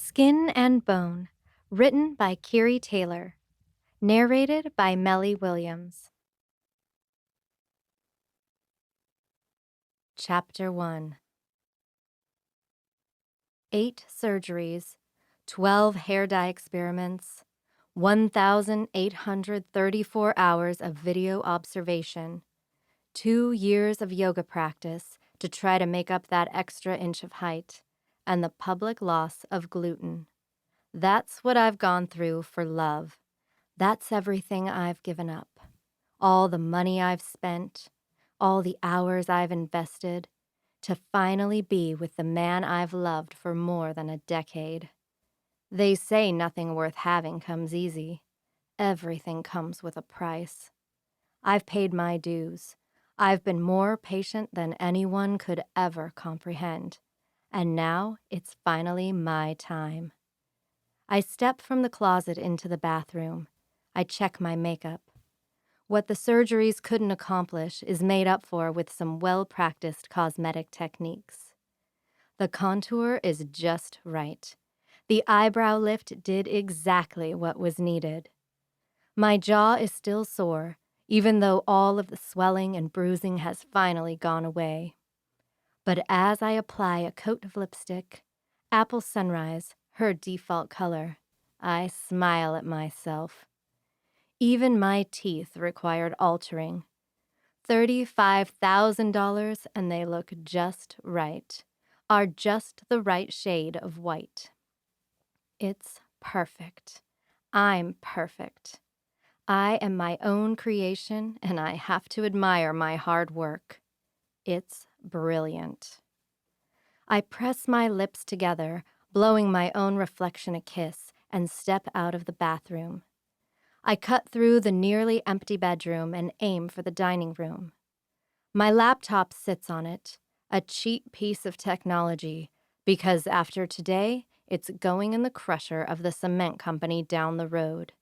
Skin and Bone, written by Keary Taylor, narrated by Melly Williams. Chapter 1. 8 surgeries, 12 hair dye experiments, 1,834 hours of video observation, 2 years of yoga practice to try to make up that extra inch of height, and the public loss of gluten. That's what I've gone through for love. That's everything I've given up. All the money I've spent, all the hours I've invested, to finally be with the man I've loved for more than a decade. They say nothing worth having comes easy. Everything comes with a price. I've paid my dues. I've been more patient than anyone could ever comprehend. And now it's finally my time. I step from the closet into the bathroom. I check my makeup. What the surgeries couldn't accomplish is made up for with some well-practiced cosmetic techniques. The contour is just right. The eyebrow lift did exactly what was needed. My jaw is still sore, even though all of the swelling and bruising has finally gone away. But as I apply a coat of lipstick, apple sunrise, her default color, I smile at myself. Even my teeth required altering. $35,000 and they look just right, are just the right shade of white. It's perfect. I'm perfect. I am my own creation and I have to admire my hard work. It's brilliant. I press my lips together, blowing my own reflection a kiss, and step out of the bathroom. I cut through the nearly empty bedroom and aim for the dining room. My laptop sits on it, a cheap piece of technology, because after today, it's going in the crusher of the cement company down the road.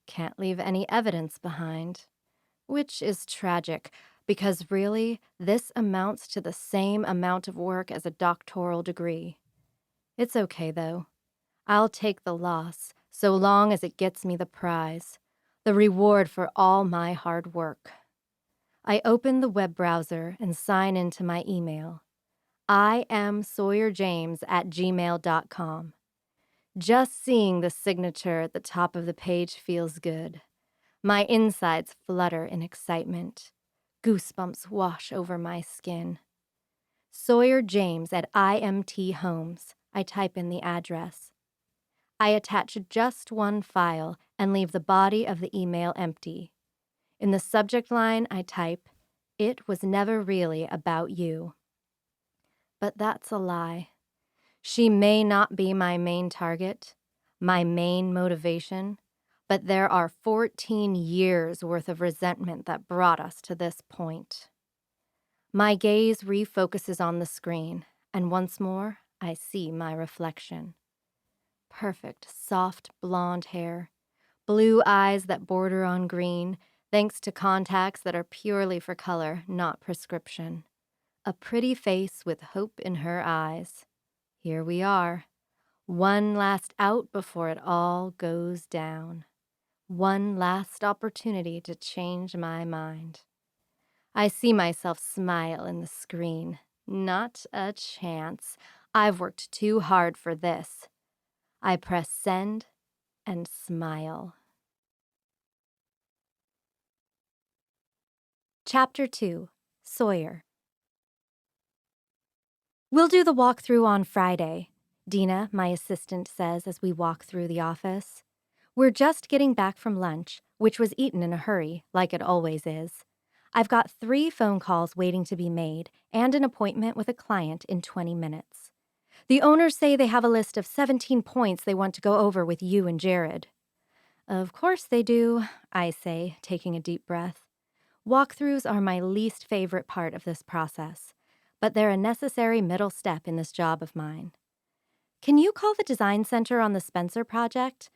Can't leave any evidence behind, which is tragic, because really, this amounts to the same amount of work as a doctoral degree. It's okay, though. I'll take the loss, so long as it gets me the prize, the reward for all my hard work. I open the web browser and sign into my email. I am sawyerjames@gmail.com. Just seeing the signature at the top of the page feels good. My insides flutter in excitement. Goosebumps wash over my skin. Sawyer James at IMT Homes. I type in the address. I attach just one file and leave the body of the email empty. In the subject line, I type, "It was never really about you." But that's a lie. She may not be my main target, my main motivation, but there are 14 years worth of resentment that brought us to this point. My gaze refocuses on the screen, and once more, I see my reflection. Perfect, soft blonde hair, blue eyes that border on green, thanks to contacts that are purely for color, not prescription. A pretty face with hope in her eyes. Here we are. One last out before it all goes down. One last opportunity to change my mind. I see myself smile in the screen. Not a chance. I've worked too hard for this. I press send and smile. Chapter 2. Sawyer. We'll do the walkthrough on Friday, Dina, my assistant, says as we walk through the office. We're just getting back from lunch, which was eaten in a hurry, like it always is. I've got 3 phone calls waiting to be made and an appointment with a client in 20 minutes. The owners say they have a list of 17 points they want to go over with you and Jared. Of course they do, I say, taking a deep breath. Walkthroughs are my least favorite part of this process, but they're a necessary middle step in this job of mine. Can you call the design center on the Spencer project?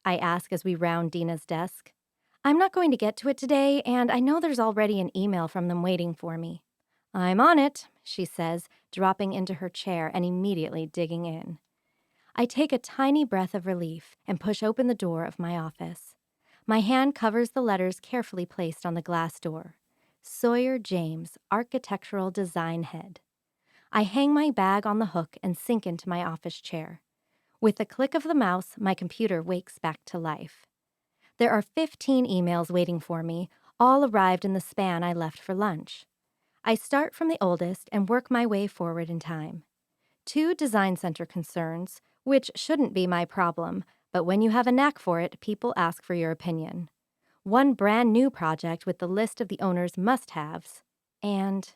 I ask as we round Dina's desk. I'm not going to get to it today, and I know there's already an email from them waiting for me. I'm on it, she says, dropping into her chair and immediately digging in. I take a tiny breath of relief and push open the door of my office. My hand covers the letters carefully placed on the glass door. Sawyer James, Architectural Design Head. I hang my bag on the hook and sink into my office chair. With a click of the mouse, my computer wakes back to life. There are 15 emails waiting for me, all arrived in the span I left for lunch. I start from the oldest and work my way forward in time. 2 design center concerns, which shouldn't be my problem, but when you have a knack for it, people ask for your opinion. 1 brand new project with the list of the owner's must-haves, and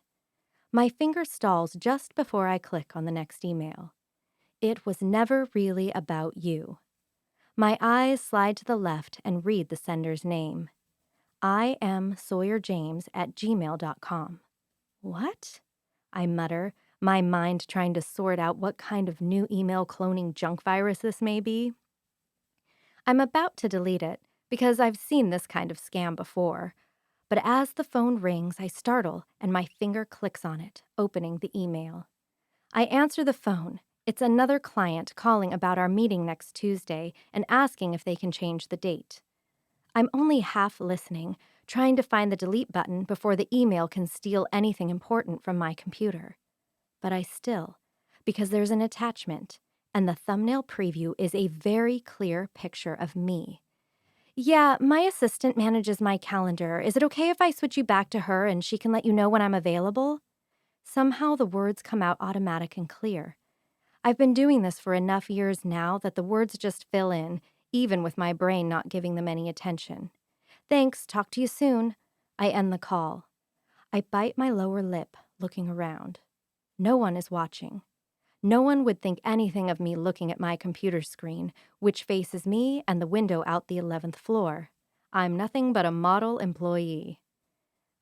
my finger stalls just before I click on the next email. It was never really about you. My eyes slide to the left and read the sender's name. I am sawyerjames@gmail.com. What? I mutter, my mind trying to sort out what kind of new email cloning junk virus this may be. I'm about to delete it because I've seen this kind of scam before. But as the phone rings, I startle and my finger clicks on it, opening the email. I answer the phone. It's another client calling about our meeting next Tuesday and asking if they can change the date. I'm only half listening, trying to find the delete button before the email can steal anything important from my computer. But I still, because there's an attachment, and the thumbnail preview is a very clear picture of me. Yeah, my assistant manages my calendar. Is it okay if I switch you back to her and she can let you know when I'm available? Somehow the words come out automatic and clear. I've been doing this for enough years now that the words just fill in, even with my brain not giving them any attention. Thanks, talk to you soon. I end the call. I bite my lower lip, looking around. No one is watching. No one would think anything of me looking at my computer screen, which faces me and the window out the 11th floor. I'm nothing but a model employee.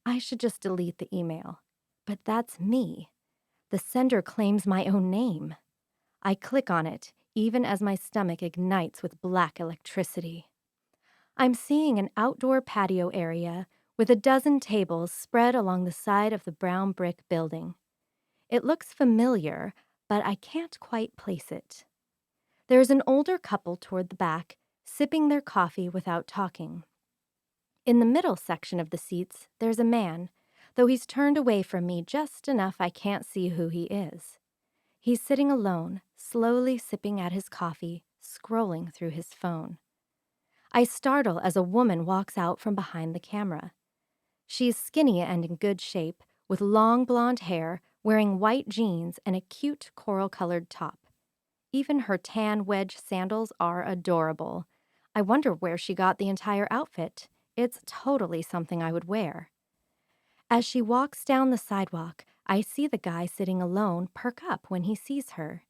I should just delete the email. But that's me. The sender claims my own name. I click on it, even as my stomach ignites with black electricity. I'm seeing an outdoor patio area with a dozen tables spread along the side of the brown brick building. It looks familiar, but I can't quite place it. There's an older couple toward the back, sipping their coffee without talking. In the middle section of the seats, there's a man, though he's turned away from me just enough I can't see who he is. He's sitting alone, slowly sipping at his coffee, scrolling through his phone. I startle as a woman walks out from behind the camera. She's skinny and in good shape, with long blonde hair, wearing white jeans and a cute coral-colored top. Even her tan wedge sandals are adorable. I wonder where she got the entire outfit. It's totally something I would wear. As she walks down the sidewalk, I see the guy sitting alone perk up when he sees her.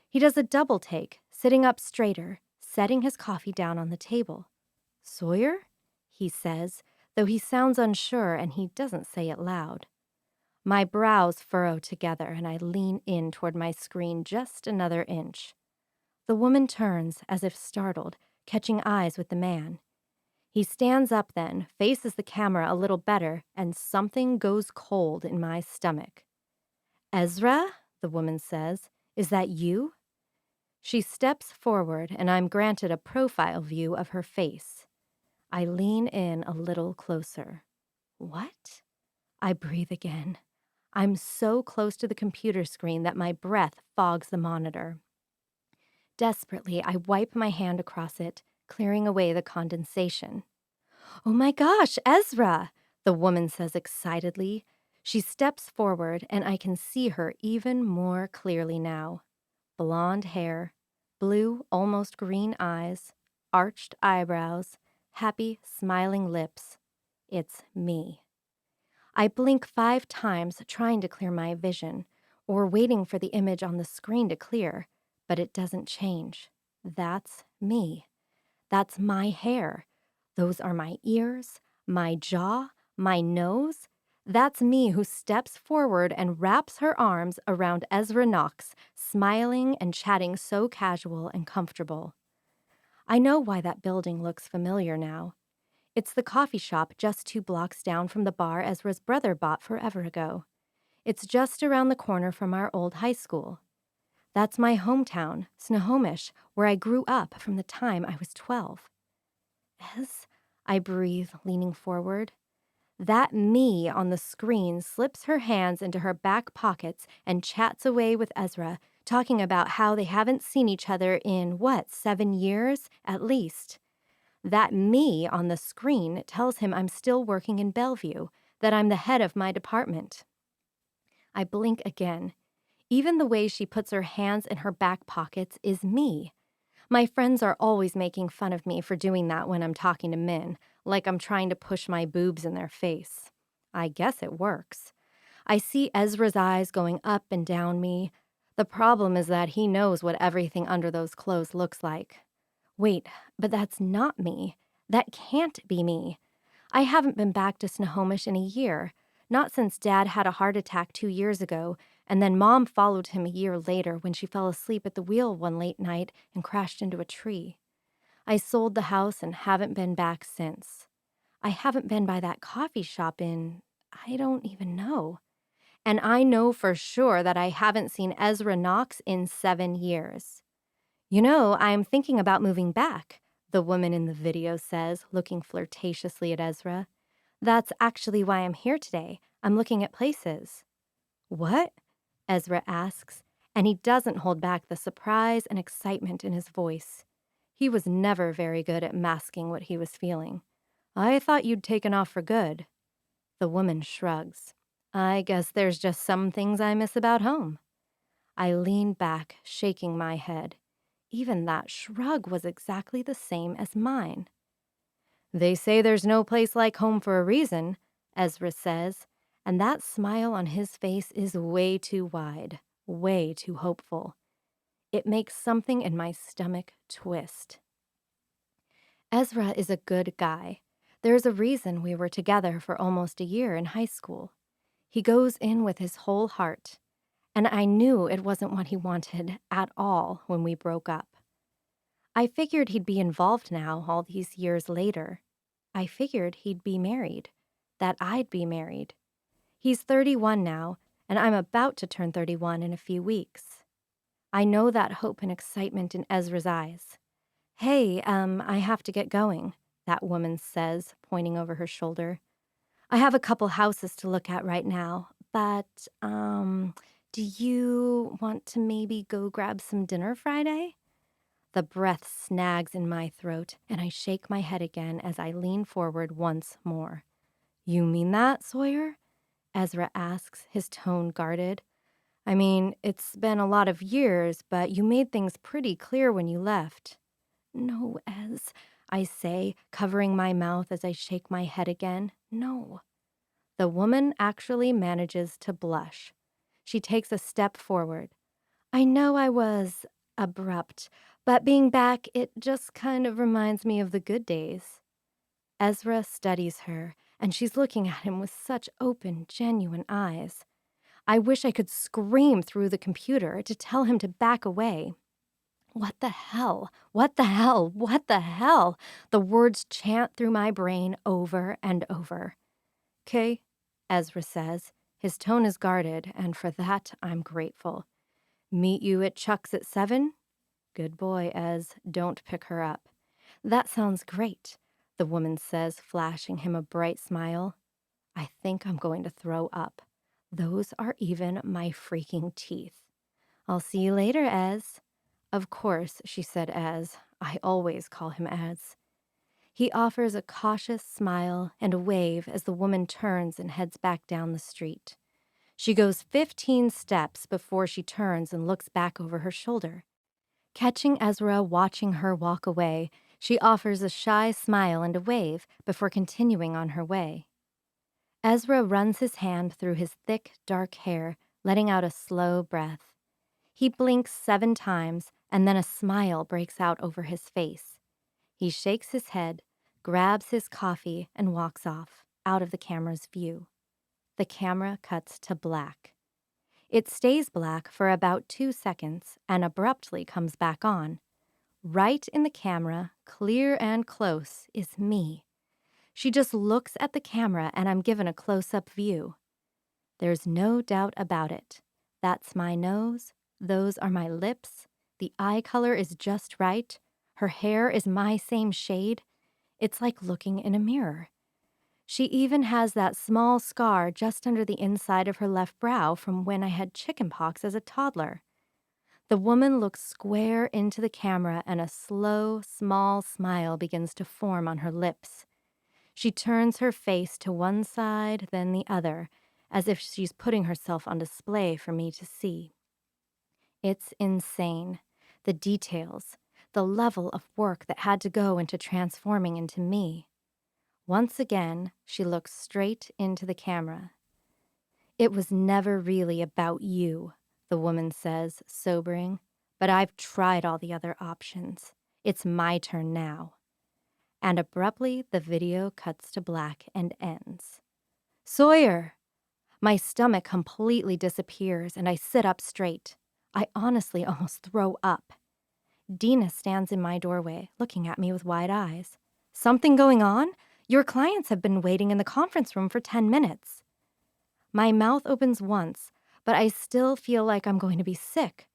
He does a double take, sitting up straighter, setting his coffee down on the table. "Sawyer?" he says, though he sounds unsure and he doesn't say it loud. My brows furrow together and I lean in toward my screen just another inch. The woman turns, as if startled, catching eyes with the man. He stands up then, faces the camera a little better, and something goes cold in my stomach. "Ezra?" the woman says. "Is that you?" She steps forward, and I'm granted a profile view of her face. I lean in a little closer. What? I breathe again. I'm so close to the computer screen that my breath fogs the monitor. Desperately, I wipe my hand across it, clearing away the condensation. "Oh my gosh, Ezra!" the woman says excitedly. She steps forward, and I can see her even more clearly now. Blonde hair, blue, almost green eyes, arched eyebrows, happy, smiling lips. It's me. I blink 5 times, trying to clear my vision, or waiting for the image on the screen to clear, but it doesn't change. That's me. That's my hair. Those are my ears, my jaw, my nose. That's me who steps forward and wraps her arms around Ezra Knox, smiling and chatting so casual and comfortable. I know why that building looks familiar now. It's the coffee shop just 2 blocks down from the bar Ezra's brother bought forever ago. It's just around the corner from our old high school. That's my hometown, Snohomish, where I grew up from the time I was 12. Ez, I breathe, leaning forward. That me on the screen slips her hands into her back pockets and chats away with Ezra, talking about how they haven't seen each other in, 7 years at least. That me on the screen tells him I'm still working in Bellevue, that I'm the head of my department. I blink again. Even the way she puts her hands in her back pockets is me. My friends are always making fun of me for doing that when I'm talking to men, like I'm trying to push my boobs in their face. I guess it works. I see Ezra's eyes going up and down me. The problem is that he knows what everything under those clothes looks like. Wait, but that's not me. That can't be me. I haven't been back to Snohomish in a year, not since Dad had a heart attack 2 years ago, and then Mom followed him a year later when she fell asleep at the wheel one late night and crashed into a tree. I sold the house and haven't been back since. I haven't been by that coffee shop in, I don't even know. And I know for sure that I haven't seen Ezra Knox in 7 years. You know, I'm thinking about moving back, the woman in the video says, looking flirtatiously at Ezra. That's actually why I'm here today. I'm looking at places. What? Ezra asks, and he doesn't hold back the surprise and excitement in his voice. He was never very good at masking what he was feeling. I thought you'd taken off for good. The woman shrugs. I guess there's just some things I miss about home. I lean back, shaking my head. Even that shrug was exactly the same as mine. They say there's no place like home for a reason, Ezra says, and that smile on his face is way too wide, way too hopeful. It makes something in my stomach twist. Ezra is a good guy. There's a reason we were together for almost a year in high school. He goes in with his whole heart, and I knew it wasn't what he wanted at all when we broke up. I figured he'd be involved now all these years later. I figured he'd be married, that I'd be married. He's 31 now, and I'm about to turn 31 in a few weeks. I know that hope and excitement in Ezra's eyes. Hey, I have to get going, that woman says, pointing over her shoulder. I have a couple houses to look at right now, but, do you want to maybe go grab some dinner Friday? The breath snags in my throat, and I shake my head again as I lean forward once more. You mean that, Sawyer? Ezra asks, his tone guarded. I mean, it's been a lot of years, but you made things pretty clear when you left. No, Ez, I say, covering my mouth as I shake my head again. No. The woman actually manages to blush. She takes a step forward. I know I was abrupt, but being back, it just kind of reminds me of the good days. Ezra studies her, and she's looking at him with such open, genuine eyes. I wish I could scream through the computer to tell him to back away. What the hell? What the hell? What the hell? The words chant through my brain over and over. "'Kay," Ezra says. His tone is guarded, and for that I'm grateful. Meet you at Chuck's at 7? Good boy, Ez. Don't pick her up. That sounds great, the woman says, flashing him a bright smile. I think I'm going to throw up. Those are even my freaking teeth. I'll see you later, Ez. Of course, she said Ez. I always call him Ez. He offers a cautious smile and a wave as the woman turns and heads back down the street. She goes 15 steps before she turns and looks back over her shoulder. Catching Ezra watching her walk away, she offers a shy smile and a wave before continuing on her way. Ezra runs his hand through his thick, dark hair, letting out a slow breath. He blinks 7 times, and then a smile breaks out over his face. He shakes his head, grabs his coffee, and walks off, out of the camera's view. The camera cuts to black. It stays black for about 2 seconds and abruptly comes back on. Right in the camera, clear and close, is me. She just looks at the camera and I'm given a close-up view. There's no doubt about it. That's my nose, Those are my lips. The eye color is just right. Her hair is my same shade. It's like looking in a mirror. She even has that small scar just under the inside of her left brow from when I had chickenpox as a toddler. The woman looks square into the camera and a slow, small smile begins to form on her lips. She turns her face to one side, then the other, as if she's putting herself on display for me to see. It's insane. The details, the level of work that had to go into transforming into me. Once again, she looks straight into the camera. It was never really about you, the woman says, sobering, but I've tried all the other options. It's my turn now. And abruptly, the video cuts to black and ends. Sawyer! My stomach completely disappears and I sit up straight. I honestly almost throw up. Dina stands in my doorway, looking at me with wide eyes. Something going on? Your clients have been waiting in the conference room for 10 minutes. My mouth opens once, but I still feel like I'm going to be sick.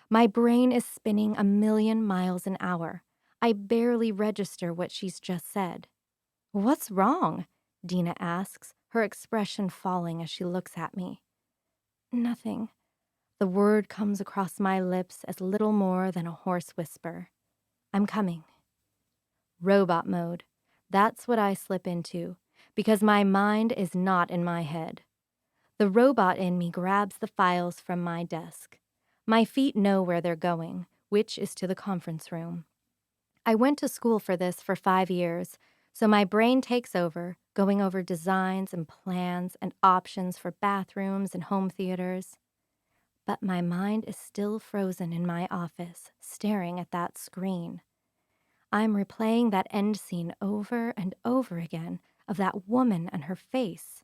My brain is spinning 1,000,000 miles an hour. I barely register what she's just said. What's wrong? Dina asks, her expression falling as she looks at me. Nothing. The word comes across my lips as little more than a hoarse whisper. I'm coming. Robot mode. That's what I slip into, because my mind is not in my head. The robot in me grabs the files from my desk. My feet know where they're going, which is to the conference room. I went to school for this for 5 years, so my brain takes over, going over designs and plans and options for bathrooms and home theaters. But my mind is still frozen in my office, staring at that screen. I'm replaying that end scene over and over again of that woman and her face.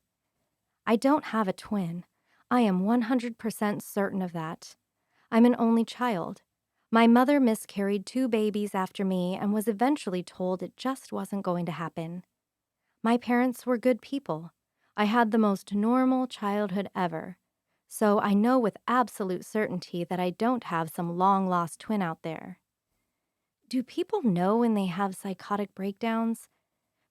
I don't have a twin. I am 100% certain of that. I'm an only child. My mother miscarried 2 babies after me and was eventually told it just wasn't going to happen. My parents were good people. I had the most normal childhood ever. So I know with absolute certainty that I don't have some long-lost twin out there. Do people know when they have psychotic breakdowns?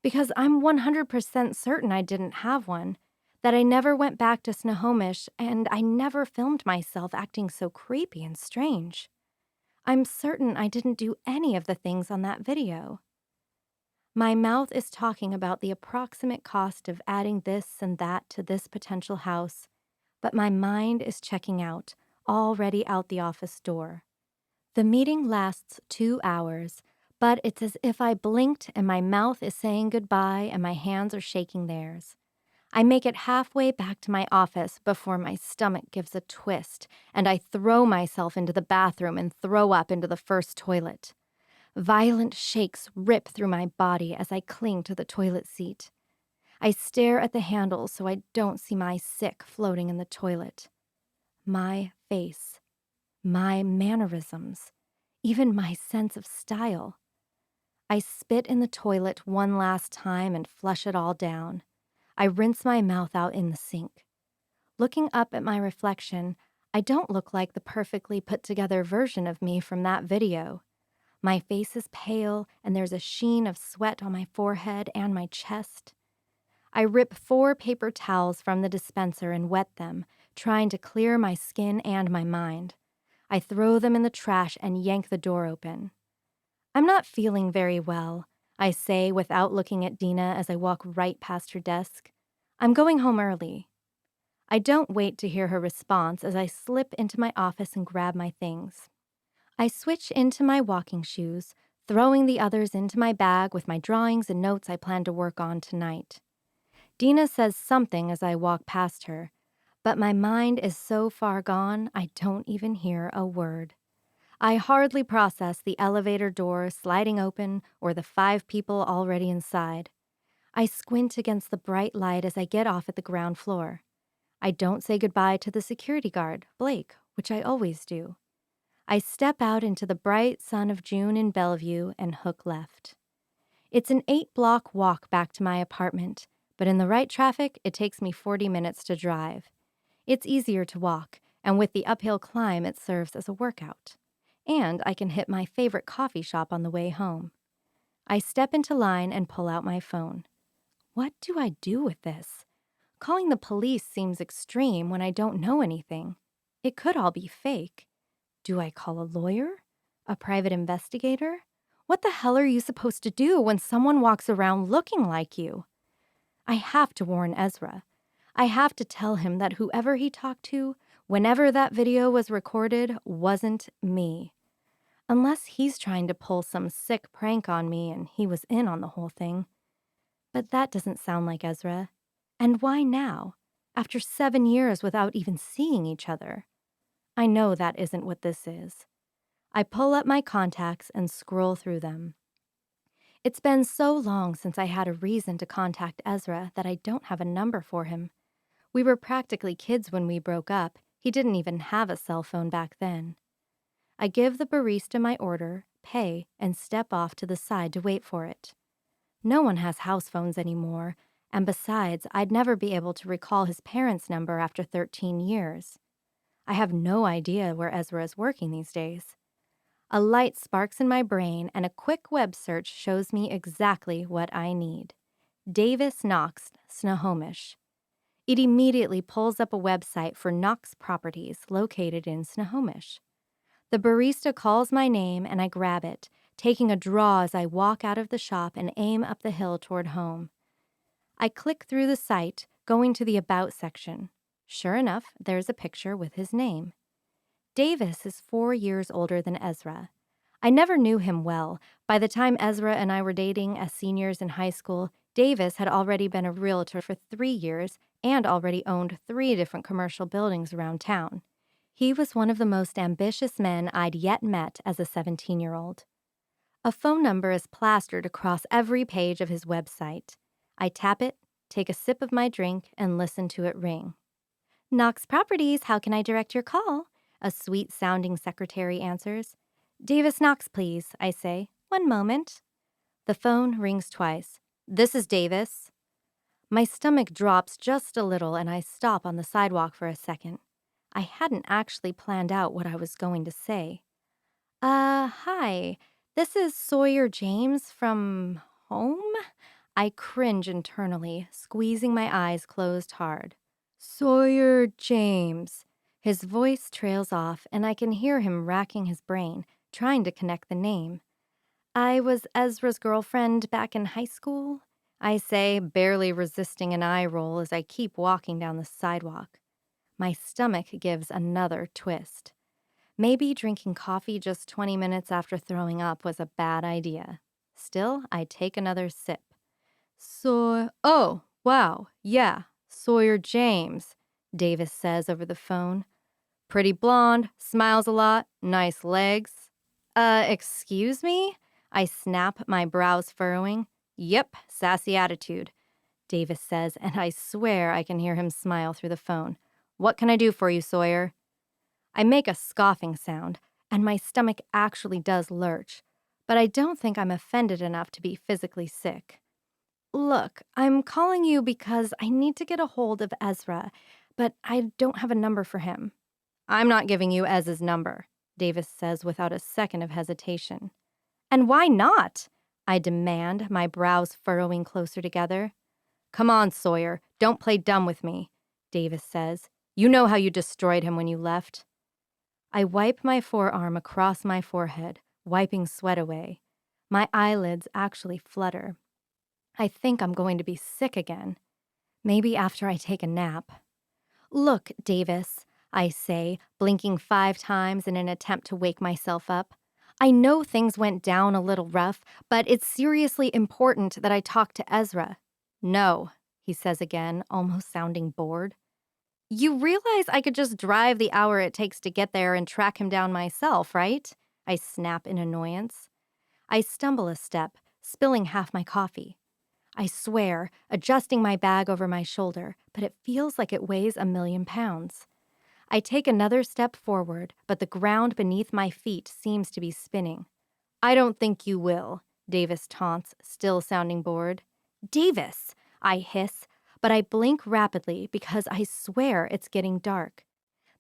Because I'm 100% certain I didn't have one, that I never went back to Snohomish, and I never filmed myself acting so creepy and strange. I'm certain I didn't do any of the things on that video. My mouth is talking about the approximate cost of adding this and that to this potential house, but my mind is checking out, already out the office door. The meeting lasts 2 hours, but it's as if I blinked and my mouth is saying goodbye and my hands are shaking theirs. I make it halfway back to my office before my stomach gives a twist and I throw myself into the bathroom and throw up into the first toilet. Violent shakes rip through my body as I cling to the toilet seat. I stare at the handle so I don't see my sick floating in the toilet. My face. My mannerisms, even my sense of style. I spit in the toilet one last time and flush it all down. I rinse my mouth out in the sink. Looking up at my reflection, I don't look like the perfectly put-together version of me from that video. My face is pale, and there's a sheen of sweat on my forehead and my chest. I rip 4 paper towels from the dispenser and wet them, trying to clear my skin and my mind. I throw them in the trash and yank the door open. I'm not feeling very well, I say without looking at Dina as I walk right past her desk. I'm going home early. I don't wait to hear her response as I slip into my office and grab my things. I switch into my walking shoes, throwing the others into my bag with my drawings and notes I plan to work on tonight. Dina says something as I walk past her, but my mind is so far gone I don't even hear a word. I hardly process the elevator door sliding open or the 5 people already inside. I squint against the bright light as I get off at the ground floor. I don't say goodbye to the security guard, Blake, which I always do. I step out into the bright sun of June in Bellevue and hook left. It's an 8-block walk back to my apartment, but in the right traffic, it takes me 40 minutes to drive. It's easier to walk, and with the uphill climb, it serves as a workout. And I can hit my favorite coffee shop on the way home. I step into line and pull out my phone. What do I do with this? Calling the police seems extreme when I don't know anything. It could all be fake. Do I call a lawyer? A private investigator? What the hell are you supposed to do when someone walks around looking like you? I have to warn Ezra. I have to tell him that whoever he talked to, whenever that video was recorded, wasn't me. Unless he's trying to pull some sick prank on me and he was in on the whole thing. But that doesn't sound like Ezra. And why now? After 7 years without even seeing each other? I know that isn't what this is. I pull up my contacts and scroll through them. It's been so long since I had a reason to contact Ezra that I don't have a number for him. We were practically kids when we broke up. He didn't even have a cell phone back then. I give the barista my order, pay, and step off to the side to wait for it. No one has house phones anymore, and besides, I'd never be able to recall his parents' number after 13 years. I have no idea where Ezra is working these days. A light sparks in my brain, and a quick web search shows me exactly what I need. Davis Knox, Snohomish. It immediately pulls up a website for Knox Properties located in Snohomish. The barista calls my name and I grab it, taking a draw as I walk out of the shop and aim up the hill toward home. I click through the site, going to the About section. Sure enough, there's a picture with his name. Davis is 4 years older than Ezra. I never knew him well. By the time Ezra and I were dating as seniors in high school, Davis had already been a realtor for 3 years and already owned 3 different commercial buildings around town. He was one of the most ambitious men I'd yet met as a 17-year-old. A phone number is plastered across every page of his website. I tap it, take a sip of my drink, and listen to it ring. Knox Properties, how can I direct your call? A sweet-sounding secretary answers. Davis Knox, please, I say. 1 moment. The phone rings twice. This is Davis. My stomach drops just a little and I stop on the sidewalk for a second. I hadn't actually planned out what I was going to say. Hi. This is Sawyer James from home? I cringe internally, squeezing my eyes closed hard. Sawyer James. His voice trails off and I can hear him racking his brain, trying to connect the name. I was Ezra's girlfriend back in high school, I say, barely resisting an eye roll as I keep walking down the sidewalk. My stomach gives another twist. Maybe drinking coffee just 20 minutes after throwing up was a bad idea. Still, I take another sip. Oh, wow, yeah, Sawyer James, Davis says over the phone. Pretty blonde, smiles a lot, nice legs. Excuse me? I snap, my brows furrowing. Yep, sassy attitude, Davis says, and I swear I can hear him smile through the phone. What can I do for you, Sawyer? I make a scoffing sound, and my stomach actually does lurch, but I don't think I'm offended enough to be physically sick. Look, I'm calling you because I need to get a hold of Ezra, but I don't have a number for him. I'm not giving you Ez's number, Davis says without a second of hesitation. And why not? I demand, my brows furrowing closer together. Come on, Sawyer, don't play dumb with me, Davis says. You know how you destroyed him when you left. I wipe my forearm across my forehead, wiping sweat away. My eyelids actually flutter. I think I'm going to be sick again. Maybe after I take a nap. Look, Davis, I say, blinking 5 times in an attempt to wake myself up. I know things went down a little rough, but it's seriously important that I talk to Ezra. No, he says again, almost sounding bored. You realize I could just drive the hour it takes to get there and track him down myself, right? I snap in annoyance. I stumble a step, spilling half my coffee. I swear, adjusting my bag over my shoulder, but it feels like it weighs 1,000,000 pounds. I take another step forward, but the ground beneath my feet seems to be spinning. I don't think you will, Davis taunts, still sounding bored. Davis, I hiss, but I blink rapidly because I swear it's getting dark.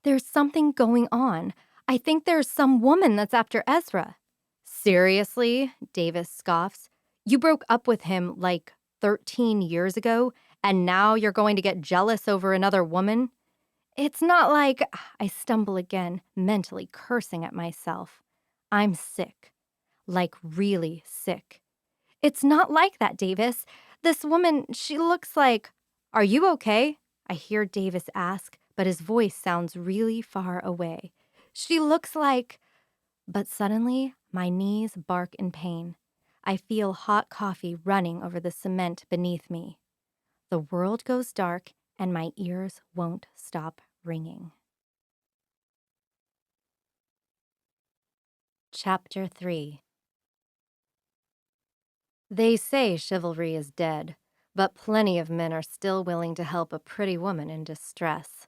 There's something going on. I think there's some woman that's after Ezra. Seriously? Davis scoffs. You broke up with him like 13 years ago, and now you're going to get jealous over another woman? It's not like I stumble again, mentally cursing at myself. I'm sick. Like really sick. It's not like that, Davis. This woman, she looks like... Are you okay? I hear Davis ask, but his voice sounds really far away. She looks like... But suddenly, my knees bark in pain. I feel hot coffee running over the cement beneath me. The world goes dark, and my ears won't stop ringing. Chapter 3. They say chivalry is dead, but plenty of men are still willing to help a pretty woman in distress.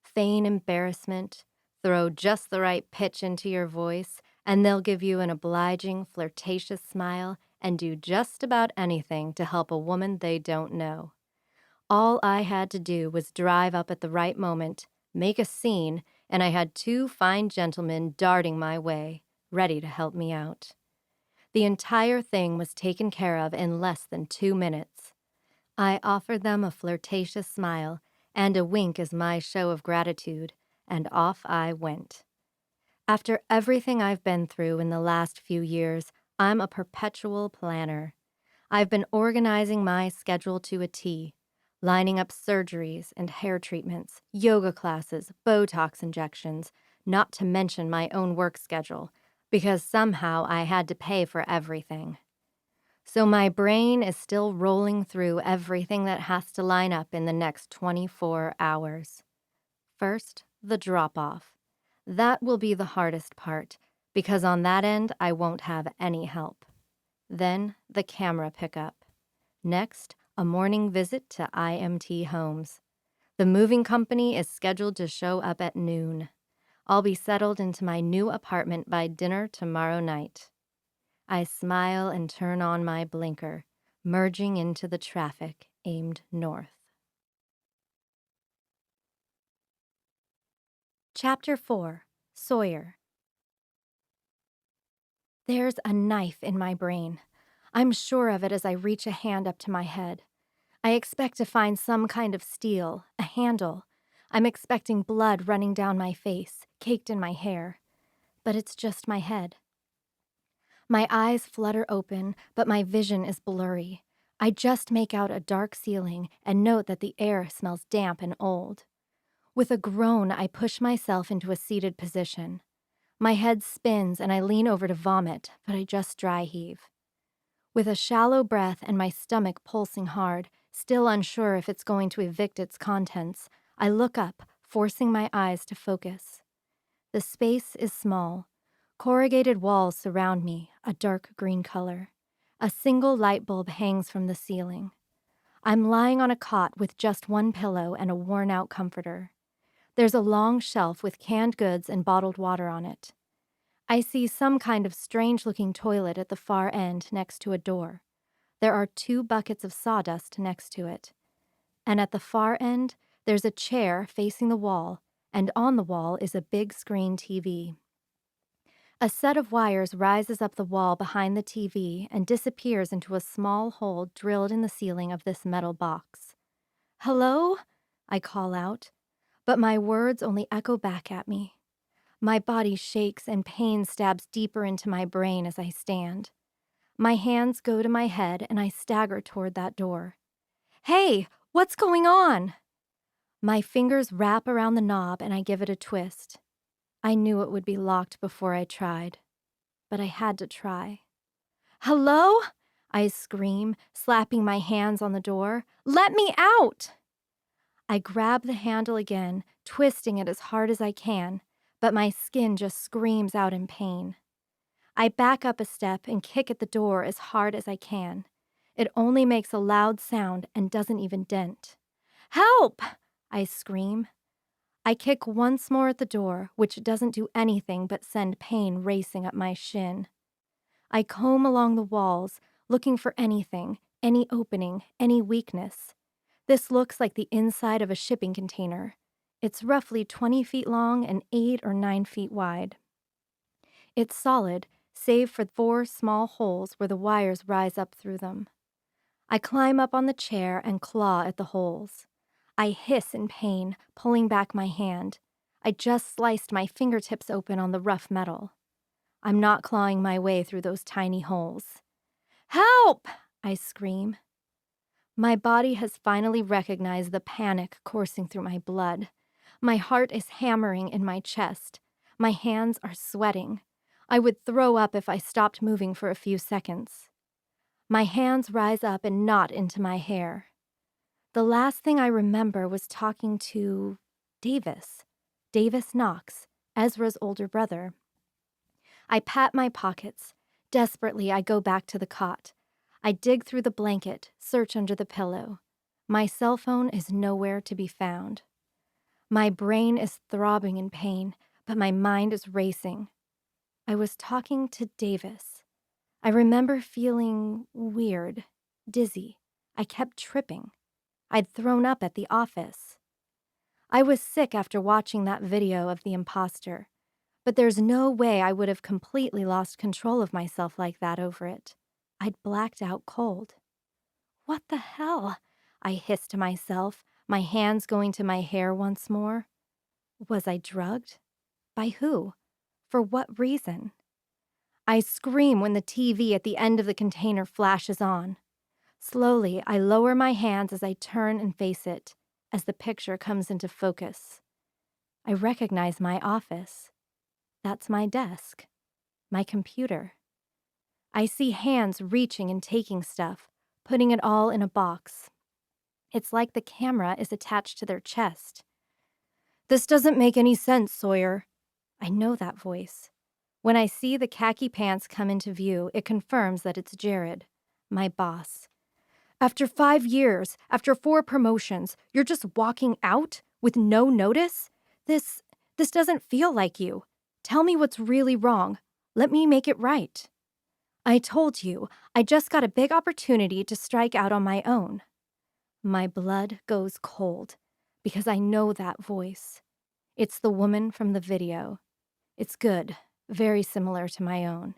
Feign embarrassment, throw just the right pitch into your voice, and they'll give you an obliging, flirtatious smile and do just about anything to help a woman they don't know. All I had to do was drive up at the right moment, make a scene, and I had two fine gentlemen darting my way, ready to help me out. The entire thing was taken care of in less than 2 minutes. I offered them a flirtatious smile and a wink as my show of gratitude, and off I went. After everything I've been through in the last few years, I'm a perpetual planner. I've been organizing my schedule to a T, lining up surgeries and hair treatments, yoga classes, Botox injections, not to mention my own work schedule, because somehow I had to pay for everything. So my brain is still rolling through everything that has to line up in the next 24 hours. First, the drop-off. That will be the hardest part, because on that end I won't have any help. Then, the camera pickup. Next, a morning visit to IMT Homes. The moving company is scheduled to show up at noon. I'll be settled into my new apartment by dinner tomorrow night. I smile and turn on my blinker, merging into the traffic aimed north. Chapter 4. SAWYER. There's a knife in my brain. I'm sure of it as I reach a hand up to my head. I expect to find some kind of steel, a handle. I'm expecting blood running down my face, caked in my hair. But it's just my head. My eyes flutter open, but my vision is blurry. I just make out a dark ceiling and note that the air smells damp and old. With a groan, I push myself into a seated position. My head spins and I lean over to vomit, but I just dry heave. With a shallow breath and my stomach pulsing hard, still unsure if it's going to evict its contents, I look up, forcing my eyes to focus. The space is small. Corrugated walls surround me, a dark green color. A single light bulb hangs from the ceiling. I'm lying on a cot with just one pillow and a worn-out comforter. There's a long shelf with canned goods and bottled water on it. I see some kind of strange-looking toilet at the far end next to a door. There are 2 buckets of sawdust next to it. And at the far end, there's a chair facing the wall, and on the wall is a big screen TV. A set of wires rises up the wall behind the TV and disappears into a small hole drilled in the ceiling of this metal box. "Hello?" I call out, but my words only echo back at me. My body shakes and pain stabs deeper into my brain as I stand. My hands go to my head and I stagger toward that door. "Hey, what's going on?" My fingers wrap around the knob and I give it a twist. I knew it would be locked before I tried, but I had to try. "Hello?" I scream, slapping my hands on the door. "Let me out!" I grab the handle again, twisting it as hard as I can, but my skin just screams out in pain. I back up a step and kick at the door as hard as I can. It only makes a loud sound and doesn't even dent. "Help!" I scream. I kick once more at the door, which doesn't do anything but send pain racing up my shin. I comb along the walls, looking for anything, any opening, any weakness. This looks like the inside of a shipping container. It's roughly 20 feet long and 8 or 9 feet wide. It's solid, save for 4 small holes where the wires rise up through them. I climb up on the chair and claw at the holes. I hiss in pain, pulling back my hand. I just sliced my fingertips open on the rough metal. I'm not clawing my way through those tiny holes. "Help!" I scream. My body has finally recognized the panic coursing through my blood. My heart is hammering in my chest. My hands are sweating. I would throw up if I stopped moving for a few seconds. My hands rise up and knot into my hair. The last thing I remember was talking to Davis Knox, Ezra's older brother. I pat my pockets. Desperately, I go back to the cot. I dig through the blanket, search under the pillow. My cell phone is nowhere to be found. My brain is throbbing in pain, but my mind is racing. I was talking to Davis. I remember feeling weird, dizzy. I kept tripping. I'd thrown up at the office. I was sick after watching that video of the impostor, but there's no way I would have completely lost control of myself like that over it. I'd blacked out cold. What the hell? I hissed to myself, my hands going to my hair once more. Was I drugged? By who? For what reason? I scream when the TV at the end of the container flashes on. Slowly, I lower my hands as I turn and face it, as the picture comes into focus. I recognize my office. That's my desk. My computer. I see hands reaching and taking stuff, putting it all in a box. It's like the camera is attached to their chest. "This doesn't make any sense, Sawyer." I know that voice. When I see the khaki pants come into view, it confirms that it's Jared, my boss. "After 5 years, after 4 promotions, you're just walking out with no notice? This doesn't feel like you. Tell me what's really wrong. Let me make it right." "I told you, I just got a big opportunity to strike out on my own." My blood goes cold because I know that voice. It's the woman from the video. It's good, very similar to my own.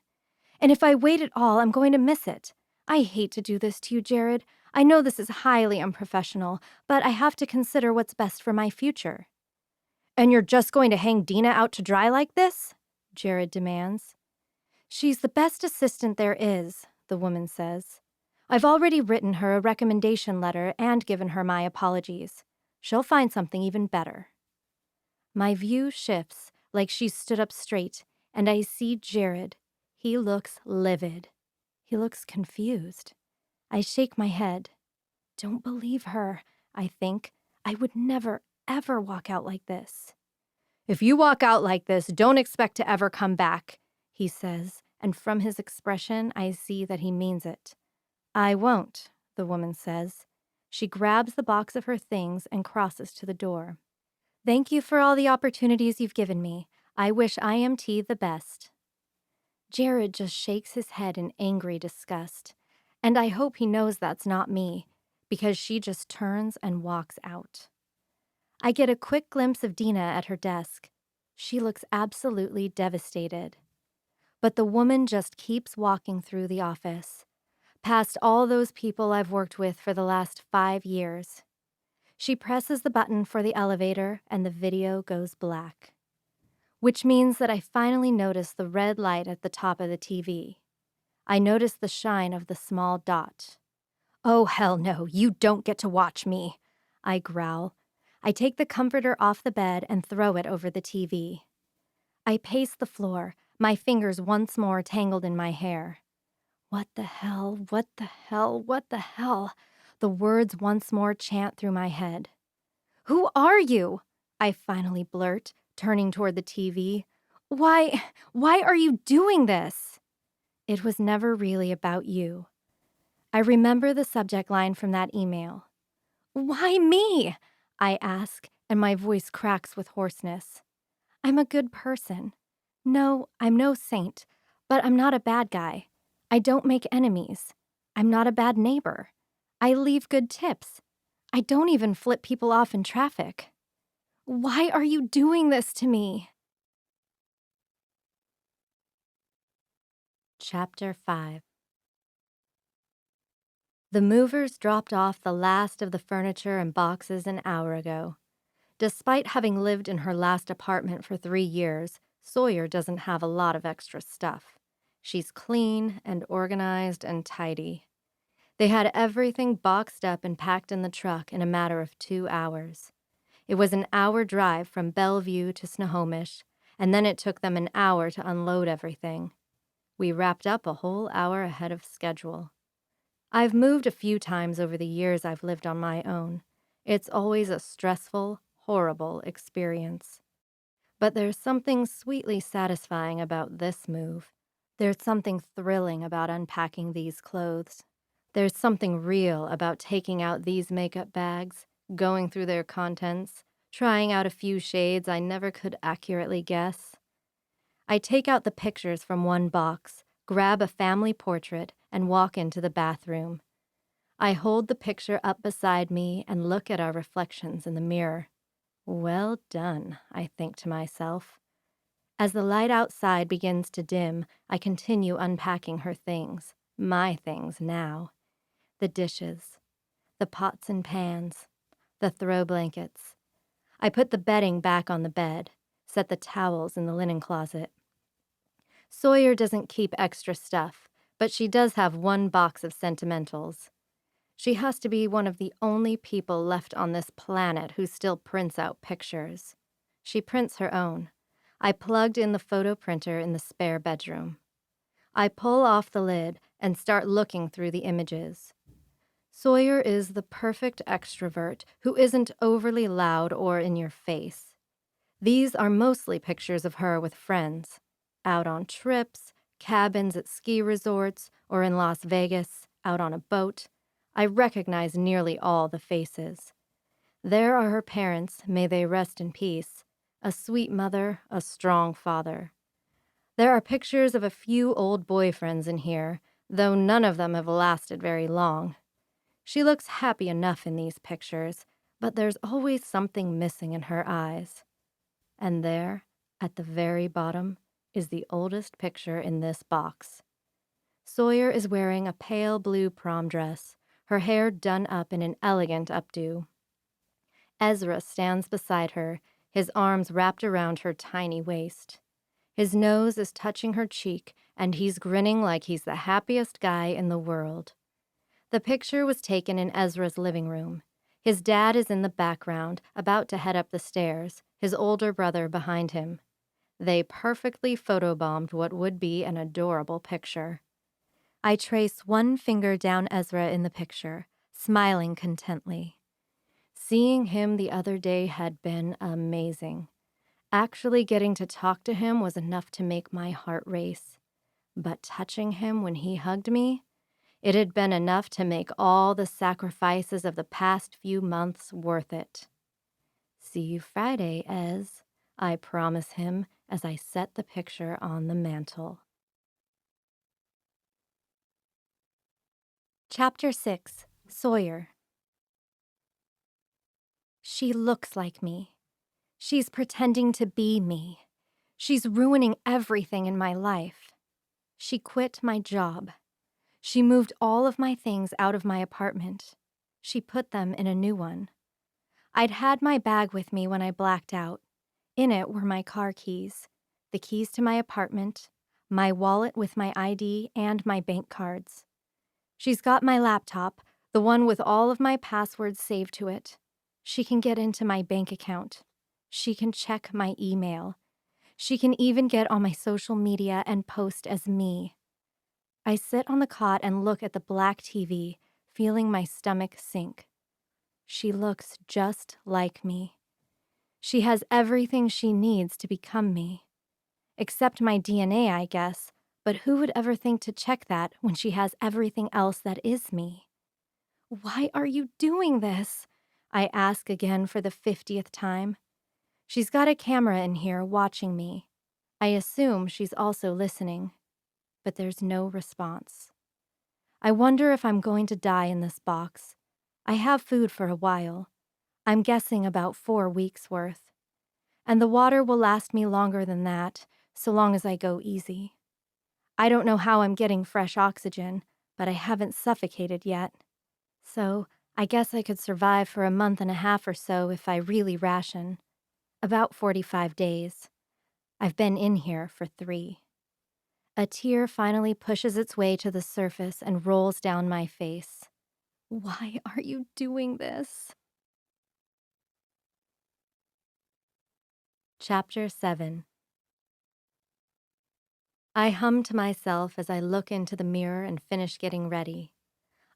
And if I wait at all, I'm going to miss it. I hate to do this to you, Jared. I know this is highly unprofessional, but I have to consider what's best for my future. "And you're just going to hang Dina out to dry like this?" Jared demands. "She's the best assistant there is," the woman says. "I've already written her a recommendation letter and given her my apologies. She'll find something even better." My view shifts, like she stood up straight, and I see Jared. He looks livid. He looks confused. I shake my head. Don't believe her, I think. I would never, ever walk out like this. "If you walk out like this, don't expect to ever come back," he says, and from his expression, I see that he means it. "I won't," the woman says. She grabs the box of her things and crosses to the door. "Thank you for all the opportunities you've given me. I wish IMT the best." Jared just shakes his head in angry disgust, and I hope he knows that's not me, because she just turns and walks out. I get a quick glimpse of Dina at her desk. She looks absolutely devastated. But the woman just keeps walking through the office, past all those people I've worked with for the last 5 years. She presses the button for the elevator and the video goes black. Which means that I finally notice the red light at the top of the TV. I notice the shine of the small dot. "Oh, hell no, you don't get to watch me," I growl. I take the comforter off the bed and throw it over the TV. I pace the floor, my fingers once more tangled in my hair. What the hell, what the hell, what the hell? The words once more chant through my head. "Who are you?" I finally blurt, turning toward the TV. Why are you doing this?" "It was never really about you." I remember the subject line from that email. "Why me?" I ask, and my voice cracks with hoarseness. "I'm a good person. No, I'm no saint, but I'm not a bad guy. I don't make enemies. I'm not a bad neighbor. I leave good tips. I don't even flip people off in traffic." Why are you doing this to me? Chapter 5. The movers dropped off the last of the furniture and boxes an hour ago. Despite having lived in her last apartment for 3 years, Sawyer doesn't have a lot of extra stuff. She's clean and organized and tidy. They had everything boxed up and packed in the truck in a matter of 2 hours. It was an hour drive from Bellevue to Snohomish, and then it took them an hour to unload everything. We wrapped up a whole hour ahead of schedule. I've moved a few times over the years I've lived on my own. It's always a stressful, horrible experience. But there's something sweetly satisfying about this move. There's something thrilling about unpacking these clothes. There's something real about taking out these makeup bags, going through their contents, trying out a few shades I never could accurately guess. I take out the pictures from one box, grab a family portrait, and walk into the bathroom. I hold the picture up beside me and look at our reflections in the mirror. Well done, I think to myself. As the light outside begins to dim, I continue unpacking her things, my things now. The dishes, the pots and pans, the throw blankets. I put the bedding back on the bed, set the towels in the linen closet. Sawyer doesn't keep extra stuff, but she does have one box of sentimentals. She has to be one of the only people left on this planet who still prints out pictures. She prints her own. I plugged in the photo printer in the spare bedroom. I pull off the lid and start looking through the images. Sawyer is the perfect extrovert who isn't overly loud or in your face. These are mostly pictures of her with friends, out on trips, cabins at ski resorts, or in Las Vegas, out on a boat. I recognize nearly all the faces. There are her parents, may they rest in peace, a sweet mother, a strong father. There are pictures of a few old boyfriends in here, though none of them have lasted very long. She looks happy enough in these pictures, but there's always something missing in her eyes. And there, at the very bottom, is the oldest picture in this box. Sawyer is wearing a pale blue prom dress, her hair done up in an elegant updo. Ezra stands beside her, his arms wrapped around her tiny waist. His nose is touching her cheek, and he's grinning like he's the happiest guy in the world. The picture was taken in Ezra's living room. His dad is in the background, about to head up the stairs, his older brother behind him. They perfectly photobombed what would be an adorable picture. I trace one finger down Ezra in the picture, smiling contently. Seeing him the other day had been amazing. Actually getting to talk to him was enough to make my heart race. But touching him when he hugged me, it had been enough to make all the sacrifices of the past few months worth it. See you Friday, Ez, I promise him as I set the picture on the mantel. Chapter 6. Sawyer. She looks like me. She's pretending to be me. She's ruining everything in my life. She quit my job. She moved all of my things out of my apartment. She put them in a new one. I'd had my bag with me when I blacked out. In it were my car keys, the keys to my apartment, my wallet with my ID, and my bank cards. She's got my laptop, the one with all of my passwords saved to it. She can get into my bank account. She can check my email. She can even get on my social media and post as me. I sit on the cot and look at the black TV, feeling my stomach sink. She looks just like me. She has everything she needs to become me. Except my DNA, I guess, but who would ever think to check that when she has everything else that is me? Why are you doing this? I ask again for the 50th time. She's got a camera in here watching me. I assume she's also listening, but there's no response. I wonder if I'm going to die in this box. I have food for a while. I'm guessing about 4 weeks' worth. And the water will last me longer than that, so long as I go easy. I don't know how I'm getting fresh oxygen, but I haven't suffocated yet. So I guess I could survive for a month and a half or so if I really ration. About 45 days. I've been in here for 3. A tear finally pushes its way to the surface and rolls down my face. Why are you doing this? Chapter 7. I hum to myself as I look into the mirror and finish getting ready.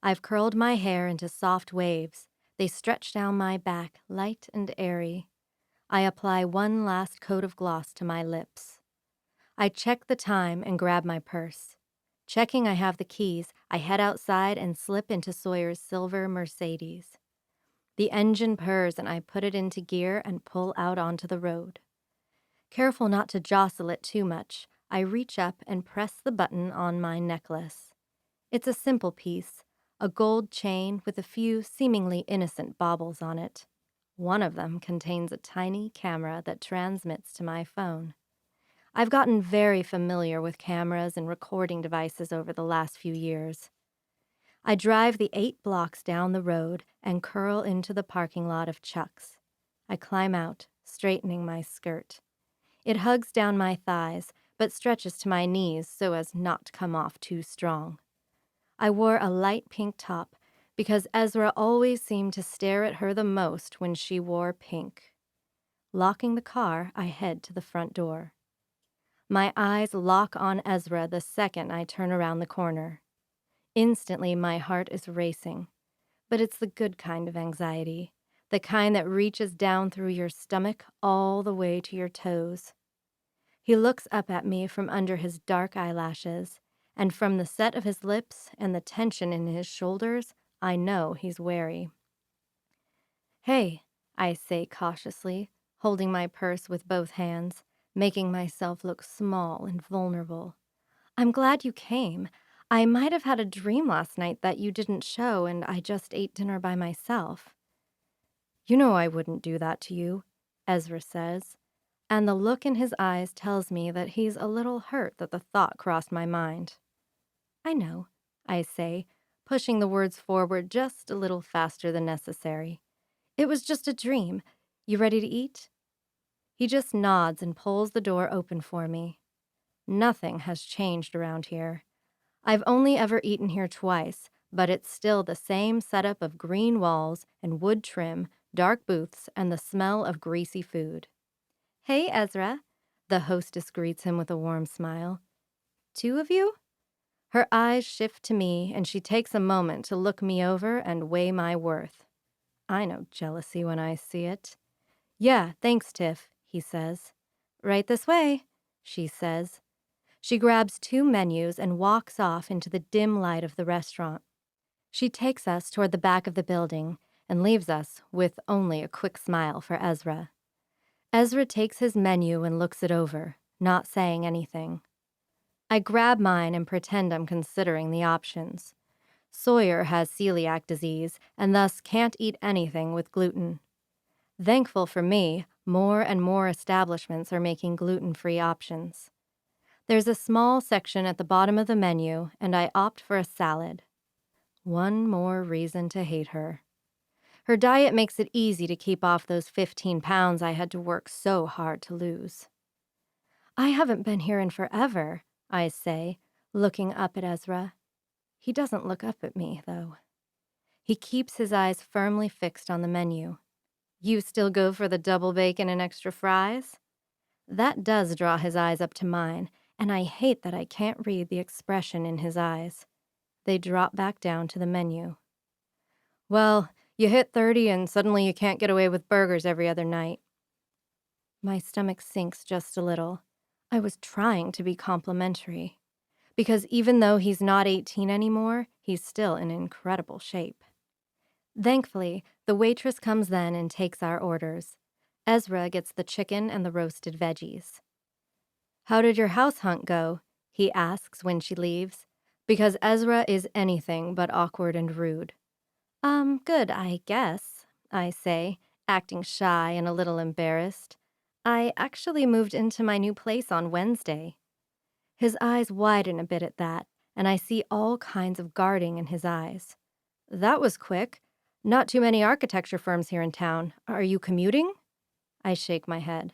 I've curled my hair into soft waves. They stretch down my back, light and airy. I apply one last coat of gloss to my lips. I check the time and grab my purse. Checking I have the keys, I head outside and slip into Sawyer's silver Mercedes. The engine purrs and I put it into gear and pull out onto the road. Careful not to jostle it too much, I reach up and press the button on my necklace. It's a simple piece, a gold chain with a few seemingly innocent baubles on it. One of them contains a tiny camera that transmits to my phone. I've gotten very familiar with cameras and recording devices over the last few years. I drive the 8 blocks down the road and curl into the parking lot of Chuck's. I climb out, straightening my skirt. It hugs down my thighs, but stretches to my knees so as not to come off too strong. I wore a light pink top because Ezra always seemed to stare at her the most when she wore pink. Locking the car, I head to the front door. My eyes lock on Ezra the second I turn around the corner. Instantly, my heart is racing. But it's the good kind of anxiety, the kind that reaches down through your stomach all the way to your toes. He looks up at me from under his dark eyelashes, and from the set of his lips and the tension in his shoulders, I know he's wary. "Hey," I say cautiously, holding my purse with both hands, making myself look small and vulnerable. "I'm glad you came. I might have had a dream last night that you didn't show and I just ate dinner by myself." "You know I wouldn't do that to you," Ezra says, and the look in his eyes tells me that he's a little hurt that the thought crossed my mind. "I know," I say, pushing the words forward just a little faster than necessary. "It was just a dream. You ready to eat?" He just nods and pulls the door open for me. Nothing has changed around here. I've only ever eaten here twice, but it's still the same setup of green walls and wood trim, dark booths, and the smell of greasy food. "Hey, Ezra," the hostess greets him with a warm smile. "2 of you?" Her eyes shift to me, and she takes a moment to look me over and weigh my worth. I know jealousy when I see it. "Yeah, thanks, Tiff," he says. "Right this way," she says. She grabs 2 menus and walks off into the dim light of the restaurant. She takes us toward the back of the building and leaves us with only a quick smile for Ezra. Ezra takes his menu and looks it over, not saying anything. I grab mine and pretend I'm considering the options. Sawyer has celiac disease and thus can't eat anything with gluten. Thankful for me, more and more establishments are making gluten-free options. There's a small section at the bottom of the menu, and I opt for a salad. One more reason to hate her. Her diet makes it easy to keep off those 15 pounds I had to work so hard to lose. "I haven't been here in forever," I say, looking up at Ezra. He doesn't look up at me, though. He keeps his eyes firmly fixed on the menu. "You still go for the double bacon and extra fries?" That does draw his eyes up to mine, and I hate that I can't read the expression in his eyes. They drop back down to the menu. "Well, you hit 30 and suddenly you can't get away with burgers every other night." My stomach sinks just a little. I was trying to be complimentary. Because even though he's not 18 anymore, he's still in incredible shape. Thankfully, the waitress comes then and takes our orders. Ezra gets the chicken and the roasted veggies. "How did your house hunt go?" he asks when she leaves, because Ezra is anything but awkward and rude. Good, I guess," I say, acting shy and a little embarrassed. I actually moved into my new place on Wednesday. His eyes widen a bit at that, and I see all kinds of guarding in his eyes. That was quick. Not too many architecture firms here in town. Are you commuting? I shake my head.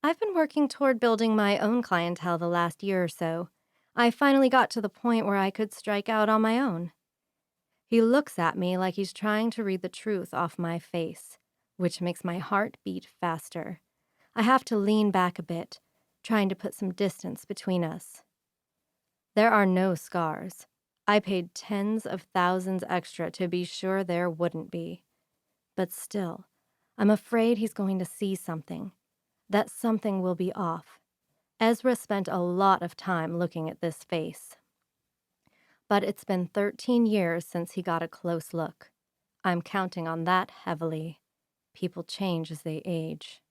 I've been working toward building my own clientele the last year or so. I finally got to the point where I could strike out on my own. He looks at me like he's trying to read the truth off my face, which makes my heart beat faster. I have to lean back a bit, trying to put some distance between us. There are no scars. I paid tens of thousands extra to be sure there wouldn't be. But still, I'm afraid he's going to see something. That something will be off. Ezra spent a lot of time looking at this face. But it's been 13 years since he got a close look. I'm counting on that heavily. People change as they age.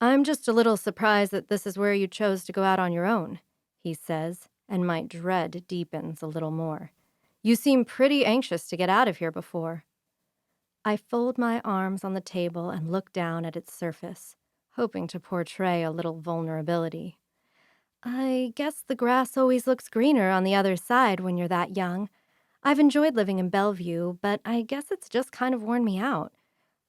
I'm just a little surprised that this is where you chose to go out on your own, he says, and my dread deepens a little more. You seem pretty anxious to get out of here before. I fold my arms on the table and look down at its surface, hoping to portray a little vulnerability. I guess the grass always looks greener on the other side when you're that young. I've enjoyed living in Bellevue, but I guess it's just kind of worn me out.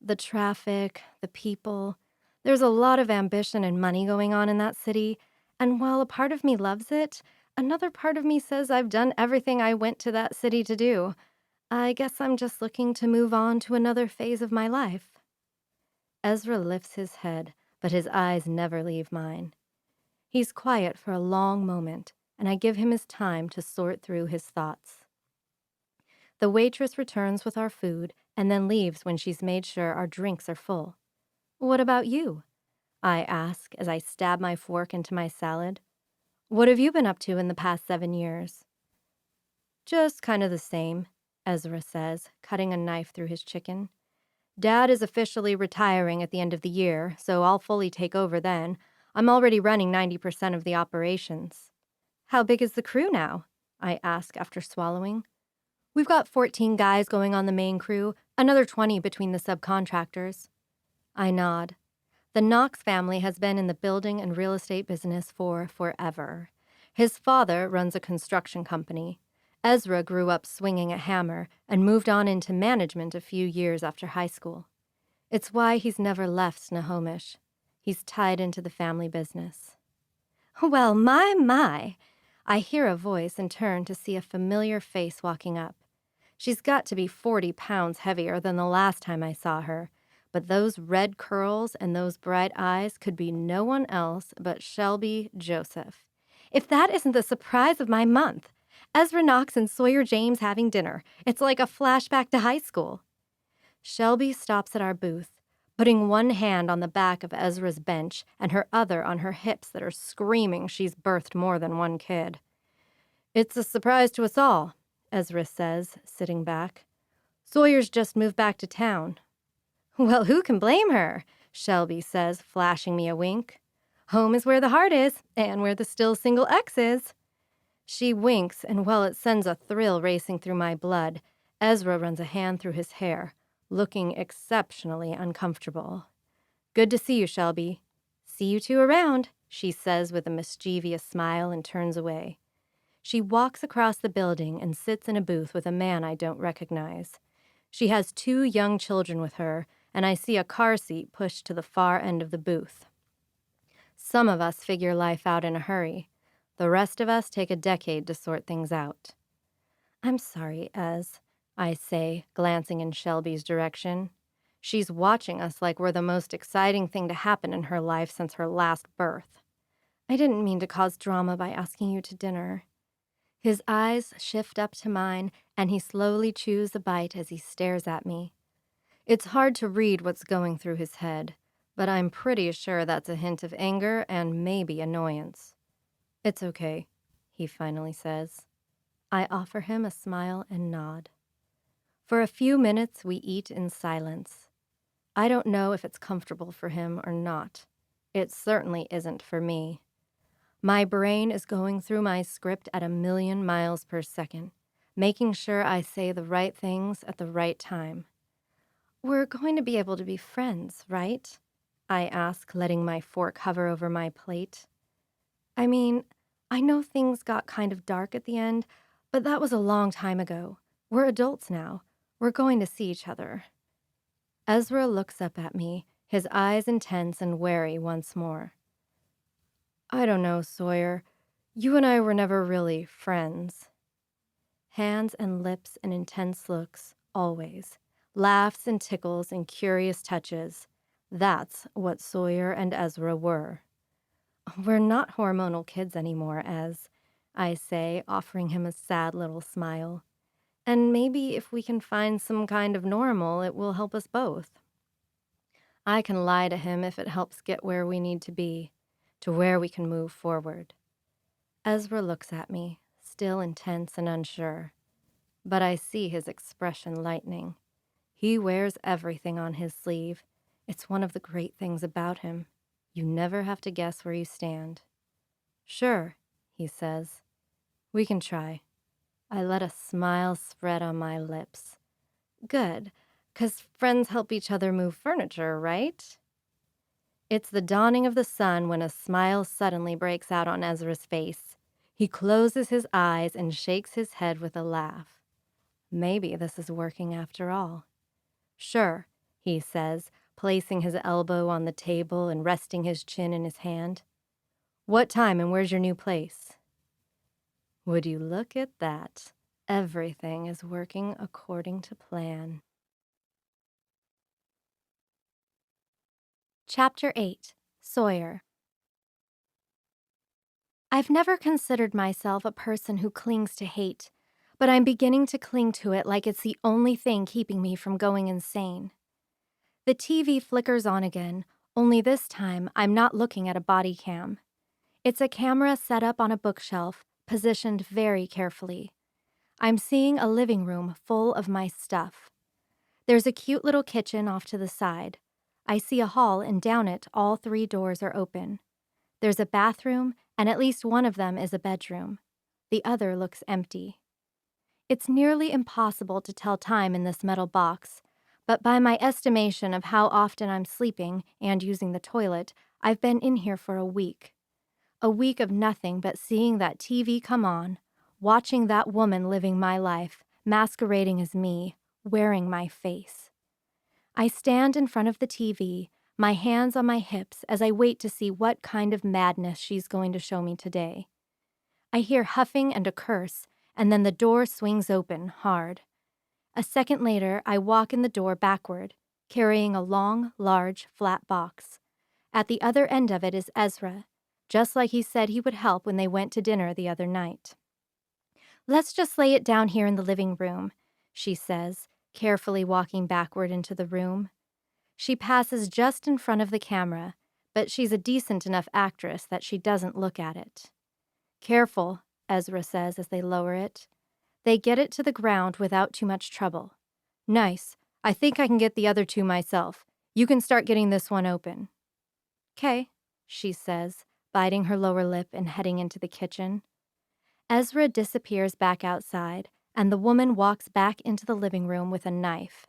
The traffic, the people. There's a lot of ambition and money going on in that city, and while a part of me loves it, another part of me says I've done everything I went to that city to do. I guess I'm just looking to move on to another phase of my life. Ezra lifts his head, but his eyes never leave mine. He's quiet for a long moment, and I give him his time to sort through his thoughts. The waitress returns with our food and then leaves when she's made sure our drinks are full. What about you? I ask as I stab my fork into my salad. What have you been up to in the past 7 years? Just kind of the same, Ezra says, cutting a knife through his chicken. Dad is officially retiring at the end of the year, so I'll fully take over then. I'm already running 90% of the operations. How big is the crew now? I ask after swallowing. We've got 14 guys going on the main crew, another 20 between the subcontractors. I nod. The Knox family has been in the building and real estate business for forever. His father runs a construction company. Ezra grew up swinging a hammer and moved on into management a few years after high school. It's why he's never left Snohomish. He's tied into the family business. Well, my. I hear a voice and turn to see a familiar face walking up. She's got to be 40 pounds heavier than the last time I saw her, but those red curls and those bright eyes could be no one else but Shelby Joseph. If that isn't the surprise of my month! Ezra Knox and Sawyer James having dinner. It's like a flashback to high school. Shelby stops at our booth, putting one hand on the back of Ezra's bench and her other on her hips that are screaming she's birthed more than one kid. It's a surprise to us all, Ezra says, sitting back. Sawyer's just moved back to town. Well, who can blame her? Shelby says, flashing me a wink. Home is where the heart is, and where the still single X is. She winks, and while it sends a thrill racing through my blood, Ezra runs a hand through his hair, looking exceptionally uncomfortable. Good to see you, Shelby. See you two around, she says with a mischievous smile and turns away. She walks across the building and sits in a booth with a man I don't recognize. She has 2 young children with her, and I see a car seat pushed to the far end of the booth. Some of us figure life out in a hurry. The rest of us take a decade to sort things out. I'm sorry, Ez, I say, glancing in Shelby's direction. She's watching us like we're the most exciting thing to happen in her life since her last birth. I didn't mean to cause drama by asking you to dinner. His eyes shift up to mine, and he slowly chews a bite as he stares at me. It's hard to read what's going through his head, but I'm pretty sure that's a hint of anger and maybe annoyance. It's okay, he finally says. I offer him a smile and nod. For a few minutes, we eat in silence. I don't know if it's comfortable for him or not. It certainly isn't for me. My brain is going through my script at 1,000,000 miles per second, making sure I say the right things at the right time. We're going to be able to be friends, right? I ask, letting my fork hover over my plate. I mean, I know things got kind of dark at the end, but that was a long time ago. We're adults now. We're going to see each other. Ezra looks up at me, his eyes intense and wary once more. I don't know, Sawyer. You and I were never really friends. Hands and lips and intense looks, always. Laughs and tickles and curious touches. That's what Sawyer and Ezra were. We're not hormonal kids anymore, Ez, I say, offering him a sad little smile. And maybe if we can find some kind of normal, it will help us both. I can lie to him if it helps get where we need to be, to where we can move forward. Ezra looks at me, still intense and unsure. But I see his expression lightening. He wears everything on his sleeve. It's one of the great things about him. You never have to guess where you stand. Sure, he says. We can try. I let a smile spread on my lips. Good, 'cause friends help each other move furniture, right? It's the dawning of the sun when a smile suddenly breaks out on Ezra's face. He closes his eyes and shakes his head with a laugh. Maybe this is working after all. Sure, he says, placing his elbow on the table and resting his chin in his hand. What time and where's your new place? Would you look at that? Everything is working according to plan. Chapter 8. Sawyer. I've never considered myself a person who clings to hate, but I'm beginning to cling to it like it's the only thing keeping me from going insane. The TV flickers on again, only this time I'm not looking at a body cam. It's a camera set up on a bookshelf, positioned very carefully. I'm seeing a living room full of my stuff. There's a cute little kitchen off to the side. I see a hall, and down it, all 3 doors are open. There's a bathroom, and at least one of them is a bedroom. The other looks empty. It's nearly impossible to tell time in this metal box, but by my estimation of how often I'm sleeping and using the toilet, I've been in here for a week. A week of nothing but seeing that TV come on, watching that woman living my life, masquerading as me, wearing my face. I stand in front of the TV, my hands on my hips as I wait to see what kind of madness she's going to show me today. I hear huffing and a curse, and then the door swings open, hard. A second later, I walk in the door backward, carrying a long, large, flat box. At the other end of it is Ezra, just like he said he would help when they went to dinner the other night. Let's just lay it down here in the living room, she says, carefully walking backward into the room. She passes just in front of the camera, but she's a decent enough actress that she doesn't look at it. Careful, Ezra says as they lower it. They get it to the ground without too much trouble. Nice. I think I can get the other 2 myself. You can start getting this one open. 'Kay, she says, biting her lower lip and heading into the kitchen. Ezra disappears back outside, and the woman walks back into the living room with a knife.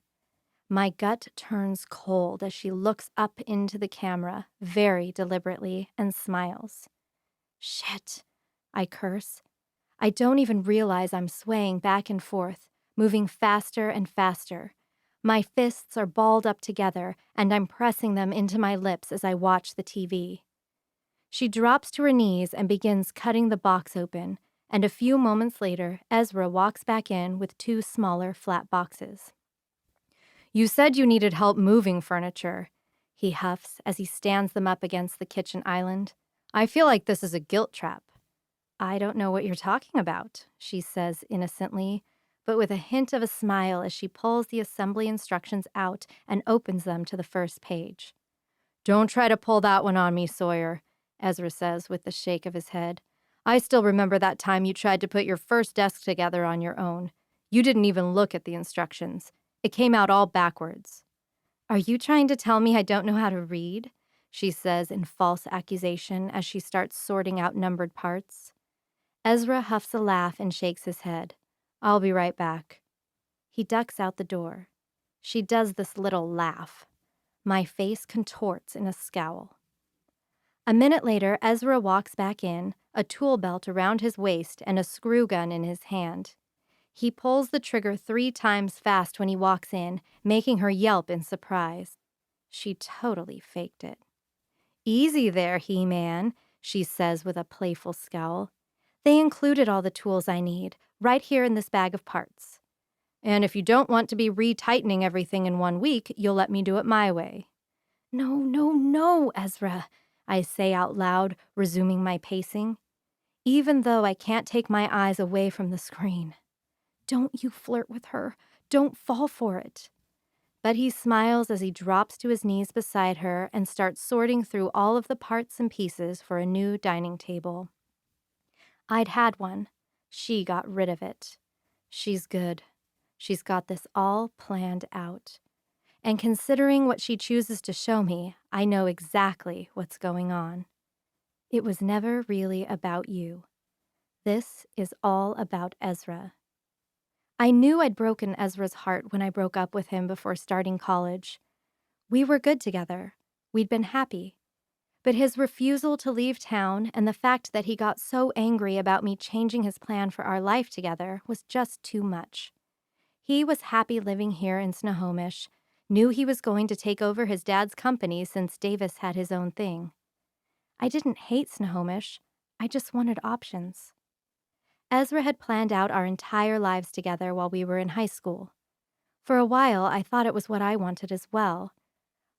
My gut turns cold as she looks up into the camera, very deliberately, and smiles. Shit, I curse. I don't even realize I'm swaying back and forth, moving faster and faster. My fists are balled up together, and I'm pressing them into my lips as I watch the TV. She drops to her knees and begins cutting the box open, and a few moments later, Ezra walks back in with 2 smaller flat boxes. You said you needed help moving furniture, he huffs as he stands them up against the kitchen island. I feel like this is a guilt trap. I don't know what you're talking about, she says innocently, but with a hint of a smile as she pulls the assembly instructions out and opens them to the first page. Don't try to pull that one on me, Sawyer, Ezra says with a shake of his head. I still remember that time you tried to put your first desk together on your own. You didn't even look at the instructions. It came out all backwards. Are you trying to tell me I don't know how to read? She says in false accusation as she starts sorting out numbered parts. Ezra huffs a laugh and shakes his head. I'll be right back. He ducks out the door. She does this little laugh. My face contorts in a scowl. A minute later, Ezra walks back in, a tool belt around his waist and a screw gun in his hand. He pulls the trigger 3 times fast when he walks in, making her yelp in surprise. She totally faked it. "Easy there, He-Man," she says with a playful scowl. "They included all the tools I need, right here in this bag of parts. And if you don't want to be retightening everything in 1 week, you'll let me do it my way." "No, no, no, Ezra," I say out loud, resuming my pacing, even though I can't take my eyes away from the screen. "Don't you flirt with her. Don't fall for it." But he smiles as he drops to his knees beside her and starts sorting through all of the parts and pieces for a new dining table. I'd had one. She got rid of it. She's good. She's got this all planned out. And considering what she chooses to show me, I know exactly what's going on. It was never really about you. This is all about Ezra. I knew I'd broken Ezra's heart when I broke up with him before starting college. We were good together. We'd been happy. But his refusal to leave town and the fact that he got so angry about me changing his plan for our life together was just too much. He was happy living here in Snohomish, knew he was going to take over his dad's company since Davis had his own thing. I didn't hate Snohomish. I just wanted options. Ezra had planned out our entire lives together while we were in high school. For a while, I thought it was what I wanted as well.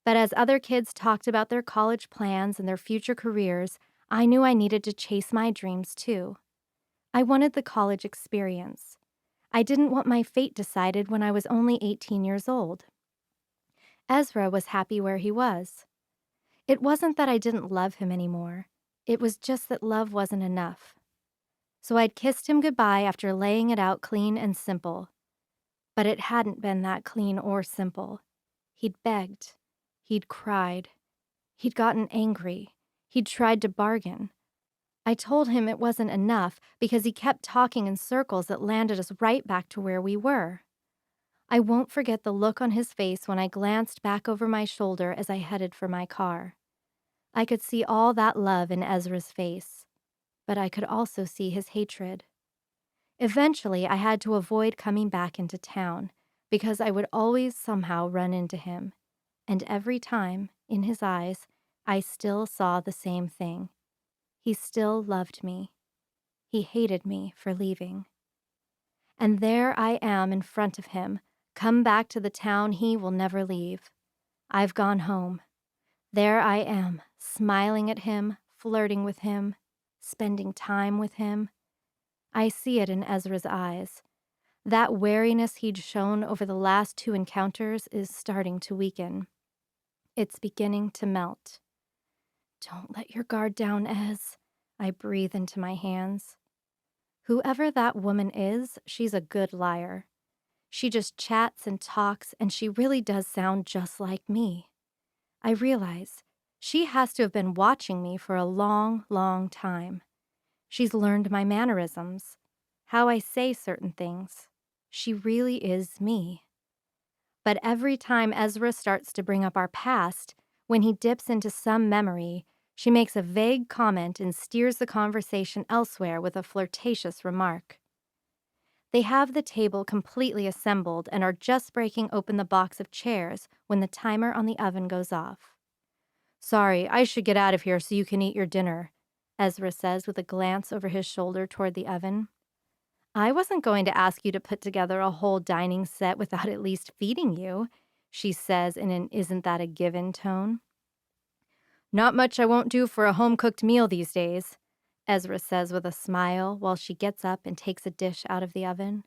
But as other kids talked about their college plans and their future careers, I knew I needed to chase my dreams too. I wanted the college experience. I didn't want my fate decided when I was only 18 years old. Ezra was happy where he was. It wasn't that I didn't love him anymore. It was just that love wasn't enough. So I'd kissed him goodbye after laying it out clean and simple. But it hadn't been that clean or simple. He'd begged. He'd cried. He'd gotten angry. He'd tried to bargain. I told him it wasn't enough because he kept talking in circles that landed us right back to where we were. I won't forget the look on his face when I glanced back over my shoulder as I headed for my car. I could see all that love in Ezra's face, but I could also see his hatred. Eventually, I had to avoid coming back into town because I would always somehow run into him, and every time, in his eyes, I still saw the same thing. He still loved me. He hated me for leaving. And there I am in front of him, come back to the town he will never leave. I've gone home. There I am, smiling at him, flirting with him, spending time with him. I see it in Ezra's eyes. That wariness he'd shown over the last 2 encounters is starting to weaken. It's beginning to melt. "Don't let your guard down, Ez," I breathe into my hands. Whoever that woman is, she's a good liar. She just chats and talks, and she really does sound just like me. I realize she has to have been watching me for a long, long time. She's learned my mannerisms, how I say certain things. She really is me. But every time Ezra starts to bring up our past, when he dips into some memory, she makes a vague comment and steers the conversation elsewhere with a flirtatious remark. They have the table completely assembled and are just breaking open the box of chairs when the timer on the oven goes off. "Sorry, I should get out of here so you can eat your dinner," Ezra says with a glance over his shoulder toward the oven. "I wasn't going to ask you to put together a whole dining set without at least feeding you," she says in an "isn't that a given" tone. "Not much I won't do for a home-cooked meal these days," Ezra says with a smile while she gets up and takes a dish out of the oven.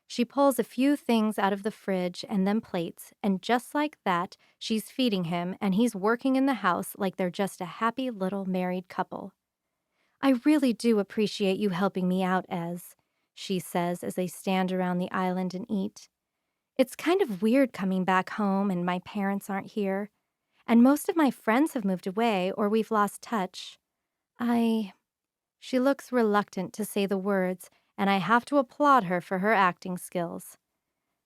She pulls a few things out of the fridge and then plates, and just like that, she's feeding him and he's working in the house like they're just a happy little married couple. "I really do appreciate you helping me out, Ez," she says as they stand around the island and eat. "It's kind of weird coming back home and my parents aren't here. And most of my friends have moved away or we've lost touch. She looks reluctant to say the words, and I have to applaud her for her acting skills.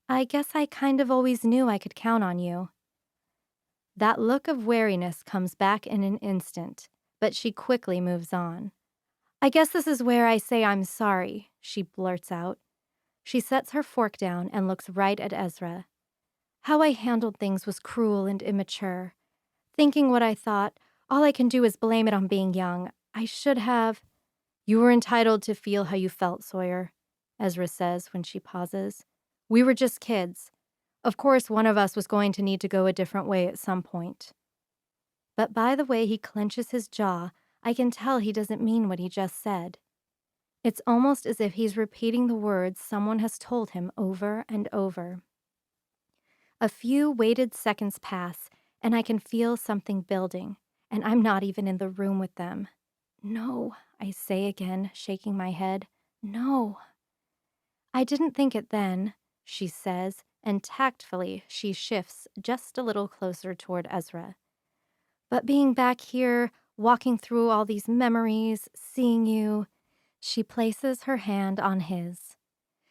"I guess I kind of always knew I could count on you." That look of wariness comes back in an instant, but she quickly moves on. I guess this is where I say I'm sorry, she blurts out. She sets her fork down and looks right at Ezra. How I handled things was cruel and immature. Thinking what I thought, all I can do is blame it on being young. I should have. You were entitled to feel how you felt, Sawyer, Ezra says when she pauses. We were just kids. Of course, one of us was going to need to go a different way at some point. But by the way he clenches his jaw, I can tell he doesn't mean what he just said. It's almost as if he's repeating the words someone has told him over and over. A few weighted seconds pass, and I can feel something building, and I'm not even in the room with them. No, I say again, shaking my head. No. I didn't think it then, she says, and tactfully she shifts just a little closer toward Ezra. But being back here, walking through all these memories, seeing you, she places her hand on his.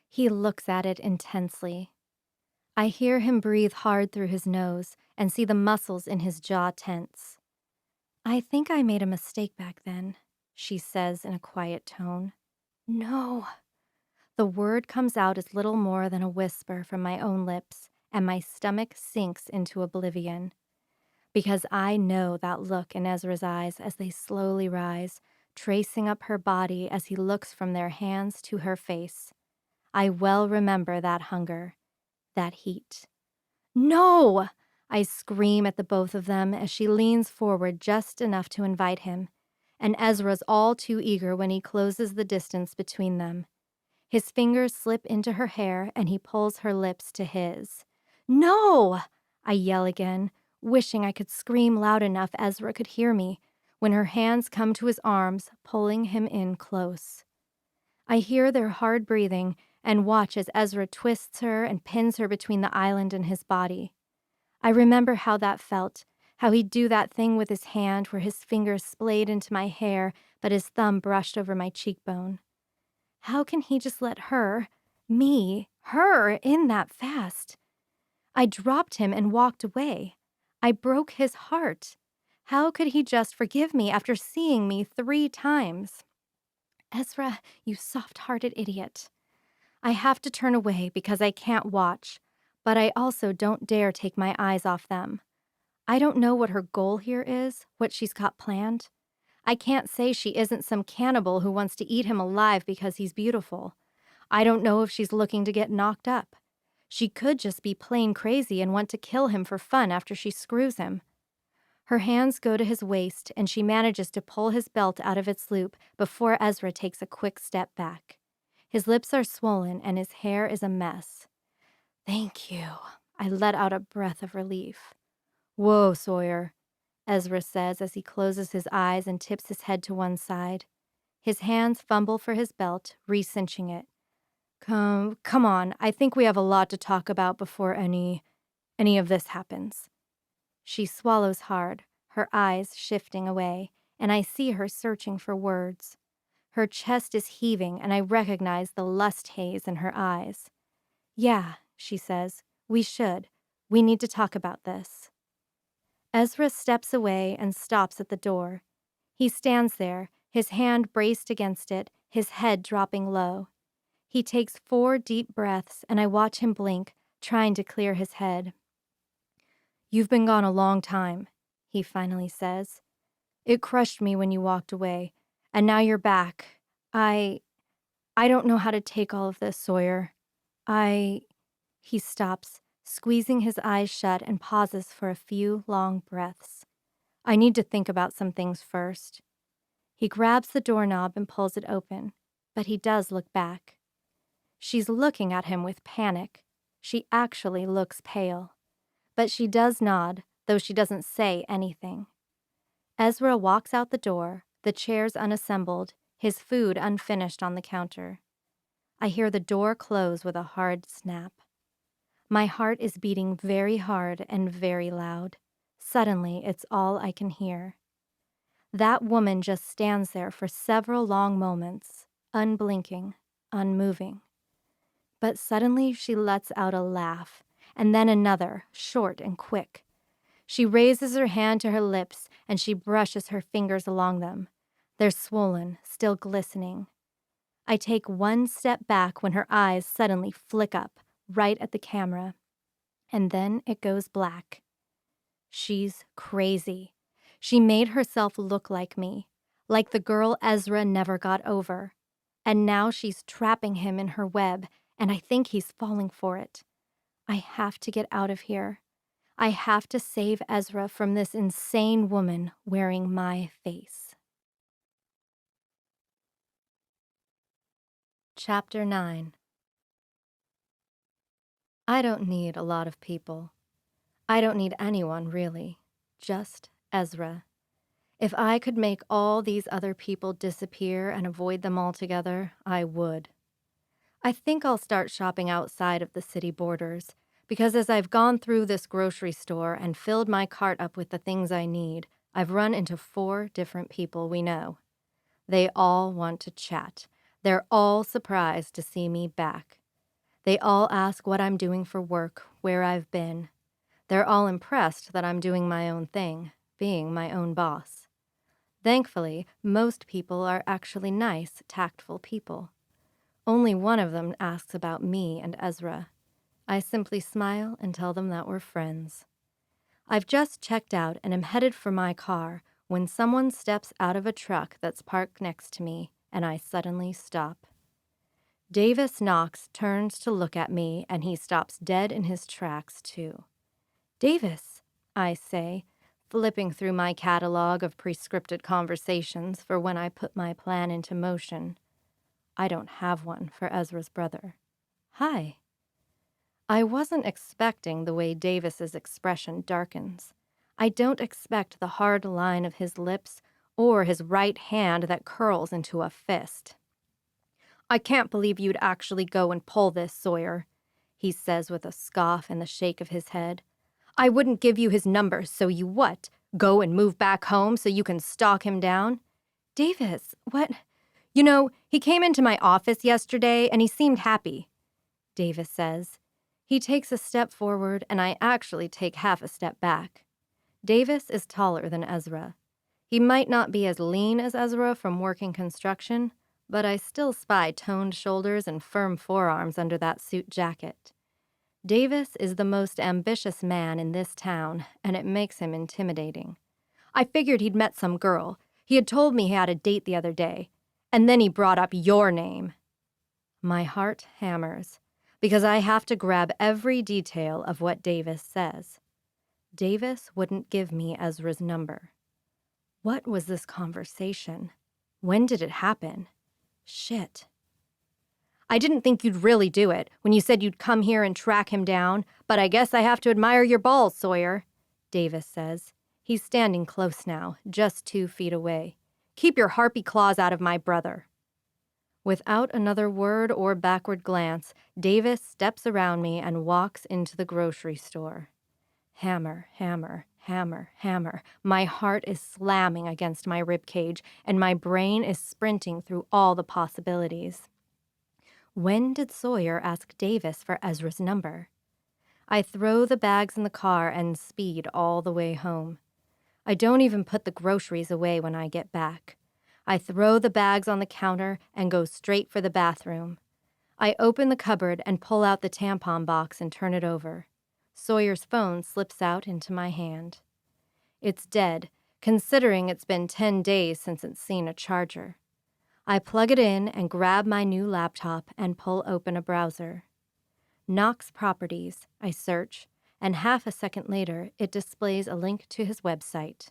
He looks at it intensely. I hear him breathe hard through his nose and see the muscles in his jaw tense. I think I made a mistake back then, she says in a quiet tone. No. The word comes out as little more than a whisper from my own lips, and my stomach sinks into oblivion. Because I know that look in Ezra's eyes as they slowly rise, tracing up her body as he looks from their hands to her face. I well remember that hunger, that heat. No! I scream at the both of them as she leans forward just enough to invite him, and Ezra's all too eager when he closes the distance between them. His fingers slip into her hair and he pulls her lips to his. No! I yell again, wishing I could scream loud enough Ezra could hear me, when her hands come to his arms, pulling him in close. I hear their hard breathing and watch as Ezra twists her and pins her between the island and his body. I remember how that felt, how he'd do that thing with his hand where his fingers splayed into my hair but his thumb brushed over my cheekbone. How can he just let her, her, in that fast? I dropped him and walked away. I broke his heart. How could he just forgive me after seeing me 3 times? Ezra, you soft-hearted idiot. I have to turn away because I can't watch, but I also don't dare take my eyes off them. I don't know what her goal here is, what she's got planned. I can't say she isn't some cannibal who wants to eat him alive because he's beautiful. I don't know if she's looking to get knocked up. She could just be plain crazy and want to kill him for fun after she screws him. Her hands go to his waist and she manages to pull his belt out of its loop before Ezra takes a quick step back. His lips are swollen and his hair is a mess. Thank you. I let out a breath of relief. Whoa, Sawyer, Ezra says as he closes his eyes and tips his head to one side. His hands fumble for his belt, re-cinching it. Come on, I think we have a lot to talk about before any of this happens. She swallows hard, her eyes shifting away, and I see her searching for words. Her chest is heaving, and I recognize the lust haze in her eyes. Yeah, she says, we should. We need to talk about this. Ezra steps away and stops at the door. He stands there, his hand braced against it, his head dropping low. He takes 4 deep breaths, and I watch him blink, trying to clear his head. You've been gone a long time, he finally says. It crushed me when you walked away, and now you're back. I don't know how to take all of this, Sawyer. He stops, squeezing his eyes shut and pauses for a few long breaths. I need to think about some things first. He grabs the doorknob and pulls it open, but he does look back. She's looking at him with panic. She actually looks pale. But she does nod, though she doesn't say anything. Ezra walks out the door, the chairs unassembled, his food unfinished on the counter. I hear the door close with a hard snap. My heart is beating very hard and very loud. Suddenly, it's all I can hear. That woman just stands there for several long moments, unblinking, unmoving. But suddenly she lets out a laugh, and then another, short and quick. She raises her hand to her lips and she brushes her fingers along them. They're swollen, still glistening. I take one step back when her eyes suddenly flick up, right at the camera. And then it goes black. She's crazy. She made herself look like me, like the girl Ezra never got over. And now she's trapping him in her web, and I think he's falling for it. I have to get out of here. I have to save Ezra from this insane woman wearing my face. Chapter 9. I don't need a lot of people. I don't need anyone, really. Just Ezra. If I could make all these other people disappear and avoid them altogether, I would. I think I'll start shopping outside of the city borders, because as I've gone through this grocery store and filled my cart up with the things I need, I've run into 4 different people we know. They all want to chat. They're all surprised to see me back. They all ask what I'm doing for work, where I've been. They're all impressed that I'm doing my own thing, being my own boss. Thankfully, most people are actually nice, tactful people. Only one of them asks about me and Ezra. I simply smile and tell them that we're friends. I've just checked out and am headed for my car when someone steps out of a truck that's parked next to me, and I suddenly stop. Davis Knox turns to look at me, and he stops dead in his tracks, too. "Davis," I say, flipping through my catalog of pre-scripted conversations for when I put my plan into motion. I don't have one for Ezra's brother. "Hi." I wasn't expecting the way Davis's expression darkens. I don't expect the hard line of his lips or his right hand that curls into a fist. "I can't believe you'd actually go and pull this, Sawyer," he says with a scoff and the shake of his head. "I wouldn't give you his number, so you what? Go and move back home so you can stalk him down?" "Davis, what?" "You know, he came into my office yesterday and he seemed happy," Davis says. He takes a step forward and I actually take half a step back. Davis is taller than Ezra. He might not be as lean as Ezra from working construction, but I still spy toned shoulders and firm forearms under that suit jacket. Davis is the most ambitious man in this town, and it makes him intimidating. "I figured he'd met some girl. He had told me he had a date the other day. And then he brought up your name." My heart hammers, because I have to grab every detail of what Davis says. Davis wouldn't give me Ezra's number. What was this conversation? When did it happen? Shit. "I didn't think you'd really do it when you said you'd come here and track him down, but I guess I have to admire your balls, Sawyer," Davis says. He's standing close now, just 2 feet away. "Keep your harpy claws out of my brother." Without another word or backward glance, Davis steps around me and walks into the grocery store. Hammer, hammer, hammer, hammer. My heart is slamming against my ribcage, and my brain is sprinting through all the possibilities. When did Sawyer ask Davis for Ezra's number? I throw the bags in the car and speed all the way home. I don't even put the groceries away when I get back. I throw the bags on the counter and go straight for the bathroom. I open the cupboard and pull out the tampon box and turn it over. Sawyer's phone slips out into my hand. It's dead, considering it's been 10 days since it's seen a charger. I plug it in and grab my new laptop and pull open a browser. Knox Properties, I search, and half a second later, it displays a link to his website.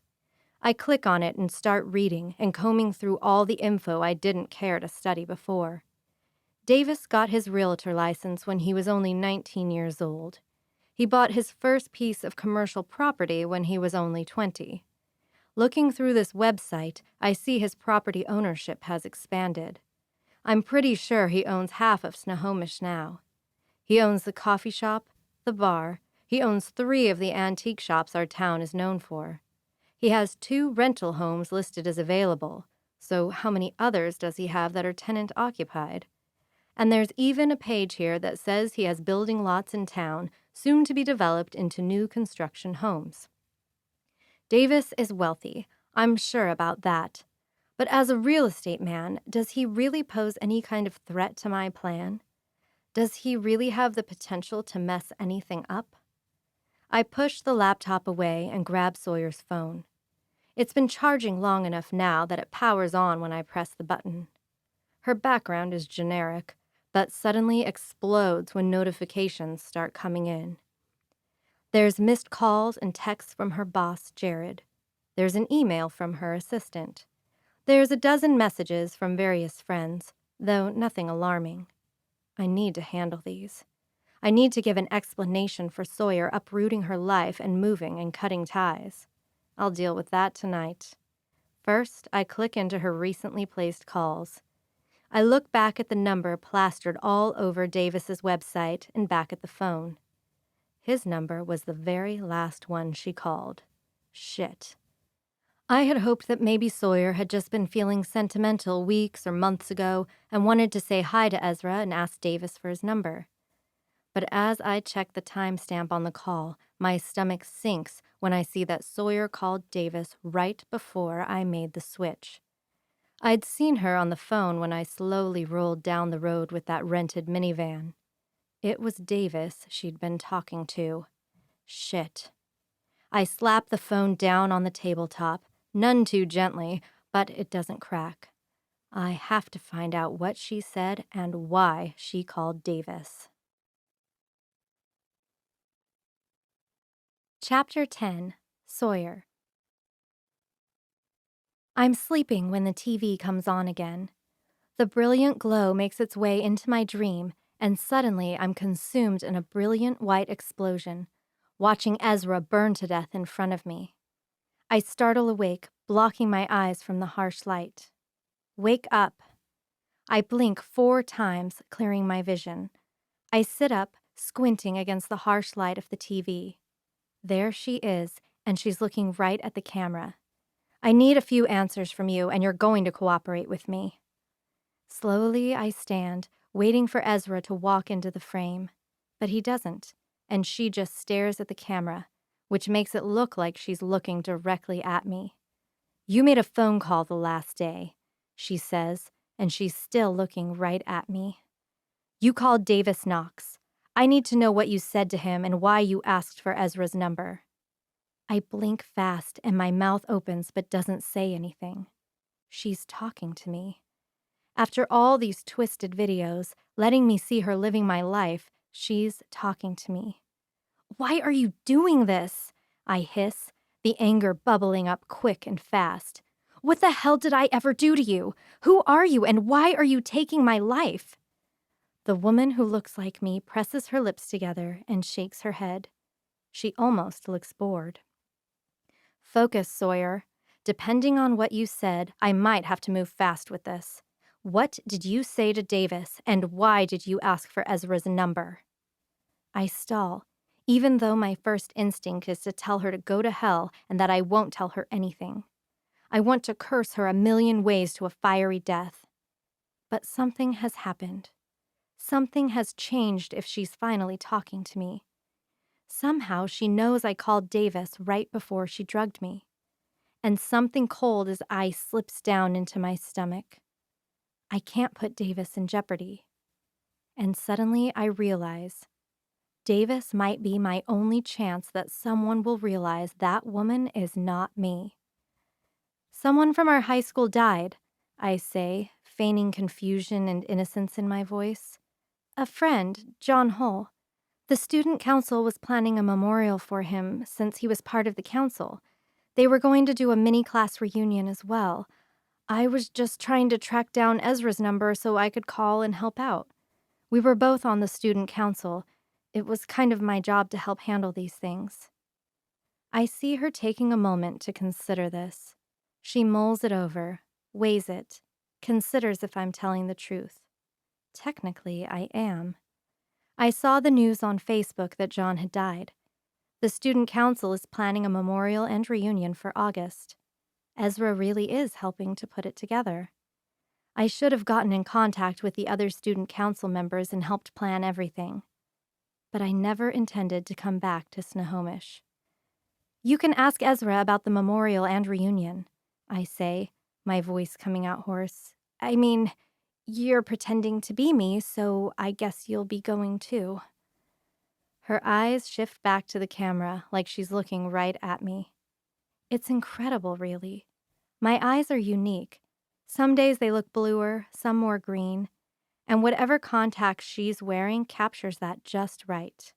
I click on it and start reading and combing through all the info I didn't care to study before. Davis got his realtor license when he was only 19 years old. He bought his first piece of commercial property when he was only 20. Looking through this website, I see his property ownership has expanded. I'm pretty sure he owns half of Snohomish now. He owns the coffee shop, the bar. He owns 3 of the antique shops our town is known for. He has 2 rental homes listed as available, so how many others does he have that are tenant-occupied? And there's even a page here that says he has building lots in town, soon to be developed into new construction homes. Davis is wealthy, I'm sure about that. But as a real estate man, does he really pose any kind of threat to my plan? Does he really have the potential to mess anything up? I push the laptop away and grab Sawyer's phone. It's been charging long enough now that it powers on when I press the button. Her background is generic, but suddenly explodes when notifications start coming in. There's missed calls and texts from her boss, Jared. There's an email from her assistant. There's a dozen messages from various friends, though nothing alarming. I need to handle these. I need to give an explanation for Sawyer uprooting her life and moving and cutting ties. I'll deal with that tonight. First, I click into her recently placed calls. I look back at the number plastered all over Davis's website and back at the phone. His number was the very last one she called. Shit. I had hoped that maybe Sawyer had just been feeling sentimental weeks or months ago and wanted to say hi to Ezra and ask Davis for his number. But as I check the timestamp on the call, my stomach sinks when I see that Sawyer called Davis right before I made the switch. I'd seen her on the phone when I slowly rolled down the road with that rented minivan. It was Davis she'd been talking to. Shit. I slap the phone down on the tabletop, none too gently, but it doesn't crack. I have to find out what she said and why she called Davis. Chapter 10, Sawyer. I'm sleeping when the TV comes on again. The brilliant glow makes its way into my dream, and suddenly I'm consumed in a brilliant white explosion, watching Ezra burn to death in front of me. I startle awake, blocking my eyes from the harsh light. Wake up. I blink 4 times, clearing my vision. I sit up, squinting against the harsh light of the TV. There she is, and she's looking right at the camera. I need a few answers from you, and you're going to cooperate with me. Slowly, I stand, waiting for Ezra to walk into the frame. But he doesn't, and she just stares at the camera, which makes it look like she's looking directly at me. You made a phone call the last day, she says, and she's still looking right at me. You called Davis Knox. I need to know what you said to him and why you asked for Ezra's number. I blink fast and my mouth opens but doesn't say anything. She's talking to me. After all these twisted videos, letting me see her living my life, she's talking to me. Why are you doing this? I hiss, the anger bubbling up quick and fast. What the hell did I ever do to you? Who are you and why are you taking my life? The woman who looks like me presses her lips together and shakes her head. She almost looks bored. Focus, Sawyer. Depending on what you said, I might have to move fast with this. What did you say to Davis, and why did you ask for Ezra's number? I stall, even though my first instinct is to tell her to go to hell and that I won't tell her anything. I want to curse her a million ways to a fiery death. But something has happened. Something has changed if she's finally talking to me. Somehow she knows I called Davis right before she drugged me. And something cold as ice slips down into my stomach. I can't put Davis in jeopardy. And suddenly I realize Davis might be my only chance that someone will realize that woman is not me. Someone from our high school died, I say, feigning confusion and innocence in my voice. A friend, John Hull. The student council was planning a memorial for him since he was part of the council. They were going to do a mini-class reunion as well. I was just trying to track down Ezra's number so I could call and help out. We were both on the student council. It was kind of my job to help handle these things. I see her taking a moment to consider this. She mulls it over, weighs it, considers if I'm telling the truth. Technically, I am. I saw the news on Facebook that John had died. The student council is planning a memorial and reunion for August. Ezra really is helping to put it together. I should have gotten in contact with the other student council members and helped plan everything. But I never intended to come back to Snohomish. You can ask Ezra about the memorial and reunion, I say, my voice coming out hoarse. I mean, you're pretending to be me, so I guess you'll be going too. Her eyes shift back to the camera like she's looking right at me. It's incredible, really. My eyes are unique. Some days they look bluer, some more green, and whatever contacts she's wearing captures that just right.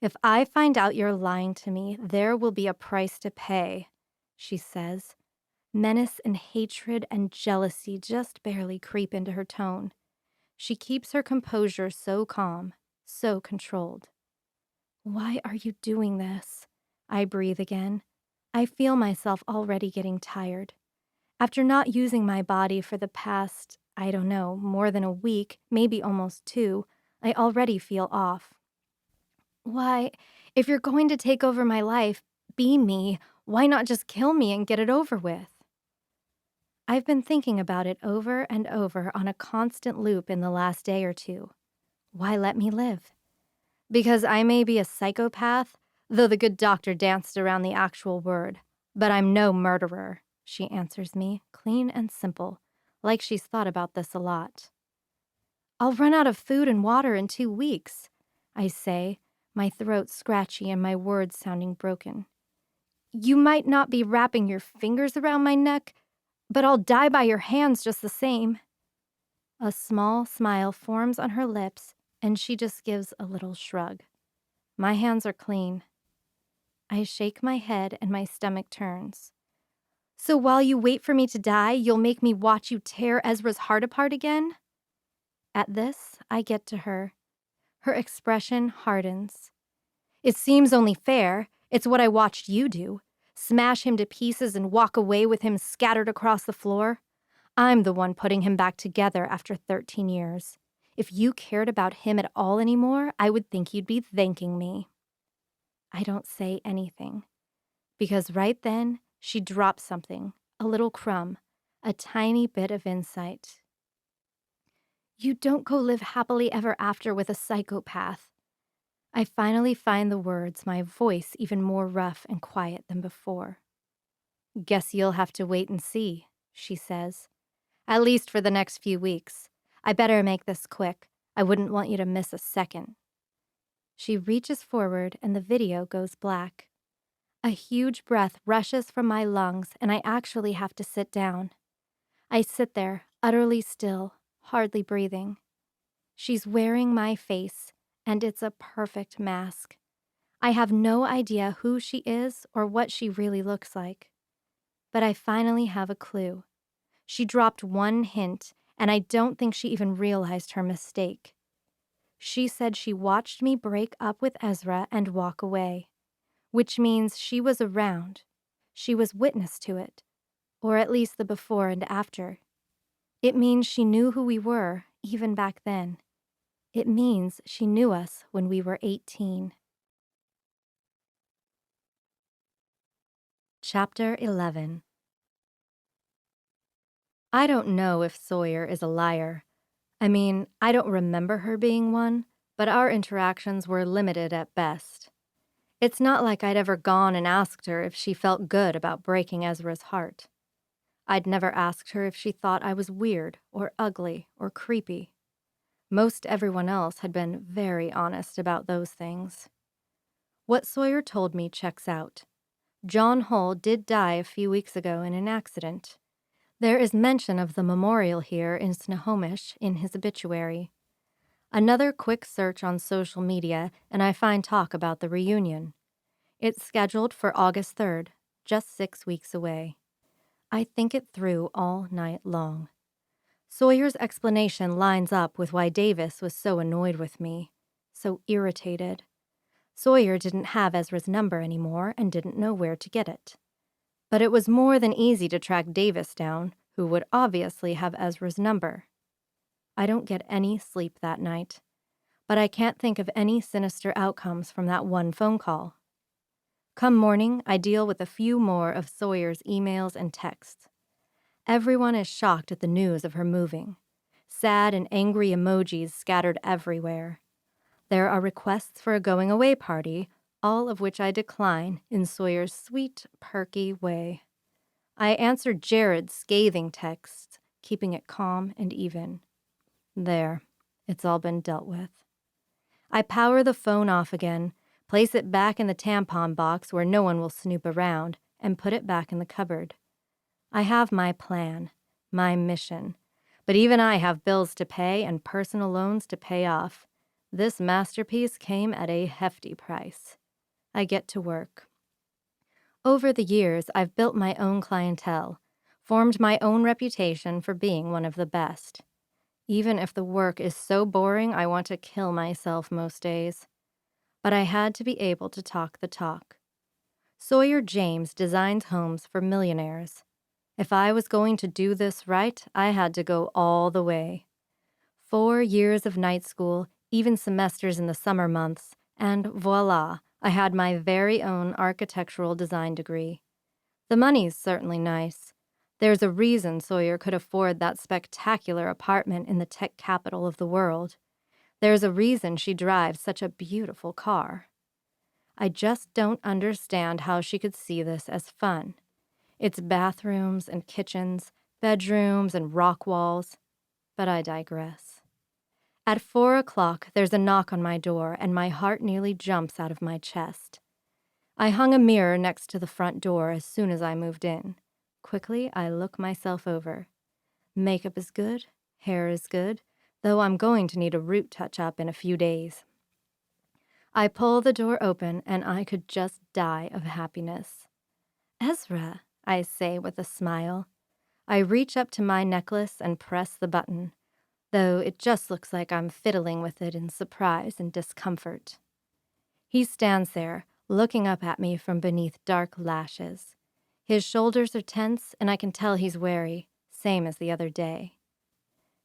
If I find out you're lying to me, there will be a price to pay, she says. Menace and hatred and jealousy just barely creep into her tone. She keeps her composure so calm, so controlled. Why are you doing this? I breathe again. I feel myself already getting tired. After not using my body for the past, I don't know, more than a week, maybe almost 2, I already feel off. Why, if you're going to take over my life, be me, why not just kill me and get it over with? I've been thinking about it over and over on a constant loop in the last day or 2. Why let me live? Because I may be a psychopath, though the good doctor danced around the actual word, but I'm no murderer, she answers me, clean and simple, like she's thought about this a lot. I'll run out of food and water in 2 weeks, I say, my throat scratchy and my words sounding broken. You might not be wrapping your fingers around my neck, but I'll die by your hands just the same. A small smile forms on her lips, and she just gives a little shrug. My hands are clean. I shake my head and my stomach turns. So while you wait for me to die, you'll make me watch you tear Ezra's heart apart again? At this, I get to her. Her expression hardens. It seems only fair. It's what I watched you do. Smash him to pieces and walk away with him scattered across the floor. I'm the one putting him back together after 13 years. If you cared about him at all anymore, I would think you'd be thanking me. I don't say anything, because right then she drops something, a little crumb, a tiny bit of insight. You don't go live happily ever after with a psychopath. I finally find the words, my voice even more rough and quiet than before. Guess you'll have to wait and see, she says. At least for the next few weeks. I better make this quick. I wouldn't want you to miss a second. She reaches forward and the video goes black. A huge breath rushes from my lungs and I actually have to sit down. I sit there, utterly still, hardly breathing. She's wearing my face, and it's a perfect mask. I have no idea who she is or what she really looks like. But I finally have a clue. She dropped one hint, and I don't think she even realized her mistake. She said she watched me break up with Ezra and walk away, which means she was around. She was witness to it, or at least the before and after. It means she knew who we were, even back then. It means she knew us when we were 18. Chapter 11. I don't know if Sawyer is a liar. I mean, I don't remember her being one, but our interactions were limited at best. It's not like I'd ever gone and asked her if she felt good about breaking Ezra's heart. I'd never asked her if she thought I was weird or ugly or creepy. Most everyone else had been very honest about those things. What Sawyer told me checks out. John Hull did die a few weeks ago in an accident. There is mention of the memorial here in Snohomish in his obituary. Another quick search on social media, and I find talk about the reunion. It's scheduled for August 3rd, just 6 weeks away. I think it through all night long. Sawyer's explanation lines up with why Davis was so annoyed with me, so irritated. Sawyer didn't have Ezra's number anymore and didn't know where to get it. But it was more than easy to track Davis down, who would obviously have Ezra's number. I don't get any sleep that night, but I can't think of any sinister outcomes from that one phone call. Come morning, I deal with a few more of Sawyer's emails and texts. Everyone is shocked at the news of her moving. Sad and angry emojis scattered everywhere. There are requests for a going-away party, all of which I decline in Sawyer's sweet, perky way. I answer Jared's scathing texts, keeping it calm and even. There, it's all been dealt with. I power the phone off again, place it back in the tampon box where no one will snoop around, and put it back in the cupboard. I have my plan, my mission, but even I have bills to pay and personal loans to pay off. This masterpiece came at a hefty price. I get to work. Over the years, I've built my own clientele, formed my own reputation for being one of the best. Even if the work is so boring I want to kill myself most days. But I had to be able to talk the talk. Sawyer James designs homes for millionaires. If I was going to do this right, I had to go all the way. 4 years of night school, even semesters in the summer months, and voila, I had my very own architectural design degree. The money's certainly nice. There's a reason Sawyer could afford that spectacular apartment in the tech capital of the world. There's a reason she drives such a beautiful car. I just don't understand how she could see this as fun. It's bathrooms and kitchens, bedrooms and rock walls. But I digress. At 4 o'clock, there's a knock on my door, and my heart nearly jumps out of my chest. I hung a mirror next to the front door as soon as I moved in. Quickly, I look myself over. Makeup is good, hair is good, though I'm going to need a root touch-up in a few days. I pull the door open, and I could just die of happiness. Ezra, I say with a smile. I reach up to my necklace and press the button, though it just looks like I'm fiddling with it in surprise and discomfort. He stands there, looking up at me from beneath dark lashes. His shoulders are tense, and I can tell he's wary, same as the other day.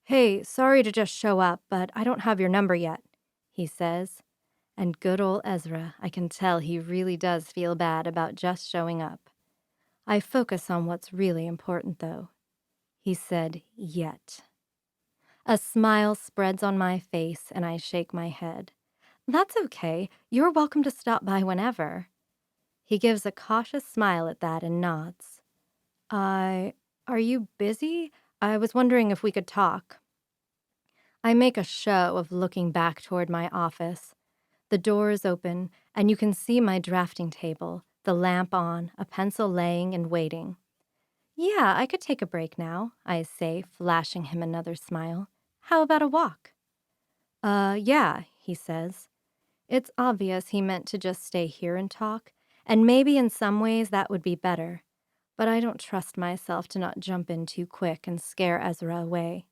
"Hey, sorry to just show up, but I don't have your number yet," he says. And good old Ezra, I can tell he really does feel bad about just showing up. I focus on what's really important, though. He said, "Yet." A smile spreads on my face, and I shake my head. "That's okay. You're welcome to stop by whenever." He gives a cautious smile at that and nods. Are you busy? I was wondering if we could talk." I make a show of looking back toward my office. The door is open, and you can see my drafting table, the lamp on, a pencil laying and waiting. "Yeah, I could take a break now," I say, flashing him another smile. "How about a walk?" Yeah," he says. It's obvious he meant to just stay here and talk, and maybe in some ways that would be better. But I don't trust myself to not jump in too quick and scare Ezra away.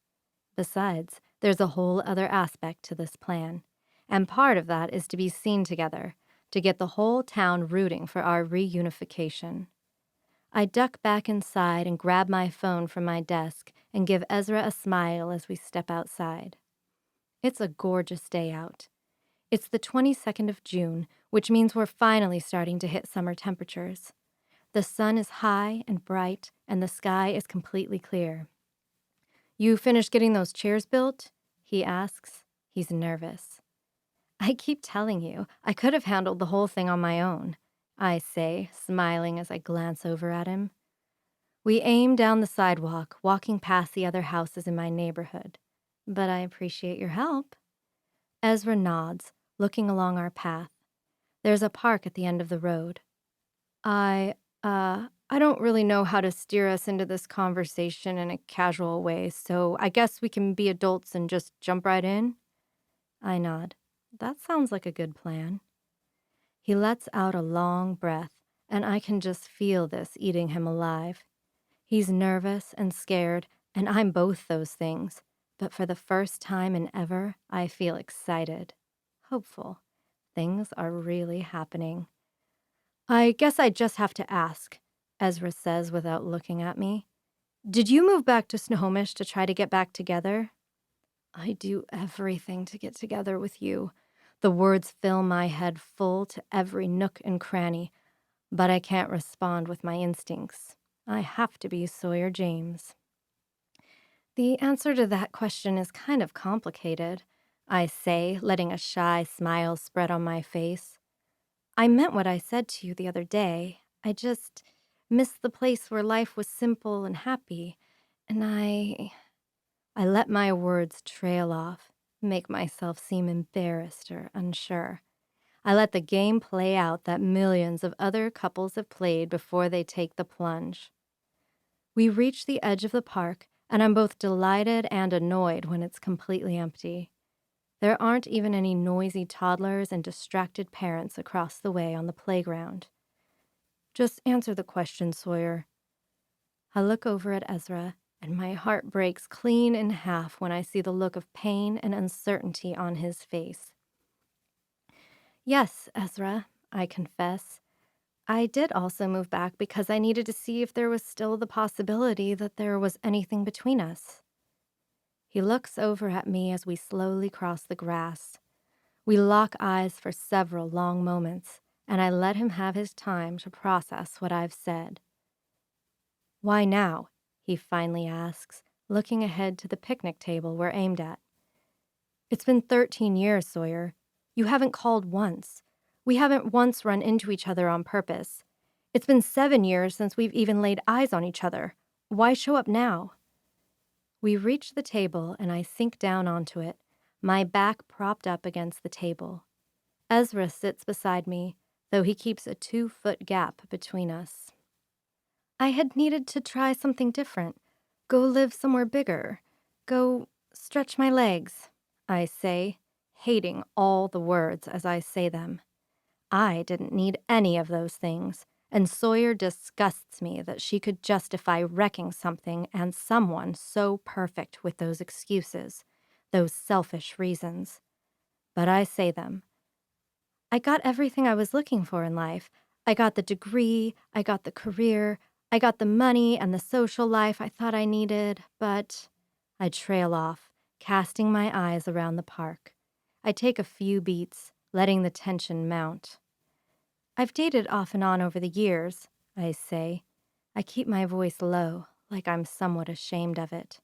Besides, there's a whole other aspect to this plan, and part of that is to be seen together, to get the whole town rooting for our reunification. I duck back inside and grab my phone from my desk and give Ezra a smile as we step outside. It's a gorgeous day out. It's the 22nd of June, which means we're finally starting to hit summer temperatures. The sun is high and bright, and the sky is completely clear. "You finished getting those chairs built?" he asks. He's nervous. "I keep telling you, I could have handled the whole thing on my own," I say, smiling as I glance over at him. We aim down the sidewalk, walking past the other houses in my neighborhood. "But I appreciate your help." Ezra nods, looking along our path. There's a park at the end of the road. I don't really know how to steer us into this conversation in a casual way, so I guess we can be adults and just jump right in?" I nod. That sounds like a good plan. He lets out a long breath, and I can just feel this eating him alive. He's nervous and scared, and I'm both those things, but for the first time in ever, I feel excited, hopeful. Things are really happening. "I guess I just have to ask," Ezra says without looking at me. "Did you move back to Snohomish to try to get back together?" I do everything to get together with you. The words fill my head full to every nook and cranny, but I can't respond with my instincts. I have to be Sawyer James. The answer to that question is kind of complicated, I say, letting a shy smile spread on my face. I meant what I said to you the other day. I just missed the place where life was simple and happy, and I let my words trail off, make myself seem embarrassed or unsure. I let the game play out that millions of other couples have played before they take the plunge. We reach the edge of the park, and I'm both delighted and annoyed when it's completely empty. There aren't even any noisy toddlers and distracted parents across the way on the playground. Just answer the question, Sawyer. I look over at Ezra, and my heart breaks clean in half when I see the look of pain and uncertainty on his face. Yes, Ezra, I confess. I did also move back because I needed to see if there was still the possibility that there was anything between us. He looks over at me as we slowly cross the grass. We lock eyes for several long moments, and I let him have his time to process what I've said. Why now? He finally asks, looking ahead to the picnic table we're aimed at. It's been 13 years, Sawyer. You haven't called once. We haven't once run into each other on purpose. It's been 7 years since we've even laid eyes on each other. Why show up now? We reach the table, and I sink down onto it, my back propped up against the table. Ezra sits beside me, though he keeps a 2-foot gap between us. I had needed to try something different. Go live somewhere bigger. Go stretch my legs, I say, hating all the words as I say them. I didn't need any of those things, and Sawyer disgusts me that she could justify wrecking something and someone so perfect with those excuses, those selfish reasons. But I say them. I got everything I was looking for in life. I got the degree, I got the career, I got the money and the social life I thought I needed, but I trail off, casting my eyes around the park. I take a few beats, letting the tension mount. I've dated off and on over the years, I say. I keep my voice low, like I'm somewhat ashamed of it.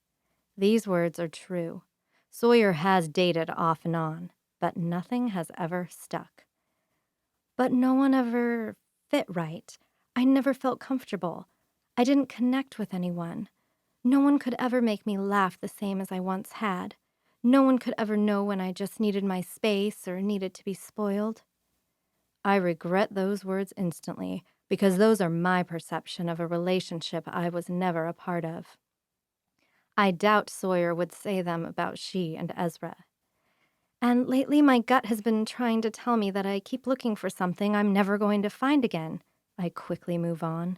These words are true. Sawyer has dated off and on, but nothing has ever stuck. But no one ever fit right. I never felt comfortable. I didn't connect with anyone. No one could ever make me laugh the same as I once had. No one could ever know when I just needed my space or needed to be spoiled. I regret those words instantly because those are my perception of a relationship I was never a part of. I doubt Sawyer would say them about she and Ezra. And lately my gut has been trying to tell me that I keep looking for something I'm never going to find again. I quickly move on.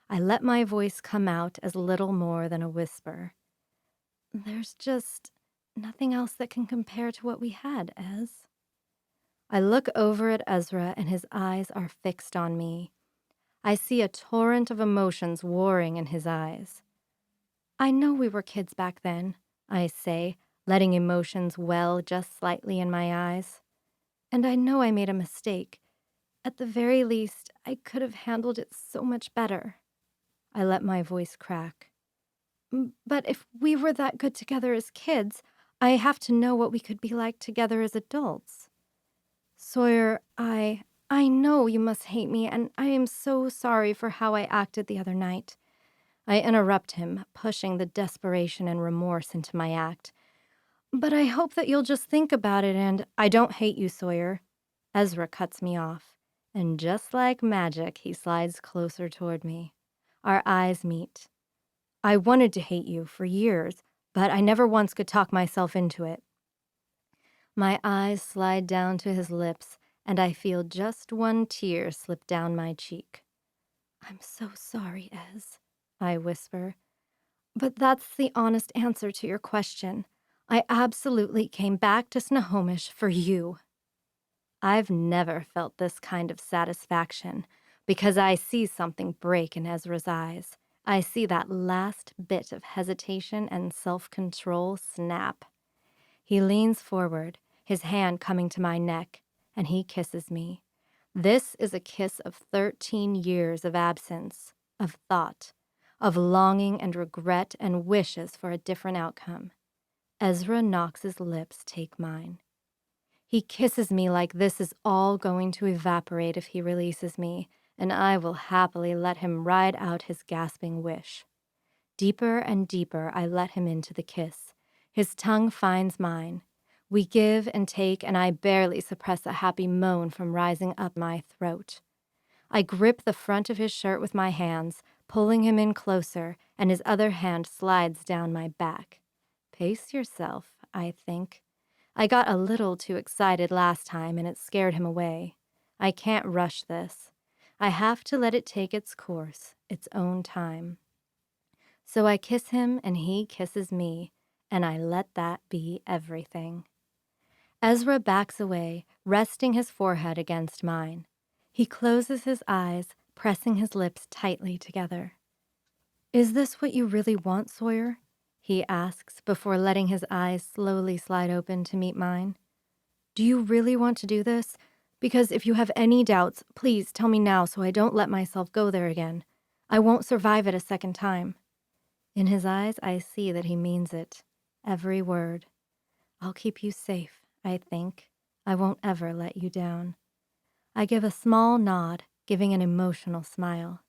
I let my voice come out as little more than a whisper. There's just nothing else that can compare to what we had, Ez. I look over at Ezra and his eyes are fixed on me. I see a torrent of emotions warring in his eyes. I know we were kids back then, I say, letting emotions well just slightly in my eyes. And I know I made a mistake. At the very least, I could have handled it so much better. I let my voice crack. But if we were that good together as kids, I have to know what we could be like together as adults. Sawyer, I know you must hate me, and I am so sorry for how I acted the other night. I interrupt him, pushing the desperation and remorse into my act. But I hope that you'll just think about it, and I don't hate you, Sawyer. Ezra cuts me off, and just like magic, he slides closer toward me. Our eyes meet. I wanted to hate you for years, but I never once could talk myself into it. My eyes slide down to his lips, and I feel just one tear slip down my cheek. I'm so sorry, Ez, I whisper. But that's the honest answer to your question. I absolutely came back to Snohomish for you. I've never felt this kind of satisfaction, because I see something break in Ezra's eyes. I see that last bit of hesitation and self-control snap. He leans forward, his hand coming to my neck, and he kisses me. This is a kiss of 13 years of absence, of thought, of longing and regret and wishes for a different outcome. Ezra Knox's lips take mine. He kisses me like this is all going to evaporate if he releases me, and I will happily let him ride out his gasping wish. Deeper and deeper I let him into the kiss. His tongue finds mine. We give and take, and I barely suppress a happy moan from rising up my throat. I grip the front of his shirt with my hands, pulling him in closer, and his other hand slides down my back. Pace yourself, I think. I got a little too excited last time, and it scared him away. I can't rush this. I have to let it take its course, its own time. So I kiss him, and he kisses me, and I let that be everything. Ezra backs away, resting his forehead against mine. He closes his eyes, pressing his lips tightly together. "Is this what you really want, Sawyer?" he asks before letting his eyes slowly slide open to meet mine. "Do you really want to do this? Because if you have any doubts, please tell me now so I don't let myself go there again. I won't survive it a second time." In his eyes, I see that he means it. Every word. "I'll keep you safe, I think. I won't ever let you down." I give a small nod, giving an emotional smile.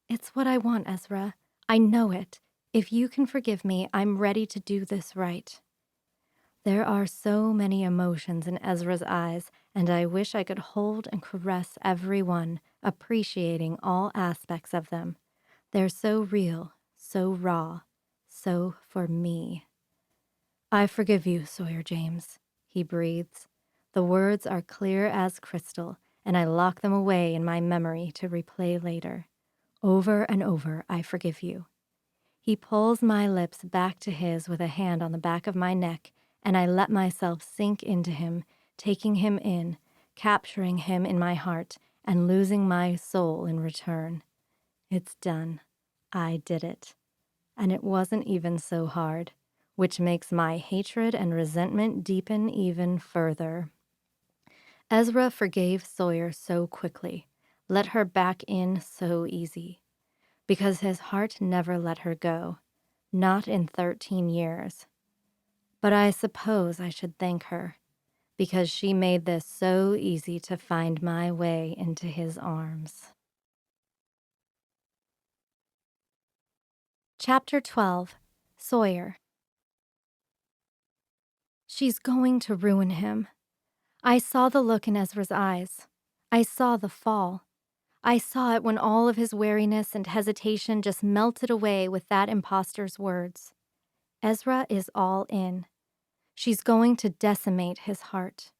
"It's what I want, Ezra. I know it. If you can forgive me, I'm ready to do this right." There are so many emotions in Ezra's eyes, and I wish I could hold and caress every one, appreciating all aspects of them. They're so real, so raw, so for me. "I forgive you, Sawyer James," he breathes. The words are clear as crystal, and I lock them away in my memory to replay later. Over and over, I forgive you. He pulls my lips back to his with a hand on the back of my neck, and I let myself sink into him, taking him in, capturing him in my heart, and losing my soul in return. It's done. I did it. And it wasn't even so hard, which makes my hatred and resentment deepen even further. Ezra forgave Sawyer so quickly, let her back in so easy, because his heart never let her go, not in 13 years. But I suppose I should thank her, because she made this so easy to find my way into his arms. Chapter 12. Sawyer. She's going to ruin him. I saw the look in Ezra's eyes. I saw the fall. I saw it when all of his wariness and hesitation just melted away with that impostor's words. Ezra is all in. She's going to decimate his heart.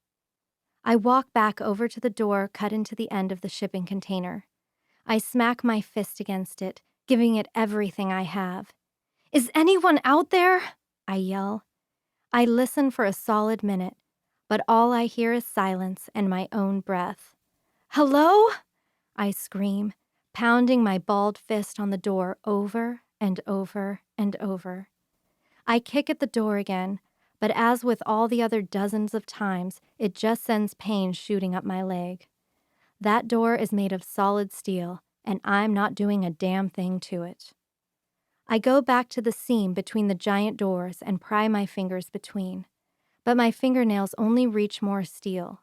I walk back over to the door cut into the end of the shipping container. I smack my fist against it, giving it everything I have. "Is anyone out there?" I yell. I listen for a solid minute, but all I hear is silence and my own breath. "Hello?" I scream, pounding my balled fist on the door over and over and over. I kick at the door again, but as with all the other dozens of times, it just sends pain shooting up my leg. That door is made of solid steel, and I'm not doing a damn thing to it. I go back to the seam between the giant doors and pry my fingers between, but my fingernails only reach more steel.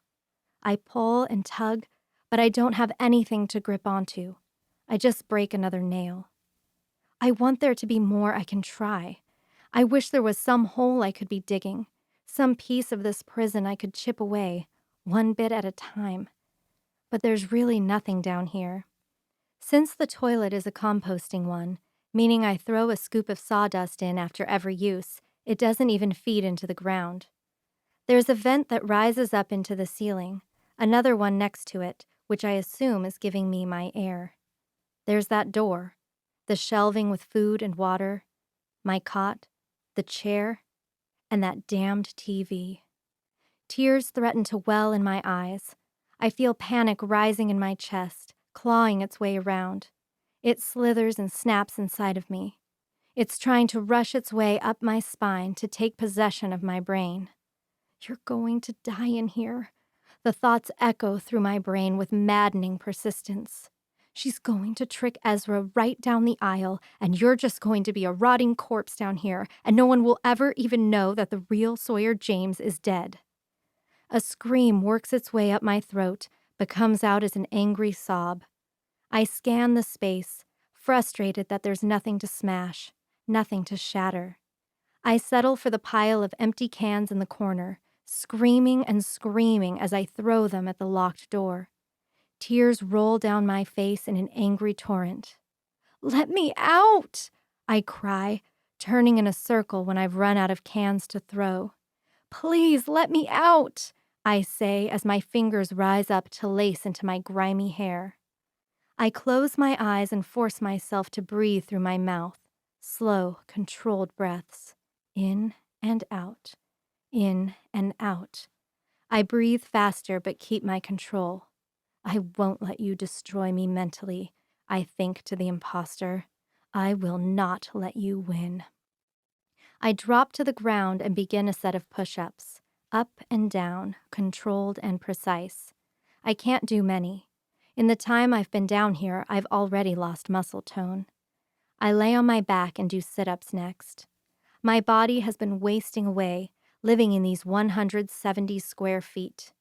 I pull and tug, but I don't have anything to grip onto. I just break another nail. I want there to be more I can try. I wish there was some hole I could be digging, some piece of this prison I could chip away, one bit at a time. But there's really nothing down here. Since the toilet is a composting one, meaning I throw a scoop of sawdust in after every use, it doesn't even feed into the ground. There's a vent that rises up into the ceiling, another one next to it, which I assume is giving me my air. There's that door, the shelving with food and water, my cot, the chair, and that damned TV. Tears threaten to well in my eyes. I feel panic rising in my chest, clawing its way around. It slithers and snaps inside of me. It's trying to rush its way up my spine to take possession of my brain. "You're going to die in here." The thoughts echo through my brain with maddening persistence. "She's going to trick Ezra right down the aisle, and you're just going to be a rotting corpse down here, and no one will ever even know that the real Sawyer James is dead." A scream works its way up my throat, but comes out as an angry sob. I scan the space, frustrated that there's nothing to smash, nothing to shatter. I settle for the pile of empty cans in the corner, screaming and screaming as I throw them at the locked door. Tears roll down my face in an angry torrent. "Let me out!" I cry, turning in a circle when I've run out of cans to throw. "Please let me out," I say as my fingers rise up to lace into my grimy hair. I close my eyes and force myself to breathe through my mouth, slow, controlled breaths, in and out, in and out. I breathe faster but keep my control. "I won't let you destroy me mentally," I think to the impostor. "I will not let you win." I drop to the ground and begin a set of push-ups, up and down, controlled and precise. I can't do many. In the time I've been down here, I've already lost muscle tone. I lay on my back and do sit-ups next. My body has been wasting away, living in these 170 square feet.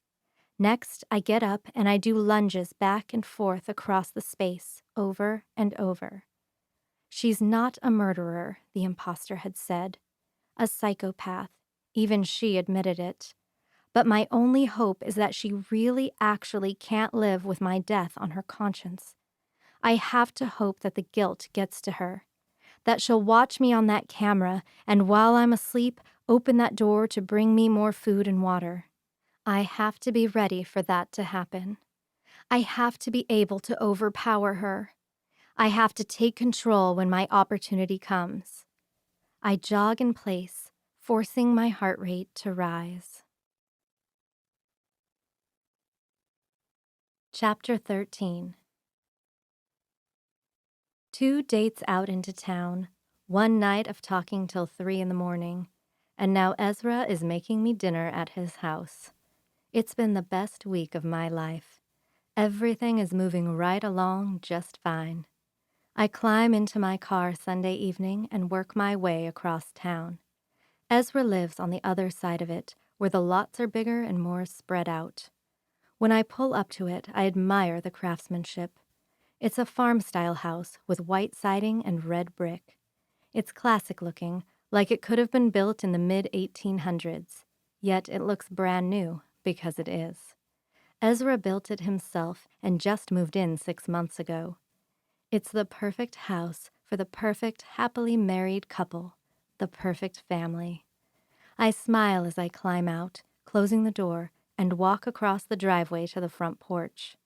Next, I get up and I do lunges back and forth across the space, over and over. "She's not a murderer," the impostor had said. "A psychopath." Even she admitted it. But my only hope is that she really actually can't live with my death on her conscience. I have to hope that the guilt gets to her, that she'll watch me on that camera and while I'm asleep, open that door to bring me more food and water. I have to be ready for that to happen. I have to be able to overpower her. I have to take control when my opportunity comes. I jog in place, forcing my heart rate to rise. Chapter 13. 2 dates out into town, 1 night of talking till 3 in the morning, and now Ezra is making me dinner at his house. It's been the best week of my life. Everything is moving right along just fine. I climb into my car Sunday evening and work my way across town. Ezra lives on the other side of it, where the lots are bigger and more spread out. When I pull up to it, I admire the craftsmanship. It's a farm-style house with white siding and red brick. It's classic-looking, like it could have been built in the mid-1800s, yet it looks brand new, because it is. Ezra built it himself and just moved in 6 months ago. It's the perfect house for the perfect happily married couple, the perfect family. I smile as I climb out, closing the door, and walk across the driveway to the front porch.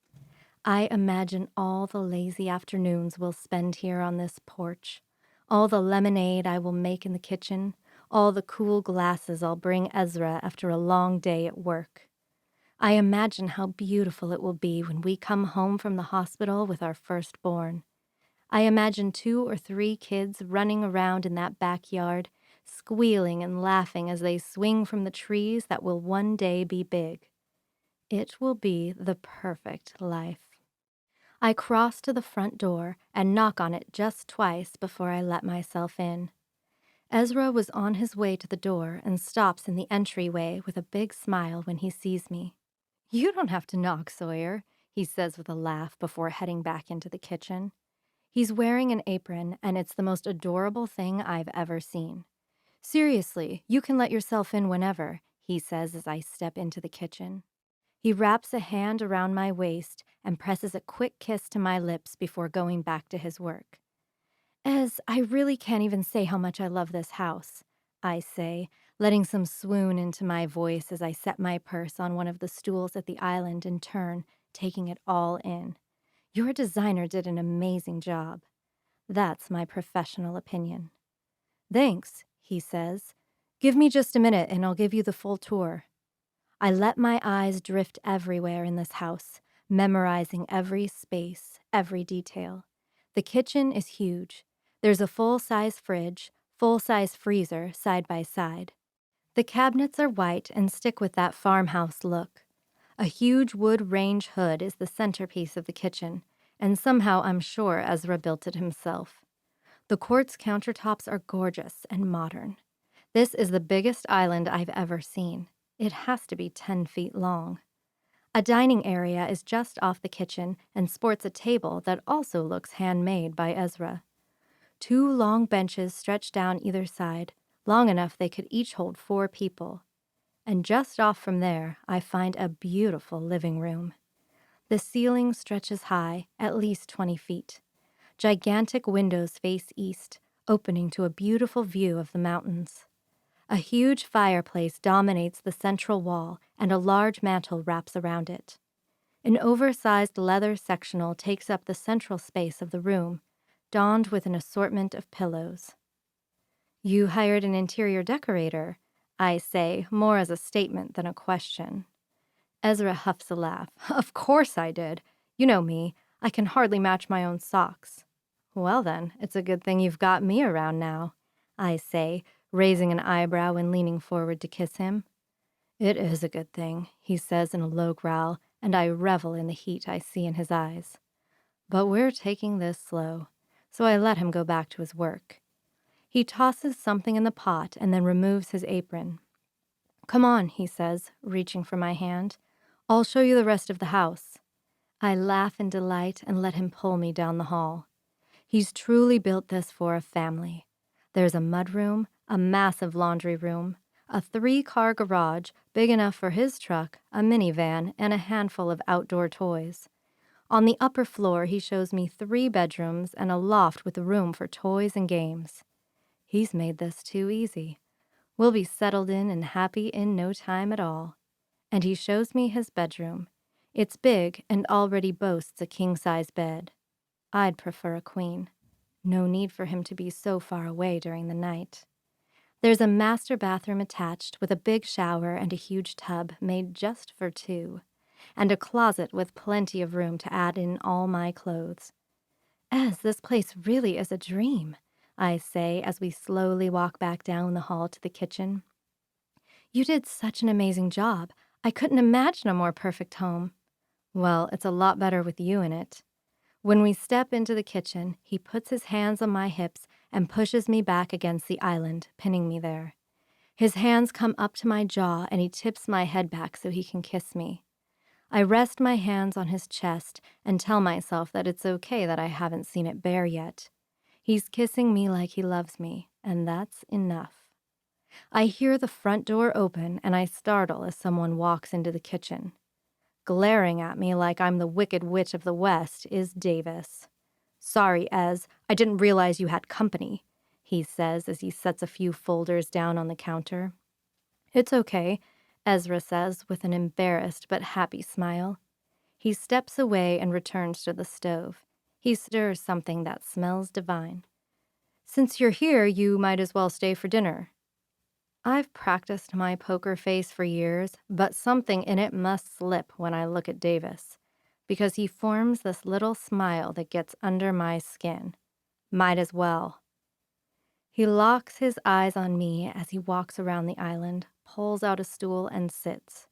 I imagine all the lazy afternoons we'll spend here on this porch, all the lemonade I will make in the kitchen, all the cool glasses I'll bring Ezra after a long day at work. I imagine how beautiful it will be when we come home from the hospital with our firstborn. I imagine 2 or 3 kids running around in that backyard, squealing and laughing as they swing from the trees that will one day be big. It will be the perfect life. I cross to the front door and knock on it just twice before I let myself in. Ezra was on his way to the door and stops in the entryway with a big smile when he sees me. "You don't have to knock, Sawyer," he says with a laugh before heading back into the kitchen. He's wearing an apron, and it's the most adorable thing I've ever seen. "Seriously, you can let yourself in whenever," he says as I step into the kitchen. He wraps a hand around my waist and presses a quick kiss to my lips before going back to his work. "Ez, I really can't even say how much I love this house," I say, letting some swoon into my voice as I set my purse on one of the stools at the island and turn, taking it all in. "Your designer did an amazing job." That's my professional opinion. "Thanks," he says. "Give me just a minute and I'll give you the full tour." I let my eyes drift everywhere in this house, memorizing every space, every detail. The kitchen is huge. There's a full-size fridge, full-size freezer side by side. The cabinets are white and stick with that farmhouse look. A huge wood range hood is the centerpiece of the kitchen, and somehow I'm sure Ezra built it himself. The quartz countertops are gorgeous and modern. This is the biggest island I've ever seen. It has to be 10 feet long. A dining area is just off the kitchen and sports a table that also looks handmade by Ezra. 2 long benches stretch down either side, long enough they could each hold 4 people. And just off from there, I find a beautiful living room. The ceiling stretches high, at least 20 feet. Gigantic windows face east, opening to a beautiful view of the mountains. A huge fireplace dominates the central wall, and a large mantel wraps around it. An oversized leather sectional takes up the central space of the room, donned with an assortment of pillows. "You hired an interior decorator," I say, more as a statement than a question. Ezra huffs a laugh. "Of course I did. You know me. I can hardly match my own socks." "Well then, it's a good thing you've got me around now," I say, raising an eyebrow and leaning forward to kiss him. "It is a good thing," he says in a low growl, and I revel in the heat I see in his eyes. But we're taking this slow, so I let him go back to his work. He tosses something in the pot and then removes his apron. "Come on," he says, reaching for my hand. "I'll show you the rest of the house." I laugh in delight and let him pull me down the hall. He's truly built this for a family. There's a mudroom, a massive laundry room, a 3-car garage big enough for his truck, a minivan, and a handful of outdoor toys. On the upper floor, he shows me 3 bedrooms and a loft with room for toys and games. He's made this too easy. We'll be settled in and happy in no time at all. And he shows me his bedroom. It's big and already boasts a king-size bed. I'd prefer a queen. No need for him to be so far away during the night. There's a master bathroom attached with a big shower and a huge tub made just for 2, and a closet with plenty of room to add in all my clothes. This place really is a dream," I say as we slowly walk back down the hall to the kitchen. "You did such an amazing job. I couldn't imagine a more perfect home." "Well, it's a lot better with you in it." When we step into the kitchen, he puts his hands on my hips and pushes me back against the island, pinning me there. His hands come up to my jaw and he tips my head back so he can kiss me. I rest my hands on his chest and tell myself that it's okay that I haven't seen it bare yet. He's kissing me like he loves me, and that's enough. I hear the front door open and I startle as someone walks into the kitchen. Glaring at me like I'm the Wicked Witch of the West is Davis. "Sorry, Ez, I didn't realize you had company," he says as he sets a few folders down on the counter. "It's okay," Ezra says with an embarrassed but happy smile. He steps away and returns to the stove. He stirs something that smells divine. "Since you're here, you might as well stay for dinner." I've practiced my poker face for years, but something in it must slip when I look at Davis, because he forms this little smile that gets under my skin. Might as well. He locks his eyes on me as he walks around the island, pulls out a stool, and sits.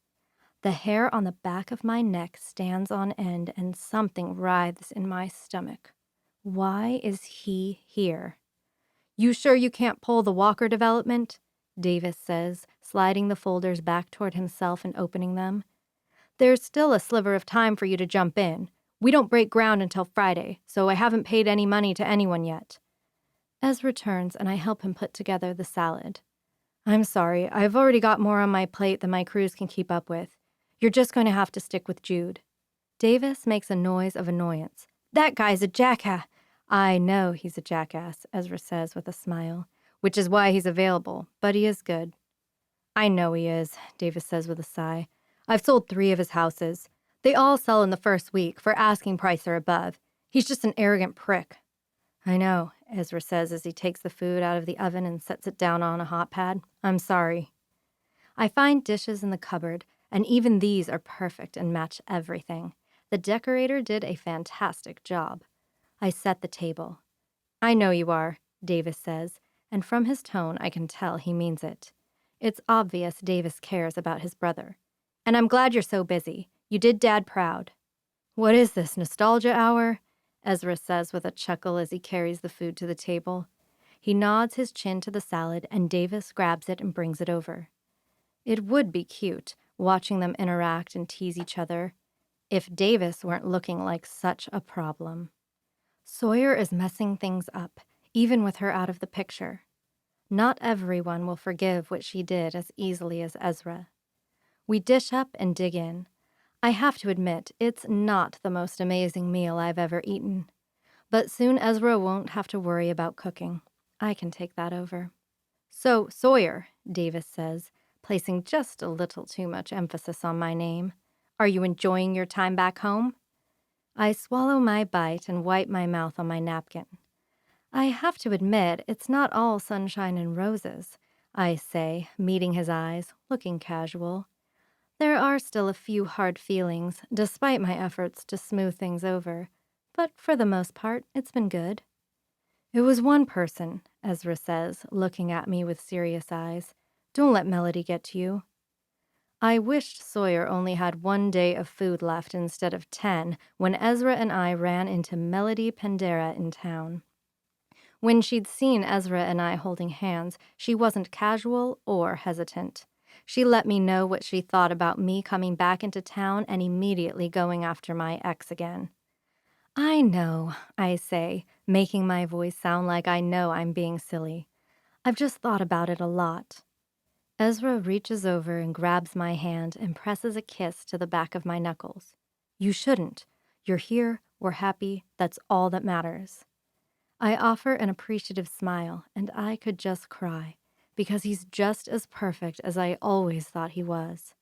The hair on the back of my neck stands on end and something writhes in my stomach. Why is he here? "You sure you can't pull the Walker development?" Davis says, sliding the folders back toward himself and opening them. "There's still a sliver of time for you to jump in. We don't break ground until Friday, so I haven't paid any money to anyone yet." Ezra turns and I help him put together the salad. "I'm sorry, I've already got more on my plate than my crews can keep up with. You're just going to have to stick with Jude." Davis makes a noise of annoyance. "That guy's a jackass." "I know he's a jackass," Ezra says with a smile, "which is why he's available, but he is good." "I know he is," Davis says with a sigh. "I've sold 3 of his houses. They all sell in the first week for asking price or above. He's just an arrogant prick." "I know," Ezra says as he takes the food out of the oven and sets it down on a hot pad. "I'm sorry." I find dishes in the cupboard, and even these are perfect and match everything. The decorator did a fantastic job. I set the table. "I know you are," Davis says, and from his tone I can tell he means it. It's obvious Davis cares about his brother. "And I'm glad you're so busy. You did Dad proud." "What is this, nostalgia hour?" Ezra says with a chuckle as he carries the food to the table. He nods his chin to the salad and Davis grabs it and brings it over. It would be cute, watching them interact and tease each other, if Davis weren't looking like such a problem. Sawyer is messing things up, even with her out of the picture. Not everyone will forgive what she did as easily as Ezra. We dish up and dig in. I have to admit, it's not the most amazing meal I've ever eaten. But soon Ezra won't have to worry about cooking. I can take that over. "So, Sawyer," Davis says, placing just a little too much emphasis on my name, "are you enjoying your time back home?" I swallow my bite and wipe my mouth on my napkin. "I have to admit, it's not all sunshine and roses," I say, meeting his eyes, looking casual. "There are still a few hard feelings, despite my efforts to smooth things over, but for the most part, it's been good." "It was one person," Ezra says, looking at me with serious eyes. "Don't let Melody get to you." I wished Sawyer only had 1 day of food left instead of 10 when Ezra and I ran into Melody Pendera in town. When she'd seen Ezra and I holding hands, she wasn't casual or hesitant. She let me know what she thought about me coming back into town and immediately going after my ex again. "I know," I say, making my voice sound like I know I'm being silly. "I've just thought about it a lot." Ezra reaches over and grabs my hand and presses a kiss to the back of my knuckles. "You shouldn't. You're here, we're happy, that's all that matters." I offer an appreciative smile, and I could just cry, because he's just as perfect as I always thought he was.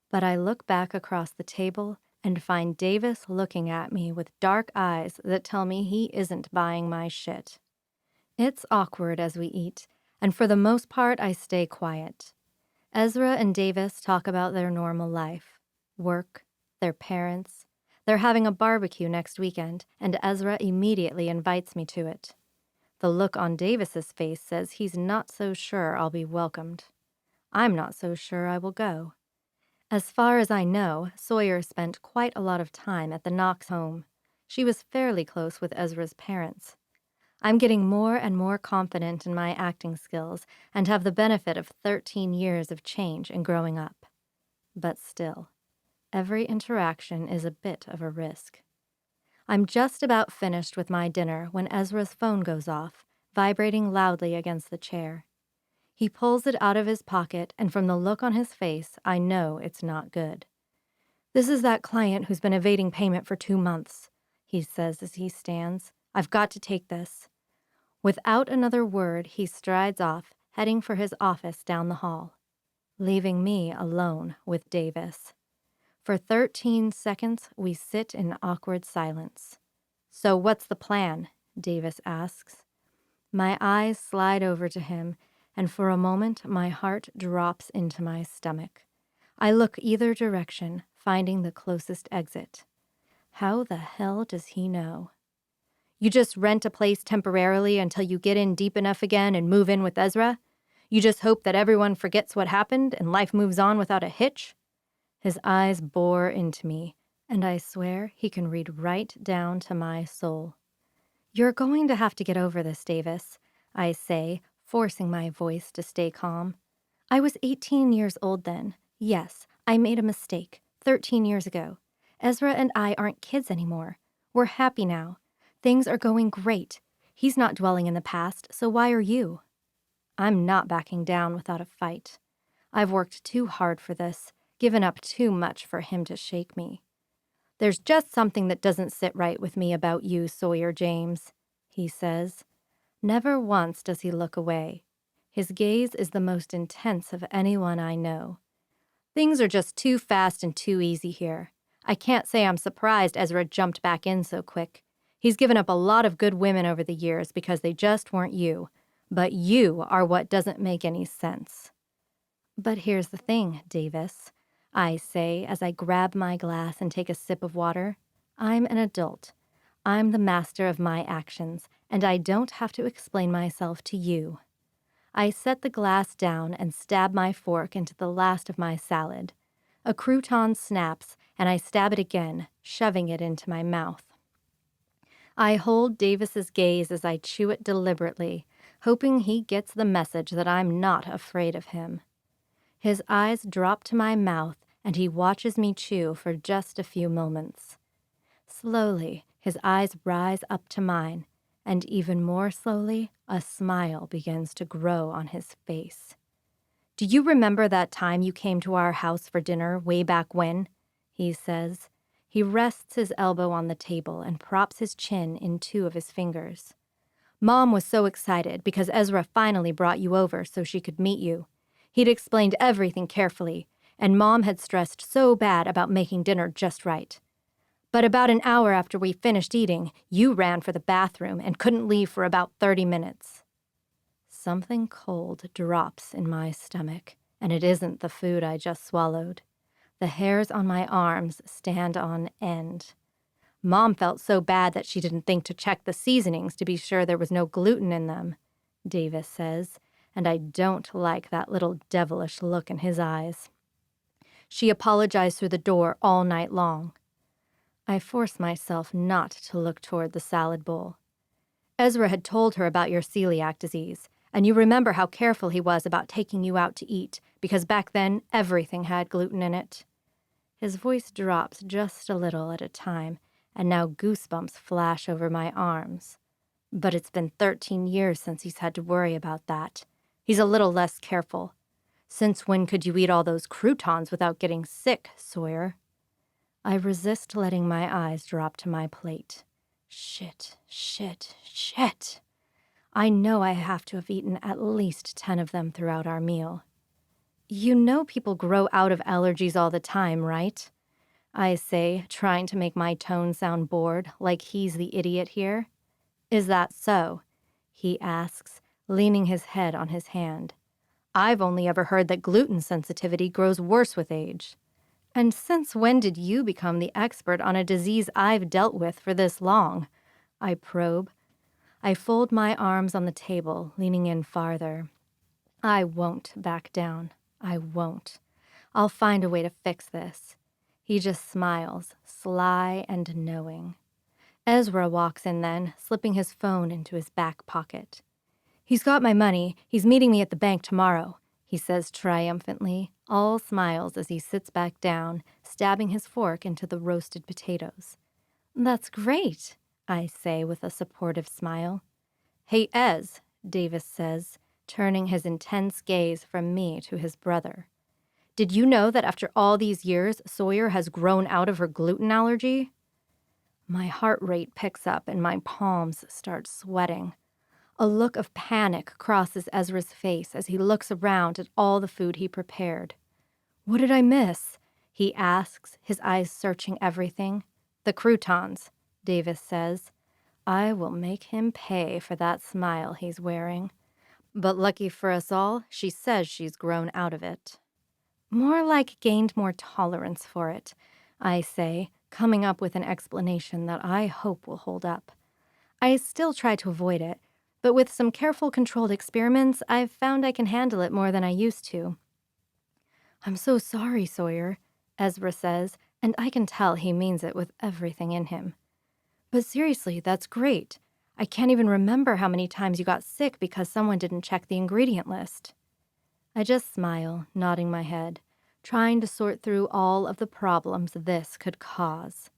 But I look back across the table and find Davis looking at me with dark eyes that tell me he isn't buying my shit. It's awkward as we eat, and for the most part I stay quiet. Ezra and Davis talk about their normal life, work, their parents. They're having a barbecue next weekend, and Ezra immediately invites me to it. The look on Davis's face says he's not so sure I'll be welcomed. I'm not so sure I will go. As far as I know, Sawyer spent quite a lot of time at the Knox home. She was fairly close with Ezra's parents. I'm getting more and more confident in my acting skills and have the benefit of 13 years of change and growing up. But still, every interaction is a bit of a risk. I'm just about finished with my dinner when Ezra's phone goes off, vibrating loudly against the chair. He pulls it out of his pocket, and from the look on his face, I know it's not good. "This is that client who's been evading payment for 2 months, he says as he stands. "I've got to take this." Without another word, he strides off, heading for his office down the hall, leaving me alone with Davis. For 13 seconds, we sit in awkward silence. "So what's the plan?" Davis asks. My eyes slide over to him, and for a moment my heart drops into my stomach. I look either direction, finding the closest exit. How the hell does he know? "You just rent a place temporarily until you get in deep enough again and move in with Ezra? You just hope that everyone forgets what happened and life moves on without a hitch?" His eyes bore into me, and I swear he can read right down to my soul. "You're going to have to get over this, Davis," I say, forcing my voice to stay calm. "I was 18 years old then. Yes, I made a mistake 13 years ago. Ezra and I aren't kids anymore. We're happy now. Things are going great. He's not dwelling in the past, so why are you?" I'm not backing down without a fight. I've worked too hard for this, given up too much for him to shake me. "There's just something that doesn't sit right with me about you, Sawyer James," he says. Never once does he look away. His gaze is the most intense of anyone I know. "Things are just too fast and too easy here. I can't say I'm surprised Ezra jumped back in so quick. He's given up a lot of good women over the years because they just weren't you. But you are what doesn't make any sense." "But here's the thing, Davis," I say as I grab my glass and take a sip of water. "I'm an adult. I'm the master of my actions, and I don't have to explain myself to you." I set the glass down and stab my fork into the last of my salad. A crouton snaps, and I stab it again, shoving it into my mouth. I hold Davis's gaze as I chew it deliberately, hoping he gets the message that I'm not afraid of him. His eyes drop to my mouth, and he watches me chew for just a few moments. Slowly, his eyes rise up to mine, and even more slowly, a smile begins to grow on his face. "Do you remember that time you came to our house for dinner way back when?" he says. He rests his elbow on the table and props his chin in two of his fingers. "Mom was so excited because Ezra finally brought you over so she could meet you. He'd explained everything carefully, and Mom had stressed so bad about making dinner just right. But about an hour after we finished eating, you ran for the bathroom and couldn't leave for about 30 minutes. Something cold drops in my stomach, and it isn't the food I just swallowed. The hairs on my arms stand on end. Mom felt so bad that she didn't think to check the seasonings to be sure there was no gluten in them, Davis says, and I don't like that little devilish look in his eyes. She apologized through the door all night long. I force myself not to look toward the salad bowl. Ezra had told her about your celiac disease, and you remember how careful he was about taking you out to eat, because back then everything had gluten in it. His voice drops just a little at a time, and now goosebumps flash over my arms. But it's been 13 years since he's had to worry about that. He's a little less careful. Since when could you eat all those croutons without getting sick, Sawyer? I resist letting my eyes drop to my plate. Shit. I know I have to have eaten at least 10 of them throughout our meal. You know people grow out of allergies all the time, right? I say, trying to make my tone sound bored, like he's the idiot here. Is that so? He asks, leaning his head on his hand. I've only ever heard that gluten sensitivity grows worse with age. And since when did you become the expert on a disease I've dealt with for this long? I probe. I fold my arms on the table, leaning in farther. I won't back down. I won't. I'll find a way to fix this. He just smiles, sly and knowing. Ezra walks in then, slipping his phone into his back pocket. He's got my money. He's meeting me at the bank tomorrow, he says triumphantly, all smiles as he sits back down, stabbing his fork into the roasted potatoes. That's great, I say with a supportive smile. Hey, Ez, Davis says, turning his intense gaze from me to his brother. Did you know that after all these years, Sawyer has grown out of her gluten allergy? My heart rate picks up and my palms start sweating. A look of panic crosses Ezra's face as he looks around at all the food he prepared. What did I miss? He asks, his eyes searching everything. The croutons, Davis says. I will make him pay for that smile he's wearing. But lucky for us all, she says she's grown out of it. More like gained more tolerance for it, I say, coming up with an explanation that I hope will hold up. I still try to avoid it, but with some careful controlled experiments, I've found I can handle it more than I used to. I'm so sorry, Sawyer, Ezra says, and I can tell he means it with everything in him. But seriously, that's great. I can't even remember how many times you got sick because someone didn't check the ingredient list. I just smile, nodding my head, trying to sort through all of the problems this could cause.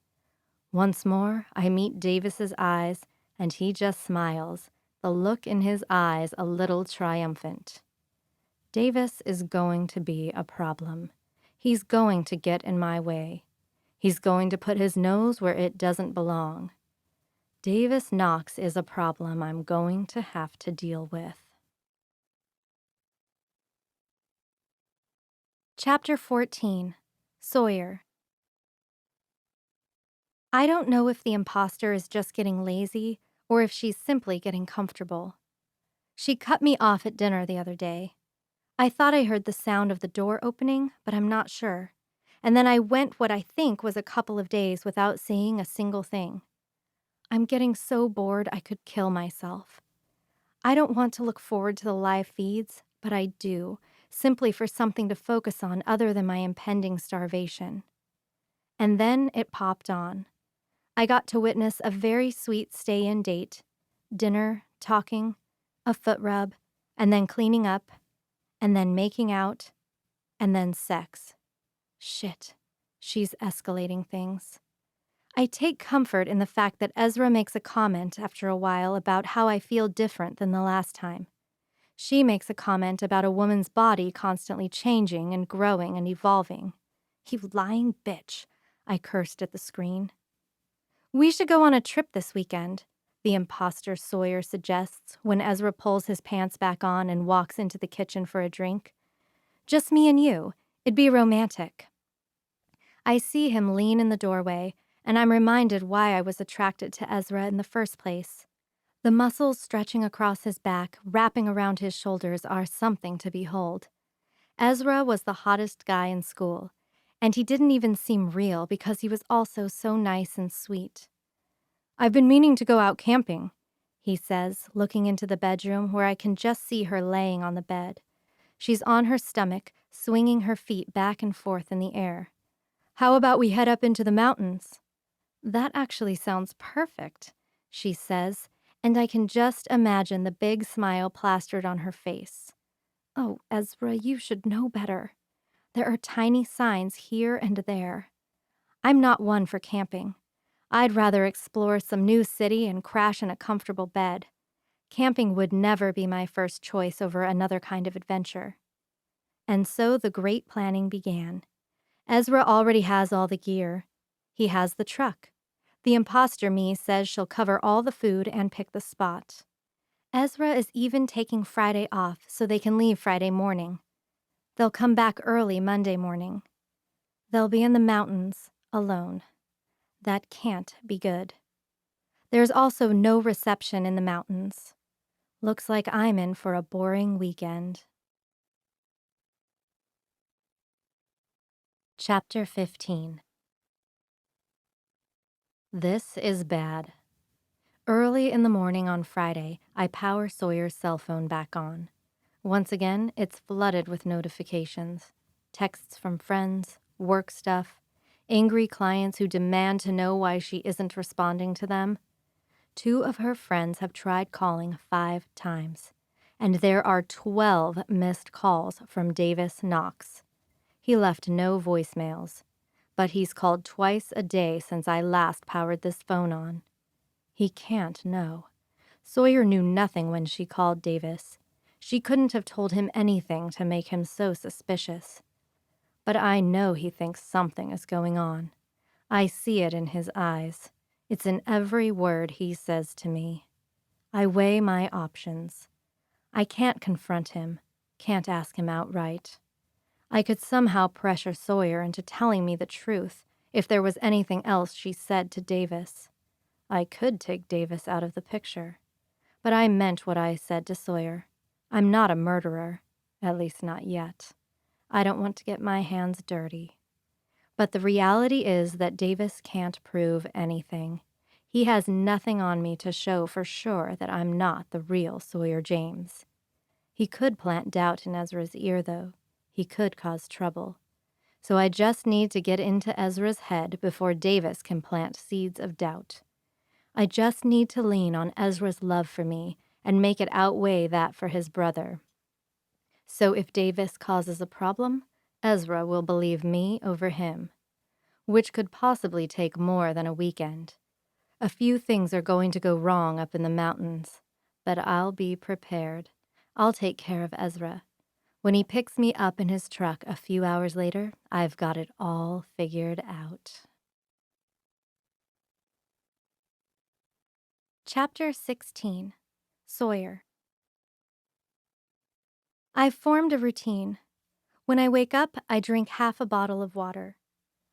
Once more, I meet Davis's eyes, and he just smiles, the look in his eyes a little triumphant. Davis is going to be a problem. He's going to get in my way. He's going to put his nose where it doesn't belong. Davis Knox is a problem I'm going to have to deal with. Chapter 14. Sawyer. I don't know if the impostor is just getting lazy or if she's simply getting comfortable. She cut me off at dinner the other day. I thought I heard the sound of the door opening, but I'm not sure. And then I went what I think was a couple of days without seeing a single thing. I'm getting so bored I could kill myself. I don't want to look forward to the live feeds, but I do, simply for something to focus on other than my impending starvation. And then it popped on. I got to witness a very sweet stay-in date, dinner, talking, a foot rub, and then cleaning up, and then making out, And then sex. Shit, she's escalating things. I take comfort in the fact that Ezra makes a comment after a while about how I feel different than the last time. She makes a comment about a woman's body constantly changing and growing and evolving. You lying bitch, I cursed at the screen. We should go on a trip this weekend, the impostor Sawyer suggests when Ezra pulls his pants back on and walks into the kitchen for a drink. Just me and you. It'd be romantic. I see him lean in the doorway, and I'm reminded why I was attracted to Ezra in the first place. The muscles stretching across his back, wrapping around his shoulders, are something to behold. Ezra was the hottest guy in school, and he didn't even seem real because he was also so nice and sweet. I've been meaning to go out camping, he says, looking into the bedroom where I can just see her laying on the bed. She's on her stomach, swinging her feet back and forth in the air. How about we head up into the mountains? That actually sounds perfect, she says, and I can just imagine the big smile plastered on her face. Oh, Ezra, you should know better. There are tiny signs here and there. I'm not one for camping. I'd rather explore some new city and crash in a comfortable bed. Camping would never be my first choice over another kind of adventure. And so the great planning began. Ezra already has all the gear. He has the truck. The impostor me says she'll cover all the food and pick the spot. Ezra is even taking Friday off so they can leave Friday morning. They'll come back early Monday morning. They'll be in the mountains, alone. That can't be good. There's also no reception in the mountains. Looks like I'm in for a boring weekend. Chapter 15. This is bad. Early in the morning on Friday, I power Sawyer's cell phone back on. Once again, it's flooded with notifications. Texts from friends, work stuff, angry clients who demand to know why she isn't responding to them. 2 of her friends have tried calling 5 times, and there are 12 missed calls from Davis Knox. He left no voicemails, but he's called twice a day since I last powered this phone on. He can't know. Sawyer knew nothing when she called Davis. She couldn't have told him anything to make him so suspicious. But I know he thinks something is going on. I see it in his eyes. It's in every word he says to me. I weigh my options. I can't confront him, can't ask him outright. I could somehow pressure Sawyer into telling me the truth if there was anything else she said to Davis. I could take Davis out of the picture. But I meant what I said to Sawyer. I'm not a murderer, at least not yet. I don't want to get my hands dirty. But the reality is that Davis can't prove anything. He has nothing on me to show for sure that I'm not the real Sawyer James. He could plant doubt in Ezra's ear, though. He could cause trouble. So I just need to get into Ezra's head before Davis can plant seeds of doubt. I just need to lean on Ezra's love for me and make it outweigh that for his brother. So if Davis causes a problem, Ezra will believe me over him, which could possibly take more than a weekend. A few things are going to go wrong up in the mountains, but I'll be prepared. I'll take care of Ezra. When he picks me up in his truck a few hours later, I've got it all figured out. Chapter 16. Sawyer. I've formed a routine. When I wake up, I drink half a bottle of water.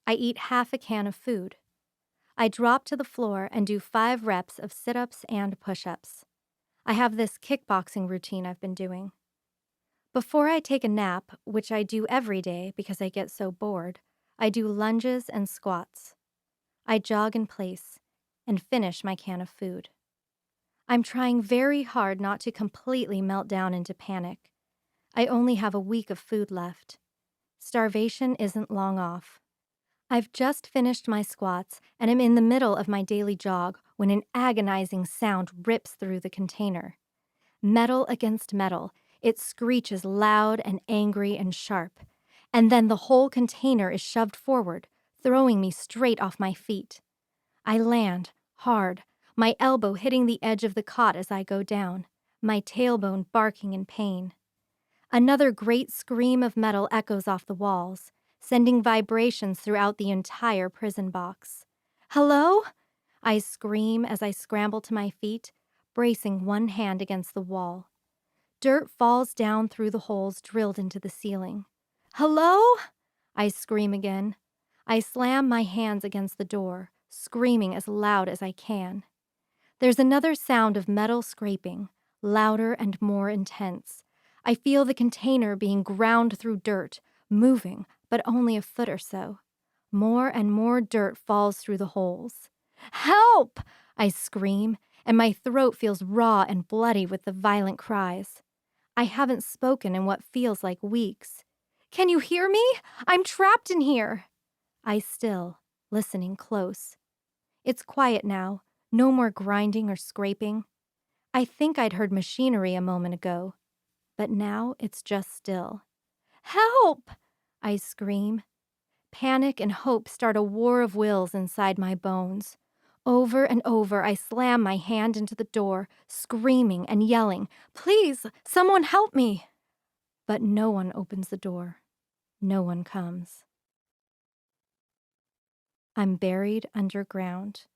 I eat half a can of food. I drop to the floor and do 5 reps of sit-ups and push-ups. I have this kickboxing routine I've been doing. Before I take a nap, which I do every day because I get so bored, I do lunges and squats. I jog in place and finish my can of food. I'm trying very hard not to completely melt down into panic. I only have a week of food left. Starvation isn't long off. I've just finished my squats and am in the middle of my daily jog when an agonizing sound rips through the container. Metal against metal, it screeches loud and angry and sharp, and then the whole container is shoved forward, throwing me straight off my feet. I land, hard, my elbow hitting the edge of the cot as I go down, my tailbone barking in pain. Another great scream of metal echoes off the walls, sending vibrations throughout the entire prison box. "Hello?" I scream as I scramble to my feet, bracing one hand against the wall. Dirt falls down through the holes drilled into the ceiling. "Hello?" I scream again. I slam my hands against the door, screaming as loud as I can. There's another sound of metal scraping, louder and more intense. I feel the container being ground through dirt, moving, but only a foot or so. More and more dirt falls through the holes. "Help!" I scream, and my throat feels raw and bloody with the violent cries. I haven't spoken in what feels like weeks. "Can you hear me? I'm trapped in here." I still, listening close. It's quiet now, no more grinding or scraping. I think I'd heard machinery a moment ago, but now it's just still. "Help!" I scream. Panic and hope start a war of wills inside my bones. Over and over, I slam my hand into the door, screaming and yelling, "Please, someone help me!" But no one opens the door. No one comes. I'm buried underground.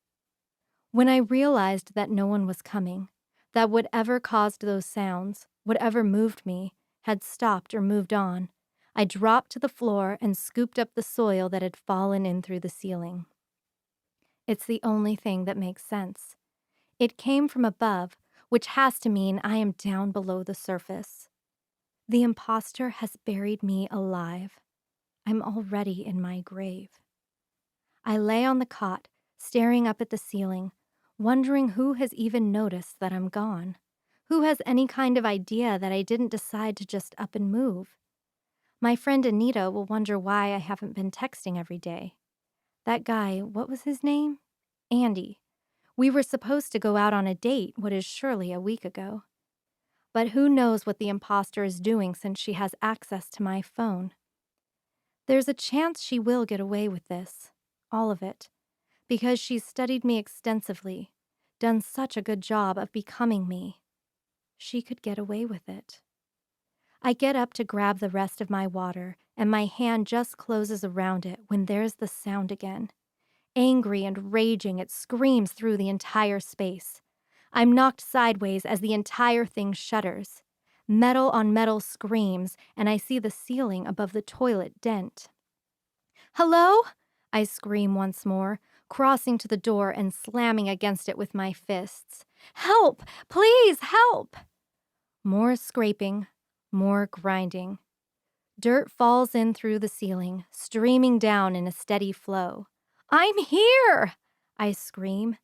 When I realized that no one was coming, that whatever caused those sounds, whatever moved me, had stopped or moved on, I dropped to the floor and scooped up the soil that had fallen in through the ceiling. It's the only thing that makes sense. It came from above, which has to mean I am down below the surface. The impostor has buried me alive. I'm already in my grave. I lay on the cot, staring up at the ceiling, wondering who has even noticed that I'm gone. Who has any kind of idea that I didn't decide to just up and move? My friend Anita will wonder why I haven't been texting every day. That guy, what was his name? Andy. We were supposed to go out on a date, what is surely a week ago. But who knows what the impostor is doing since she has access to my phone. There's a chance she will get away with this, all of it, because she's studied me extensively, done such a good job of becoming me. She could get away with it. I get up to grab the rest of my water, and my hand just closes around it when there's the sound again. Angry and raging, it screams through the entire space. I'm knocked sideways as the entire thing shudders. Metal on metal screams, and I see the ceiling above the toilet dent. "Hello?" I scream once more, crossing to the door and slamming against it with my fists. "Help! Please, help!" More scraping, more grinding. Dirt falls in through the ceiling, streaming down in a steady flow. "I'm here!" I scream.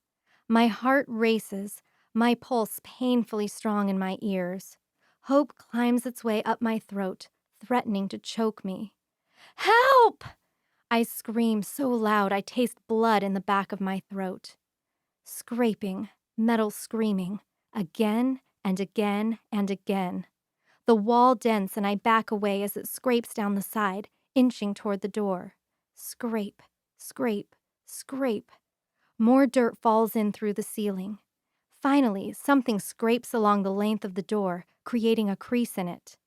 My heart races, my pulse painfully strong in my ears. Hope climbs its way up my throat, threatening to choke me. "Help!" I scream so loud I taste blood in the back of my throat. Scraping, metal screaming, again and again and again. The wall dents and I back away as it scrapes down the side, inching toward the door. Scrape, scrape, scrape. More dirt falls in through the ceiling. Finally, something scrapes along the length of the door, creating a crease in it.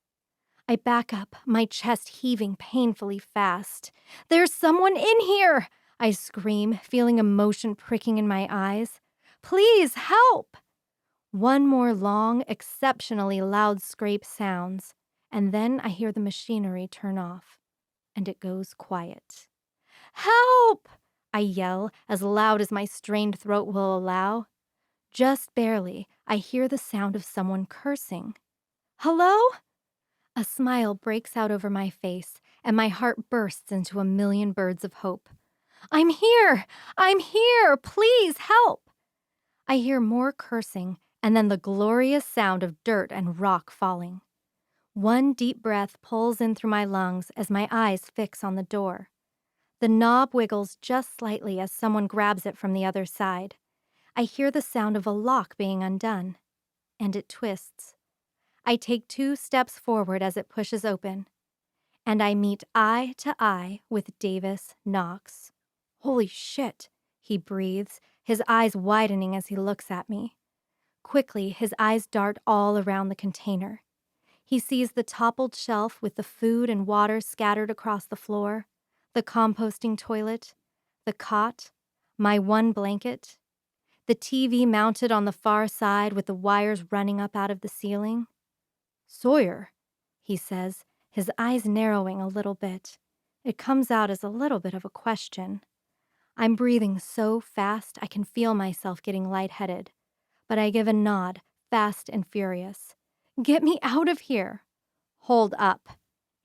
I back up, my chest heaving painfully fast. "There's someone in here!" I scream, feeling emotion pricking in my eyes. "Please, help!" One more long, exceptionally loud scrape sounds, and then I hear the machinery turn off, and it goes quiet. "Help!" I yell, as loud as my strained throat will allow. Just barely, I hear the sound of someone cursing. "Hello?" A smile breaks out over my face, and my heart bursts into a million birds of hope. "I'm here! I'm here! Please help!" I hear more cursing, and then the glorious sound of dirt and rock falling. One deep breath pulls in through my lungs as my eyes fix on the door. The knob wiggles just slightly as someone grabs it from the other side. I hear the sound of a lock being undone, and it twists. I take 2 steps forward as it pushes open, and I meet eye to eye with Davis Knox. Holy shit, he breathes, his eyes widening as he looks at me. Quickly, his eyes dart all around the container. He sees the toppled shelf with the food and water scattered across the floor, the composting toilet, the cot, my one blanket, the TV mounted on the far side with the wires running up out of the ceiling. "Sawyer," he says, his eyes narrowing a little bit. It comes out as a little bit of a question. I'm breathing so fast I can feel myself getting lightheaded, but I give a nod, fast and furious. "Get me out of here!" "Hold up,"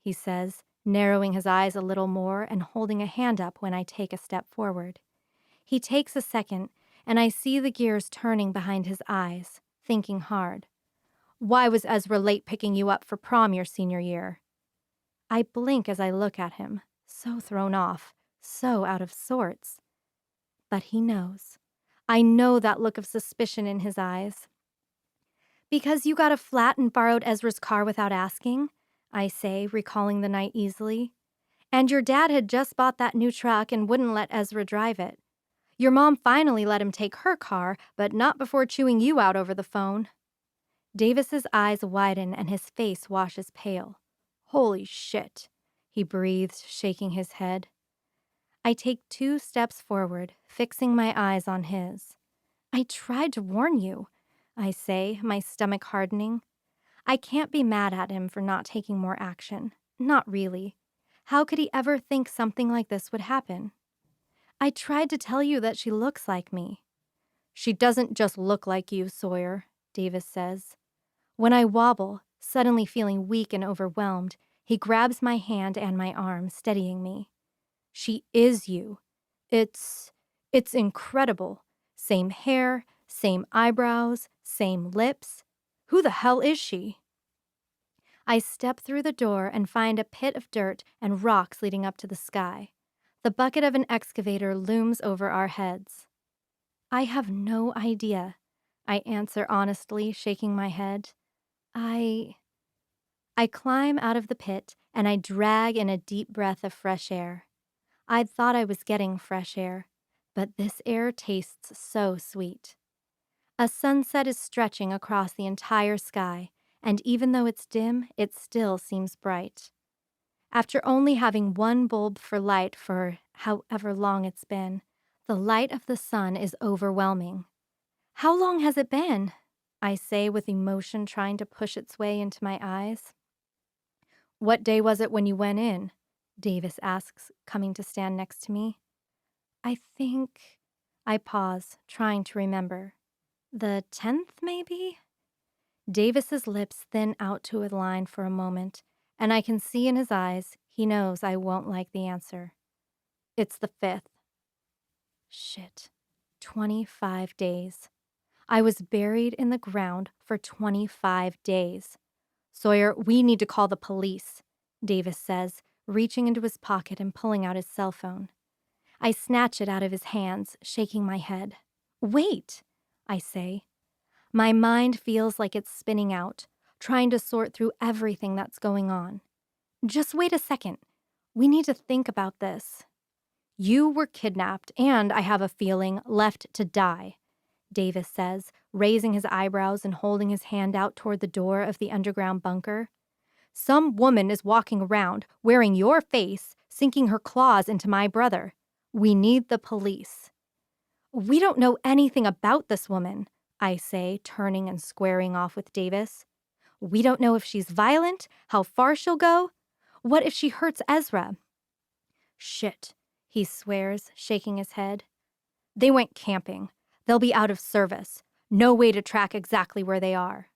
he says, narrowing his eyes a little more and holding a hand up when I take a step forward. He takes a second, and I see the gears turning behind his eyes, thinking hard. "Why was Ezra late picking you up for prom your senior year?" I blink as I look at him, so thrown off, so out of sorts. But he knows. I know that look of suspicion in his eyes. "Because you got a flat and borrowed Ezra's car without asking," I say, recalling the night easily. "And your dad had just bought that new truck and wouldn't let Ezra drive it. Your mom finally let him take her car, but not before chewing you out over the phone." Davis's eyes widen and his face washes pale. "Holy shit," he breathes, shaking his head. I take 2 steps forward, fixing my eyes on his. "I tried to warn you," I say, my stomach hardening. I can't be mad at him for not taking more action. Not really. How could he ever think something like this would happen? "I tried to tell you that she looks like me." "She doesn't just look like you, Sawyer," Davis says. When I wobble, suddenly feeling weak and overwhelmed, he grabs my hand and my arm, steadying me. "She is you. It's incredible. Same hair, same eyebrows, same lips. Who the hell is she?" I step through the door and find a pit of dirt and rocks leading up to the sky. The bucket of an excavator looms over our heads. "I have no idea," I answer honestly, shaking my head. I climb out of the pit and I drag in a deep breath of fresh air. I'd thought I was getting fresh air, but this air tastes so sweet. A sunset is stretching across the entire sky, and even though it's dim, it still seems bright. After only having one bulb for light for however long it's been, the light of the sun is overwhelming. "How long has it been?" I say with emotion trying to push its way into my eyes. "What day was it when you went in?" Davis asks, coming to stand next to me. I think... I pause, trying to remember. "The 10th, maybe?" Davis's lips thin out to a line for a moment, and I can see in his eyes he knows I won't like the answer. "It's the 5th. Shit. 25 days. I was buried in the ground for 25 days. "Sawyer, we need to call the police," Davis says, reaching into his pocket and pulling out his cell phone. I snatch it out of his hands, shaking my head. "Wait," I say. My mind feels like it's spinning out, trying to sort through everything that's going on. "Just wait a second. We need to think about this." "You were kidnapped, and I have a feeling left to die," Davis says, raising his eyebrows and holding his hand out toward the door of the underground bunker. "Some woman is walking around, wearing your face, sinking her claws into my brother. We need the police." "We don't know anything about this woman," I say, turning and squaring off with Davis. "We don't know if she's violent, how far she'll go. What if she hurts Ezra?" "Shit," he swears, shaking his head. "They went camping. They'll be out of service. No way to track exactly where they are."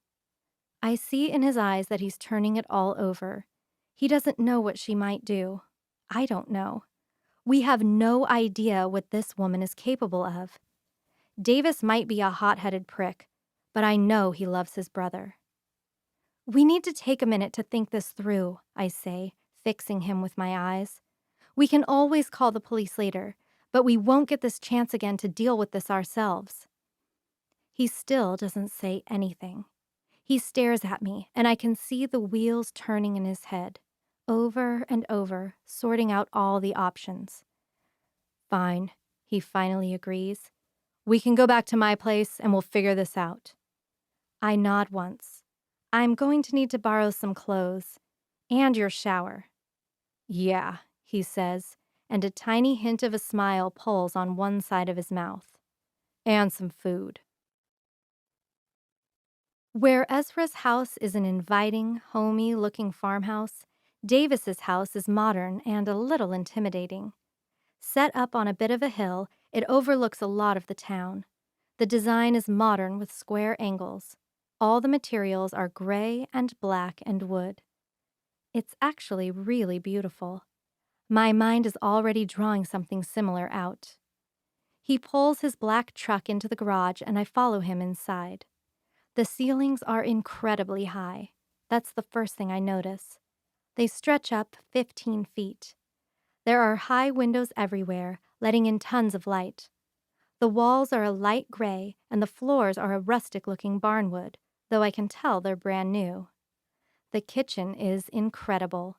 I see in his eyes that he's turning it all over. He doesn't know what she might do. I don't know. We have no idea what this woman is capable of. Davis might be a hot-headed prick, but I know he loves his brother. "We need to take a minute to think this through," I say, fixing him with my eyes. "We can always call the police later, but we won't get this chance again to deal with this ourselves." He still doesn't say anything. He stares at me, and I can see the wheels turning in his head. over and over, sorting out all the options. Fine, he finally agrees. We can go back to my place and we'll figure this out. I nod once. I'm going to need to borrow some clothes. And your shower. Yeah, he says, and a tiny hint of a smile pulls on one side of his mouth. And some food. Where Ezra's house is an inviting, homey-looking farmhouse, Davis's house is modern and a little intimidating. Set up on a bit of a hill, it overlooks a lot of the town. The design is modern with square angles. All the materials are gray and black and wood. It's actually really beautiful. My mind is already drawing something similar out. He pulls his black truck into the garage and I follow him inside. The ceilings are incredibly high. That's the first thing I notice. They stretch up 15 feet. There are high windows everywhere, letting in tons of light. The walls are a light gray and the floors are a rustic-looking barnwood, though I can tell they're brand new. The kitchen is incredible.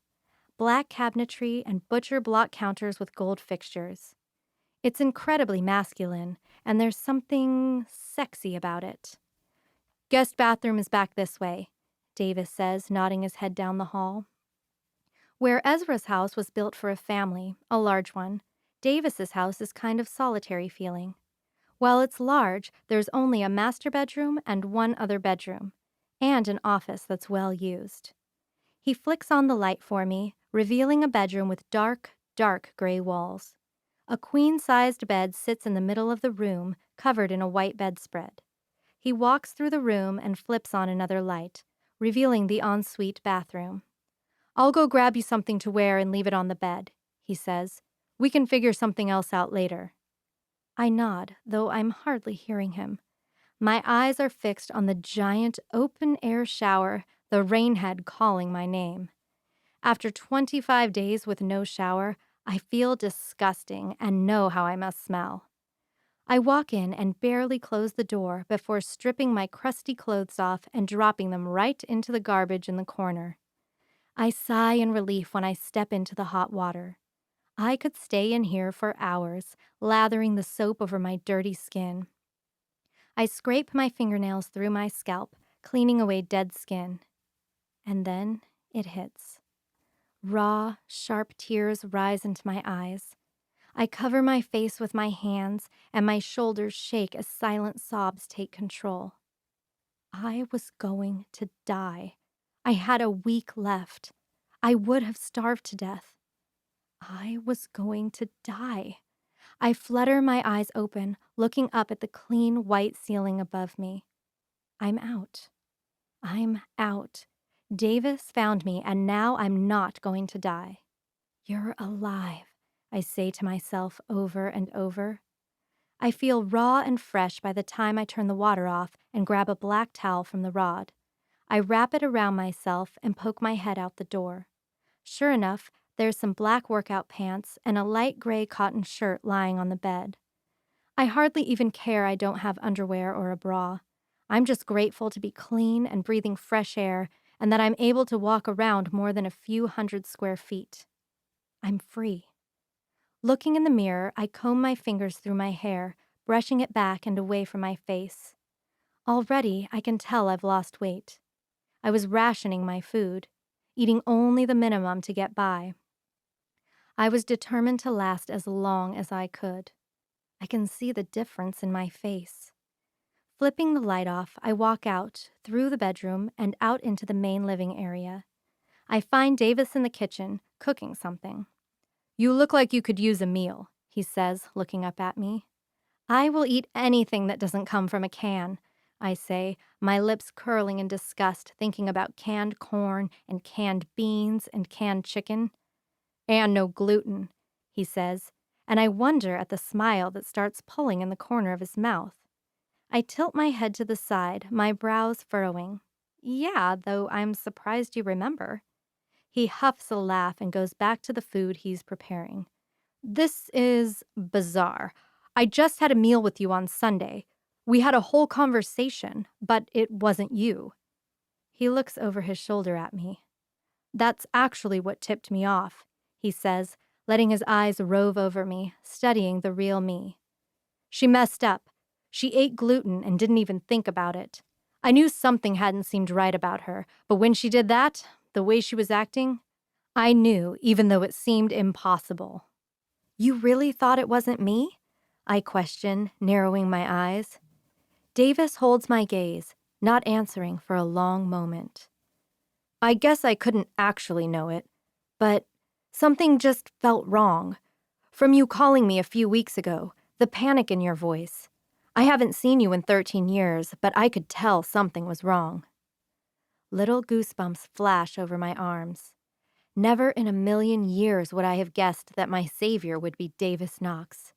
Black cabinetry and butcher block counters with gold fixtures. It's incredibly masculine, and there's something sexy about it. Guest bathroom is back this way, Davis says, nodding his head down the hall. Where Ezra's house was built for a family, a large one, Davis's house is kind of solitary feeling. While it's large, there's only a master bedroom and one other bedroom, and an office that's well used. He flicks on the light for me, revealing a bedroom with dark, dark gray walls. A queen-sized bed sits in the middle of the room, covered in a white bedspread. He walks through the room and flips on another light, revealing the ensuite bathroom. I'll go grab you something to wear and leave it on the bed, he says. We can figure something else out later. I nod, though I'm hardly hearing him. My eyes are fixed on the giant open-air shower, the rainhead calling my name. After 25 days with no shower, I feel disgusting and know how I must smell. I walk in and barely close the door before stripping my crusty clothes off and dropping them right into the garbage in the corner. I sigh in relief when I step into the hot water. I could stay in here for hours, lathering the soap over my dirty skin. I scrape my fingernails through my scalp, cleaning away dead skin. And then it hits. Raw, sharp tears rise into my eyes. I cover my face with my hands, and my shoulders shake as silent sobs take control. I was going to die. I had a week left. I would have starved to death. I was going to die. I flutter my eyes open, looking up at the clean white ceiling above me. I'm out. I'm out. Davis found me, and now I'm not going to die. You're alive, I say to myself over and over. I feel raw and fresh by the time I turn the water off and grab a black towel from the rod. I wrap it around myself and poke my head out the door. Sure enough, there's some black workout pants and a light gray cotton shirt lying on the bed. I hardly even care I don't have underwear or a bra. I'm just grateful to be clean and breathing fresh air and that I'm able to walk around more than a few hundred square feet. I'm free. Looking in the mirror, I comb my fingers through my hair, brushing it back and away from my face. Already, I can tell I've lost weight. I was rationing my food, eating only the minimum to get by. I was determined to last as long as I could. I can see the difference in my face. Flipping the light off, I walk out, through the bedroom, and out into the main living area. I find Davis in the kitchen, cooking something. You look like you could use a meal, he says, looking up at me. I will eat anything that doesn't come from a can, I say, my lips curling in disgust, thinking about canned corn and canned beans and canned chicken. And no gluten, he says, and I wonder at the smile that starts pulling in the corner of his mouth. I tilt my head to the side, my brows furrowing. Yeah, though I'm surprised you remember. He huffs a laugh and goes back to the food he's preparing. This is bizarre. I just had a meal with you on Sunday. We had a whole conversation, but it wasn't you. He looks over his shoulder at me. That's actually what tipped me off, he says, letting his eyes rove over me, studying the real me. She messed up. She ate gluten and didn't even think about it. I knew something hadn't seemed right about her, but when she did that, the way she was acting, I knew, even though it seemed impossible. You really thought it wasn't me? I question, narrowing my eyes. Davis holds my gaze, not answering for a long moment. I guess I couldn't actually know it, but something just felt wrong. From you calling me a few weeks ago, the panic in your voice. I haven't seen you in 13 years, but I could tell something was wrong. Little goosebumps flash over my arms. Never in a million years would I have guessed that my savior would be Davis Knox.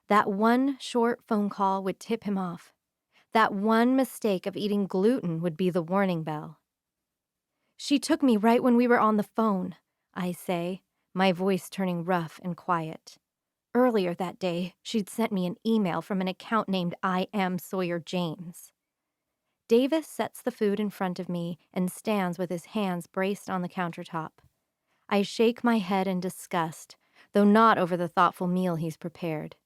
That one short phone call would tip him off. That one mistake of eating gluten would be the warning bell. She took me right when we were on the phone, I say, my voice turning rough and quiet. Earlier that day, she'd sent me an email from an account named I Am Sawyer James. Davis sets the food in front of me and stands with his hands braced on the countertop. I shake my head in disgust, though not over the thoughtful meal he's prepared.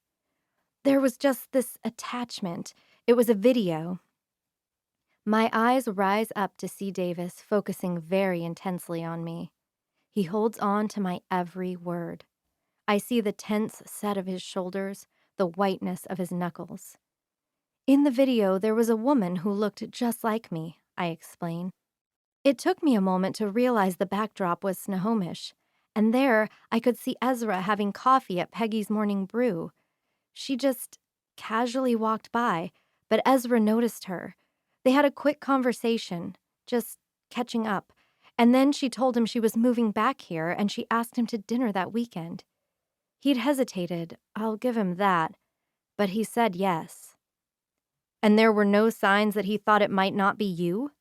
There was just this attachment. It was a video. My eyes rise up to see Davis focusing very intensely on me. He holds on to my every word. I see the tense set of his shoulders, the whiteness of his knuckles. In the video, there was a woman who looked just like me, I explain. It took me a moment to realize the backdrop was Snohomish, and there I could see Ezra having coffee at Peggy's morning brew. She just casually walked by, but Ezra noticed her. They had a quick conversation, just catching up, and then she told him she was moving back here and she asked him to dinner that weekend. He'd hesitated, I'll give him that, but he said yes. And there were no signs that he thought it might not be you?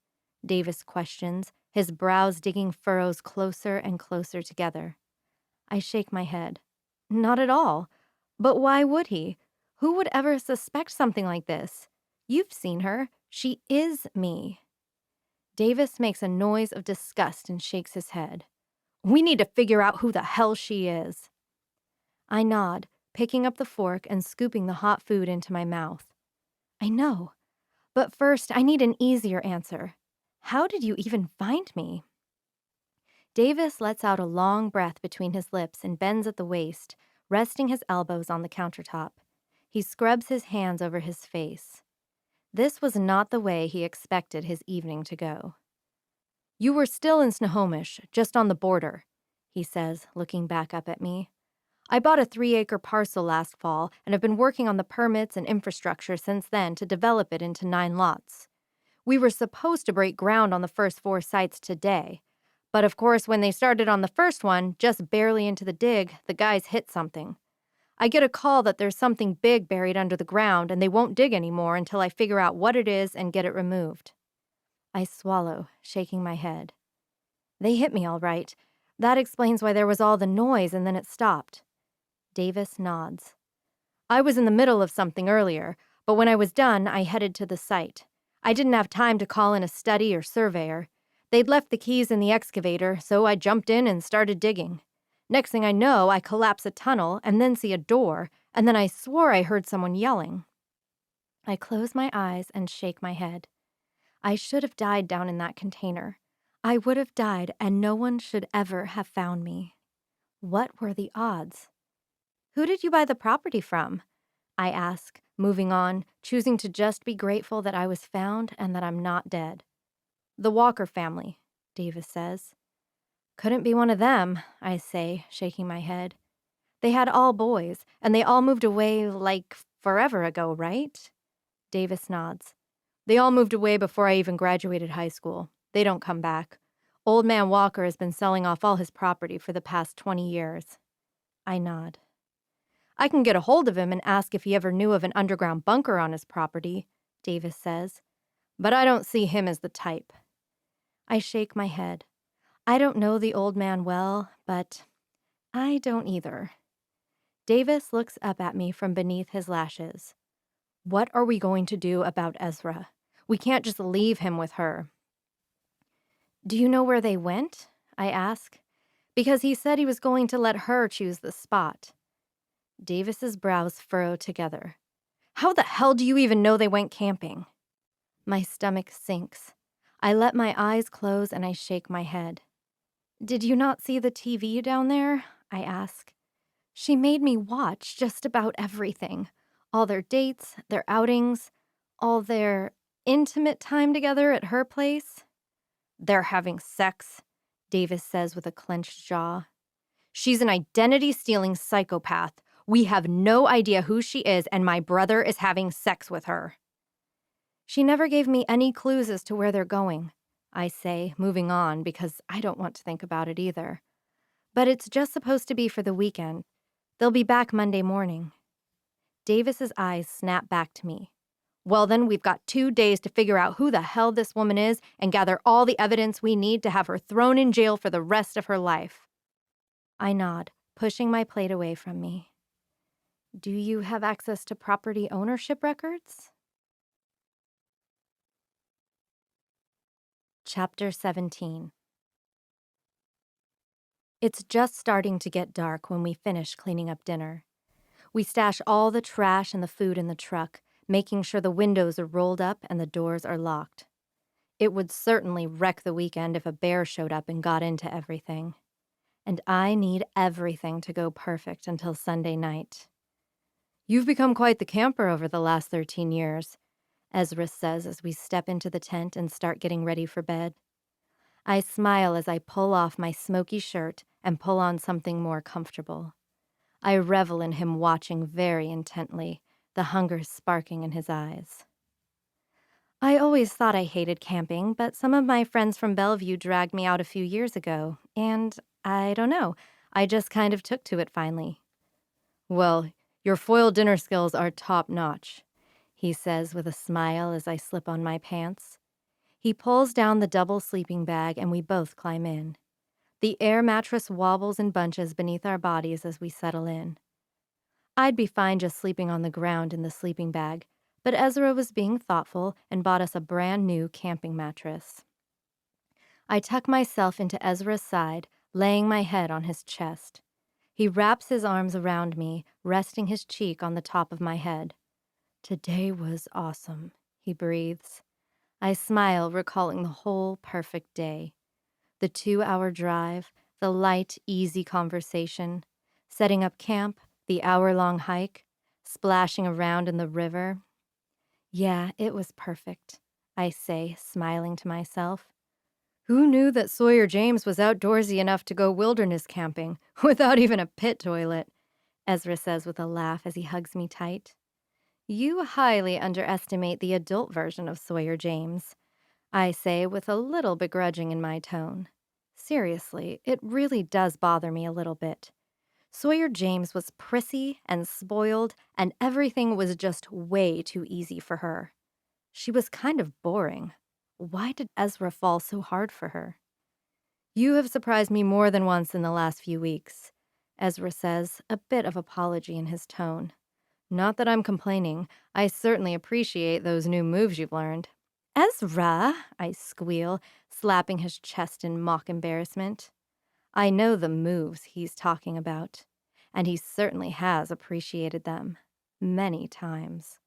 Davis questions, his brows digging furrows closer and closer together. I shake my head. Not at all. But why would he? Who would ever suspect something like this? You've seen her. She is me. Davis makes a noise of disgust and shakes his head. We need to figure out who the hell she is. I nod, picking up the fork and scooping the hot food into my mouth. I know. But first, I need an easier answer. How did you even find me? Davis lets out a long breath between his lips and bends at the waist, resting his elbows on the countertop. He scrubs his hands over his face. This was not the way he expected his evening to go. You were still in Snohomish, just on the border, he says, looking back up at me. I bought a 3-acre parcel last fall and have been working on the permits and infrastructure since then to develop it into 9 lots. We were supposed to break ground on the first 4 sites today. But of course, when they started on the first one, just barely into the dig, the guys hit something. I get a call that there's something big buried under the ground and they won't dig anymore until I figure out what it is and get it removed. I swallow, shaking my head. They hit me all right. That explains why there was all the noise and then it stopped. Davis nods. I was in the middle of something earlier, but when I was done, I headed to the site. I didn't have time to call in a study or surveyor. They'd left the keys in the excavator, so I jumped in and started digging. Next thing I know, I collapse a tunnel and then see a door, and then I swore I heard someone yelling. I close my eyes and shake my head. I should have died down in that container. I would have died, and no one should ever have found me. What were the odds? Who did you buy the property from? I ask, moving on, choosing to just be grateful that I was found and that I'm not dead. The Walker family, Davis says. Couldn't be one of them, I say, shaking my head. They had all boys, and they all moved away like forever ago, right? Davis nods. They all moved away before I even graduated high school. They don't come back. Old man Walker has been selling off all his property for the past 20 years. I nod. I can get a hold of him and ask if he ever knew of an underground bunker on his property, Davis says. But I don't see him as the type. I shake my head. I don't know the old man well, but I don't either. Davis looks up at me from beneath his lashes. What are we going to do about Ezra? We can't just leave him with her. Do you know where they went? I ask. Because he said he was going to let her choose the spot. Davis's brows furrow together. How the hell do you even know they went camping? My stomach sinks. I let my eyes close and I shake my head. Did you not see the TV down there? I ask. She made me watch just about everything. All their dates, their outings, all their intimate time together at her place. They're having sex, Davis says with a clenched jaw. She's an identity-stealing psychopath. We have no idea who she is, and my brother is having sex with her. She never gave me any clues as to where they're going, I say, moving on because I don't want to think about it either. But it's just supposed to be for the weekend. They'll be back Monday morning. Davis's eyes snap back to me. Well, then we've got 2 days to figure out who the hell this woman is and gather all the evidence we need to have her thrown in jail for the rest of her life. I nod, pushing my plate away from me. Do you have access to property ownership records? Chapter 17. It's just starting to get dark when we finish cleaning up dinner. We stash all the trash and the food in the truck, making sure the windows are rolled up and the doors are locked. It would certainly wreck the weekend if a bear showed up and got into everything. And I need everything to go perfect until Sunday night. You've become quite the camper over the last 13 years, Ezra says as we step into the tent and start getting ready for bed. I smile as I pull off my smoky shirt and pull on something more comfortable. I revel in him watching very intently, the hunger sparking in his eyes. I always thought I hated camping, but some of my friends from Bellevue dragged me out a few years ago, and I don't know, I just kind of took to it finally. Well, your foil dinner skills are top-notch, he says with a smile as I slip on my pants. He pulls down the double sleeping bag and we both climb in. The air mattress wobbles in bunches beneath our bodies as we settle in. I'd be fine just sleeping on the ground in the sleeping bag, but Ezra was being thoughtful and bought us a brand new camping mattress. I tuck myself into Ezra's side, laying my head on his chest. He wraps his arms around me, resting his cheek on the top of my head. Today was awesome, he breathes. I smile, recalling the whole perfect day. The 2-hour drive, the light, easy conversation, setting up camp, the hour-long hike, splashing around in the river. Yeah, it was perfect, I say, smiling to myself. Who knew that Sawyer James was outdoorsy enough to go wilderness camping without even a pit toilet? Ezra says with a laugh as he hugs me tight. You highly underestimate the adult version of Sawyer James, I say with a little begrudging in my tone. Seriously, it really does bother me a little bit. Sawyer James was prissy and spoiled, and everything was just way too easy for her. She was kind of boring. Why did Ezra fall so hard for her? You have surprised me more than once in the last few weeks, Ezra says, a bit of apology in his tone. Not that I'm complaining. I certainly appreciate those new moves you've learned. Ezra, I squeal, slapping his chest in mock embarrassment. I know the moves he's talking about, and he certainly has appreciated them. Many times.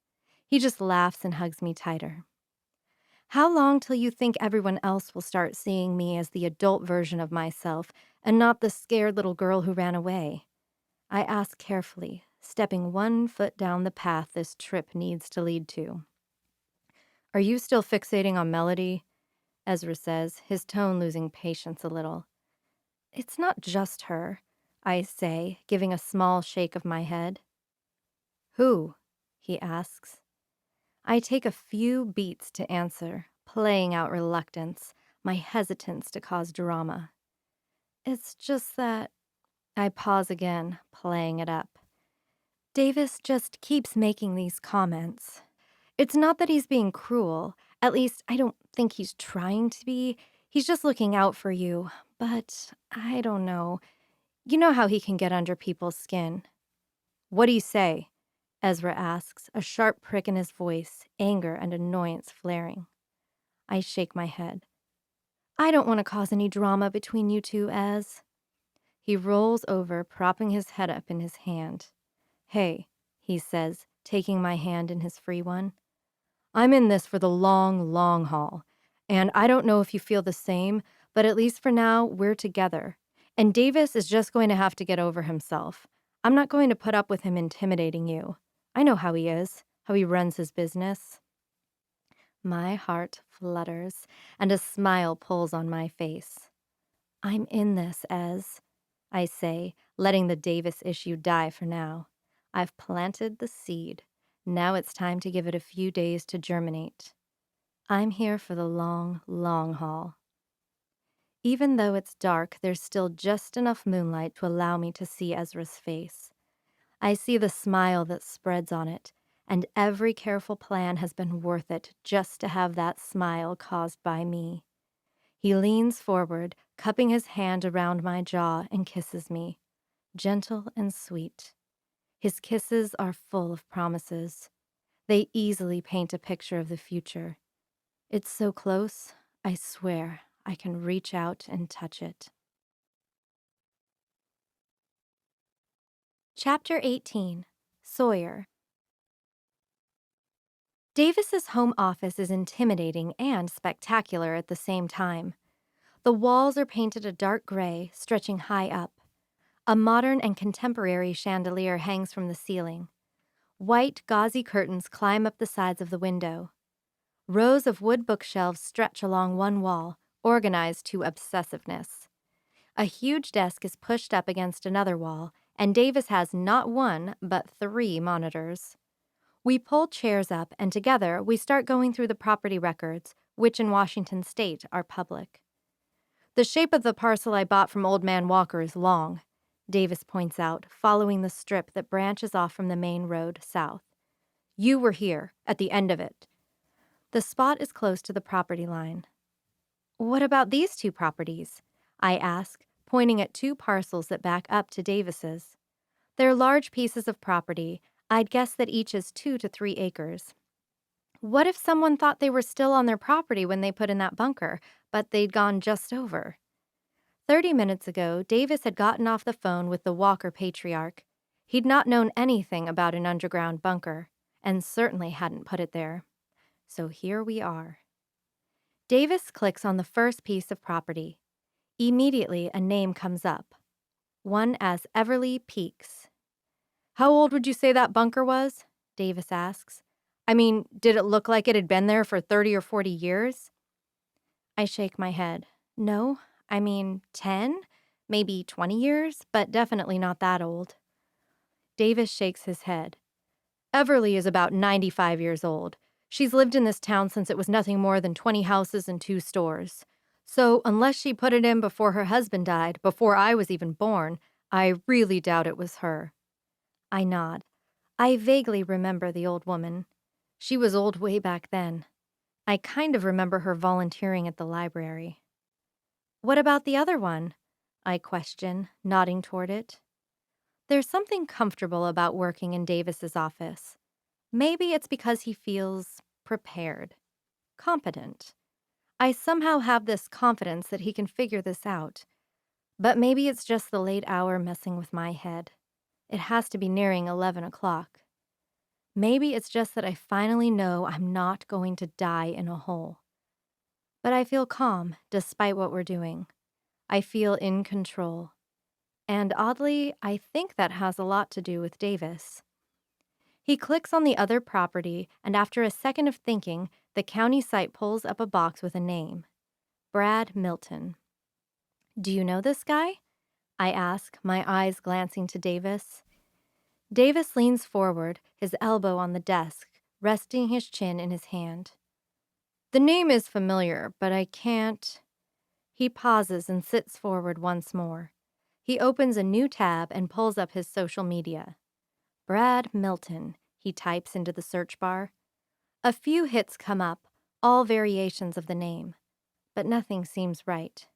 He just laughs and hugs me tighter. How long till you think everyone else will start seeing me as the adult version of myself and not the scared little girl who ran away? I ask carefully, stepping 1 foot down the path this trip needs to lead to. Are you still fixating on Melody? Ezra says, his tone losing patience a little. It's not just her, I say, giving a small shake of my head. Who? He asks. I take a few beats to answer, playing out reluctance, my hesitance to cause drama. It's just that... I pause again, playing it up. Davis just keeps making these comments. It's not that he's being cruel. At least, I don't think he's trying to be. He's just looking out for you. But, I don't know. You know how he can get under people's skin. What do you say? Ezra asks, a sharp prick in his voice, anger and annoyance flaring. I shake my head. I don't want to cause any drama between you two, Ez. He rolls over, propping his head up in his hand. Hey, he says, taking my hand in his free one. I'm in this for the long, long haul. And I don't know if you feel the same, but at least for now, we're together. And Davis is just going to have to get over himself. I'm not going to put up with him intimidating you. I know how he is, how he runs his business. My heart flutters, and a smile pulls on my face. I'm in this, Ez, I say, letting the Davis issue die for now. I've planted the seed. Now it's time to give it a few days to germinate. I'm here for the long, long haul. Even though it's dark, there's still just enough moonlight to allow me to see Ezra's face. I see the smile that spreads on it, and every careful plan has been worth it just to have that smile caused by me. He leans forward, cupping his hand around my jaw, and kisses me, gentle and sweet. His kisses are full of promises. They easily paint a picture of the future. It's so close, I swear I can reach out and touch it. Chapter 18, Sawyer. Davis's home office is intimidating and spectacular at the same time. The walls are painted a dark gray, stretching high up. A modern and contemporary chandelier hangs from the ceiling. White, gauzy curtains climb up the sides of the window. Rows of wood bookshelves stretch along one wall, organized to obsessiveness. A huge desk is pushed up against another wall, and Davis has not one, but 3 monitors. We pull chairs up, and together we start going through the property records, which in Washington state are public. The shape of the parcel I bought from Old Man Walker is long, Davis points out, following the strip that branches off from the main road south. You were here, at the end of it. The spot is close to the property line. What about these 2 properties? I ask, pointing at 2 parcels that back up to Davis's. They're large pieces of property. I'd guess that each is 2 to 3 acres. What if someone thought they were still on their property when they put in that bunker, but they'd gone just over? 30 minutes ago, Davis had gotten off the phone with the Walker patriarch. He'd not known anything about an underground bunker, and certainly hadn't put it there. So here we are. Davis clicks on the first piece of property. Immediately, a name comes up. One as Everly Peaks. How old would you say that bunker was? Davis asks. I mean, did it look like it had been there for 30 or 40 years? I shake my head. No, 10, maybe 20 years, but definitely not that old. Davis shakes his head. Everly is about 95 years old. She's lived in this town since it was nothing more than 20 houses and 2 stores. So unless she put it in before her husband died, before I was even born, I really doubt it was her. I nod. I vaguely remember the old woman. She was old way back then. I kind of remember her volunteering at the library. What about the other one? I question, nodding toward it. There's something comfortable about working in Davis's office. Maybe it's because he feels prepared, competent. I somehow have this confidence that he can figure this out. But maybe it's just the late hour messing with my head. It has to be nearing 11 o'clock. Maybe it's just that I finally know I'm not going to die in a hole. But I feel calm despite what we're doing. I feel in control. And oddly, I think that has a lot to do with Davis. He clicks on the other property, and after a second of thinking, the county site pulls up a box with a name. Brad Milton. Do you know this guy? I ask, my eyes glancing to Davis. Davis leans forward, his elbow on the desk, resting his chin in his hand. The name is familiar, but I can't... He pauses and sits forward once more. He opens a new tab and pulls up his social media. Brad Milton, he types into the search bar. A few hits come up, all variations of the name, but nothing seems right.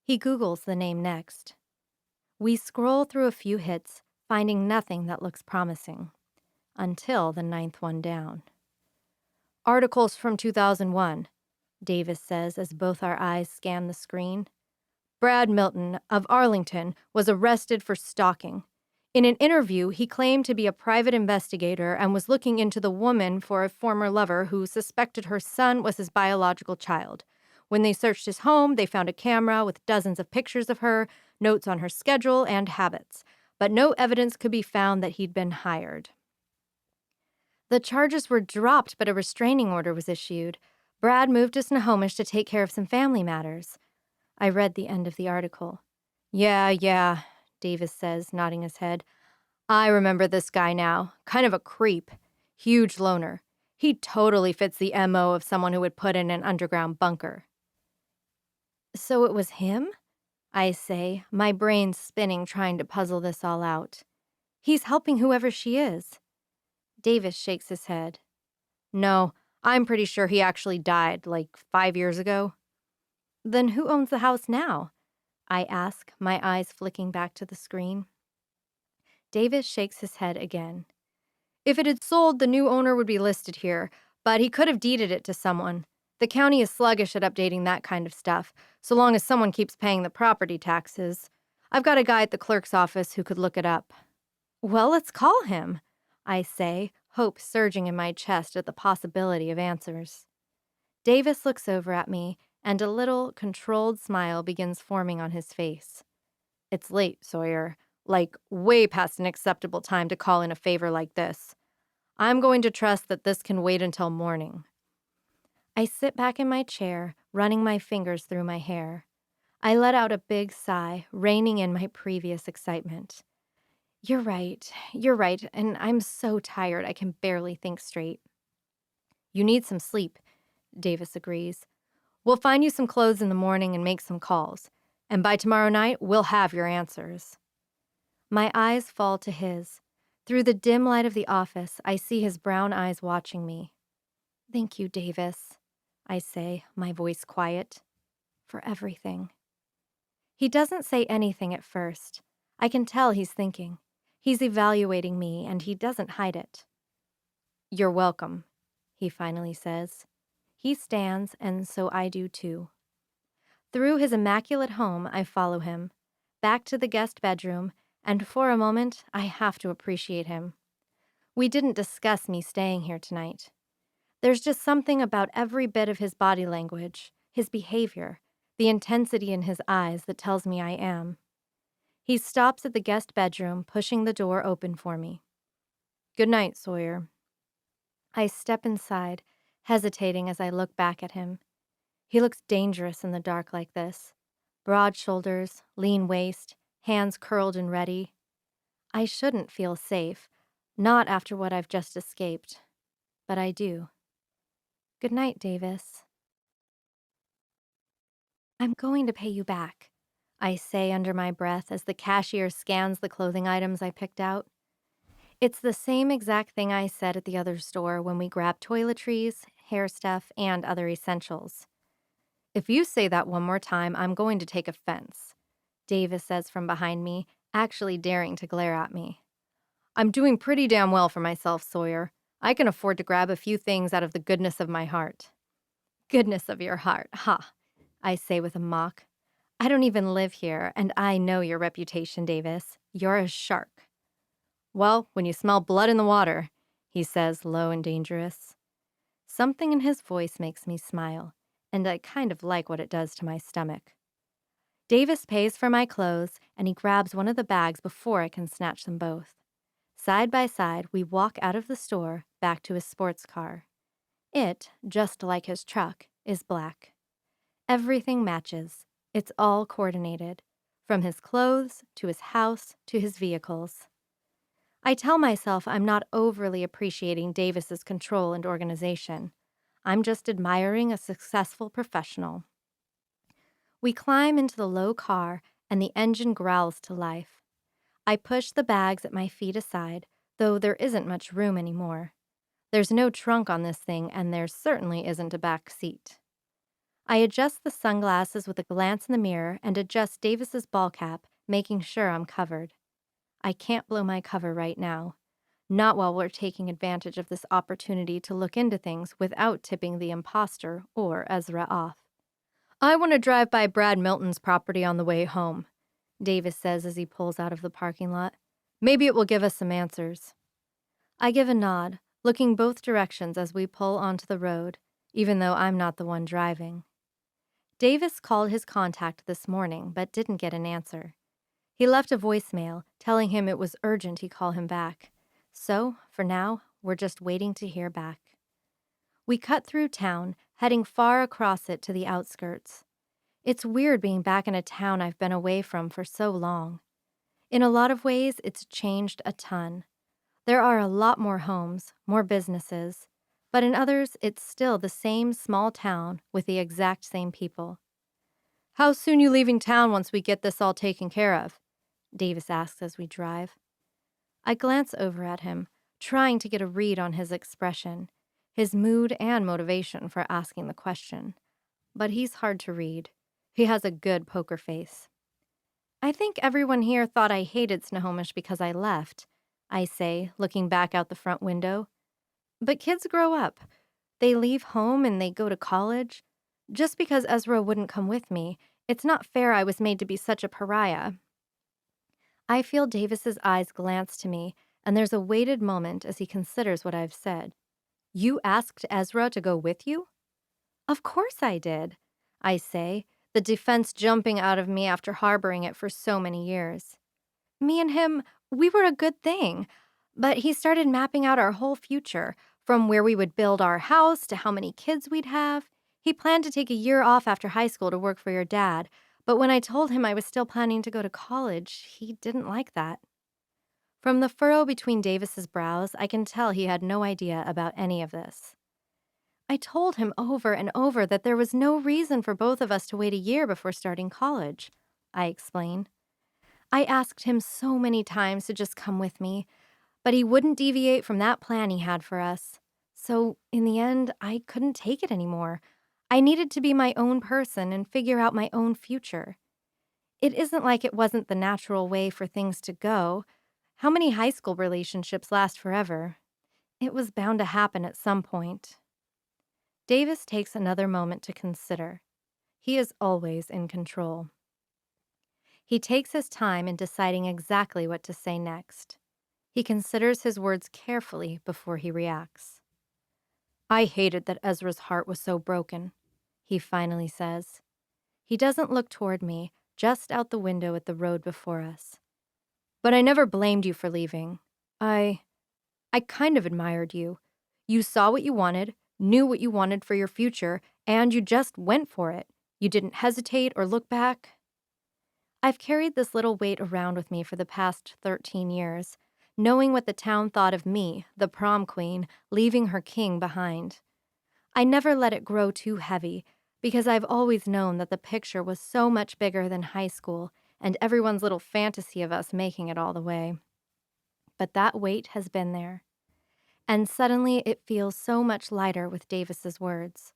He Googles the name next. We scroll through a few hits, finding nothing that looks promising, until the 9th one down. Articles from 2001. Davis says as both our eyes scan the screen. Brad Milton of Arlington was arrested for stalking. In an interview, he claimed to be a private investigator and was looking into the woman for a former lover who suspected her son was his biological child. When they searched his home, they found a camera with dozens of pictures of her, notes on her schedule, and habits, but no evidence could be found that he'd been hired. The charges were dropped, but a restraining order was issued. Brad moved to Snohomish to take care of some family matters. I read the end of the article. Yeah, Davis says, nodding his head. I remember this guy now. Kind of a creep. Huge loner. He totally fits the MO of someone who would put in an underground bunker. So it was him? I say, my brain spinning trying to puzzle this all out. He's helping whoever she is. Davis shakes his head. No, I'm pretty sure he actually died, like 5 years ago. Then who owns the house now? I ask, my eyes flicking back to the screen. Davis shakes his head again. If it had sold, the new owner would be listed here, but he could have deeded it to someone. The county is sluggish at updating that kind of stuff, so long as someone keeps paying the property taxes. I've got a guy at the clerk's office who could look it up. Well, let's call him, I say, hope surging in my chest at the possibility of answers. Davis looks over at me, and a little, controlled smile begins forming on his face. It's late, Sawyer. Like, way past an acceptable time to call in a favor like this. I'm going to trust that this can wait until morning. I sit back in my chair, running my fingers through my hair. I let out a big sigh, reining in my previous excitement. You're right, and I'm so tired I can barely think straight. You need some sleep, Davis agrees. We'll find you some clothes in the morning and make some calls, and by tomorrow night, we'll have your answers. My eyes fall to his. Through the dim light of the office, I see his brown eyes watching me. Thank you, Davis, I say, my voice quiet, for everything. He doesn't say anything at first. I can tell he's thinking. He's evaluating me, and he doesn't hide it. You're welcome, he finally says. He stands, and so I do too. Through his immaculate home, I follow him, back to the guest bedroom, and for a moment, I have to appreciate him. We didn't discuss me staying here tonight. There's just something about every bit of his body language, his behavior, the intensity in his eyes that tells me I am. He stops at the guest bedroom, pushing the door open for me. Good night, Sawyer. I step inside, hesitating as I look back at him. He looks dangerous in the dark like this. Broad shoulders, lean waist, hands curled and ready. I shouldn't feel safe, not after what I've just escaped, but I do. Good night, Davis. I'm going to pay you back, I say under my breath as the cashier scans the clothing items I picked out. It's the same exact thing I said at the other store when we grabbed toiletries, hair stuff, and other essentials. If you say that one more time, I'm going to take offense, Davis says from behind me, actually daring to glare at me. I'm doing pretty damn well for myself, Sawyer. I can afford to grab a few things out of the goodness of my heart. Goodness of your heart, ha, I say with a mock. I don't even live here, and I know your reputation, Davis. You're a shark. Well, when you smell blood in the water, he says, low and dangerous. Something in his voice makes me smile, and I kind of like what it does to my stomach. Davis pays for my clothes, and he grabs one of the bags before I can snatch them both. Side by side, we walk out of the store back to his sports car. It, just like his truck, is black. Everything matches. It's all coordinated, from his clothes to his house to his vehicles. I tell myself I'm not overly appreciating Davis's control and organization. I'm just admiring a successful professional. We climb into the low car, and the engine growls to life. I push the bags at my feet aside, though there isn't much room anymore. There's no trunk on this thing, and there certainly isn't a back seat. I adjust the sunglasses with a glance in the mirror and adjust Davis's ball cap, making sure I'm covered. I can't blow my cover right now. Not while we're taking advantage of this opportunity to look into things without tipping the impostor or Ezra off. I want to drive by Brad Milton's property on the way home, Davis says as he pulls out of the parking lot. Maybe it will give us some answers. I give a nod, looking both directions as we pull onto the road, even though I'm not the one driving. Davis called his contact this morning but didn't get an answer. He left a voicemail telling him it was urgent he call him back. So, for now, we're just waiting to hear back. We cut through town, heading far across it to the outskirts. It's weird being back in a town I've been away from for so long. In a lot of ways, it's changed a ton. There are a lot more homes, more businesses, but in others, it's still the same small town with the exact same people. How soon you leaving town once we get this all taken care of? Davis asks as we drive. I glance over at him, trying to get a read on his expression, his mood and motivation for asking the question. But he's hard to read. He has a good poker face. I think everyone here thought I hated Snohomish because I left, I say, looking back out the front window. But kids grow up. They leave home and they go to college. Just because Ezra wouldn't come with me, it's not fair I was made to be such a pariah. I feel Davis's eyes glance to me, and there's a weighted moment as he considers what I've said. You asked Ezra to go with you? Of course I did, I say, the defense jumping out of me after harboring it for so many years. Me and him, we were a good thing, but he started mapping out our whole future, from where we would build our house to how many kids we'd have. He planned to take a year off after high school to work for your dad, but when I told him I was still planning to go to college, he didn't like that. From the furrow between Davis's brows, I can tell he had no idea about any of this. I told him over and over that there was no reason for both of us to wait a year before starting college, I explain. I asked him so many times to just come with me, but he wouldn't deviate from that plan he had for us. So, in the end, I couldn't take it anymore. I needed to be my own person and figure out my own future. It isn't like it wasn't the natural way for things to go. How many high school relationships last forever? It was bound to happen at some point. Davis takes another moment to consider. He is always in control. He takes his time in deciding exactly what to say next. He considers his words carefully before he reacts. I hated that Ezra's heart was so broken, he finally says. He doesn't look toward me, just out the window at the road before us. But I never blamed you for leaving. I kind of admired you. You saw what you wanted, knew what you wanted for your future, and you just went for it. You didn't hesitate or look back. I've carried this little weight around with me for the past 13 years, knowing what the town thought of me, the prom queen, leaving her king behind. I never let it grow too heavy, because I've always known that the picture was so much bigger than high school and everyone's little fantasy of us making it all the way. But that weight has been there. And suddenly it feels so much lighter with Davis's words.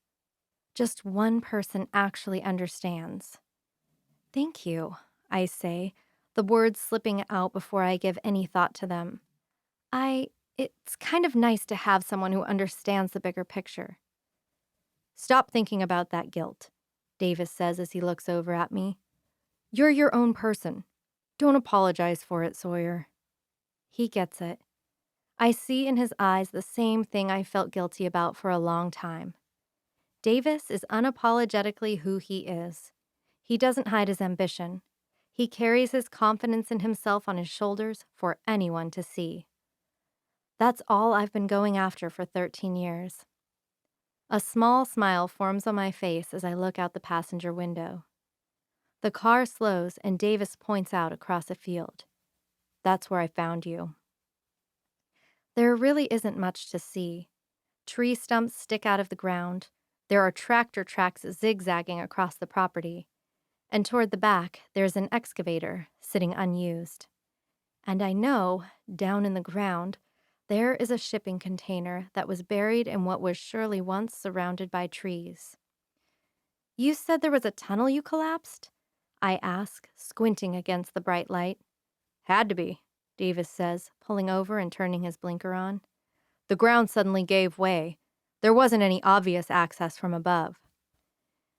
Just one person actually understands. Thank you, I say, the words slipping out before I give any thought to them. It's kind of nice to have someone who understands the bigger picture. Stop thinking about that guilt, Davis says as he looks over at me. You're your own person. Don't apologize for it, Sawyer. He gets it. I see in his eyes the same thing I felt guilty about for a long time. Davis is unapologetically who he is. He doesn't hide his ambition. He carries his confidence in himself on his shoulders for anyone to see. That's all I've been going after for 13 years. A small smile forms on my face as I look out the passenger window. The car slows and Davis points out across a field. That's where I found you. There really isn't much to see. Tree stumps stick out of the ground. There are tractor tracks zigzagging across the property. And toward the back, there's an excavator sitting unused. And I know, down in the ground, there is a shipping container that was buried in what was surely once surrounded by trees. You said there was a tunnel you collapsed? I ask, squinting against the bright light. Had to be. Davis says, pulling over and turning his blinker on. The ground suddenly gave way. There wasn't any obvious access from above.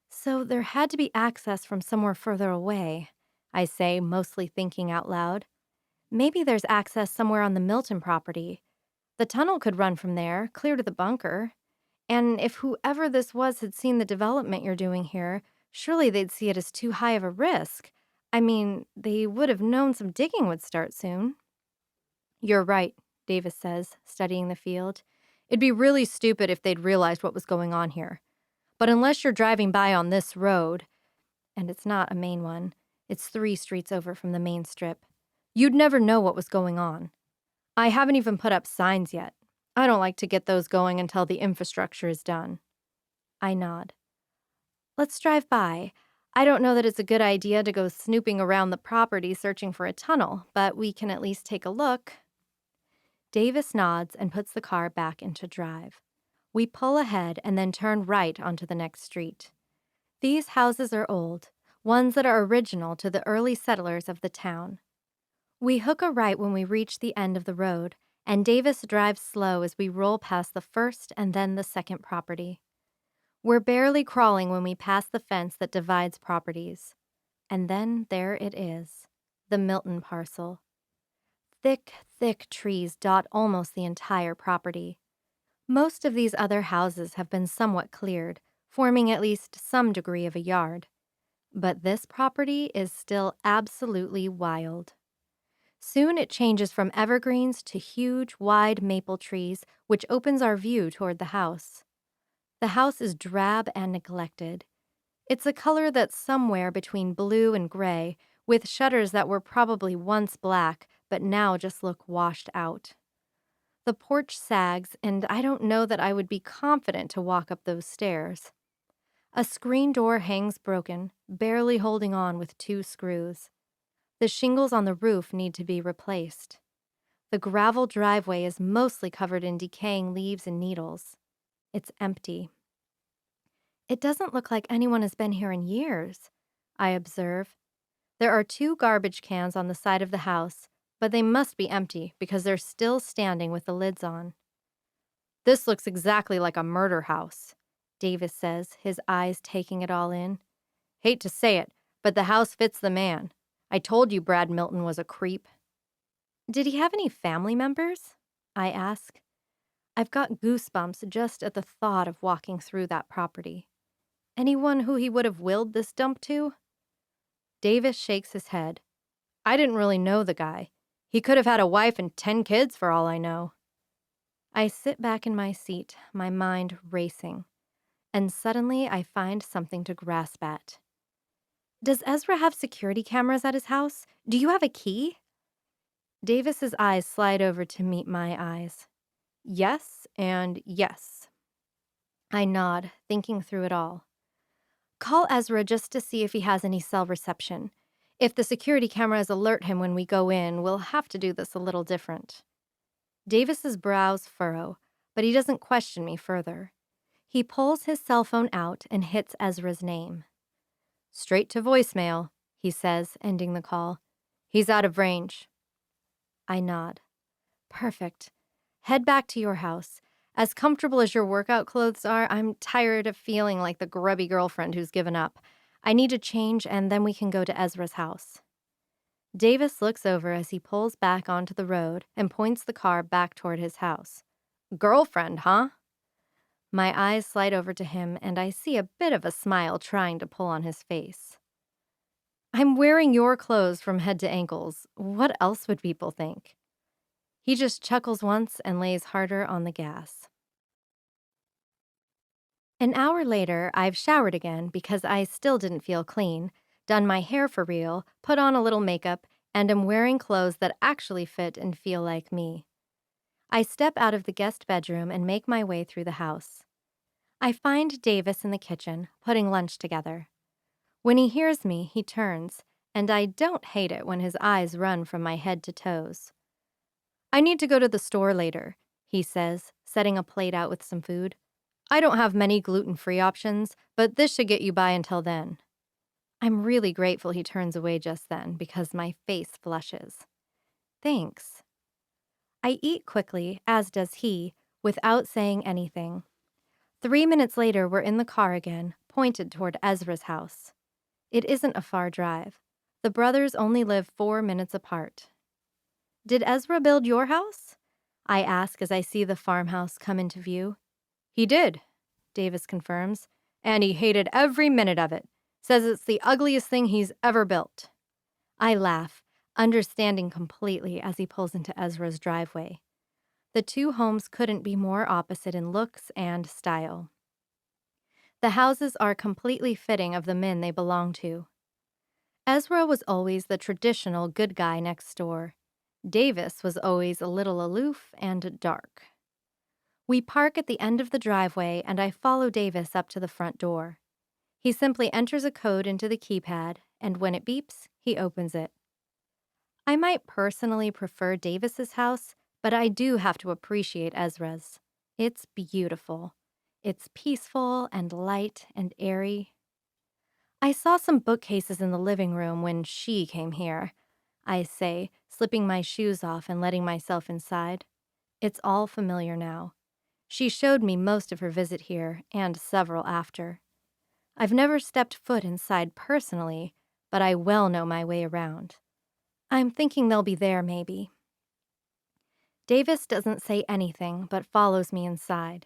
So there had to be access from somewhere further away, I say, mostly thinking out loud. Maybe there's access somewhere on the Milton property. The tunnel could run from there, clear to the bunker. And if whoever this was had seen the development you're doing here, surely they'd see it as too high of a risk. I mean, they would have known some digging would start soon. You're right, Davis says, studying the field. It'd be really stupid if they'd realized what was going on here. But unless you're driving by on this road, and it's not a main one, it's 3 streets over from the main strip, you'd never know what was going on. I haven't even put up signs yet. I don't like to get those going until the infrastructure is done. I nod. Let's drive by. I don't know that it's a good idea to go snooping around the property searching for a tunnel, but we can at least take a look. Davis nods and puts the car back into drive. We pull ahead and then turn right onto the next street. These houses are old, ones that are original to the early settlers of the town. We hook a right when we reach the end of the road, and Davis drives slow as we roll past the first and then the second property. We're barely crawling when we pass the fence that divides properties. And then there it is, the Milton parcel. Thick, thick trees dot almost the entire property. Most of these other houses have been somewhat cleared, forming at least some degree of a yard. But this property is still absolutely wild. Soon it changes from evergreens to huge, wide maple trees, which opens our view toward the house. The house is drab and neglected. It's a color that's somewhere between blue and gray, with shutters that were probably once black, but now just look washed out. The porch sags, and I don't know that I would be confident to walk up those stairs. A screen door hangs broken, barely holding on with 2 screws. The shingles on the roof need to be replaced. The gravel driveway is mostly covered in decaying leaves and needles. It's empty. It doesn't look like anyone has been here in years, I observe. There are 2 garbage cans on the side of the house, but they must be empty because they're still standing with the lids on. This looks exactly like a murder house, Davis says, his eyes taking it all in. Hate to say it, but the house fits the man. I told you Brad Milton was a creep. Did he have any family members? I ask. I've got goosebumps just at the thought of walking through that property. Anyone who he would have willed this dump to? Davis shakes his head. I didn't really know the guy. He could have had a wife and 10 kids for all I know. I sit back in my seat, my mind racing, and suddenly I find something to grasp at. Does Ezra have security cameras at his house? Do you have a key? Davis's eyes slide over to meet my eyes. Yes and yes. I nod, thinking through it all. Call Ezra just to see if he has any cell reception. If the security cameras alert him when we go in, we'll have to do this a little different. Davis's brows furrow, but he doesn't question me further. He pulls his cell phone out and hits Ezra's name. Straight to voicemail, he says, ending the call. He's out of range. I nod. Perfect. Head back to your house. As comfortable as your workout clothes are, I'm tired of feeling like the grubby girlfriend who's given up. I need to change, and then we can go to Ezra's house. Davis looks over as he pulls back onto the road and points the car back toward his house. Girlfriend, huh? My eyes slide over to him, and I see a bit of a smile trying to pull on his face. I'm wearing your clothes from head to ankles. What else would people think? He just chuckles once and lays harder on the gas. An hour later, I've showered again because I still didn't feel clean, done my hair for real, put on a little makeup, and am wearing clothes that actually fit and feel like me. I step out of the guest bedroom and make my way through the house. I find Davis in the kitchen, putting lunch together. When he hears me, he turns, and I don't hate it when his eyes run from my head to toes. I need to go to the store later, he says, setting a plate out with some food. I don't have many gluten-free options, but this should get you by until then. I'm really grateful he turns away just then because my face flushes. Thanks. I eat quickly, as does he, without saying anything. 3 minutes later, we're in the car again, pointed toward Ezra's house. It isn't a far drive. The brothers only live 4 minutes apart. Did Ezra build your house? I ask as I see the farmhouse come into view. He did, Davis confirms, and he hated every minute of it. Says it's the ugliest thing he's ever built. I laugh, understanding completely as he pulls into Ezra's driveway. The two homes couldn't be more opposite in looks and style. The houses are completely fitting of the men they belong to. Ezra was always the traditional good guy next door. Davis was always a little aloof and dark. We park at the end of the driveway and I follow Davis up to the front door. He simply enters a code into the keypad, and when it beeps, he opens it. I might personally prefer Davis's house, but I do have to appreciate Ezra's. It's beautiful. It's peaceful and light and airy. I saw some bookcases in the living room when she came here, I say, slipping my shoes off and letting myself inside. It's all familiar now. She showed me most of her visit here, and several after. I've never stepped foot inside personally, but I well know my way around. I'm thinking they'll be there, maybe. Davis doesn't say anything, but follows me inside.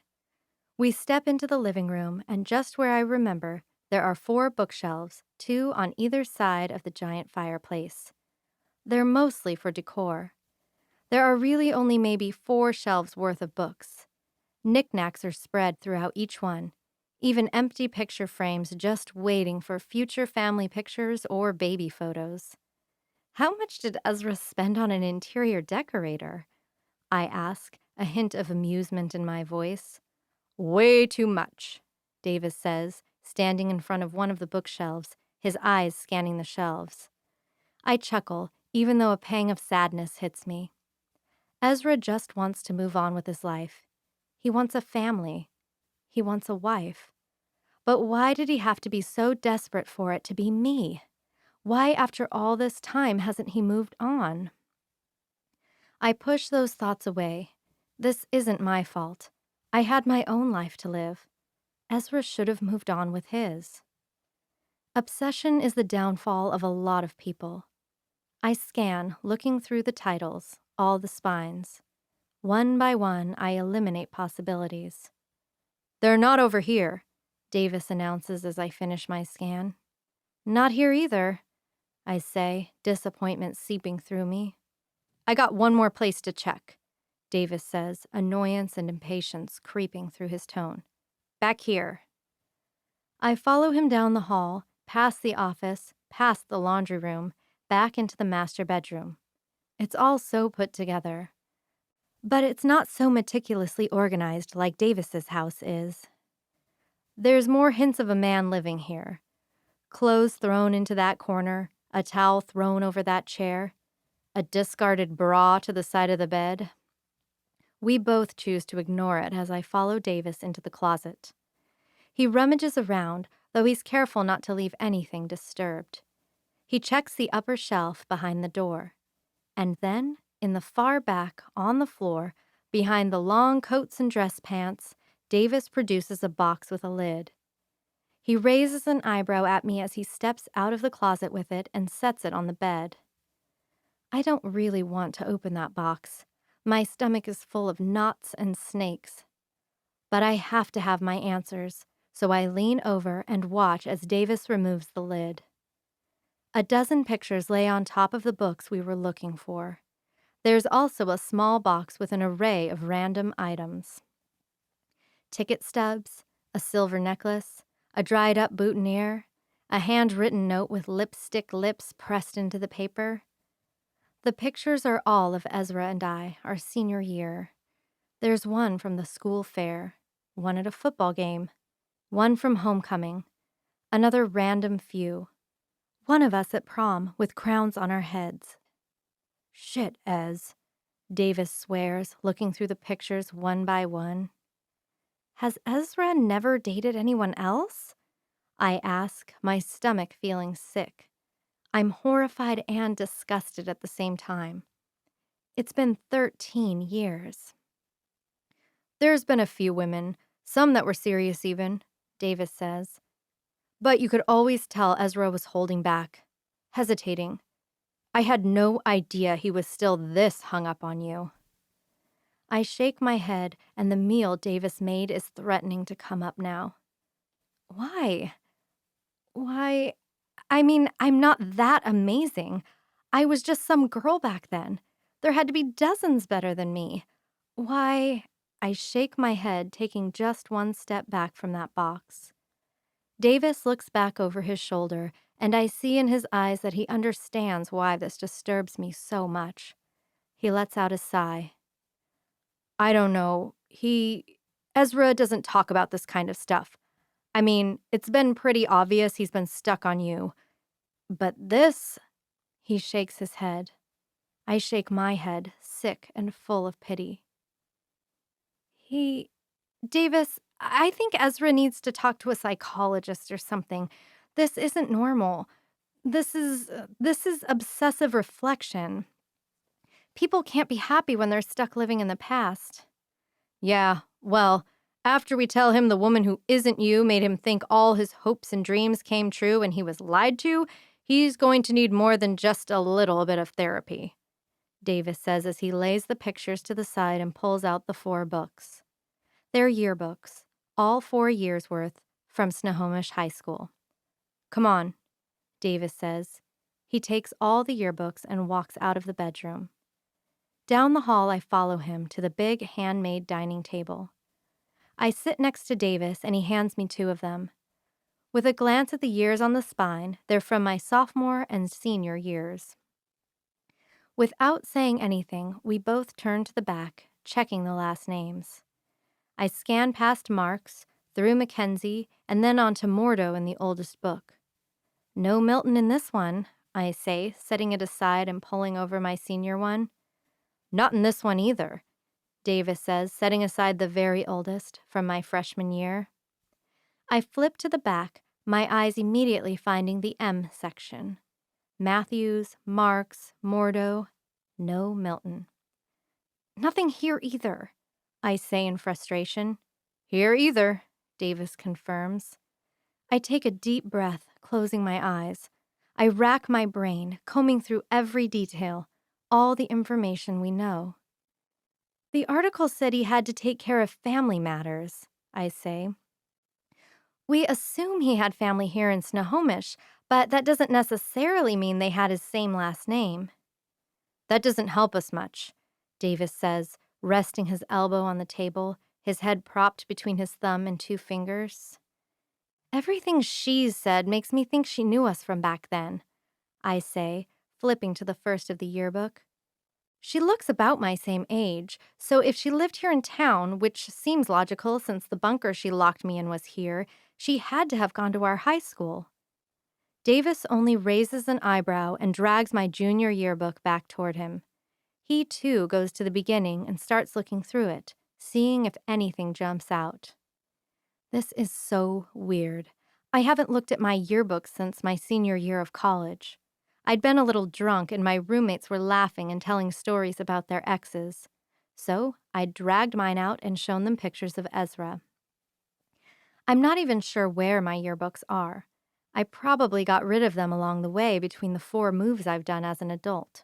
We step into the living room, and just where I remember, there are 4 bookshelves, 2 on either side of the giant fireplace. They're mostly for decor. There are really only maybe 4 shelves worth of books. Knickknacks are spread throughout each one, even empty picture frames just waiting for future family pictures or baby photos. How much did Ezra spend on an interior decorator? I ask, a hint of amusement in my voice. Way too much, Davis says, standing in front of one of the bookshelves, his eyes scanning the shelves. I chuckle, even though a pang of sadness hits me. Ezra just wants to move on with his life. He wants a family. He wants a wife. But why did he have to be so desperate for it to be me? Why, after all this time, hasn't he moved on? I push those thoughts away. This isn't my fault. I had my own life to live. Ezra should have moved on with his. Obsession is the downfall of a lot of people. I scan, looking through the titles, all the spines. One by one, I eliminate possibilities. They're not over here, Davis announces as I finish my scan. Not here either, I say, disappointment seeping through me. I got one more place to check, Davis says, annoyance and impatience creeping through his tone. Back here. I follow him down the hall, past the office, past the laundry room, back into the master bedroom. It's all so put together. But it's not so meticulously organized like Davis's house is. There's more hints of a man living here. Clothes thrown into that corner, a towel thrown over that chair, a discarded bra to the side of the bed. We both choose to ignore it as I follow Davis into the closet. He rummages around, though he's careful not to leave anything disturbed. He checks the upper shelf behind the door. And then, in the far back, on the floor, behind the long coats and dress pants, Davis produces a box with a lid. He raises an eyebrow at me as he steps out of the closet with it and sets it on the bed. I don't really want to open that box. My stomach is full of knots and snakes. But I have to have my answers, so I lean over and watch as Davis removes the lid. A dozen pictures lay on top of the books we were looking for. There's also a small box with an array of random items. Ticket stubs, a silver necklace, a dried-up boutonniere, a handwritten note with lipstick lips pressed into the paper. The pictures are all of Ezra and I, our senior year. There's one from the school fair, one at a football game, one from homecoming, another random few. One of us at prom with crowns on our heads. Shit, Ez, Davis swears, looking through the pictures one by one. Has Ezra never dated anyone else? I ask, my stomach feeling sick. I'm horrified and disgusted at the same time. It's been 13 years. There's been a few women, some that were serious even, Davis says. But you could always tell Ezra was holding back, hesitating. I had no idea he was still this hung up on you. I shake my head, and the meal Davis made is threatening to come up now. Why? Why? I mean, I'm not that amazing. I was just some girl back then. There had to be dozens better than me. Why? I shake my head, taking just one step back from that box. Davis looks back over his shoulder, and I see in his eyes that he understands why this disturbs me so much. He lets out a sigh. I don't know. Ezra doesn't talk about this kind of stuff. I mean, it's been pretty obvious he's been stuck on you. But this, he shakes his head. I shake my head, sick and full of pity. Davis, I think Ezra needs to talk to a psychologist or something. This isn't normal. This is obsessive reflection. People can't be happy when they're stuck living in the past. Yeah, well, after we tell him the woman who isn't you made him think all his hopes and dreams came true and he was lied to, he's going to need more than just a little bit of therapy, Davis says as he lays the pictures to the side and pulls out the 4 books. They're yearbooks, all 4 years' worth, from Snohomish High School. Come on, Davis says. He takes all the yearbooks and walks out of the bedroom. Down the hall, I follow him to the big handmade dining table. I sit next to Davis, and he hands me 2 of them. With a glance at the years on the spine, they're from my sophomore and senior years. Without saying anything, we both turn to the back, checking the last names. I scan past Marks, through Mackenzie, and then on to Mordo in the oldest book. No Milton in this one, I say, setting it aside and pulling over my senior one. Not in this one either, Davis says, setting aside the very oldest from my freshman year. I flip to the back, my eyes immediately finding the M section. Matthews, Marks, Mordo, no Milton. Nothing here either, I say in frustration. Here either, Davis confirms. I take a deep breath, closing my eyes. I rack my brain, combing through every detail, all the information we know. The article said he had to take care of family matters, I say. We assume he had family here in Snohomish, but that doesn't necessarily mean they had his same last name. That doesn't help us much, Davis says, resting his elbow on the table, his head propped between his thumb and 2 fingers. Everything she's said makes me think she knew us from back then, I say, flipping to the first of the yearbook. She looks about my same age, so if she lived here in town, which seems logical since the bunker she locked me in was here, she had to have gone to our high school. Davis only raises an eyebrow and drags my junior yearbook back toward him. He, too, goes to the beginning and starts looking through it, seeing if anything jumps out. This is so weird. I haven't looked at my yearbook since my senior year of college. I'd been a little drunk and my roommates were laughing and telling stories about their exes. So I dragged mine out and shown them pictures of Ezra. I'm not even sure where my yearbooks are. I probably got rid of them along the way between the 4 moves I've done as an adult.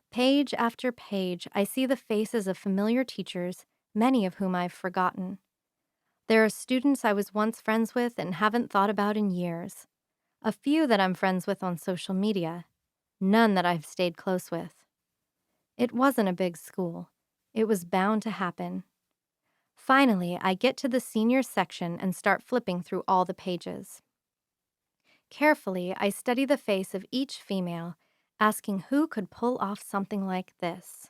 Page after page, I see the faces of familiar teachers, many of whom I've forgotten. There are students I was once friends with and haven't thought about in years. A few that I'm friends with on social media. None that I've stayed close with. It wasn't a big school. It was bound to happen. Finally, I get to the senior section and start flipping through all the pages. Carefully, I study the face of each female, asking who could pull off something like this.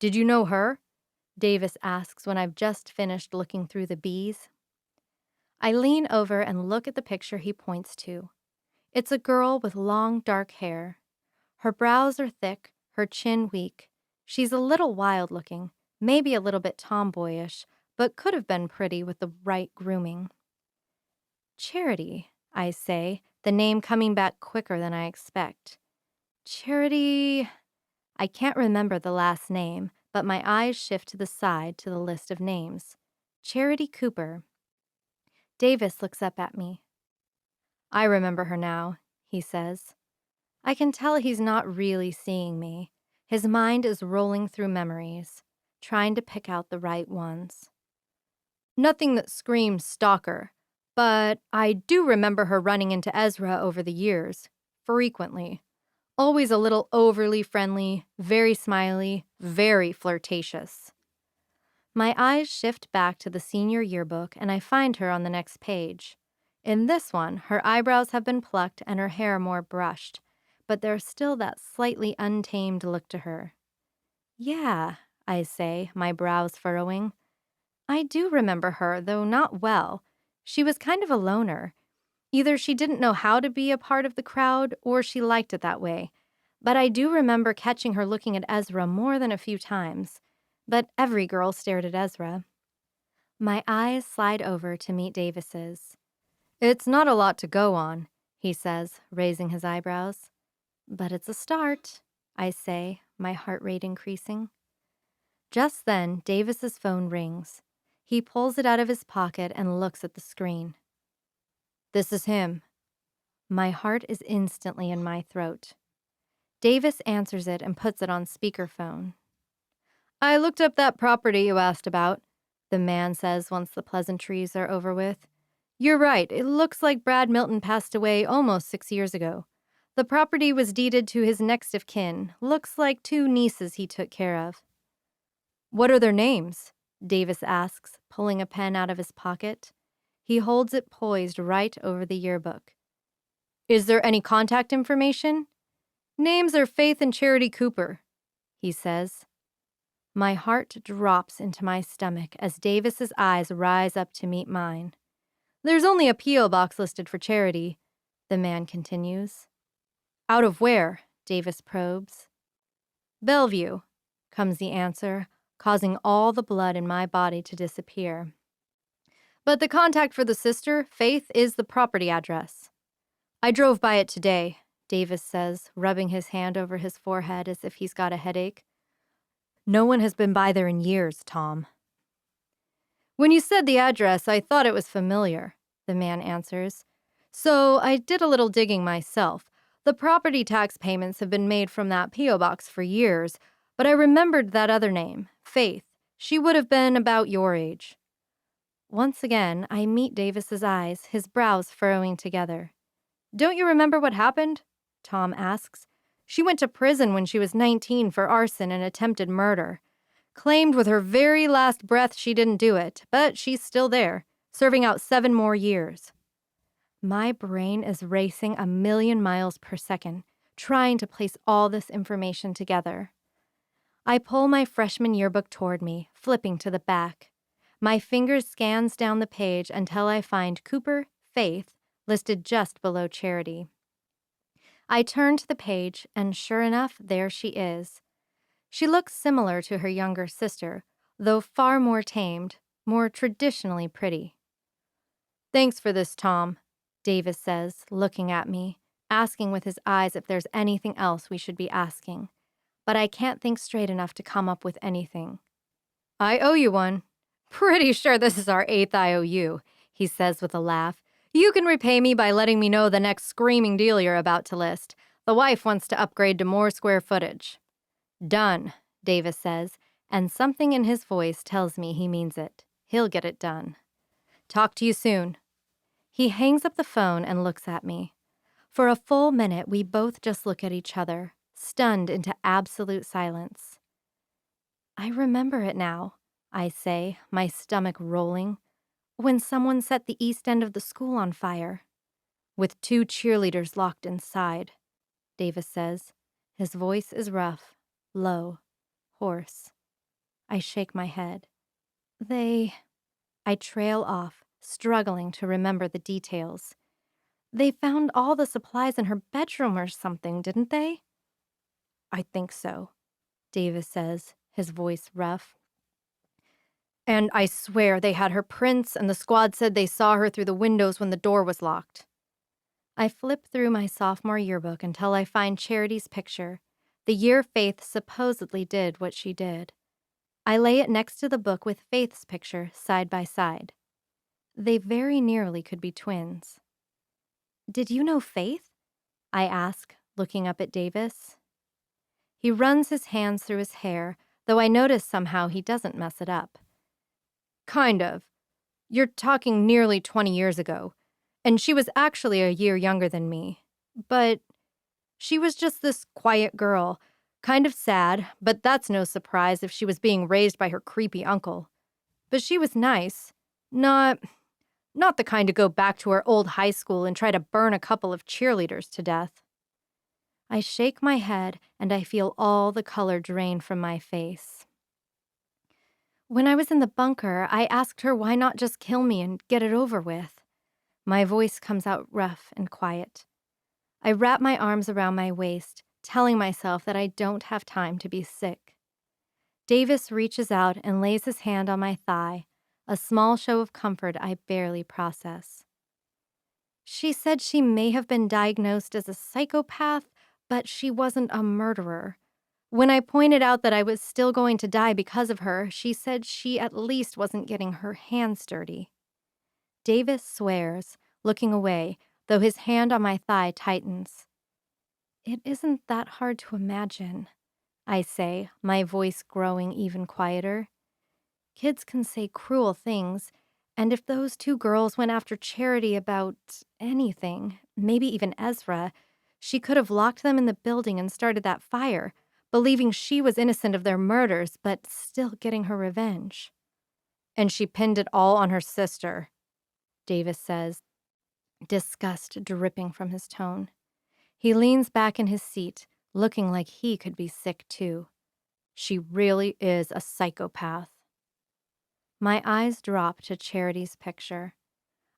Did you know her? Davis asks when I've just finished looking through the B's. I lean over and look at the picture he points to. It's a girl with long, dark hair. Her brows are thick, her chin weak. She's a little wild-looking, maybe a little bit tomboyish, but could have been pretty with the right grooming. Charity, I say, the name coming back quicker than I expect. Charity... I can't remember the last name, but my eyes shift to the side to the list of names. Charity Cooper. Davis looks up at me. I remember her now, he says. I can tell he's not really seeing me. His mind is rolling through memories, trying to pick out the right ones. Nothing that screams stalker, but I do remember her running into Ezra over the years, frequently. Always a little overly friendly, very smiley, very flirtatious. My eyes shift back to the senior yearbook and I find her on the next page. In this one, her eyebrows have been plucked and her hair more brushed, but there's still that slightly untamed look to her. Yeah, I say, my brows furrowing. I do remember her, though not well. She was kind of a loner. Either she didn't know how to be a part of the crowd, or she liked it that way. But I do remember catching her looking at Ezra more than a few times. But every girl stared at Ezra. My eyes slide over to meet Davis's. It's not a lot to go on, he says, raising his eyebrows. But it's a start, I say, my heart rate increasing. Just then, Davis's phone rings. He pulls it out of his pocket and looks at the screen. This is him. My heart is instantly in my throat. Davis answers it and puts it on speakerphone. I looked up that property you asked about, the man says once the pleasantries are over with. You're right, it looks like Brad Milton passed away almost 6 years ago. The property was deeded to his next of kin. Looks like 2 nieces he took care of. What are their names? Davis asks, pulling a pen out of his pocket. He holds it poised right over the yearbook. Is there any contact information? Names are Faith and Charity Cooper, he says. My heart drops into my stomach as Davis's eyes rise up to meet mine. There's only a P.O. box listed for Charity, the man continues. Out of where? Davis probes. Bellevue, comes the answer, causing all the blood in my body to disappear. But the contact for the sister, Faith, is the property address. I drove by it today, Davis says, rubbing his hand over his forehead as if he's got a headache. No one has been by there in years, Tom. When you said the address, I thought it was familiar, the man answers. So I did a little digging myself. The property tax payments have been made from that P.O. box for years, but I remembered that other name, Faith. She would have been about your age. Once again, I meet Davis's eyes, his brows furrowing together. Don't you remember what happened? Tom asks. She went to prison when she was 19 for arson and attempted murder. Claimed with her very last breath she didn't do it, but she's still there, serving out 7 more years. My brain is racing 1,000,000 miles per second, trying to place all this information together. I pull my freshman yearbook toward me, flipping to the back. My finger scans down the page until I find Cooper, Faith, listed just below Charity. I turn to the page, and sure enough, there she is. She looks similar to her younger sister, though far more tamed, more traditionally pretty. Thanks for this, Tom, Davis says, looking at me, asking with his eyes if there's anything else we should be asking. But I can't think straight enough to come up with anything. I owe you one. Pretty sure this is our 8th IOU, he says with a laugh. You can repay me by letting me know the next screaming deal you're about to list. The wife wants to upgrade to more square footage. Done, Davis says, and something in his voice tells me he means it. He'll get it done. Talk to you soon. He hangs up the phone and looks at me. For a full minute, we both just look at each other, stunned into absolute silence. I remember it now, I say, my stomach rolling, when someone set the east end of the school on fire. With 2 cheerleaders locked inside, Davis says. His voice is rough, low, hoarse. I shake my head. I trail off, struggling to remember the details. They found all the supplies in her bedroom or something, didn't they? I think so, Davis says, his voice rough. And I swear they had her prints and the squad said they saw her through the windows when the door was locked. I flip through my sophomore yearbook until I find Charity's picture, the year Faith supposedly did what she did. I lay it next to the book with Faith's picture side by side. They very nearly could be twins. Did you know Faith? I ask, looking up at Davis. He runs his hands through his hair, though I notice somehow he doesn't mess it up. Kind of. You're talking nearly 20 years ago, and she was actually a year younger than me. But she was just this quiet girl, kind of sad, but that's no surprise if she was being raised by her creepy uncle. But she was nice. Not the kind to go back to her old high school and try to burn a couple of cheerleaders to death. I shake my head and I feel all the color drain from my face. When I was in the bunker, I asked her why not just kill me and get it over with. My voice comes out rough and quiet. I wrap my arms around my waist, telling myself that I don't have time to be sick. Davis reaches out and lays his hand on my thigh, a small show of comfort I barely process. She said she may have been diagnosed as a psychopath, but she wasn't a murderer. When I pointed out that I was still going to die because of her, she said she at least wasn't getting her hands dirty. Davis swears, looking away, though his hand on my thigh tightens. It isn't that hard to imagine, I say, my voice growing even quieter. Kids can say cruel things, and if those two girls went after Charity about anything, maybe even Ezra, she could have locked them in the building and started that fire, believing she was innocent of their murders, but still getting her revenge. And she pinned it all on her sister, Davis says, disgust dripping from his tone. He leans back in his seat, looking like he could be sick too. She really is a psychopath. My eyes drop to Charity's picture.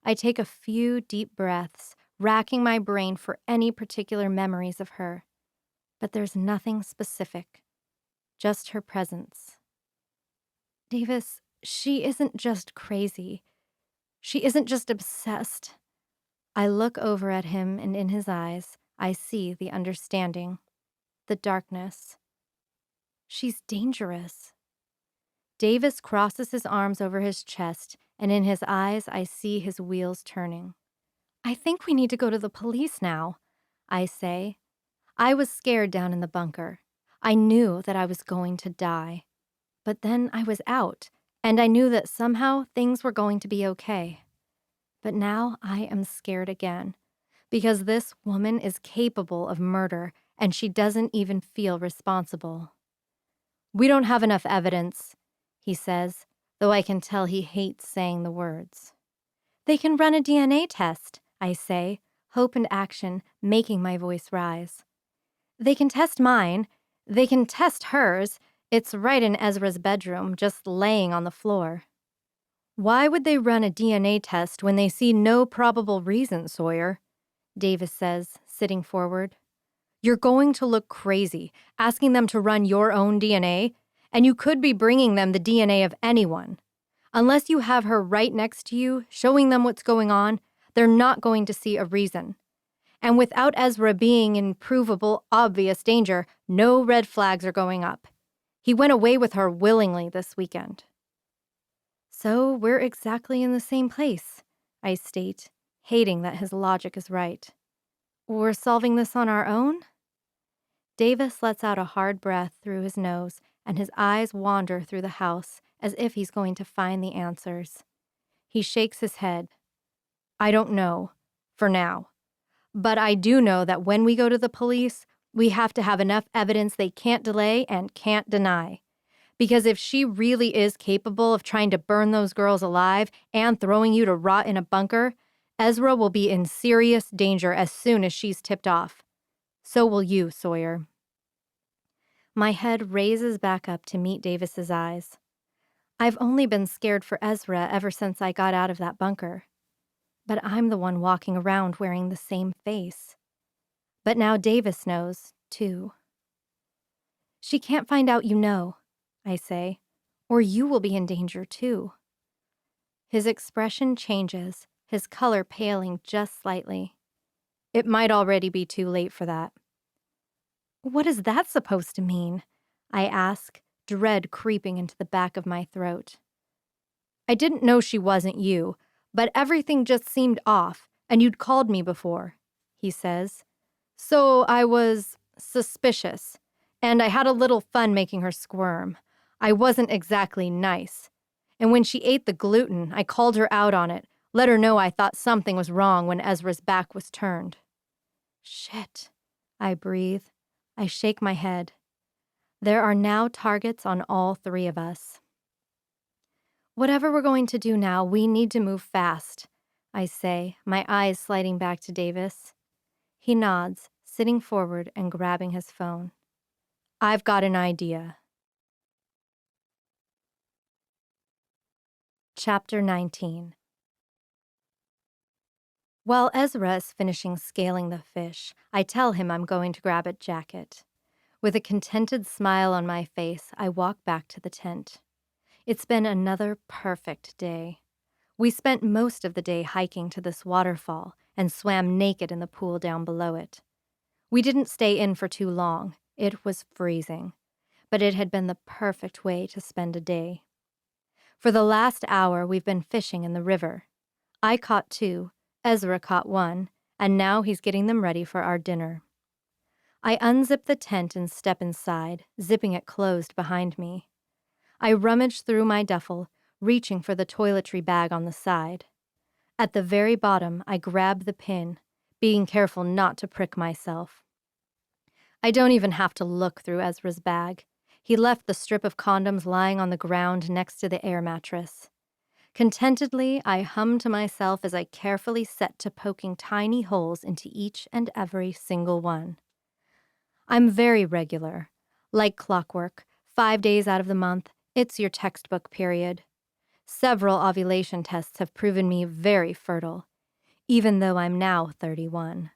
I take a few deep breaths, racking my brain for any particular memories of her. But there's nothing specific, just her presence. Davis, she isn't just crazy. She isn't just obsessed. I look over at him, and in his eyes, I see the understanding, the darkness. She's dangerous. Davis crosses his arms over his chest, and in his eyes, I see his wheels turning. I think we need to go to the police now, I say. I was scared down in the bunker. I knew that I was going to die. But then I was out, and I knew that somehow things were going to be okay. But now I am scared again, because this woman is capable of murder, and she doesn't even feel responsible. We don't have enough evidence, he says, though I can tell he hates saying the words. They can run a DNA test, I say, hope and action making my voice rise. They can test mine. They can test hers. It's right in Ezra's bedroom, just laying on the floor. Why would they run a DNA test when they see no probable reason, Sawyer? Davis says, sitting forward. You're going to look crazy, asking them to run your own DNA, and you could be bringing them the DNA of anyone. Unless you have her right next to you, showing them what's going on, they're not going to see a reason. And without Ezra being in provable, obvious danger, no red flags are going up. He went away with her willingly this weekend. So we're exactly in the same place, I state, hating that his logic is right. We're solving this on our own? Davis lets out a hard breath through his nose, and his eyes wander through the house as if he's going to find the answers. He shakes his head. I don't know, for now. But I do know that when we go to the police, we have to have enough evidence they can't delay and can't deny. Because if she really is capable of trying to burn those girls alive and throwing you to rot in a bunker, Ezra will be in serious danger as soon as she's tipped off. So will you, Sawyer. My head raises back up to meet Davis's eyes. I've only been scared for Ezra ever since I got out of that bunker. But I'm the one walking around wearing the same face. But now Davis knows, too. She can't find out you know, I say, or you will be in danger, too. His expression changes, his color paling just slightly. It might already be too late for that. What is that supposed to mean? I ask, dread creeping into the back of my throat. I didn't know she wasn't you, but everything just seemed off, and you'd called me before, he says. So I was suspicious, and I had a little fun making her squirm. I wasn't exactly nice. And when she ate the gluten, I called her out on it, let her know I thought something was wrong when Ezra's back was turned. Shit, I breathe. I shake my head. There are now targets on all three of us. Whatever we're going to do now, we need to move fast, I say, my eyes sliding back to Davis. He nods, sitting forward and grabbing his phone. I've got an idea. Chapter 19. While Ezra is finishing scaling the fish, I tell him I'm going to grab a jacket. With a contented smile on my face, I walk back to the tent. It's been another perfect day. We spent most of the day hiking to this waterfall and swam naked in the pool down below it. We didn't stay in for too long. It was freezing, but it had been the perfect way to spend a day. For the last hour, we've been fishing in the river. I caught 2, Ezra caught 1, and now he's getting them ready for our dinner. I unzip the tent and step inside, zipping it closed behind me. I rummage through my duffel, reaching for the toiletry bag on the side. At the very bottom, I grab the pin, being careful not to prick myself. I don't even have to look through Ezra's bag. He left the strip of condoms lying on the ground next to the air mattress. Contentedly, I hum to myself as I carefully set to poking tiny holes into each and every single one. I'm very regular. Like clockwork, 5 days out of the month, it's your textbook period. Several ovulation tests have proven me very fertile, even though I'm now 31.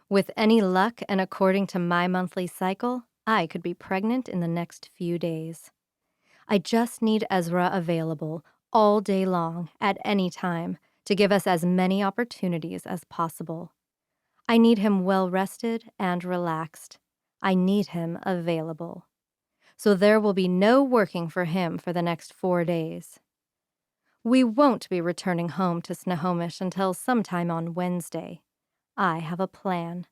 With any luck and according to my monthly cycle, I could be pregnant in the next few days. I just need Ezra available all day long at any time to give us as many opportunities as possible. I need him well-rested and relaxed. I need him available. So there will be no working for him for the next 4 days. We won't be returning home to Snohomish until sometime on Wednesday. I have a plan.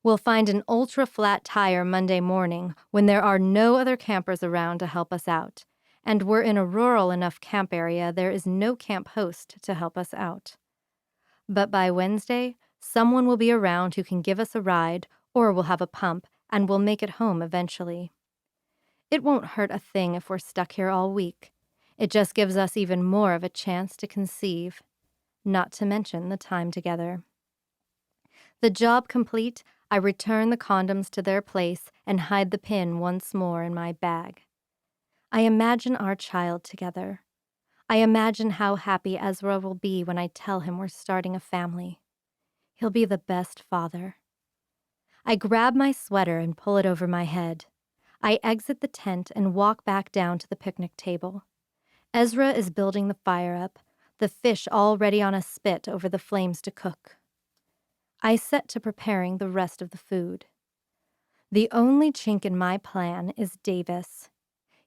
We'll find an ultra-flat tire Monday morning when there are no other campers around to help us out, and we're in a rural enough camp area there is no camp host to help us out. But by Wednesday, someone will be around who can give us a ride, or we'll have a pump, and we'll make it home eventually. It won't hurt a thing if we're stuck here all week. It just gives us even more of a chance to conceive, not to mention the time together. The job complete, I return the condoms to their place and hide the pin once more in my bag. I imagine our child together. I imagine how happy Ezra will be when I tell him we're starting a family. He'll be the best father. I grab my sweater and pull it over my head. I exit the tent and walk back down to the picnic table. Ezra is building the fire up, the fish already on a spit over the flames to cook. I set to preparing the rest of the food. The only chink in my plan is Davis.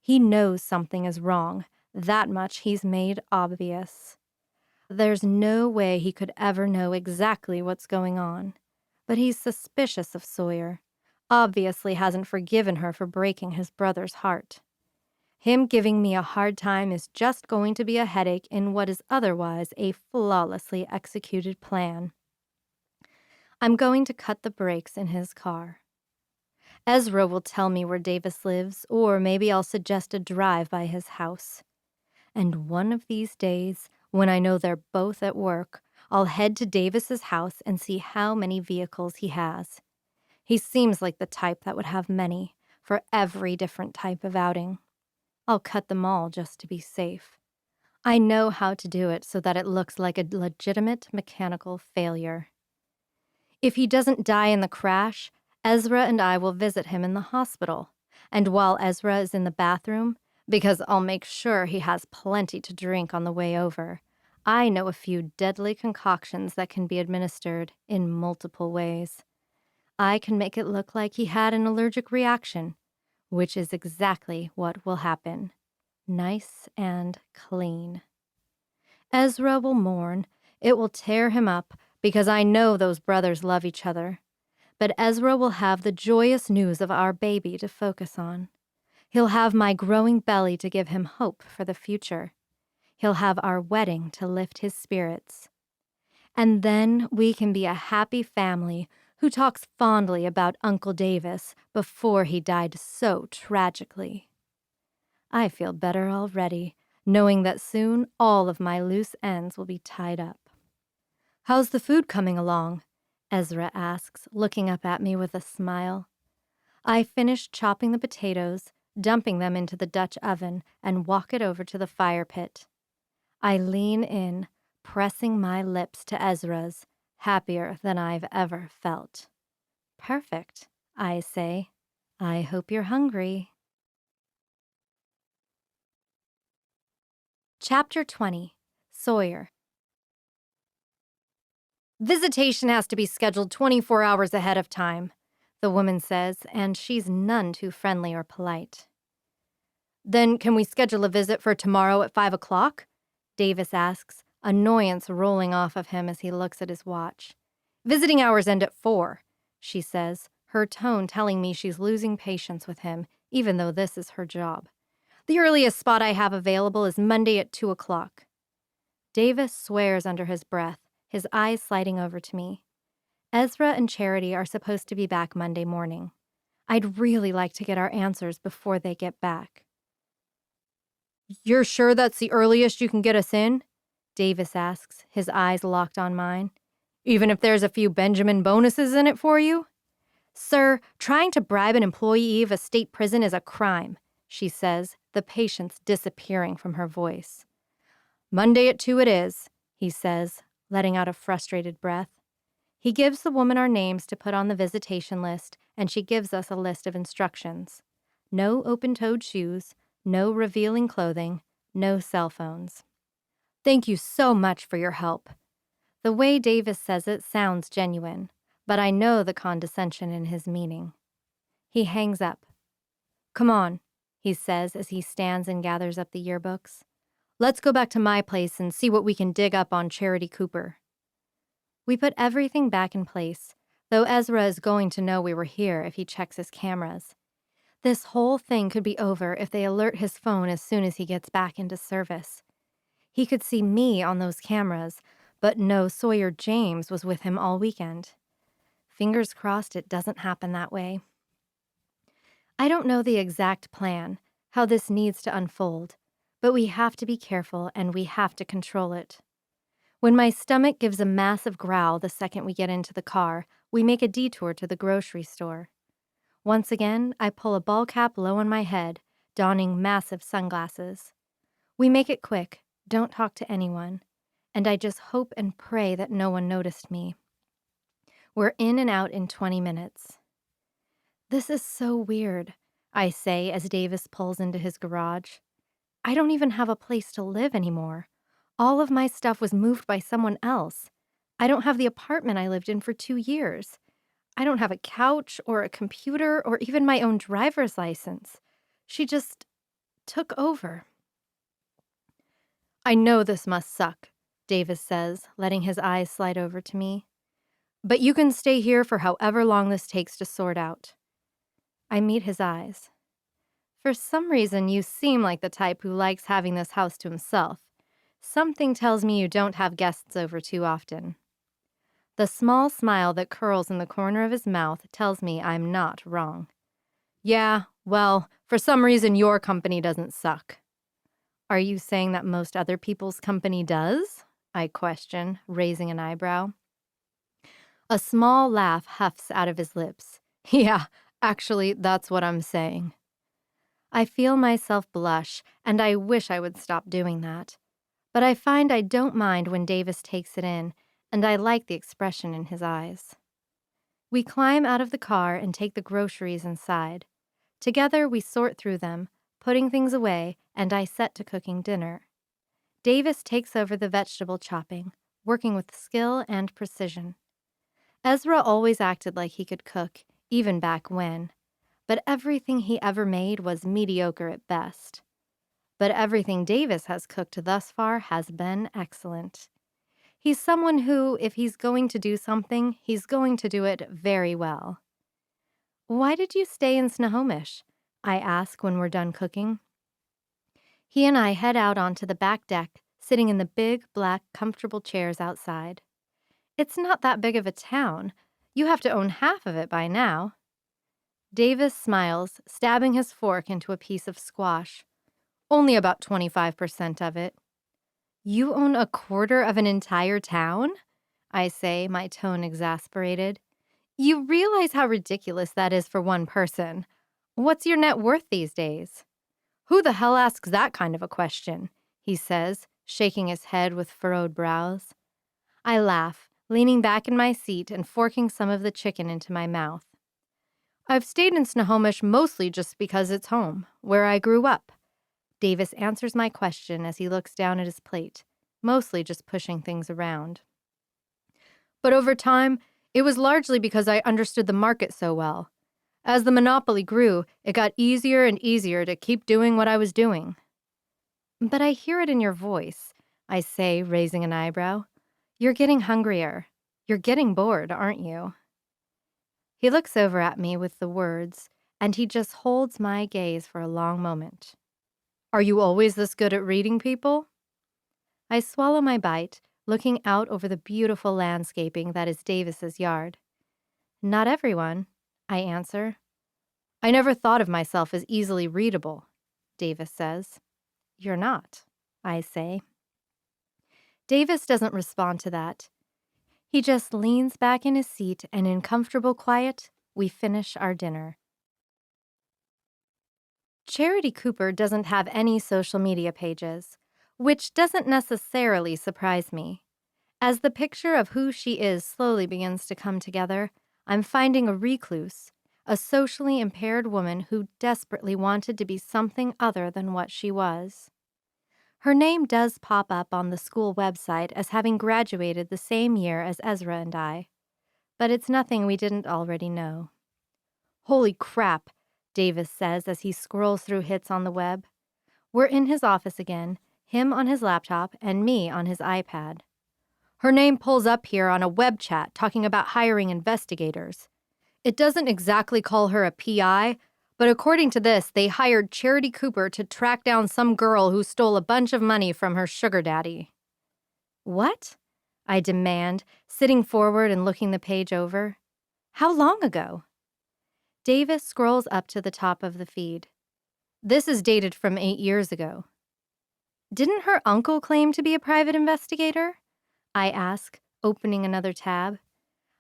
He knows something is wrong. That much he's made obvious. There's no way he could ever know exactly what's going on. But he's suspicious of SAWYER. Obviously hasn't forgiven her for breaking his brother's heart. Him giving me a hard time is just going to be a headache in what is otherwise a flawlessly executed plan. I'm going to cut the brakes in his car. Ezra will tell me where Davis lives, or maybe I'll suggest a drive by his house. And one of these days, when I know they're both at work, I'll head to Davis's house and see how many vehicles he has. He seems like the type that would have many, for every different type of outing. I'll cut them all just to be safe. I know how to do it so that it looks like a legitimate mechanical failure. If he doesn't die in the crash, Ezra and I will visit him in the hospital. And while Ezra is in the bathroom, because I'll make sure he has plenty to drink on the way over, I know a few deadly concoctions that can be administered in multiple ways. I can make it look like he had an allergic reaction, which is exactly what will happen. Nice and clean. Ezra will mourn. It will tear him up because I know those brothers love each other. But Ezra will have the joyous news of our baby to focus on. He'll have my growing belly to give him hope for the future. He'll have our wedding to lift his spirits. And then we can be a happy family who talks fondly about Uncle Davis before he died so tragically. I feel better already, knowing that soon all of my loose ends will be tied up. "How's the food coming along?" Ezra asks, looking up at me with a smile. I finish chopping the potatoes, dumping them into the Dutch oven, and walk it over to the fire pit. I lean in, pressing my lips to Ezra's, happier than I've ever felt. "Perfect," I say. "I hope you're hungry." Chapter 20. Sawyer. "Visitation has to be scheduled 24 hours ahead of time," the woman says, and she's none too friendly or polite. "Then can we schedule a visit for tomorrow at 5 o'clock? Davis asks, annoyance rolling off of him as he looks at his watch. "Visiting hours end at 4, she says, her tone telling me she's losing patience with him, even though this is her job. "The earliest spot I have available is Monday at 2 o'clock. Davis swears under his breath, his eyes sliding over to me. Ezra and Charity are supposed to be back Monday morning. I'd really like to get our answers before they get back. "You're sure that's the earliest you can get us in?" Davis asks, his eyes locked on mine. "Even if there's a few Benjamin bonuses in it for you?" "Sir, trying to bribe an employee of a state prison is a crime," she says, the patience disappearing from her voice. "Monday at 2 it is," he says, letting out a frustrated breath. He gives the woman our names to put on the visitation list, and she gives us a list of instructions. No open-toed shoes, no revealing clothing, no cell phones. "Thank you so much for your help." The way Davis says it sounds genuine, but I know the condescension in his meaning. He hangs up. "Come on," he says as he stands and gathers up the yearbooks. "Let's go back to my place and see what we can dig up on Charity Cooper." We put everything back in place, though Ezra is going to know we were here if he checks his cameras. This whole thing could be over if they alert his phone as soon as he gets back into service. He could see me on those cameras, but no Sawyer James was with him all weekend. Fingers crossed it doesn't happen that way. I don't know the exact plan, how this needs to unfold, but we have to be careful and we have to control it. When my stomach gives a massive growl the second we get into the car, we make a detour to the grocery store. Once again, I pull a ball cap low on my head, donning massive sunglasses. We make it quick, don't talk to anyone, and I just hope and pray that no one noticed me. We're in and out in 20 minutes. "This is so weird," I say as Davis pulls into his garage. "I don't even have a place to live anymore. All of my stuff was moved by someone else. I don't have the apartment I lived in for 2 years. I don't have a couch or a computer or even my own driver's license. She just took over." "I know this must suck," Davis says, letting his eyes slide over to me. "But you can stay here for however long this takes to sort out." I meet his eyes. "For some reason, you seem like the type who likes having this house to himself. Something tells me you don't have guests over too often." The small smile that curls in the corner of his mouth tells me I'm not wrong. "Yeah, well, for some reason your company doesn't suck." "Are you saying that most other people's company does?" I question, raising an eyebrow. A small laugh huffs out of his lips. "Yeah, actually, that's what I'm saying." I feel myself blush, and I wish I would stop doing that. But I find I don't mind when Davis takes it in, and I like the expression in his eyes. We climb out of the car and take the groceries inside. Together we sort through them, putting things away, and I set to cooking dinner. Davis takes over the vegetable chopping, working with skill and precision. Ezra always acted like he could cook, even back when. But everything he ever made was mediocre at best. But everything Davis has cooked thus far has been excellent. He's someone who, if he's going to do something, he's going to do it very well. "Why did you stay in Snohomish?" I ask when we're done cooking. He and I head out onto the back deck, sitting in the big, black, comfortable chairs outside. "It's not that big of a town. You have to own half of it by now." Davis smiles, stabbing his fork into a piece of squash. "Only about 25% of it." "You own a quarter of an entire town?" I say, my tone exasperated. "You realize how ridiculous that is for one person. What's your net worth these days?" "Who the hell asks that kind of a question?" he says, shaking his head with furrowed brows. I laugh, leaning back in my seat and forking some of the chicken into my mouth. "I've stayed in Snohomish mostly just because it's home, where I grew up." Davis answers my question as he looks down at his plate, mostly just pushing things around. "But over time, it was largely because I understood the market so well. As the monopoly grew, it got easier and easier to keep doing what I was doing." "But I hear it in your voice," I say, raising an eyebrow. "You're getting hungrier. You're getting bored, aren't you?" He looks over at me with the words, and he just holds my gaze for a long moment. "Are you always this good at reading people?" I swallow my bite, looking out over the beautiful landscaping that is Davis's yard. "Not everyone," I answer. "I never thought of myself as easily readable," Davis says. "You're not," I say. Davis doesn't respond to that. He just leans back in his seat, and in comfortable quiet, we finish our dinner. Charity Cooper doesn't have any social media pages, which doesn't necessarily surprise me. As the picture of who she is slowly begins to come together, I'm finding a recluse, a socially impaired woman who desperately wanted to be something other than what she was. Her name does pop up on the school website as having graduated the same year as Ezra and I, but it's nothing we didn't already know. "Holy crap," Davis says as he scrolls through hits on the web. We're in his office again, him on his laptop and me on his iPad. "Her name pulls up here on a web chat talking about hiring investigators. It doesn't exactly call her a PI, but according to this, they hired Charity Cooper to track down some girl who stole a bunch of money from her sugar daddy." "What?" I demand, sitting forward and looking the page over. "How long ago?" Davis scrolls up to the top of the feed. "This is dated from 8 years ago." "Didn't her uncle claim to be a private investigator?" I ask, opening another tab.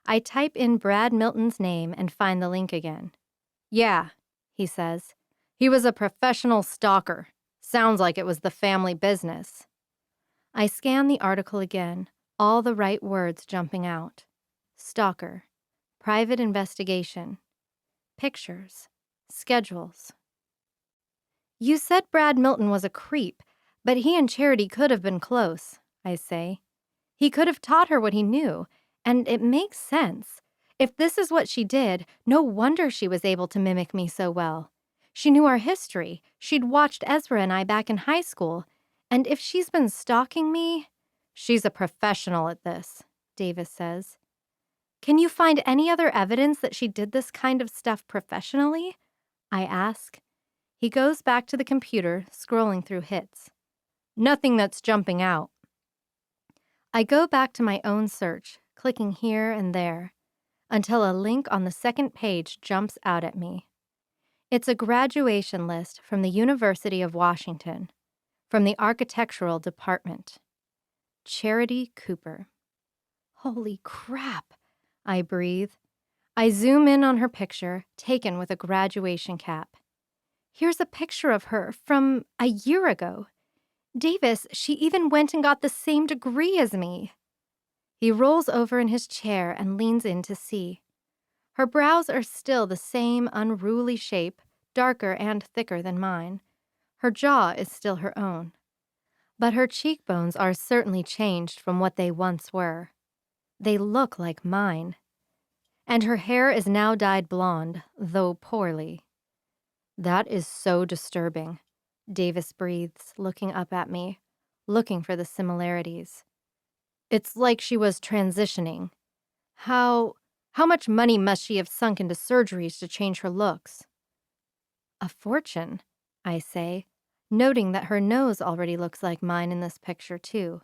I type in Brad Milton's name and find the link again. "Yeah," he says. "He was a professional stalker. Sounds like it was the family business." I scan the article again, all the right words jumping out. Stalker, private investigation, pictures, schedules. "You said Brad Milton was a creep, but he and Charity could have been close," I say. "He could have taught her what he knew, and it makes sense. If this is what she did, no wonder she was able to mimic me so well. She knew our history. She'd watched Ezra and I back in high school. And if she's been stalking me..." "She's a professional at this," Davis says. "Can you find any other evidence that she did this kind of stuff professionally?" I ask. He goes back to the computer, scrolling through hits. "Nothing that's jumping out." I go back to my own search, clicking here and there, until a link on the second page jumps out at me. It's a graduation list from the University of Washington, from the architectural department. Charity Cooper. Holy crap, I breathe. I zoom in on her picture, taken with a graduation cap. Here's a picture of her from a year ago. Davis, she even went and got the same degree as me. He rolls over in his chair and leans in to see. Her brows are still the same unruly shape, darker and thicker than mine. Her jaw is still her own. But her cheekbones are certainly changed from what they once were. They look like mine. and her hair is now dyed blonde, though poorly. That is so disturbing, Davis breathes, looking up at me, looking for the similarities. It's like she was transitioning. How much money must she have sunk into surgeries to change her looks? A fortune, I say, noting that her nose already looks like mine in this picture too.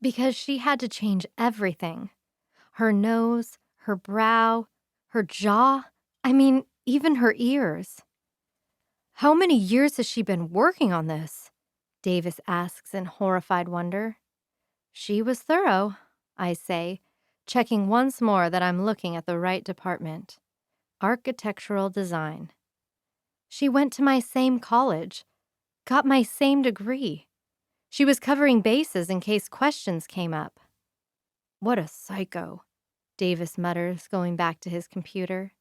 Because she had to change everything. Her nose, her brow, her jaw, even her ears. How many years has she been working on this? Davis asks in horrified wonder. She was thorough, I say, checking once more that I'm looking at the right department. Architectural design. She went to my same college, got my same degree. She was covering bases in case questions came up. What a psycho, Davis mutters, going back to his computer.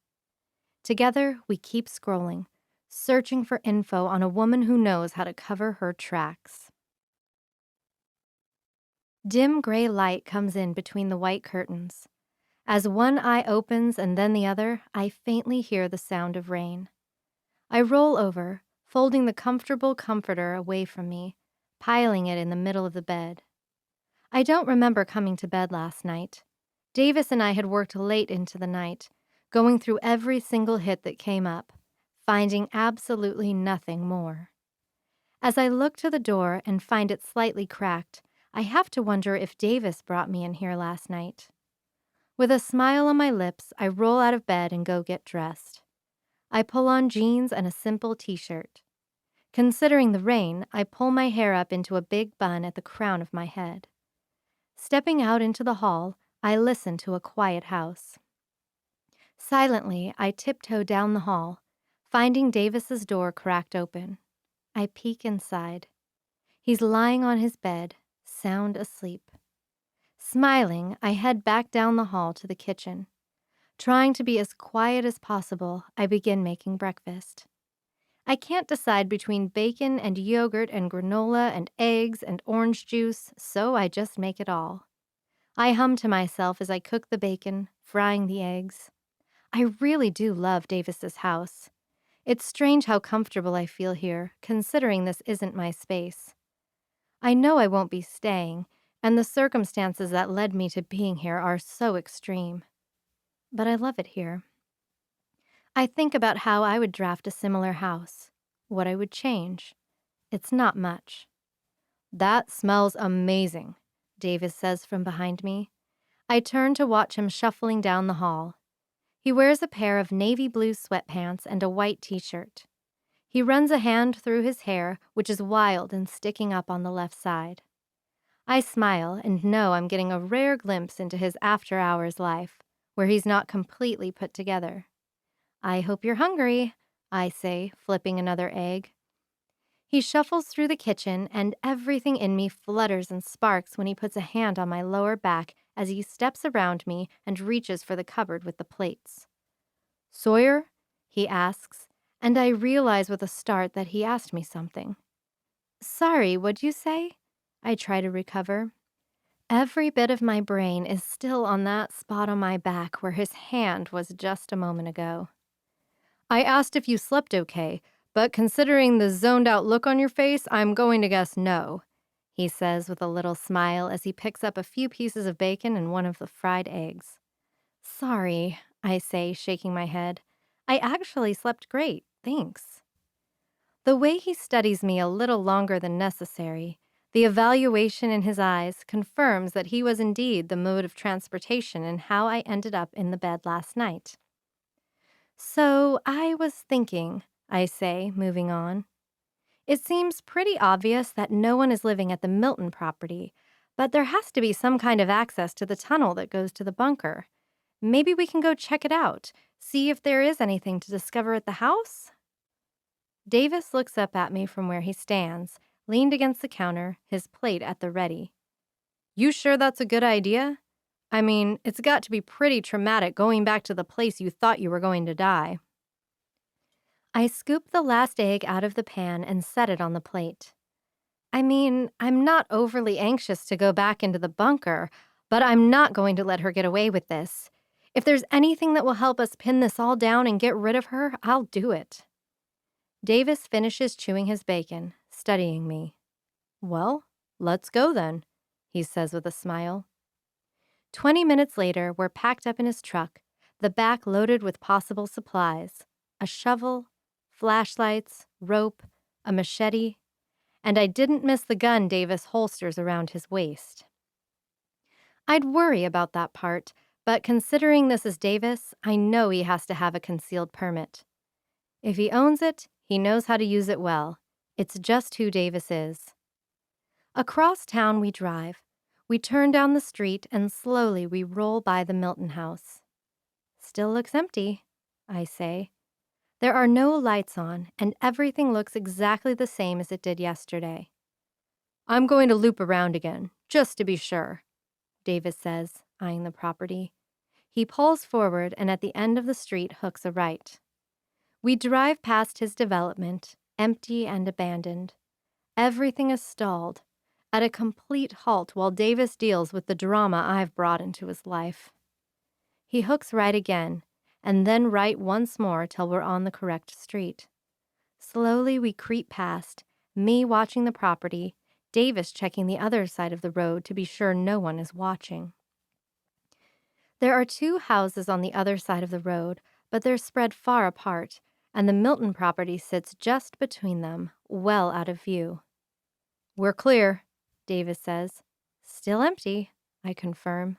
Together, we keep scrolling, searching for info on a woman who knows how to cover her tracks. Dim gray light comes in between the white curtains. As one eye opens and then the other, I faintly hear the sound of rain. I roll over, folding the comfortable comforter away from me, piling it in the middle of the bed. I don't remember coming to bed last night. Davis and I had worked late into the night, going through every single hit that came up, finding absolutely nothing more. As I look to the door and find it slightly cracked, I have to wonder if Davis brought me in here last night. With a smile on my lips, I roll out of bed and go get dressed. I pull on jeans and a simple t-shirt. Considering the rain, I pull my hair up into a big bun at the crown of my head. Stepping out into the hall, I listen to a quiet house. Silently, I tiptoe down the hall, finding Davis's door cracked open. I peek inside. He's lying on his bed, sound asleep. Smiling, I head back down the hall to the kitchen. Trying to be as quiet as possible, I begin making breakfast. I can't decide between bacon and yogurt and granola and eggs and orange juice, so I just make it all. I hum to myself as I cook the bacon, frying the eggs. I really do love Davis's house. It's strange how comfortable I feel here, considering this isn't my space. I know I won't be staying, and the circumstances that led me to being here are so extreme. But I love it here. I think about how I would draft a similar house, what I would change. It's not much. That smells amazing, Davis says from behind me. I turn to watch him shuffling down the hall. He wears a pair of navy blue sweatpants and a white t-shirt. He runs a hand through his hair, which is wild and sticking up on the left side. I smile and know I'm getting a rare glimpse into his after-hours life, where he's not completely put together. I hope you're hungry, I say, flipping another egg. He shuffles through the kitchen, and everything in me flutters and sparks when he puts a hand on my lower back as he steps around me and reaches for the cupboard with the plates. Sawyer? He asks, and I realize with a start that he asked me something. Sorry, what'd you say? I try to recover. Every bit of my brain is still on that spot on my back where his hand was just a moment ago. I asked if you slept okay, but considering the zoned-out look on your face, I'm going to guess no, he says with a little smile as he picks up a few pieces of bacon and one of the fried eggs. Sorry, I say, shaking my head. I actually slept great, thanks. The way he studies me a little longer than necessary, the evaluation in his eyes confirms that he was indeed the mode of transportation in how I ended up in the bed last night. So I was thinking, I say, moving on. It seems pretty obvious that no one is living at the Milton property, but there has to be some kind of access to the tunnel that goes to the bunker. Maybe we can go check it out, see if there is anything to discover at the house? Davis looks up at me from where he stands, leaned against the counter, his plate at the ready. You sure that's a good idea? I mean, it's got to be pretty traumatic going back to the place you thought you were going to die. I scoop the last egg out of the pan and set it on the plate. I mean, I'm not overly anxious to go back into the bunker, but I'm not going to let her get away with this. If there's anything that will help us pin this all down and get rid of her, I'll do it. Davis finishes chewing his bacon, studying me. Well, let's go then, he says with a smile. 20 minutes later, we're packed up in his truck, the back loaded with possible supplies, a shovel, flashlights, rope, a machete, and I didn't miss the gun Davis holsters around his waist. I'd worry about that part, but considering this is Davis, I know he has to have a concealed permit. If he owns it, he knows how to use it well. It's just who Davis is. Across town we drive. We turn down the street and slowly we roll by the Milton house. Still looks empty, I say. There are no lights on, and everything looks exactly the same as it did yesterday. I'm going to loop around again, just to be sure, Davis says, eyeing the property. He pulls forward and at the end of the street hooks a right. We drive past his development, empty and abandoned. Everything is stalled, at a complete halt while Davis deals with the drama I've brought into his life. He hooks right again, and then right once more till we're on the correct street. Slowly we creep past, me watching the property, Davis checking the other side of the road to be sure no one is watching. There are 2 houses on the other side of the road, but they're spread far apart, and the Milton property sits just between them, well out of view. We're clear, Davis says. Still empty, I confirm.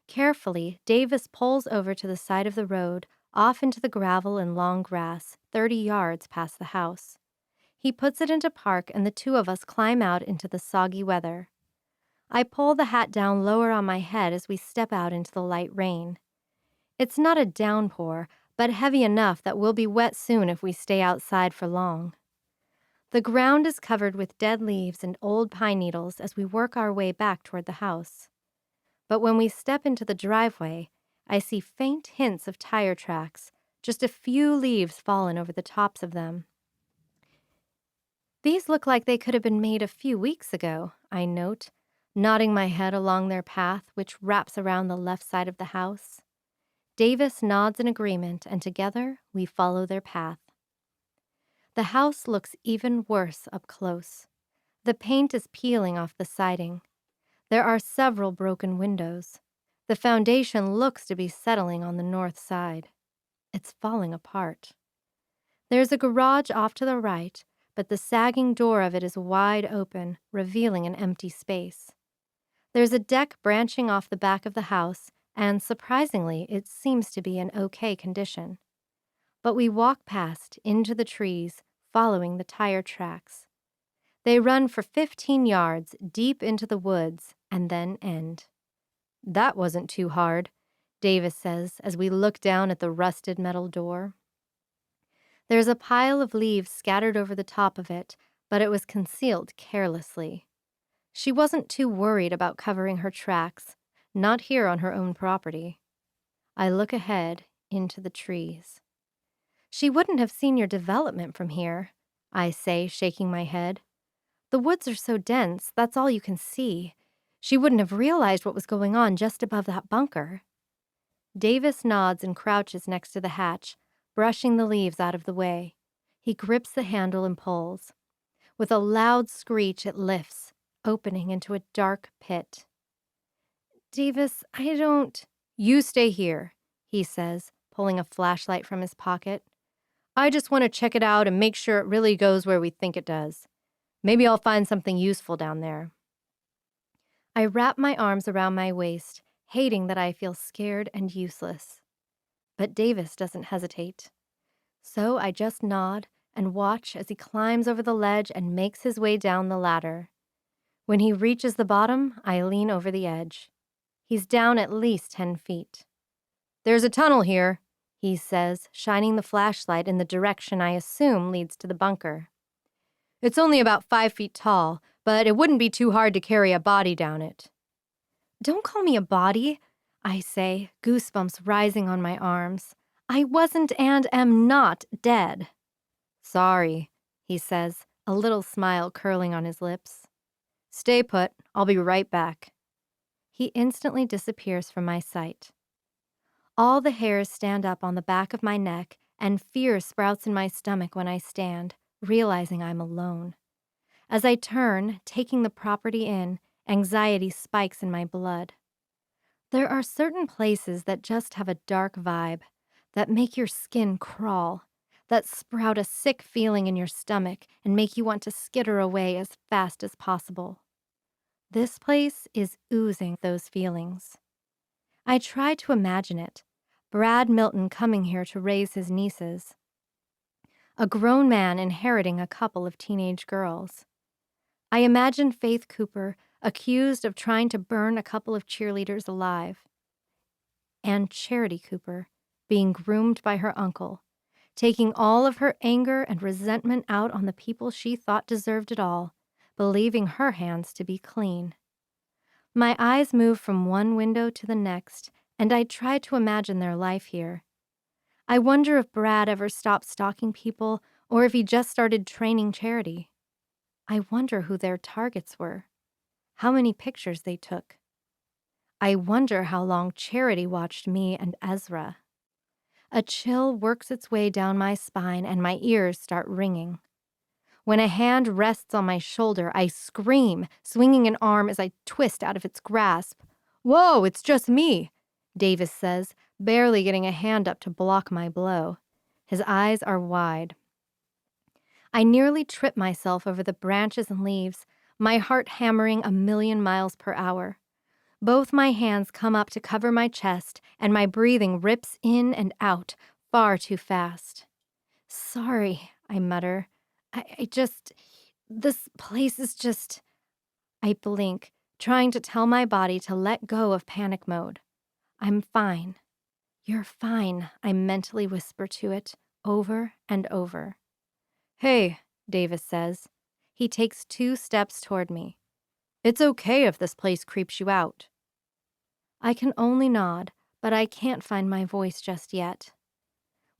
Carefully, Davis pulls over to the side of the road, off into the gravel and long grass, 30 yards past the house. He puts it into park and the 2 of us climb out into the soggy weather. I pull the hat down lower on my head as we step out into the light rain. It's not a downpour, but heavy enough that we'll be wet soon if we stay outside for long. The ground is covered with dead leaves and old pine needles as we work our way back toward the house. But when we step into the driveway, I see faint hints of tire tracks, just a few leaves fallen over the tops of them. These look like they could have been made a few weeks ago, I note, nodding my head along their path, which wraps around the left side of the house. Davis nods in agreement, and together we follow their path. The house looks even worse up close. The paint is peeling off the siding. There are several broken windows. The foundation looks to be settling on the north side. It's falling apart. There's a garage off to the right, but the sagging door of it is wide open, revealing an empty space. There's a deck branching off the back of the house, and surprisingly, it seems to be in okay condition. But we walk past, into the trees, following the tire tracks. They run for 15 yards, deep into the woods, and then end. That wasn't too hard, Davis says as we look down at the rusted metal door. There's a pile of leaves scattered over the top of it, but it was concealed carelessly. She wasn't too worried about covering her tracks, not here on her own property. I look ahead into the trees. She wouldn't have seen your development from here, I say, shaking my head. The woods are so dense, that's all you can see. She wouldn't have realized what was going on just above that bunker. Davis nods and crouches next to the hatch, brushing the leaves out of the way. He grips the handle and pulls. With a loud screech, it lifts, opening into a dark pit. Davis, I don't... You stay here, he says, pulling a flashlight from his pocket. I just want to check it out and make sure it really goes where we think it does. Maybe I'll find something useful down there. I wrap my arms around my waist, hating that I feel scared and useless. But Davis doesn't hesitate. So I just nod and watch as he climbs over the ledge and makes his way down the ladder. When he reaches the bottom, I lean over the edge. He's down at least 10 feet. There's a tunnel here, he says, shining the flashlight in the direction I assume leads to the bunker. It's only about 5 feet tall, but it wouldn't be too hard to carry a body down it. Don't call me a body, I say, goosebumps rising on my arms. I wasn't and am not dead. Sorry, he says, a little smile curling on his lips. Stay put, I'll be right back. He instantly disappears from my sight. All the hairs stand up on the back of my neck, and fear sprouts in my stomach when I stand, realizing I'm alone. As I turn, taking the property in, anxiety spikes in my blood. There are certain places that just have a dark vibe, that make your skin crawl, that sprout a sick feeling in your stomach and make you want to skitter away as fast as possible. This place is oozing those feelings. I try to imagine it. Brad Milton coming here to raise his nieces. A grown man inheriting a couple of teenage girls. I imagine Faith Cooper accused of trying to burn a couple of cheerleaders alive. And Charity Cooper being groomed by her uncle, taking all of her anger and resentment out on the people she thought deserved it all, believing her hands to be clean. My eyes move from one window to the next, and I try to imagine their life here. I wonder if Brad ever stopped stalking people or if he just started training Charity. I wonder who their targets were, how many pictures they took. I wonder how long Charity watched me and Ezra. A chill works its way down my spine and my ears start ringing. When a hand rests on my shoulder, I scream, swinging an arm as I twist out of its grasp. "Whoa, it's just me," Davis says, barely getting a hand up to block my blow. His eyes are wide. I nearly trip myself over the branches and leaves, my heart hammering 1,000,000 miles per hour. Both my hands come up to cover my chest, and my breathing rips in and out far too fast. "Sorry," I mutter. This place is just..." I blink, trying to tell my body to let go of panic mode. "I'm fine." "You're fine," I mentally whisper to it, over and over. "Hey," Davis says. He takes 2 steps toward me. "It's okay if this place creeps you out." I can only nod, but I can't find my voice just yet.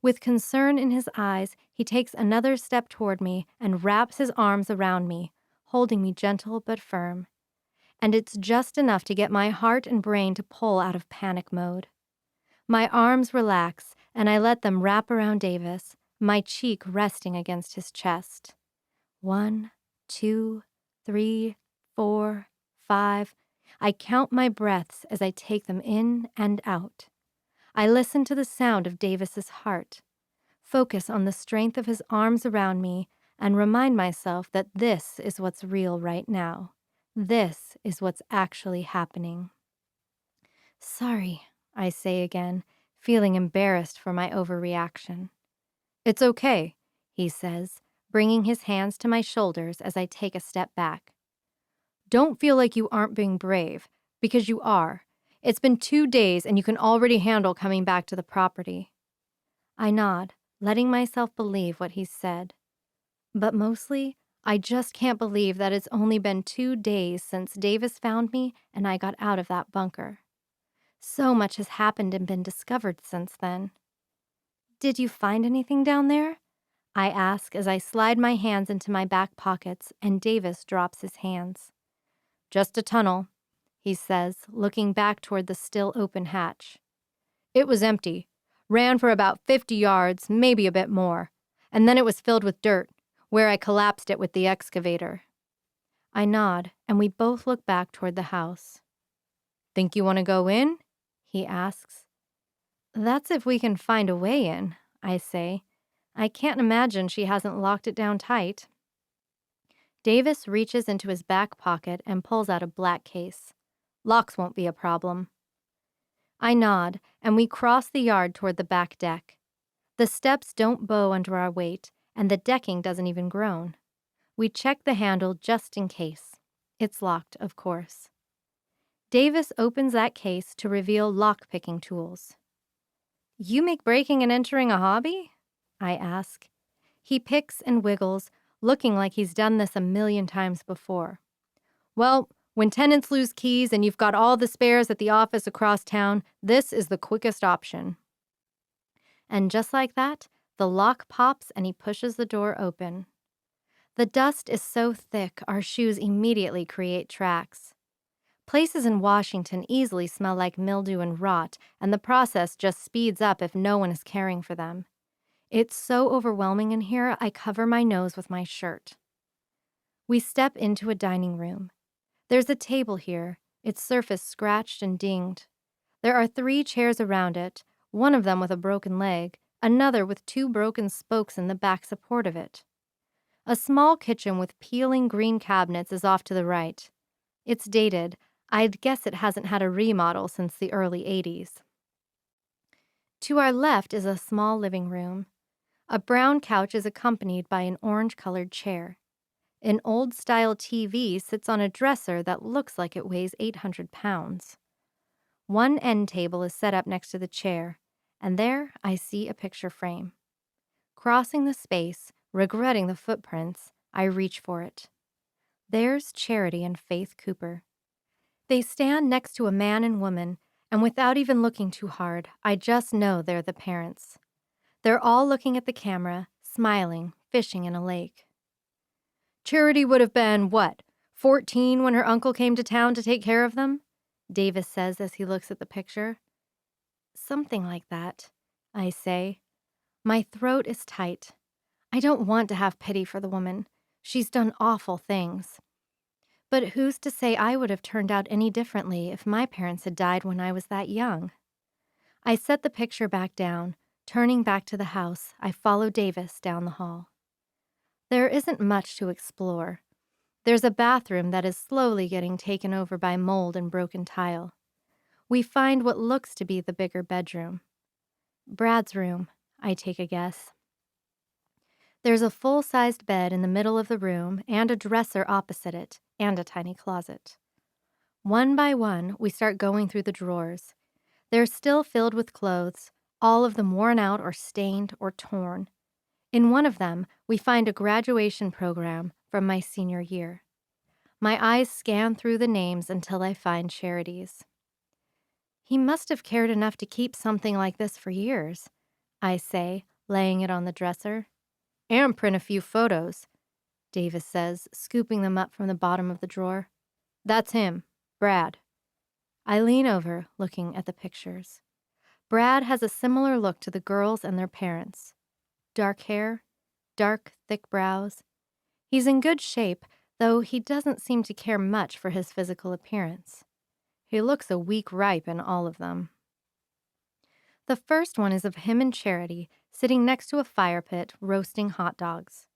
With concern in his eyes, he takes another step toward me and wraps his arms around me, holding me gentle but firm. And it's just enough to get my heart and brain to pull out of panic mode. My arms relax, and I let them wrap around Davis, my cheek resting against his chest. 1, 2, 3, 4, 5. I count my breaths as I take them in and out. I listen to the sound of Davis's heart, focus on the strength of his arms around me, and remind myself that this is what's real right now. This is what's actually happening. "Sorry," I say again, feeling embarrassed for my overreaction. "It's okay," he says, bringing his hands to my shoulders as I take a step back. "Don't feel like you aren't being brave, because you are. It's been 2 days and you can already handle coming back to the property." I nod, letting myself believe what he's said. But mostly, I just can't believe that it's only been 2 days since Davis found me and I got out of that bunker. So much has happened and been discovered since then. "Did you find anything down there?" I ask as I slide my hands into my back pockets and Davis drops his hands. "Just a tunnel," he says, looking back toward the still open hatch. "It was empty. Ran for about 50 yards, maybe a bit more. And then it was filled with dirt, where I collapsed it with the excavator." I nod, and we both look back toward the house. "Think you want to go in?" he asks. "That's if we can find a way in," I say. I can't imagine she hasn't locked it down tight. Davis reaches into his back pocket and pulls out a black case. "Locks won't be a problem." I nod, and we cross the yard toward the back deck. The steps don't bow under our weight, and the decking doesn't even groan. We check the handle just in case. It's locked, of course. Davis opens that case to reveal lock-picking tools. "You make breaking and entering a hobby?" I ask. He picks and wiggles, looking like he's done this 1,000,000 times before. "Well, when tenants lose keys and you've got all the spares at the office across town, this is the quickest option." And just like that, the lock pops and he pushes the door open. The dust is so thick our shoes immediately create tracks. Places in Washington easily smell like mildew and rot, and the process just speeds up if no one is caring for them. It's so overwhelming in here, I cover my nose with my shirt. We step into a dining room. There's a table here, its surface scratched and dinged. There are 3 chairs around it, one of them with a broken leg, another with 2 broken spokes in the back support of it. A small kitchen with peeling green cabinets is off to the right. It's dated. I'd guess it hasn't had a remodel since the early 80s. To our left is a small living room. A brown couch is accompanied by an orange-colored chair. An old-style TV sits on a dresser that looks like it weighs 800 pounds. One end table is set up next to the chair, and there I see a picture frame. Crossing the space, regretting the footprints, I reach for it. There's Charity and Faith Cooper. They stand next to a man and woman, and without even looking too hard, I just know they're the parents. They're all looking at the camera, smiling, fishing in a lake. Charity would have been, 14 when her uncle came to town to take care of them? Davis says as he looks at the picture. Something like that, I say. My throat is tight. I don't want to have pity for the woman. She's done awful things. But who's to say I would have turned out any differently if my parents had died when I was that young? I set the picture back down. Turning back to the house, I follow Davis down the hall. There isn't much to explore. There's a bathroom that is slowly getting taken over by mold and broken tile. We find what looks to be the bigger bedroom. Brad's room, I take a guess. There's a full-sized bed in the middle of the room and a dresser opposite it, and a tiny closet. One by one, we start going through the drawers. They're still filled with clothes, all of them worn out or stained or torn. In one of them, we find a graduation program from my senior year. My eyes scan through the names until I find Charity's. He must have cared enough to keep something like this for years, I say, laying it on the dresser. And print a few photos, Davis says, scooping them up from the bottom of the drawer. That's him, Brad. I lean over, looking at the pictures. Brad has a similar look to the girls and their parents. Dark hair, dark, thick brows. He's in good shape, though he doesn't seem to care much for his physical appearance. He looks a week ripe in all of them. The first one is of him and Charity sitting next to a fire pit roasting hot dogs.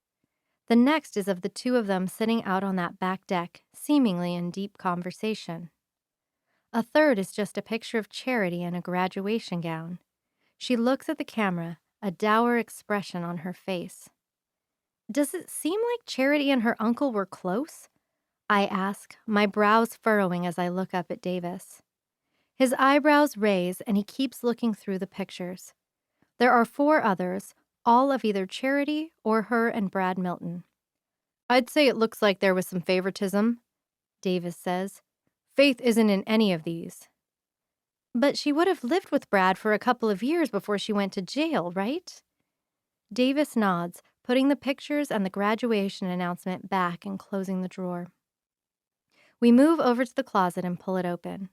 The next is of the 2 of them sitting out on that back deck, seemingly in deep conversation. A third is just a picture of Charity in a graduation gown. She looks at the camera, a dour expression on her face. Does it seem like Charity and her uncle were close? I ask, my brows furrowing as I look up at Davis. His eyebrows raise and he keeps looking through the pictures. There are 4 others, all of either Charity or her and Brad Milton. I'd say it looks like there was some favoritism, Davis says. Faith isn't in any of these. But she would have lived with Brad for a couple of years before she went to jail, right? Davis nods, putting the pictures and the graduation announcement back and closing the drawer. We move over to the closet and pull it open.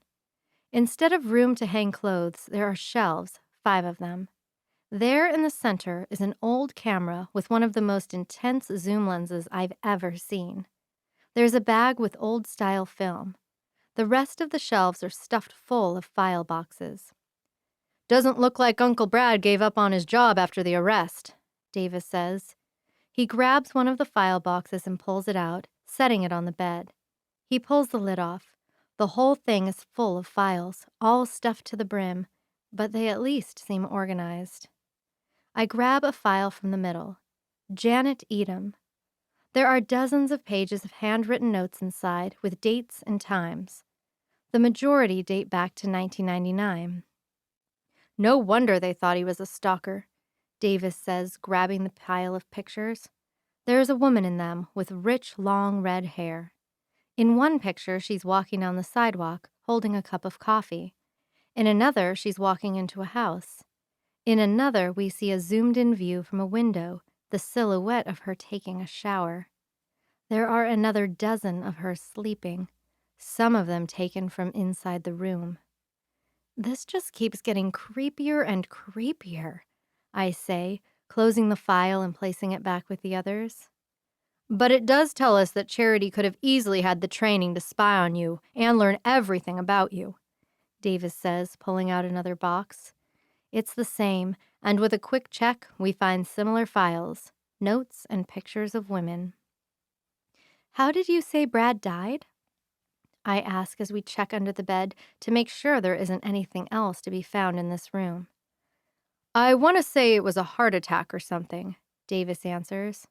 Instead of room to hang clothes, there are shelves, 5 of them. There in the center is an old camera with one of the most intense zoom lenses I've ever seen. There's a bag with old-style film. The rest of the shelves are stuffed full of file boxes. Doesn't look like Uncle Brad gave up on his job after the arrest, Davis says. He grabs one of the file boxes and pulls it out, setting it on the bed. He pulls the lid off. The whole thing is full of files, all stuffed to the brim, but they at least seem organized. I grab a file from the middle. Janet Edom. There are dozens of pages of handwritten notes inside with dates and times. The majority date back to 1999. No wonder they thought he was a stalker, Davis says, grabbing the pile of pictures. There is a woman in them with rich, long red hair. In one picture, she's walking down the sidewalk, holding a cup of coffee. In another, she's walking into a house. In another, we see a zoomed-in view from a window, the silhouette of her taking a shower. There are another dozen of her sleeping, some of them taken from inside the room. This just keeps getting creepier and creepier, I say, closing the file and placing it back with the others. But it does tell us that Charity could have easily had the training to spy on you and learn everything about you, Davis says, pulling out another box. It's the same, and with a quick check, we find similar files, notes and pictures of women. How did you say Brad died? I ask as we check under the bed to make sure there isn't anything else to be found in this room. I want to say it was a heart attack or something, Davis answers.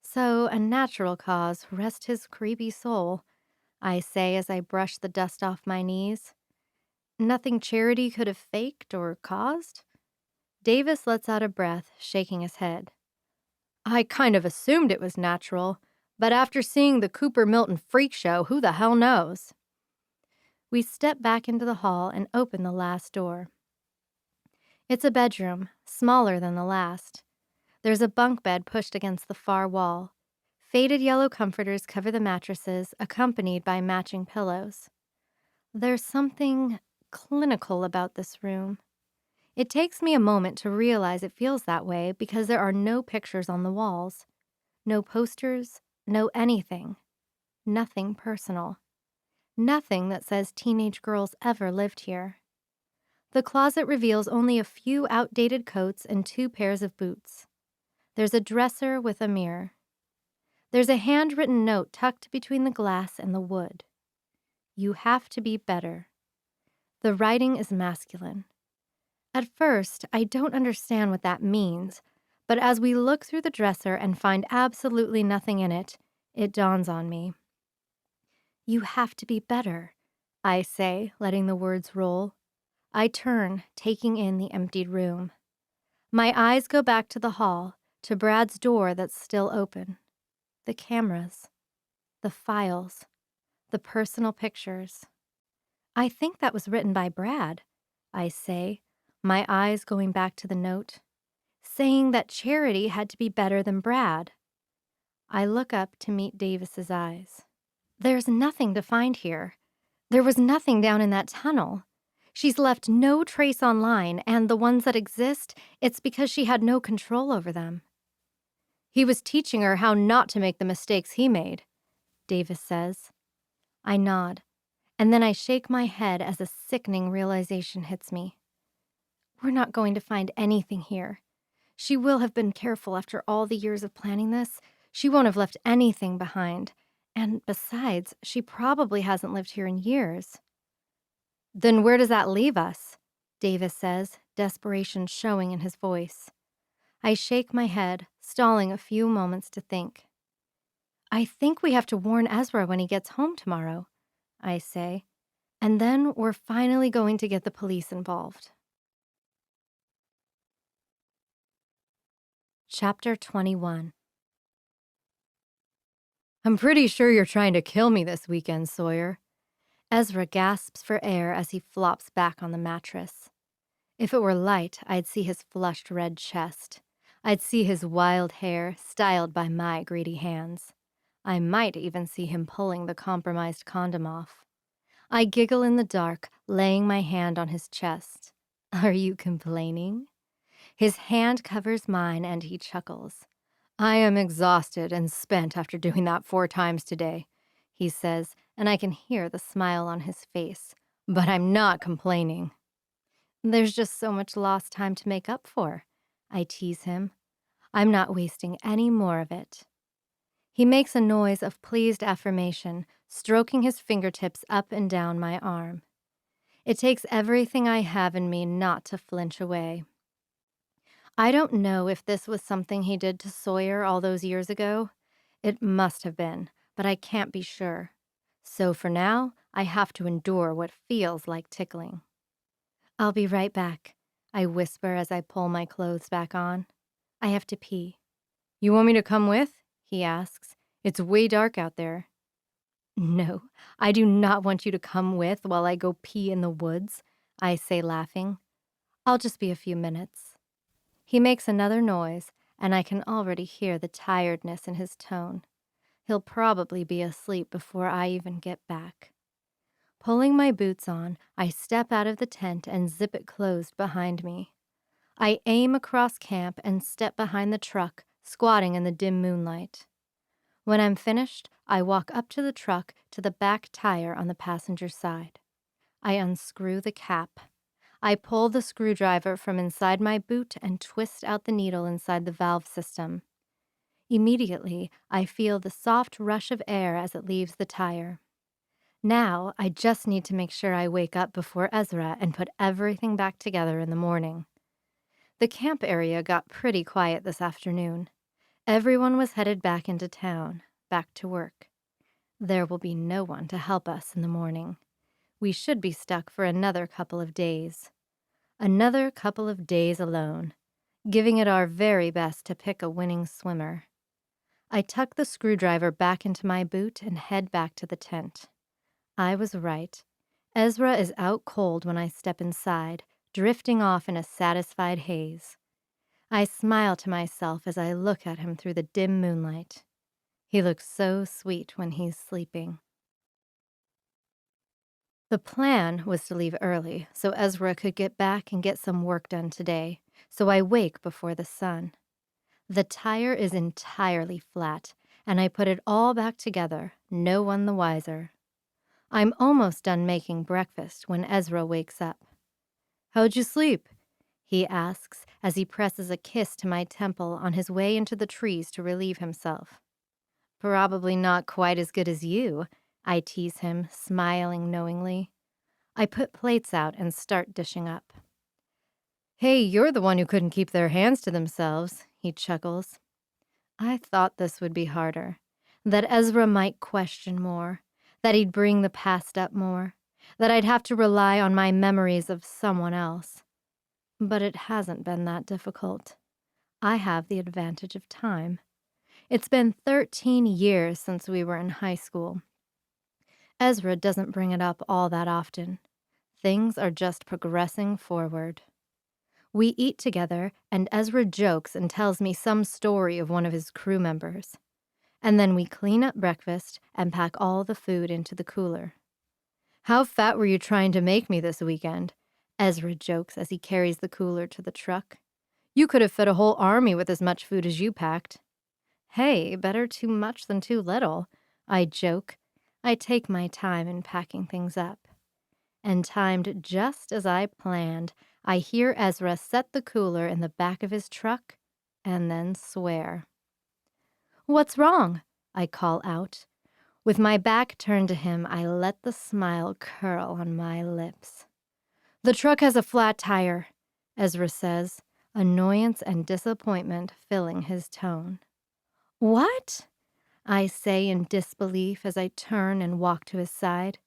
So, a natural cause, rest his creepy soul, I say as I brush the dust off my knees. Nothing Charity could have faked or caused? Davis lets out a breath, shaking his head. I kind of assumed it was natural, but after seeing the Cooper Milton freak show, who the hell knows? We step back into the hall and open the last door. It's a bedroom, smaller than the last. There's a bunk bed pushed against the far wall. Faded yellow comforters cover the mattresses, accompanied by matching pillows. There's something clinical about this room. It takes me a moment to realize it feels that way because there are no pictures on the walls. No posters, no anything. Nothing personal. Nothing that says teenage girls ever lived here. The closet reveals only a few outdated coats and 2 pairs of boots. There's a dresser with a mirror. There's a handwritten note tucked between the glass and the wood. You have to be better. The writing is masculine. At first, I don't understand what that means, but as we look through the dresser and find absolutely nothing in it, it dawns on me. You have to be better, I say, letting the words roll. I turn, taking in the emptied room. My eyes go back to the hall, to Brad's door that's still open. The cameras, the files, the personal pictures. I think that was written by Brad, I say, my eyes going back to the note, saying that Charity had to be better than Brad. I look up to meet Davis's eyes. There's nothing to find here. There was nothing down in that tunnel. She's left no trace online, and the ones that exist, it's because she had no control over them. He was teaching her how not to make the mistakes he made, Davis says. I nod, and then I shake my head as a sickening realization hits me. We're not going to find anything here. She will have been careful after all the years of planning this. She won't have left anything behind. And besides, she probably hasn't lived here in years. Then where does that leave us? Davis says, desperation showing in his voice. I shake my head, stalling a few moments to think. I think we have to warn Ezra when he gets home tomorrow, I say. And then we're finally going to get the police involved. Chapter 21. I'm pretty sure you're trying to kill me this weekend, Sawyer. Ezra gasps for air as he flops back on the mattress. If it were light, I'd see his flushed red chest. I'd see his wild hair, styled by my greedy hands. I might even see him pulling the compromised condom off. I giggle in the dark, laying my hand on his chest. Are you complaining? His hand covers mine and he chuckles. I am exhausted and spent after doing that 4 times today, he says, and I can hear the smile on his face. But I'm not complaining. There's just so much lost time to make up for, I tease him. I'm not wasting any more of it. He makes a noise of pleased affirmation, stroking his fingertips up and down my arm. It takes everything I have in me not to flinch away. I don't know if this was something he did to Sawyer all those years ago. It must have been, but I can't be sure. So for now, I have to endure what feels like tickling. I'll be right back, I whisper as I pull my clothes back on. I have to pee. You want me to come with? He asks. It's way dark out there. No, I do not want you to come with while I go pee in the woods, I say laughing. I'll just be a few minutes. He makes another noise, and I can already hear the tiredness in his tone. He'll probably be asleep before I even get back. Pulling my boots on, I step out of the tent and zip it closed behind me. I aim across camp and step behind the truck, squatting in the dim moonlight. When I'm finished, I walk up to the truck to the back tire on the passenger side. I unscrew the cap. I pull the screwdriver from inside my boot and twist out the needle inside the valve system. Immediately, I feel the soft rush of air as it leaves the tire. Now, I just need to make sure I wake up before Ezra and put everything back together in the morning. The camp area got pretty quiet this afternoon. Everyone was headed back into town, back to work. There will be no one to help us in the morning. We should be stuck for another couple of days. Another couple of days alone, giving it our very best to pick a winning swimmer. I tuck the screwdriver back into my boot and head back to the tent. I was right. Ezra is out cold when I step inside, drifting off in a satisfied haze. I smile to myself as I look at him through the dim moonlight. He looks so sweet when he's sleeping. The plan was to leave early so Ezra could get back and get some work done today, so I wake before the sun. The tire is entirely flat, and I put it all back together, no one the wiser. I'm almost done making breakfast when Ezra wakes up. "How'd you sleep?" he asks as he presses a kiss to my temple on his way into the trees to relieve himself. "Probably not quite as good as you," I tease him, smiling knowingly. I put plates out and start dishing up. "Hey, you're the one who couldn't keep their hands to themselves," he chuckles. I thought this would be harder, that Ezra might question more, that he'd bring the past up more, that I'd have to rely on my memories of someone else. But it hasn't been that difficult. I have the advantage of time. It's been 13 years since we were in high school. Ezra doesn't bring it up all that often. Things are just progressing forward. We eat together, and Ezra jokes and tells me some story of one of his crew members. And then we clean up breakfast and pack all the food into the cooler. "How fat were you trying to make me this weekend?" Ezra jokes as he carries the cooler to the truck. "You could have fed a whole army with as much food as you packed." "Hey, better too much than too little," I joke. I take my time in packing things up. And timed just as I planned, I hear Ezra set the cooler in the back of his truck and then swear. "What's wrong?" I call out. With my back turned to him, I let the smile curl on my lips. "The truck has a flat tire," Ezra says, annoyance and disappointment filling his tone. "What?" I say in disbelief as I turn and walk to his side.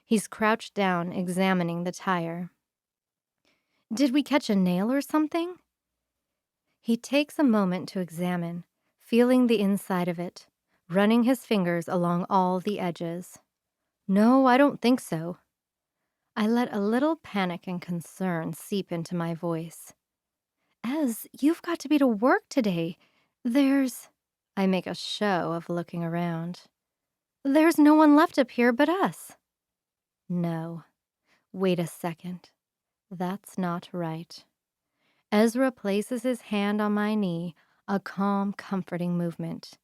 He's crouched down, examining the tire. "Did we catch a nail or something?" He takes a moment to examine, feeling the inside of it, running his fingers along all the edges. "No, I don't think so." I let a little panic and concern seep into my voice. "Ez, you've got to be to work today. There's—" I make a show of looking around. "There's no one left up here but us." No. Wait a second. That's not right. Ezra places his hand on my knee, a calm, comforting movement.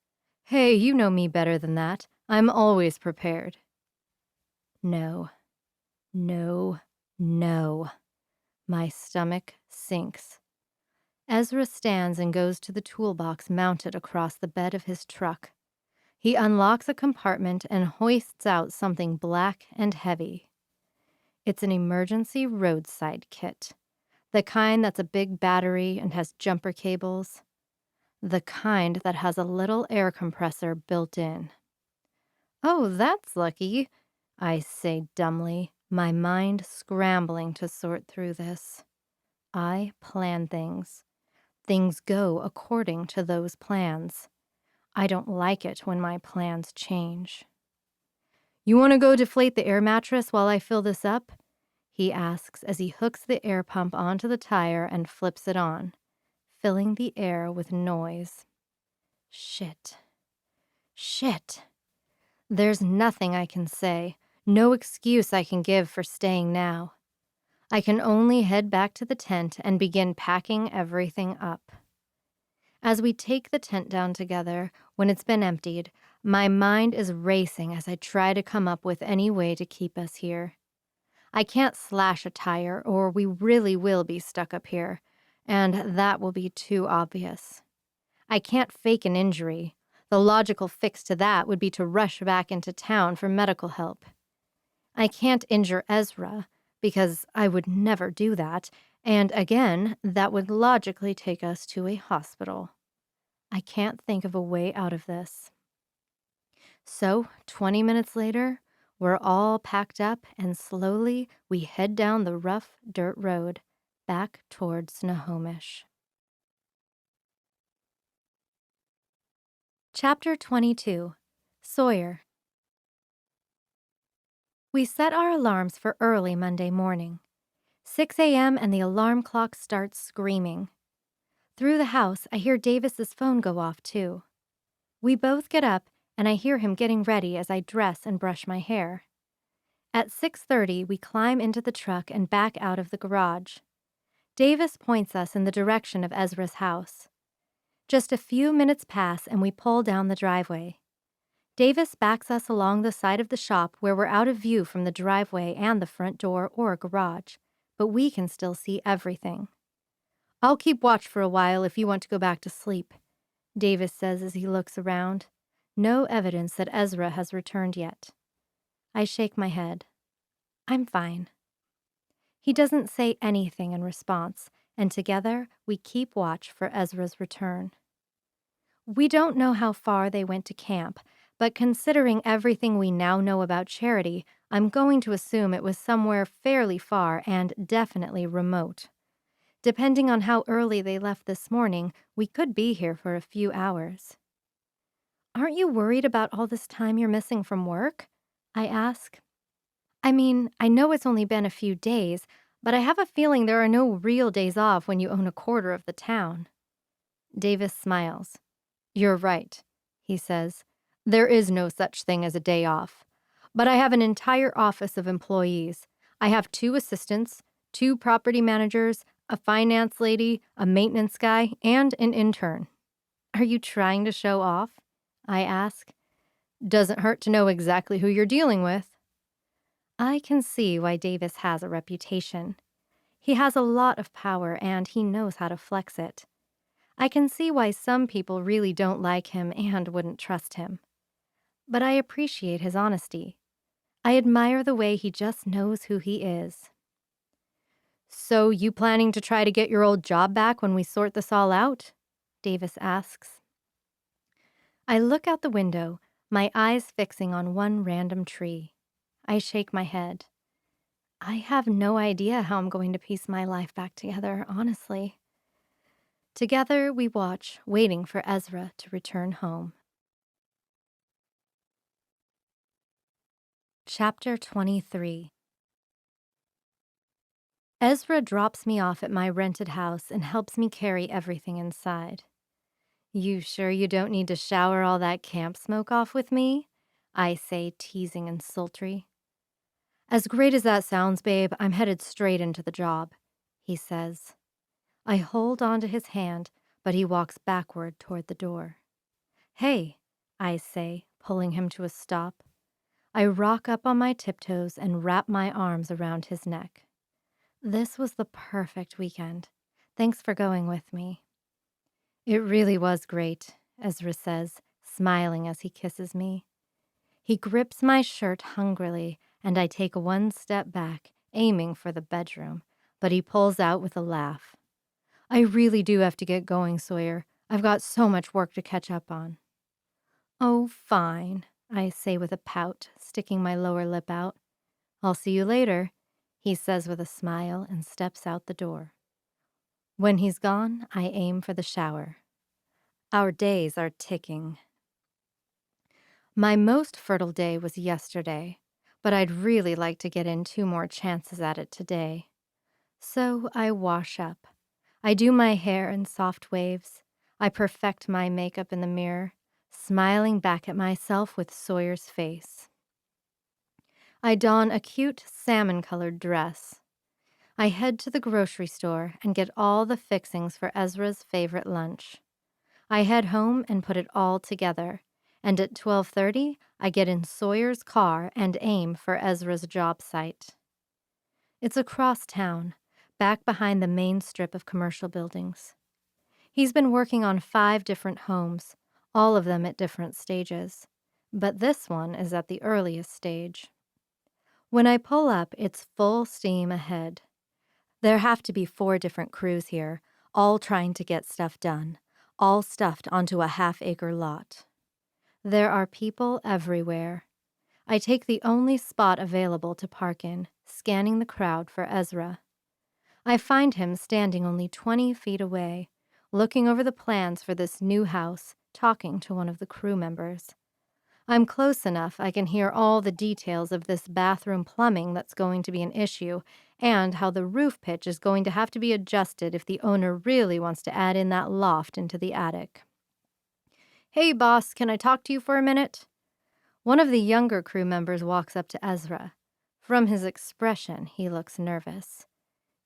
"Hey, you know me better than that. I'm always prepared." No. No. No. My stomach sinks. Ezra stands and goes to the toolbox mounted across the bed of his truck. He unlocks a compartment and hoists out something black and heavy. It's an emergency roadside kit. The kind that's a big battery and has jumper cables. The kind that has a little air compressor built in. "Oh, that's lucky," I say dumbly, my mind scrambling to sort through this. I plan things. Things go according to those plans. I don't like it when my plans change. "You want to go deflate the air mattress while I fill this up?" he asks as he hooks the air pump onto the tire and flips it on, filling the air with noise. Shit. Shit. There's nothing I can say, No excuse I can give for staying now. I can only head back to the tent and begin packing everything up. As we take the tent down together, when it's been emptied, my mind is racing as I try to come up with any way to keep us here. I can't slash a tire or we really will be stuck up here, and that will be too obvious. I can't fake an injury. The logical fix to that would be to rush back into town for medical help. I can't injure Ezra, because I would never do that, and again, that would logically take us to a hospital. I can't think of a way out of this. So, 20 minutes later, we're all packed up and slowly we head down the rough dirt road back towards Snohomish. Chapter 22. Sawyer. We set our alarms for early Monday morning. 6 a.m. and the alarm clock starts screaming. Through the house, I hear Davis's phone go off too. We both get up and I hear him getting ready as I dress and brush my hair. At 6:30, we climb into the truck and back out of the garage. Davis points us in the direction of Ezra's house. Just a few minutes pass and we pull down the driveway. Davis backs us along the side of the shop where we're out of view from the driveway and the front door or garage, but we can still see everything. "I'll keep watch for a while if you want to go back to sleep," Davis says as he looks around. No evidence that Ezra has returned yet. I shake my head. I'm fine. He doesn't say anything in response, and together we keep watch for Ezra's return. We don't know how far they went to camp, but considering everything we now know about Charity, I'm going to assume it was somewhere fairly far and definitely remote. Depending on how early they left this morning, we could be here for a few hours. "Aren't you worried about all this time you're missing from work?" I ask. "I mean, I know it's only been a few days, but I have a feeling there are no real days off when you own a quarter of the town." Davis smiles. "You're right," he says. "There is no such thing as a day off. But I have an entire office of employees. I have 2 assistants, 2 property managers, a finance lady, a maintenance guy, and an intern." "Are you trying to show off?" I ask. "Doesn't hurt to know exactly who you're dealing with." I can see why Davis has a reputation. He has a lot of power and he knows how to flex it. I can see why some people really don't like him and wouldn't trust him. But I appreciate his honesty. I admire the way he just knows who he is. "So you planning to try to get your old job back when we sort this all out?" Davis asks. I look out the window, my eyes fixing on one random tree. I shake my head. I have no idea how I'm going to piece my life back together, honestly. Together we watch, waiting for Ezra to return home. Chapter 23. Ezra drops me off at my rented house and helps me carry everything inside. "You sure you don't need to shower all that camp smoke off with me?" I say, teasing and sultry. "As great as that sounds, babe, I'm headed straight into the job," he says. I hold onto his hand, but he walks backward toward the door. "Hey," I say, pulling him to a stop. I rock up on my tiptoes and wrap my arms around his neck. "This was the perfect weekend. Thanks for going with me." "It really was great," Ezra says, smiling as he kisses me. He grips my shirt hungrily, and I take one step back, aiming for the bedroom, but he pulls out with a laugh. "I really do have to get going, Sawyer. I've got so much work to catch up on." "Oh, fine," I say with a pout, sticking my lower lip out. "I'll see you later," he says with a smile and steps out the door. When he's gone, I aim for the shower. Our days are ticking. My most fertile day was yesterday, but I'd really like to get in 2 more chances at it today. So I wash up. I do my hair in soft waves. I perfect my makeup in the mirror, smiling back at myself with Sawyer's face. I don a cute salmon-colored dress. I head to the grocery store and get all the fixings for Ezra's favorite lunch. I head home and put it all together, and at 12:30, I get in Sawyer's car and aim for Ezra's job site. It's across town, back behind the main strip of commercial buildings. He's been working on 5 different homes, all of them at different stages, but this one is at the earliest stage. When I pull up, it's full steam ahead. There have to be 4 different crews here, all trying to get stuff done, all stuffed onto a half-acre lot. There are people everywhere. I take the only spot available to park in, scanning the crowd for Ezra. I find him standing only 20 feet away, looking over the plans for this new house, talking to one of the crew members. I'm close enough I can hear all the details of this bathroom plumbing that's going to be an issue, and how the roof pitch is going to have to be adjusted if the owner really wants to add in that loft into the attic. "Hey, boss, can I talk to you for a minute?" One of the younger crew members walks up to Ezra. From his expression, he looks nervous.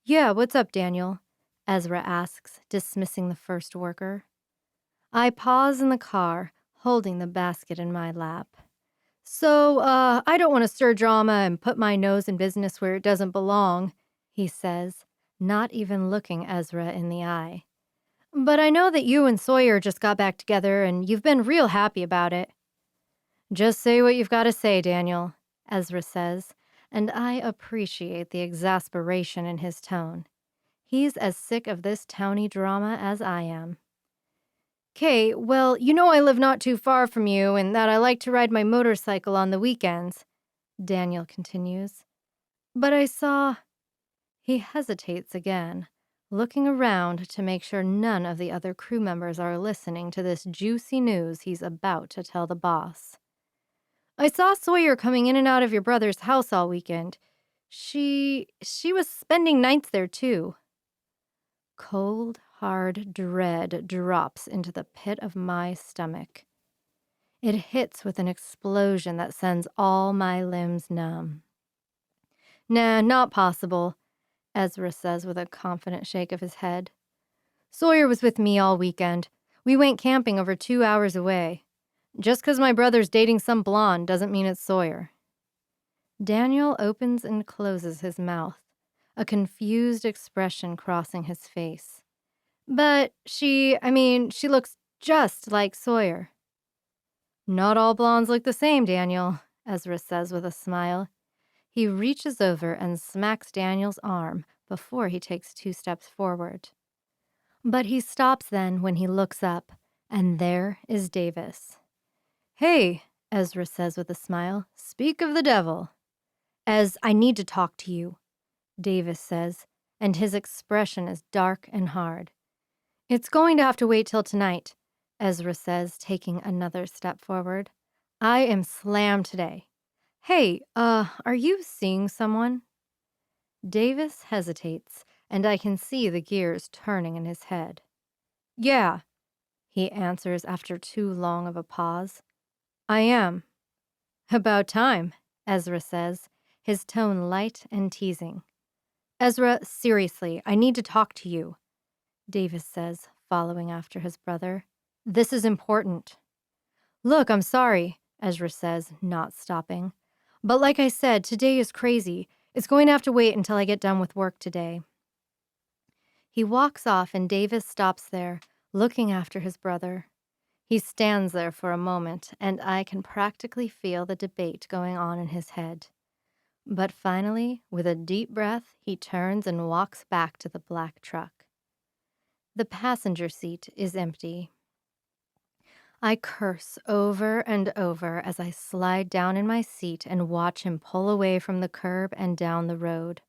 "Yeah, what's up, Daniel?" Ezra asks, dismissing the first worker. I pause in the car, holding the basket in my lap. "So, I don't want to stir drama and put my nose in business where it doesn't belong," he says, not even looking Ezra in the eye. "But I know that you and Sawyer just got back together and you've been real happy about it." "Just say what you've got to say, Daniel," Ezra says, and I appreciate the exasperation in his tone. He's as sick of this towny drama as I am. "'Kay, well, you know I live not too far from you and that I like to ride my motorcycle on the weekends," Daniel continues. "But I saw—" He hesitates again, looking around to make sure none of the other crew members are listening to this juicy news he's about to tell the boss. "I saw Sawyer coming in and out of your brother's house all weekend. She was spending nights there, too." Cold, hard dread drops into the pit of my stomach. It hits with an explosion that sends all my limbs numb. "Nah, not possible," Ezra says with a confident shake of his head. "Sawyer was with me all weekend. We went camping over 2 hours away. Just 'cause my brother's dating some blonde doesn't mean it's Sawyer." Daniel opens and closes his mouth, a confused expression crossing his face. "But she looks just like Sawyer." "Not all blondes look the same, Daniel," Ezra says with a smile. He reaches over and smacks Daniel's arm before he takes 2 steps forward. But he stops then when he looks up, and there is Davis. "Hey," Ezra says with a smile, "speak of the devil." "Ez, I need to talk to you," Davis says, and his expression is dark and hard. "It's going to have to wait till tonight," Ezra says, taking another step forward. "I am slammed today. Hey, are you seeing someone?" Davis hesitates, and I can see the gears turning in his head. "Yeah," he answers after too long of a pause. "I am." "About time," Ezra says, his tone light and teasing. "Ezra, seriously, I need to talk to you," Davis says, following after his brother. "This is important." "Look, I'm sorry," Ezra says, not stopping. "But like I said, today is crazy. It's going to have to wait until I get done with work today." He walks off and Davis stops there, looking after his brother. He stands there for a moment, and I can practically feel the debate going on in his head. But finally, with a deep breath, he turns and walks back to the black truck. The passenger seat is empty. I curse over and over as I slide down in my seat and watch him pull away from the curb and down the road.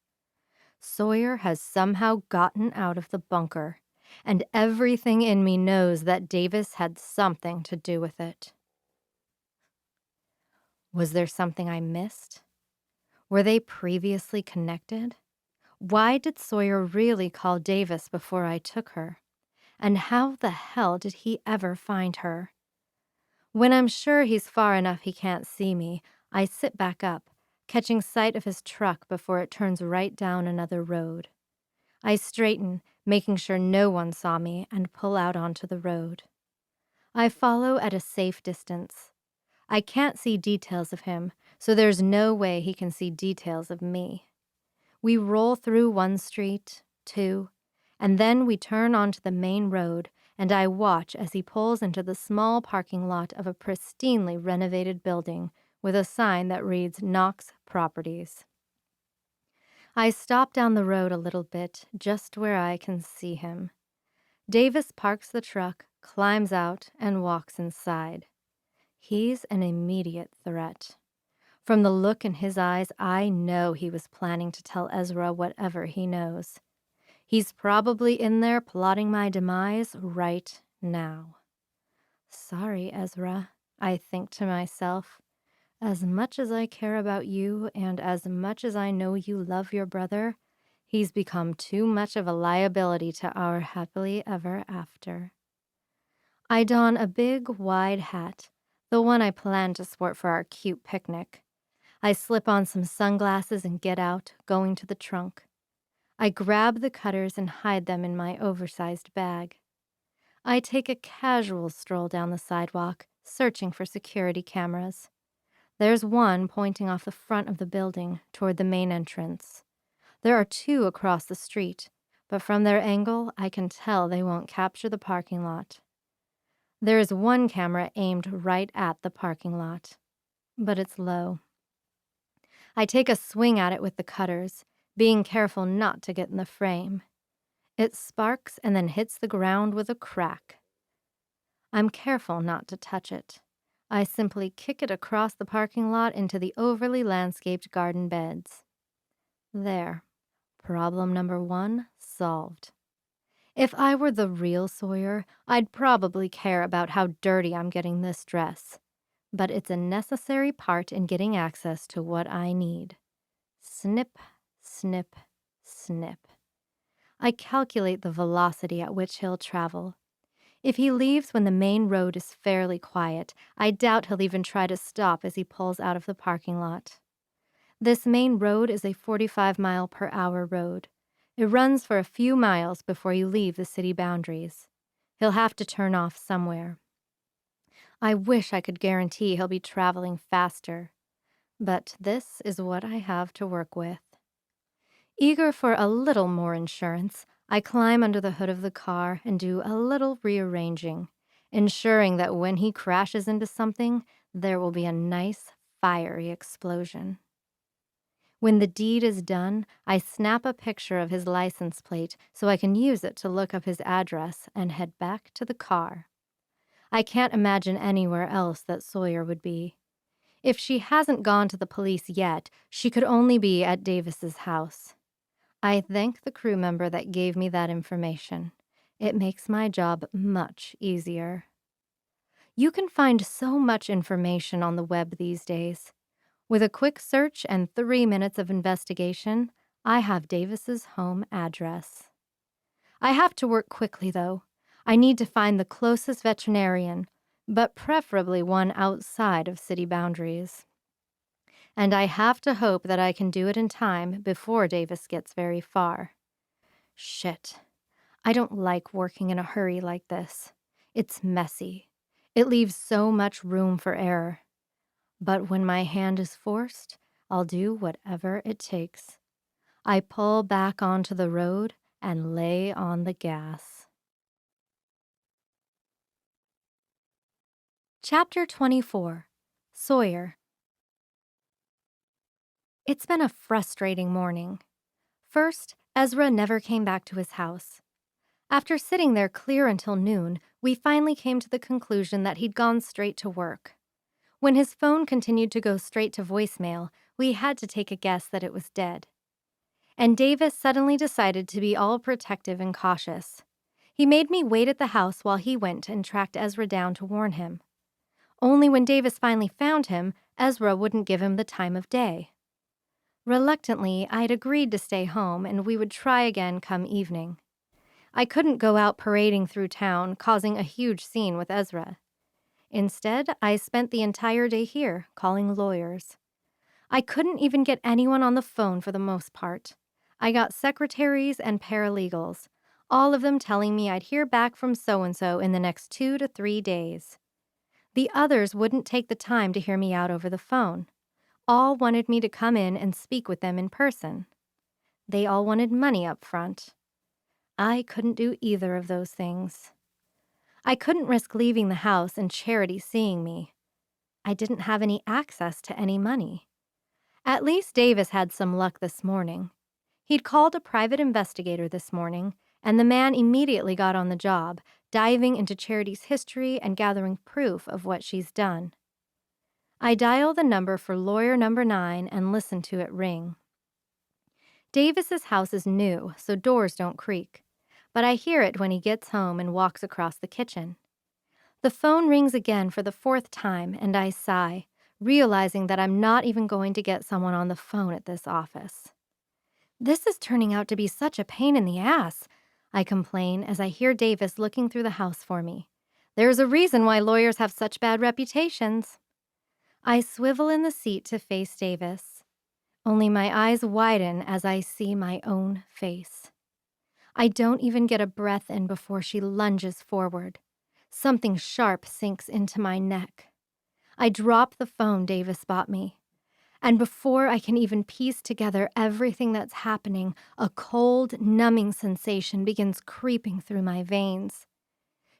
Sawyer has somehow gotten out of the bunker, and everything in me knows that Davis had something to do with it. Was there something I missed? Were they previously connected? Why did Sawyer really call Davis before I took her? And how the hell did he ever find her? When I'm sure he's far enough he can't see me, I sit back up, catching sight of his truck before it turns right down another road. I straighten, making sure no one saw me, and pull out onto the road. I follow at a safe distance. I can't see details of him, so there's no way he can see details of me. We roll through one street, two, and then we turn onto the main road, and I watch as he pulls into the small parking lot of a pristinely renovated building with a sign that reads Knox Properties. I stop down the road a little bit, just where I can see him. Davis parks the truck, climbs out, and walks inside. He's an immediate threat. From the look in his eyes, I know he was planning to tell Ezra whatever he knows. He's probably in there plotting my demise right now. Sorry, Ezra, I think to myself. As much as I care about you and as much as I know you love your brother, he's become too much of a liability to our happily ever after. I don a big, wide hat, the one I planned to sport for our cute picnic. I slip on some sunglasses and get out, going to the trunk. I grab the cutters and hide them in my oversized bag. I take a casual stroll down the sidewalk, searching for security cameras. There's one pointing off the front of the building toward the main entrance. There are two across the street, but from their angle, I can tell they won't capture the parking lot. There is one camera aimed right at the parking lot, but it's low. I take a swing at it with the cutters, being careful not to get in the frame. It sparks and then hits the ground with a crack. I'm careful not to touch it. I simply kick it across the parking lot into the overly landscaped garden beds. There. Problem number 1 solved. If I were the real Sawyer, I'd probably care about how dirty I'm getting this dress. But it's a necessary part in getting access to what I need. Snip, snip, snip. I calculate the velocity at which he'll travel. If he leaves when the main road is fairly quiet, I doubt he'll even try to stop as he pulls out of the parking lot. This main road is a 45-mile-per-hour road. It runs for a few miles before you leave the city boundaries. He'll have to turn off somewhere. I wish I could guarantee he'll be traveling faster, but this is what I have to work with. Eager for a little more insurance, I climb under the hood of the car and do a little rearranging, ensuring that when he crashes into something, there will be a nice, fiery explosion. When the deed is done, I snap a picture of his license plate so I can use it to look up his address and head back to the car. I can't imagine anywhere else that Sawyer would be. If she hasn't gone to the police yet, she could only be at Davis's house. I thank the crew member that gave me that information. It makes my job much easier. You can find so much information on the web these days. With a quick search and 3 minutes of investigation, I have Davis's home address. I have to work quickly, though. I need to find the closest veterinarian, but preferably one outside of city boundaries. And I have to hope that I can do it in time before Davis gets very far. Shit. I don't like working in a hurry like this. It's messy. It leaves so much room for error. But when my hand is forced, I'll do whatever it takes. I pull back onto the road and lay on the gas. Chapter 24. Sawyer. It's been a frustrating morning. First, Ezra never came back to his house. After sitting there clear until noon, we finally came to the conclusion that he'd gone straight to work. When his phone continued to go straight to voicemail, we had to take a guess that it was dead. And Davis suddenly decided to be all protective and cautious. He made me wait at the house while he went and tracked Ezra down to warn him. Only when Davis finally found him, Ezra wouldn't give him the time of day. Reluctantly, I'd agreed to stay home and we would try again come evening. I couldn't go out parading through town, causing a huge scene with Ezra. Instead, I spent the entire day here, calling lawyers. I couldn't even get anyone on the phone for the most part. I got secretaries and paralegals, all of them telling me I'd hear back from so-and-so in the next 2 to 3 days. The others wouldn't take the time to hear me out over the phone. All wanted me to come in and speak with them in person. They all wanted money up front. I couldn't do either of those things. I couldn't risk leaving the house and Charity seeing me. I didn't have any access to any money. At least Davis had some luck this morning. He'd called a private investigator this morning, and the man immediately got on the job, diving into Charity's history and gathering proof of what she's done. I dial the number for lawyer number 9 and listen to it ring. Davis's house is new, so doors don't creak, but I hear it when he gets home and walks across the kitchen. The phone rings again for the 4th time, and I sigh, realizing that I'm not even going to get someone on the phone at this office. This is turning out to be such a pain in the ass, I complain as I hear Davis looking through the house for me. There's a reason why lawyers have such bad reputations. I swivel in the seat to face Davis. Only my eyes widen as I see my own face. I don't even get a breath in before she lunges forward. Something sharp sinks into my neck. I drop the phone Davis bought me. And before I can even piece together everything that's happening, a cold, numbing sensation begins creeping through my veins.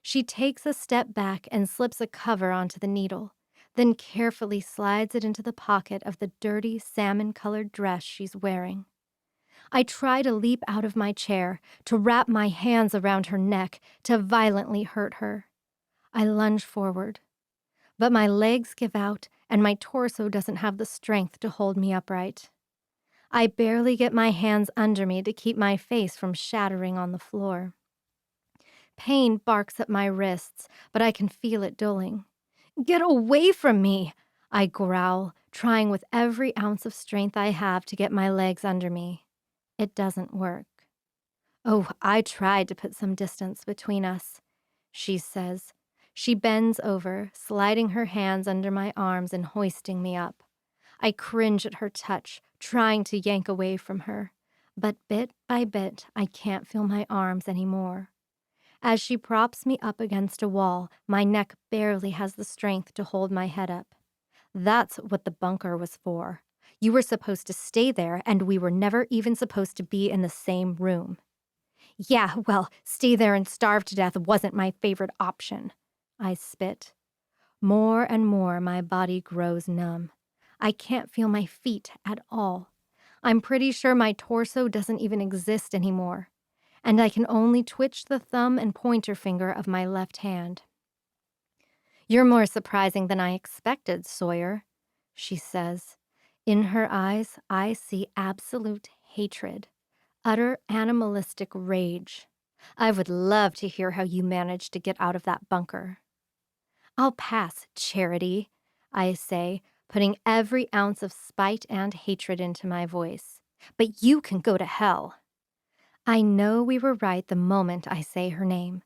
She takes a step back and slips a cover onto the needle, then carefully slides it into the pocket of the dirty salmon-colored dress she's wearing. I try to leap out of my chair, to wrap my hands around her neck, to violently hurt her. I lunge forward, but my legs give out and my torso doesn't have the strength to hold me upright. I barely get my hands under me to keep my face from shattering on the floor. Pain barks at my wrists, but I can feel it dulling. "Get away from me!" I growl, trying with every ounce of strength I have to get my legs under me. It doesn't work. "Oh, I tried to put some distance between us," she says. She bends over, sliding her hands under my arms and hoisting me up. I cringe at her touch, trying to yank away from her. But bit by bit, I can't feel my arms anymore. As she props me up against a wall, my neck barely has the strength to hold my head up. That's what the bunker was for. You were supposed to stay there, and we were never even supposed to be in the same room. Yeah, well, stay there and starve to death wasn't my favorite option. I spit. More and more, my body grows numb. I can't feel my feet at all. I'm pretty sure my torso doesn't even exist anymore, and I can only twitch the thumb and pointer finger of my left hand. "You're more surprising than I expected, Sawyer," she says. In her eyes, I see absolute hatred, utter animalistic rage. I would love to hear how you managed to get out of that bunker. "I'll pass, Charity," I say, putting every ounce of spite and hatred into my voice. "But you can go to hell." I know we were right the moment I say her name.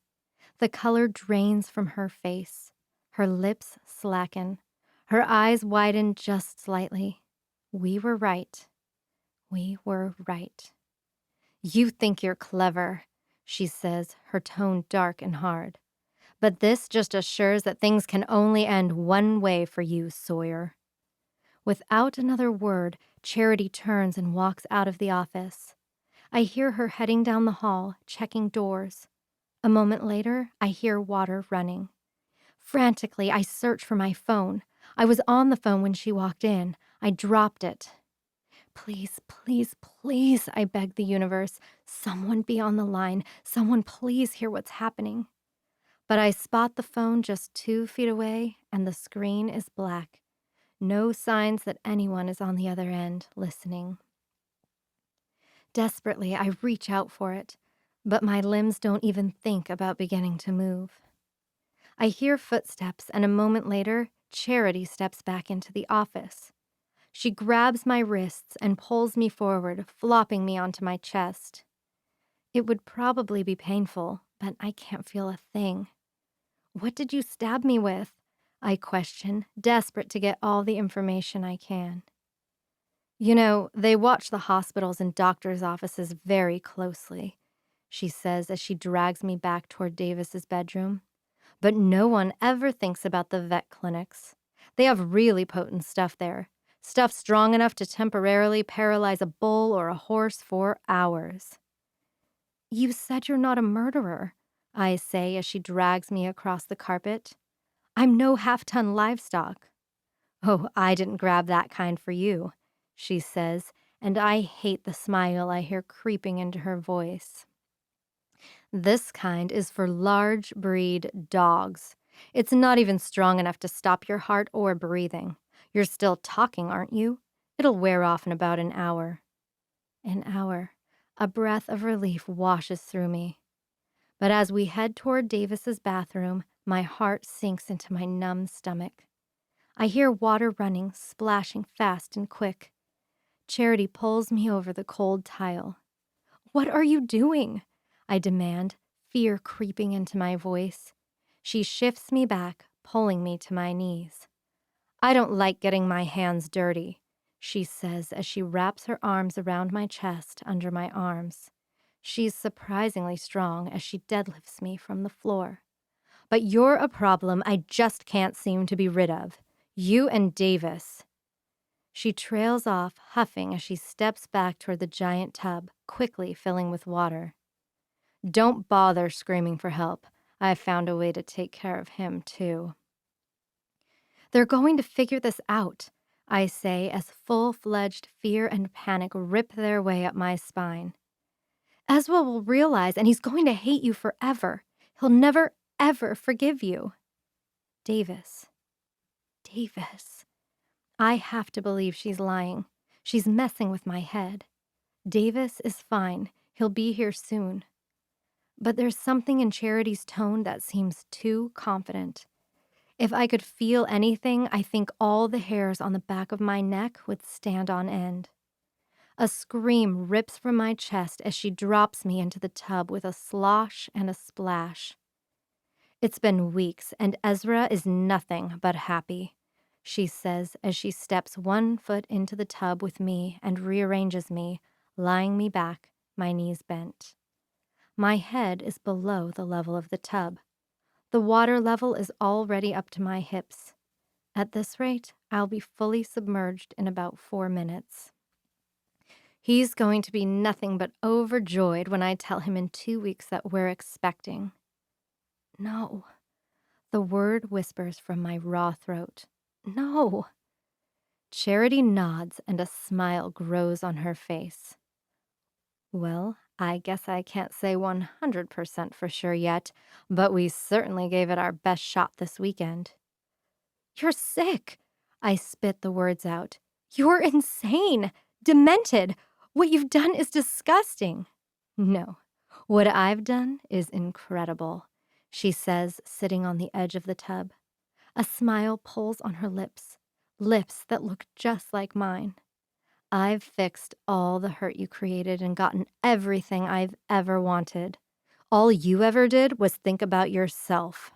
The color drains from her face. Her lips slacken. Her eyes widen just slightly. We were right. We were right. "You think you're clever," she says, her tone dark and hard. "But this just assures that things can only end one way for you, Sawyer." Without another word, Charity turns and walks out of the office. I hear her heading down the hall, checking doors. A moment later, I hear water running. Frantically, I search for my phone. I was on the phone when she walked in. I dropped it. "Please, please, please," I beg the universe. "Someone be on the line. Someone please hear what's happening." But I spot the phone just 2 feet away, and the screen is black. No signs that anyone is on the other end, listening. Desperately, I reach out for it, but my limbs don't even think about beginning to move. I hear footsteps, and a moment later, Charity steps back into the office. She grabs my wrists and pulls me forward, flopping me onto my chest. It would probably be painful, but I can't feel a thing. "What did you stab me with?" I question, desperate to get all the information I can. You know, they watch the hospitals and doctors' offices very closely, she says as she drags me back toward Davis's bedroom. But no one ever thinks about the vet clinics. They have really potent stuff there. Stuff strong enough to temporarily paralyze a bull or a horse for hours. You said you're not a murderer, I say as she drags me across the carpet. I'm no half-ton livestock. Oh, I didn't grab that kind for you, she says, and I hate the smile I hear creeping into her voice. This kind is for large breed dogs. It's not even strong enough to stop your heart or breathing. You're still talking, aren't you? It'll wear off in about an hour. An hour. A breath of relief washes through me. But as we head toward Davis's bathroom, my heart sinks into my numb stomach. I hear water running, splashing fast and quick. Charity pulls me over the cold tile. What are you doing? I demand, fear creeping into my voice. She shifts me back, pulling me to my knees. I don't like getting my hands dirty, she says as she wraps her arms around my chest under my arms. She's surprisingly strong as she deadlifts me from the floor. But you're a problem I just can't seem to be rid of. You and Davis. She trails off, huffing as she steps back toward the giant tub, quickly filling with water. Don't bother screaming for help. I've found a way to take care of him, too. They're going to figure this out, I say as full-fledged fear and panic rip their way up my spine. Ezra will realize, and he's going to hate you forever. He'll never, ever forgive you. Davis. I have to believe she's lying. She's messing with my head. Davis is fine. He'll be here soon. But there's something in Charity's tone that seems too confident. If I could feel anything, I think all the hairs on the back of my neck would stand on end. A scream rips from my chest as she drops me into the tub with a slosh and a splash. It's been weeks, and Ezra is nothing but happy, she says as she steps 1 foot into the tub with me and rearranges me, lying me back, my knees bent. My head is below the level of the tub. The water level is already up to my hips. At this rate, I'll be fully submerged in about 4 minutes. He's going to be nothing but overjoyed when I tell him in 2 weeks that we're expecting. No. The word whispers from my raw throat. No. Charity nods and a smile grows on her face. Well, I guess I can't say 100% for sure yet, but we certainly gave it our best shot this weekend. You're sick. I spit the words out. You're insane. Demented. What you've done is disgusting. No, what I've done is incredible, she says, sitting on the edge of the tub. A smile pulls on her lips, lips that look just like mine. I've fixed all the hurt you created and gotten everything I've ever wanted. All you ever did was think about yourself.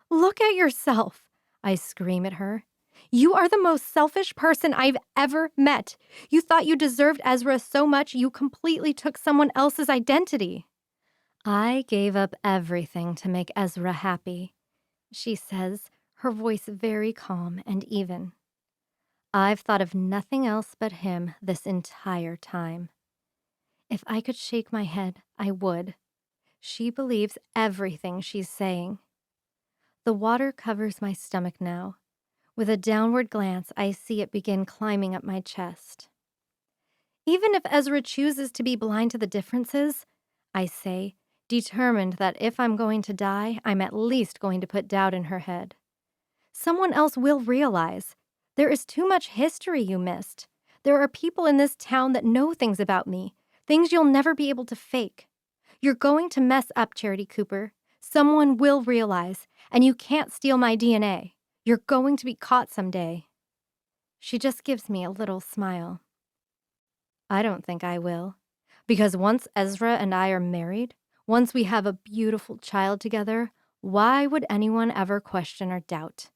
Look at yourself, I scream at her. You are the most selfish person I've ever met. You thought you deserved Ezra so much you completely took someone else's identity. I gave up everything to make Ezra happy, she says, her voice very calm and even. I've thought of nothing else but him this entire time. If I could shake my head, I would. She believes everything she's saying. The water covers my stomach now. With a downward glance, I see it begin climbing up my chest. Even if Ezra chooses to be blind to the differences, I say, determined that if I'm going to die, I'm at least going to put doubt in her head. Someone else will realize. There is too much history you missed. There are people in this town that know things about me, things you'll never be able to fake. You're going to mess up, Charity Cooper. Someone will realize, and you can't steal my DNA. You're going to be caught someday. She just gives me a little smile. I don't think I will. Because once Ezra and I are married, once we have a beautiful child together, why would anyone ever question or doubt?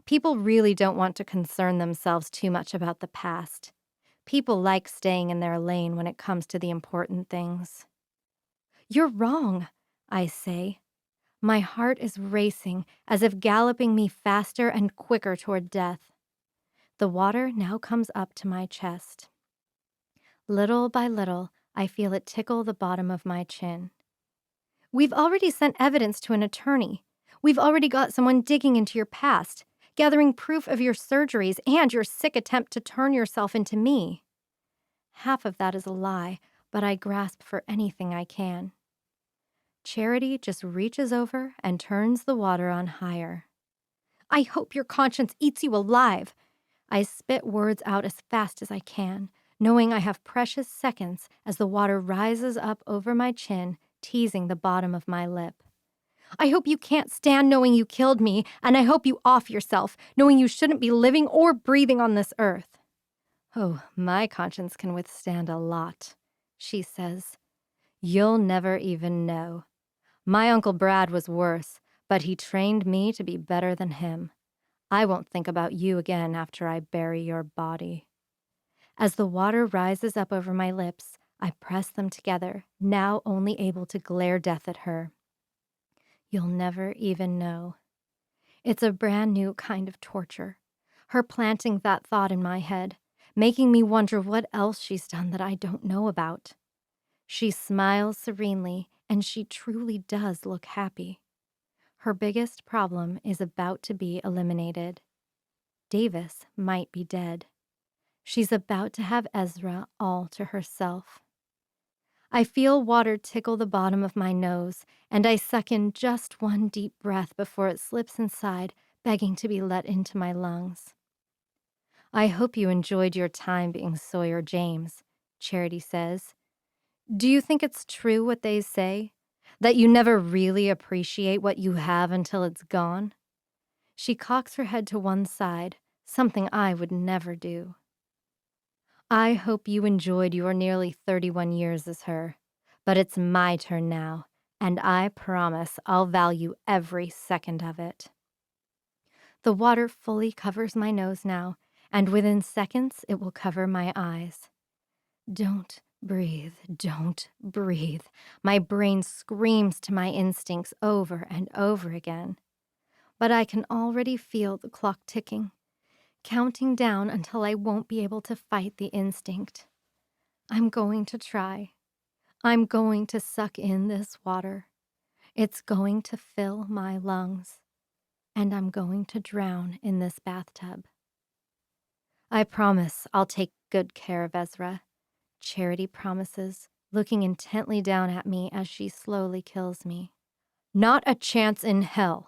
People really don't want to concern themselves too much about the past. People like staying in their lane when it comes to the important things. You're wrong, I say. My heart is racing, as if galloping me faster and quicker toward death. The water now comes up to my chest. Little by little, I feel it tickle the bottom of my chin. We've already sent evidence to an attorney. We've already got someone digging into your past, gathering proof of your surgeries and your sick attempt to turn yourself into me. Half of that is a lie, but I grasp for anything I can. Charity just reaches over and turns the water on higher. I hope your conscience eats you alive. I spit words out as fast as I can, knowing I have precious seconds as the water rises up over my chin, teasing the bottom of my lip. I hope you can't stand knowing you killed me, and I hope you off yourself, knowing you shouldn't be living or breathing on this earth. Oh, my conscience can withstand a lot, she says. You'll never even know. My Uncle Brad was worse, but he trained me to be better than him. I won't think about you again after I bury your body. As the water rises up over my lips, I press them together, now only able to glare death at her. You'll never even know. It's a brand new kind of torture. Her planting that thought in my head, making me wonder what else she's done that I don't know about. She smiles serenely, and she truly does look happy. Her biggest problem is about to be eliminated. Davis might be dead. She's about to have Ezra all to herself. I feel water tickle the bottom of my nose, and I suck in just one deep breath before it slips inside, begging to be let into my lungs. I hope you enjoyed your time being Sawyer James, Charity says. Do you think it's true what they say? That you never really appreciate what you have until it's gone? She cocks her head to one side, something I would never do. I hope you enjoyed your nearly 31 years as her, but it's my turn now, and I promise I'll value every second of it. The water fully covers my nose now, and within seconds it will cover my eyes. Don't breathe, don't breathe. My brain screams to my instincts over and over again. But I can already feel the clock ticking, counting down until I won't be able to fight the instinct. I'm going to try. I'm going to suck in this water. It's going to fill my lungs, and I'm going to drown in this bathtub. I promise I'll take good care of Ezra, Charity promises, looking intently down at me as she slowly kills me. Not a chance in hell.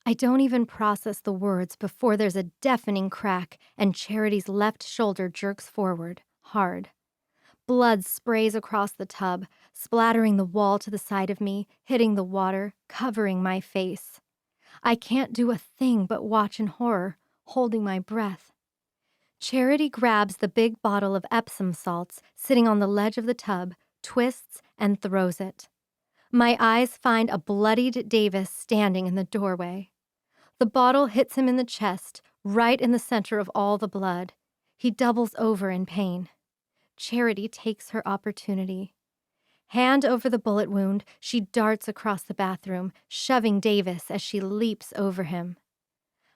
I don't even process the words before there's a deafening crack and Charity's left shoulder jerks forward, hard. Blood sprays across the tub, splattering the wall to the side of me, hitting the water, covering my face. I can't do a thing but watch in horror, holding my breath. Charity grabs the big bottle of Epsom salts sitting on the ledge of the tub, twists, and throws it. My eyes find a bloodied Davis standing in the doorway. The bottle hits him in the chest, right in the center of all the blood. He doubles over in pain. Charity takes her opportunity. Hand over the bullet wound, she darts across the bathroom, shoving Davis as she leaps over him.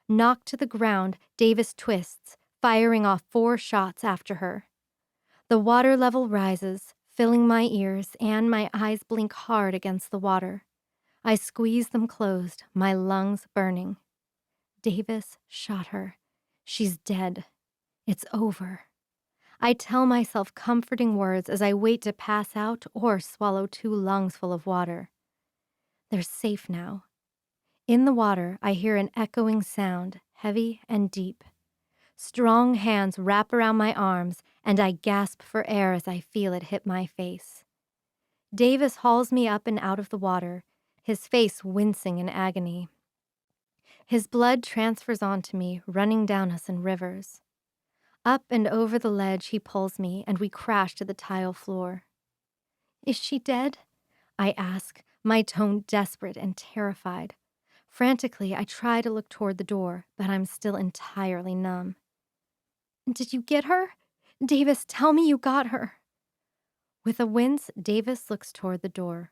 Knocked to the ground, Davis twists, firing off 4 shots after her. The water level rises, filling my ears, and my eyes blink hard against the water. I squeeze them closed, my lungs burning. Davis shot her. She's dead. It's over. I tell myself comforting words as I wait to pass out or swallow 2 lungs full of water. They're safe now. In the water, I hear an echoing sound, heavy and deep. Strong hands wrap around my arms, and I gasp for air as I feel it hit my face. Davis hauls me up and out of the water, his face wincing in agony. His blood transfers onto me, running down us in rivers. Up and over the ledge he pulls me, and we crash to the tile floor. Is she dead? I ask, my tone desperate and terrified. Frantically, I try to look toward the door, but I'm still entirely numb. Did you get her? Davis, tell me you got her. With a wince, Davis looks toward the door.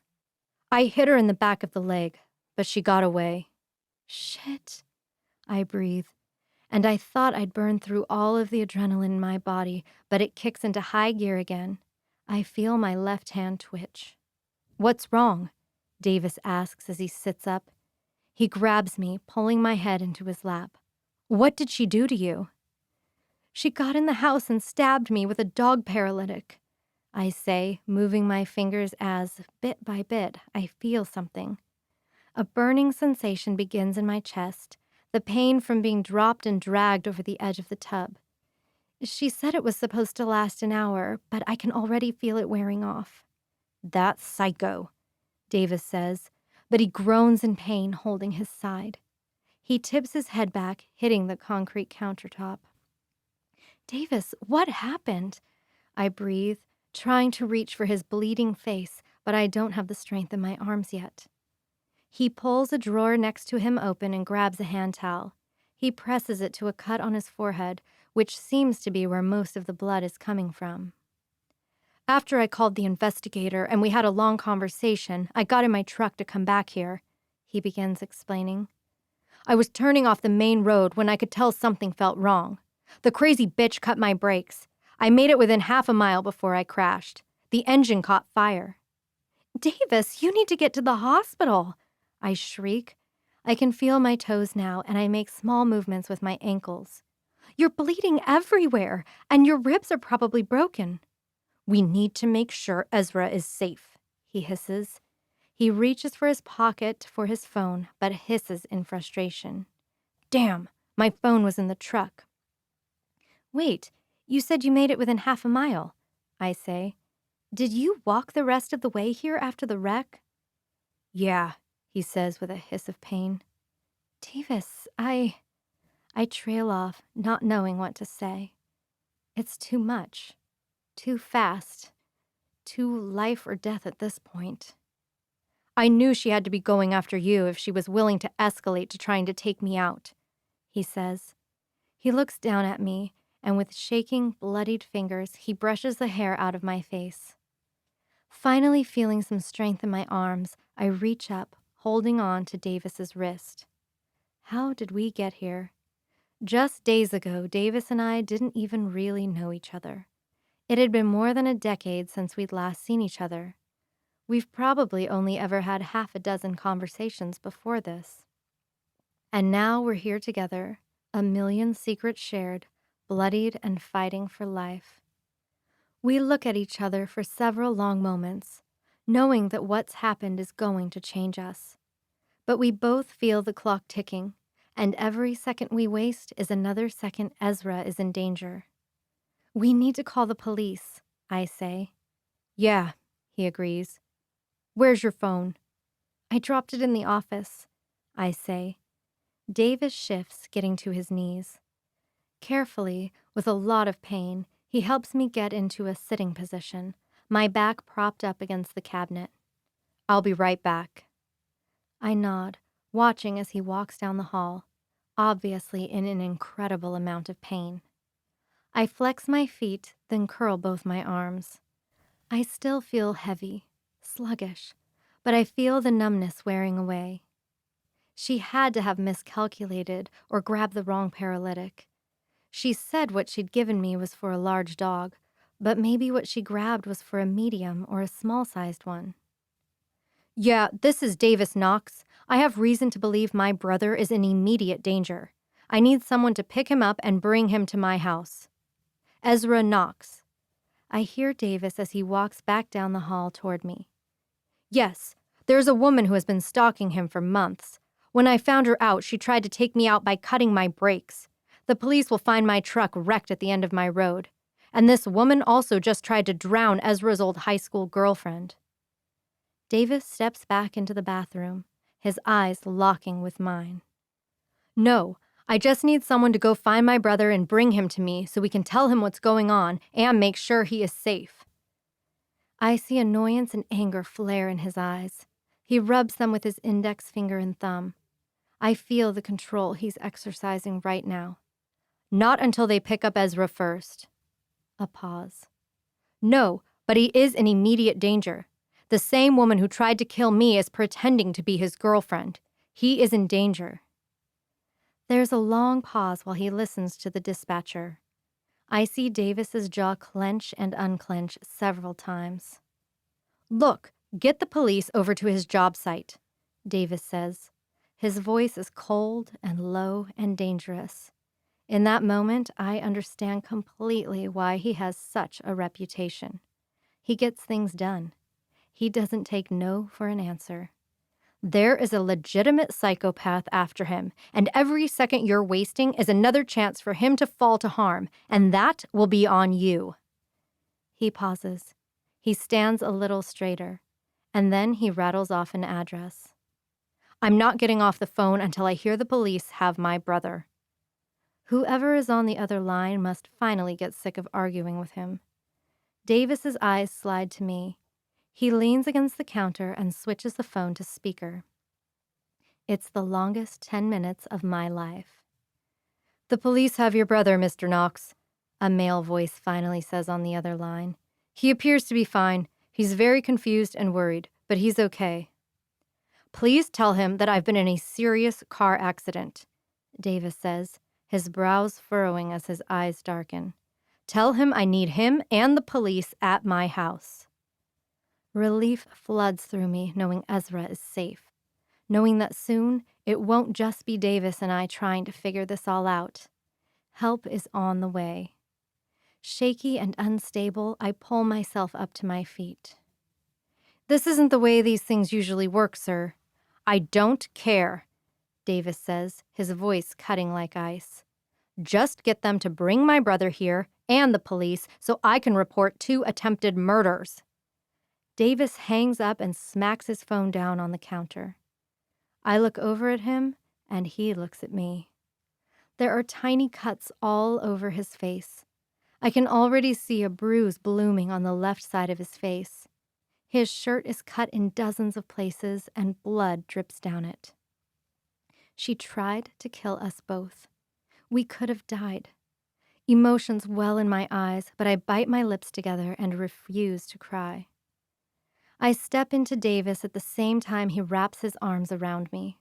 I hit her in the back of the leg, but she got away. Shit, I breathe, and I thought I'd burned through all of the adrenaline in my body, but it kicks into high gear again. I feel my left hand twitch. What's wrong? Davis asks as he sits up. He grabs me, pulling my head into his lap. What did she do to you? She got in the house and stabbed me with a dog paralytic, I say, moving my fingers as, bit by bit, I feel something. A burning sensation begins in my chest, the pain from being dropped and dragged over the edge of the tub. She said it was supposed to last an hour, but I can already feel it wearing off. That's psycho, Davis says, but he groans in pain, holding his side. He tips his head back, hitting the concrete countertop. Davis, what happened? I breathe, trying to reach for his bleeding face, but I don't have the strength in my arms yet. He pulls a drawer next to him open and grabs a hand towel. He presses it to a cut on his forehead, which seems to be where most of the blood is coming from. After I called the investigator and we had a long conversation, I got in my truck to come back here, he begins explaining. I was turning off the main road when I could tell something felt wrong. The crazy bitch cut my brakes. I made it within half a mile before I crashed. The engine caught fire. Davis, you need to get to the hospital, I shriek. I can feel my toes now, and I make small movements with my ankles. You're bleeding everywhere, and your ribs are probably broken. We need to make sure Ezra is safe, he hisses. He reaches for his pocket for his phone, but hisses in frustration. Damn, my phone was in the truck. Wait, you said you made it within half a mile, I say. Did you walk the rest of the way here after the wreck? Yeah, he says with a hiss of pain. Davis, I trail off, not knowing what to say. It's too much. Too fast. Too life or death at this point. I knew she had to be going after you if she was willing to escalate to trying to take me out, he says. He looks down at me, and with shaking, bloodied fingers, he brushes the hair out of my face. Finally feeling some strength in my arms, I reach up, holding on to Davis's wrist. How did we get here? Just days ago, Davis and I didn't even really know each other. It had been more than a decade since we'd last seen each other. We've probably only ever had half a dozen conversations before this. And now we're here together, a million secrets shared, bloodied and fighting for life. We look at each other for several long moments, knowing that what's happened is going to change us. But we both feel the clock ticking, and every second we waste is another second Ezra is in danger. We need to call the police, I say. Yeah, he agrees. Where's your phone? I dropped it in the office, I say. Davis shifts, getting to his knees. Carefully, with a lot of pain, he helps me get into a sitting position, my back propped up against the cabinet. I'll be right back. I nod, watching as he walks down the hall, obviously in an incredible amount of pain. I flex my feet, then curl both my arms. I still feel heavy, sluggish, but I feel the numbness wearing away. She had to have miscalculated or grabbed the wrong paralytic. She said what she'd given me was for a large dog, but maybe what she grabbed was for a medium or a small-sized one. Yeah, this is Davis Knox. I have reason to believe my brother is in immediate danger. I need someone to pick him up and bring him to my house. Ezra Knox. I hear Davis as he walks back down the hall toward me. Yes, there's a woman who has been stalking him for months. When I found her out, she tried to take me out by cutting my brakes. The police will find my truck wrecked at the end of my road. And this woman also just tried to drown Ezra's old high school girlfriend. Davis steps back into the bathroom, his eyes locking with mine. No, I just need someone to go find my brother and bring him to me so we can tell him what's going on and make sure he is safe. I see annoyance and anger flare in his eyes. He rubs them with his index finger and thumb. I feel the control he's exercising right now. Not until they pick up Ezra first. A pause. No, but he is in immediate danger. The same woman who tried to kill me is pretending to be his girlfriend. He is in danger. There's a long pause while he listens to the dispatcher. I see Davis's jaw clench and unclench several times. Look, get the police over to his job site, Davis says. His voice is cold and low and dangerous. In that moment, I understand completely why he has such a reputation. He gets things done. He doesn't take no for an answer. There is a legitimate psychopath after him, and every second you're wasting is another chance for him to fall to harm, and that will be on you. He pauses. He stands a little straighter, and then he rattles off an address. I'm not getting off the phone until I hear the police have my brother. Whoever is on the other line must finally get sick of arguing with him. Davis's eyes slide to me. He leans against the counter and switches the phone to speaker. It's the longest 10 minutes of my life. The police have your brother, Mr. Knox, a male voice finally says on the other line. He appears to be fine. He's very confused and worried, but he's okay. Please tell him that I've been in a serious car accident, Davis says, his brows furrowing as his eyes darken. Tell him I need him and the police at my house. Relief floods through me knowing Ezra is safe, knowing that soon it won't just be Davis and I trying to figure this all out. Help is on the way. Shaky and unstable, I pull myself up to my feet. This isn't the way these things usually work, sir. I don't care, Davis says, his voice cutting like ice. Just get them to bring my brother here and the police so I can report 2 attempted murders. Davis hangs up and smacks his phone down on the counter. I look over at him, and he looks at me. There are tiny cuts all over his face. I can already see a bruise blooming on the left side of his face. His shirt is cut in dozens of places, and blood drips down it. She tried to kill us both. We could have died. Emotions well in my eyes, but I bite my lips together and refuse to cry. I step into Davis at the same time he wraps his arms around me.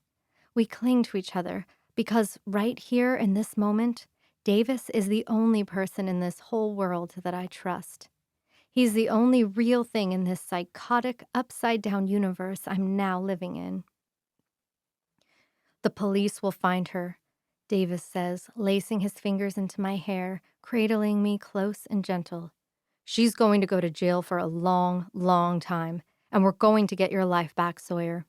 We cling to each other because right here in this moment, Davis is the only person in this whole world that I trust. He's the only real thing in this psychotic, upside-down universe I'm now living in. The police will find her, Davis says, lacing his fingers into my hair, cradling me close and gentle. She's going to go to jail for a long, long time, and we're going to get your life back, Sawyer.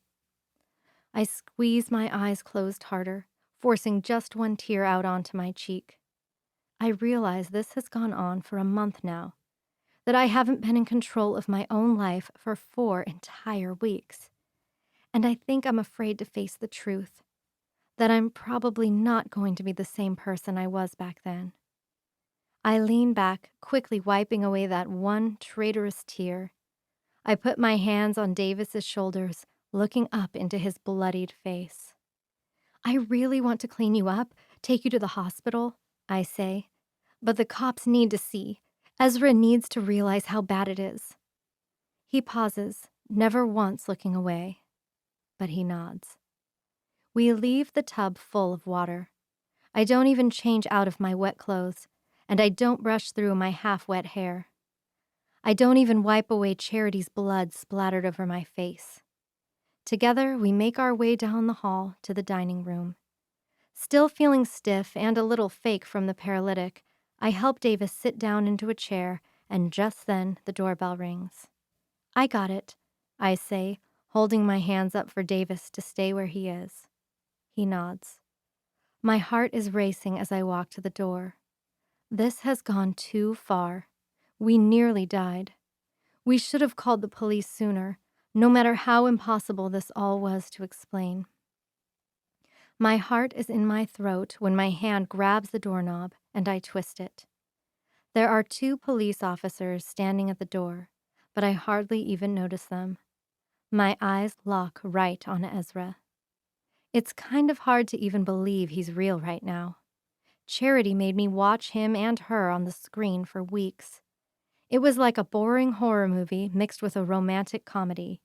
I squeeze my eyes closed harder, forcing just one tear out onto my cheek. I realize this has gone on for a month now, that I haven't been in control of my own life for 4 entire weeks. And I think I'm afraid to face the truth, that I'm probably not going to be the same person I was back then. I lean back, quickly wiping away that one traitorous tear. I put my hands on Davis's shoulders, looking up into his bloodied face. I really want to clean you up, take you to the hospital, I say. But the cops need to see. Ezra needs to realize how bad it is. He pauses, never once looking away. But he nods. We leave the tub full of water. I don't even change out of my wet clothes, and I don't brush through my half-wet hair. I don't even wipe away Charity's blood splattered over my face. Together, we make our way down the hall to the dining room. Still feeling stiff and a little fake from the paralytic, I help Davis sit down into a chair, and just then the doorbell rings. I got it, I say, holding my hands up for Davis to stay where he is. He nods. My heart is racing as I walk to the door. This has gone too far. We nearly died. We should have called the police sooner, no matter how impossible this all was to explain. My heart is in my throat when my hand grabs the doorknob and I twist it. There are 2 police officers standing at the door, but I hardly even notice them. My eyes lock right on Ezra. It's kind of hard to even believe he's real right now. Charity made me watch him and her on the screen for weeks. It was like a boring horror movie mixed with a romantic comedy.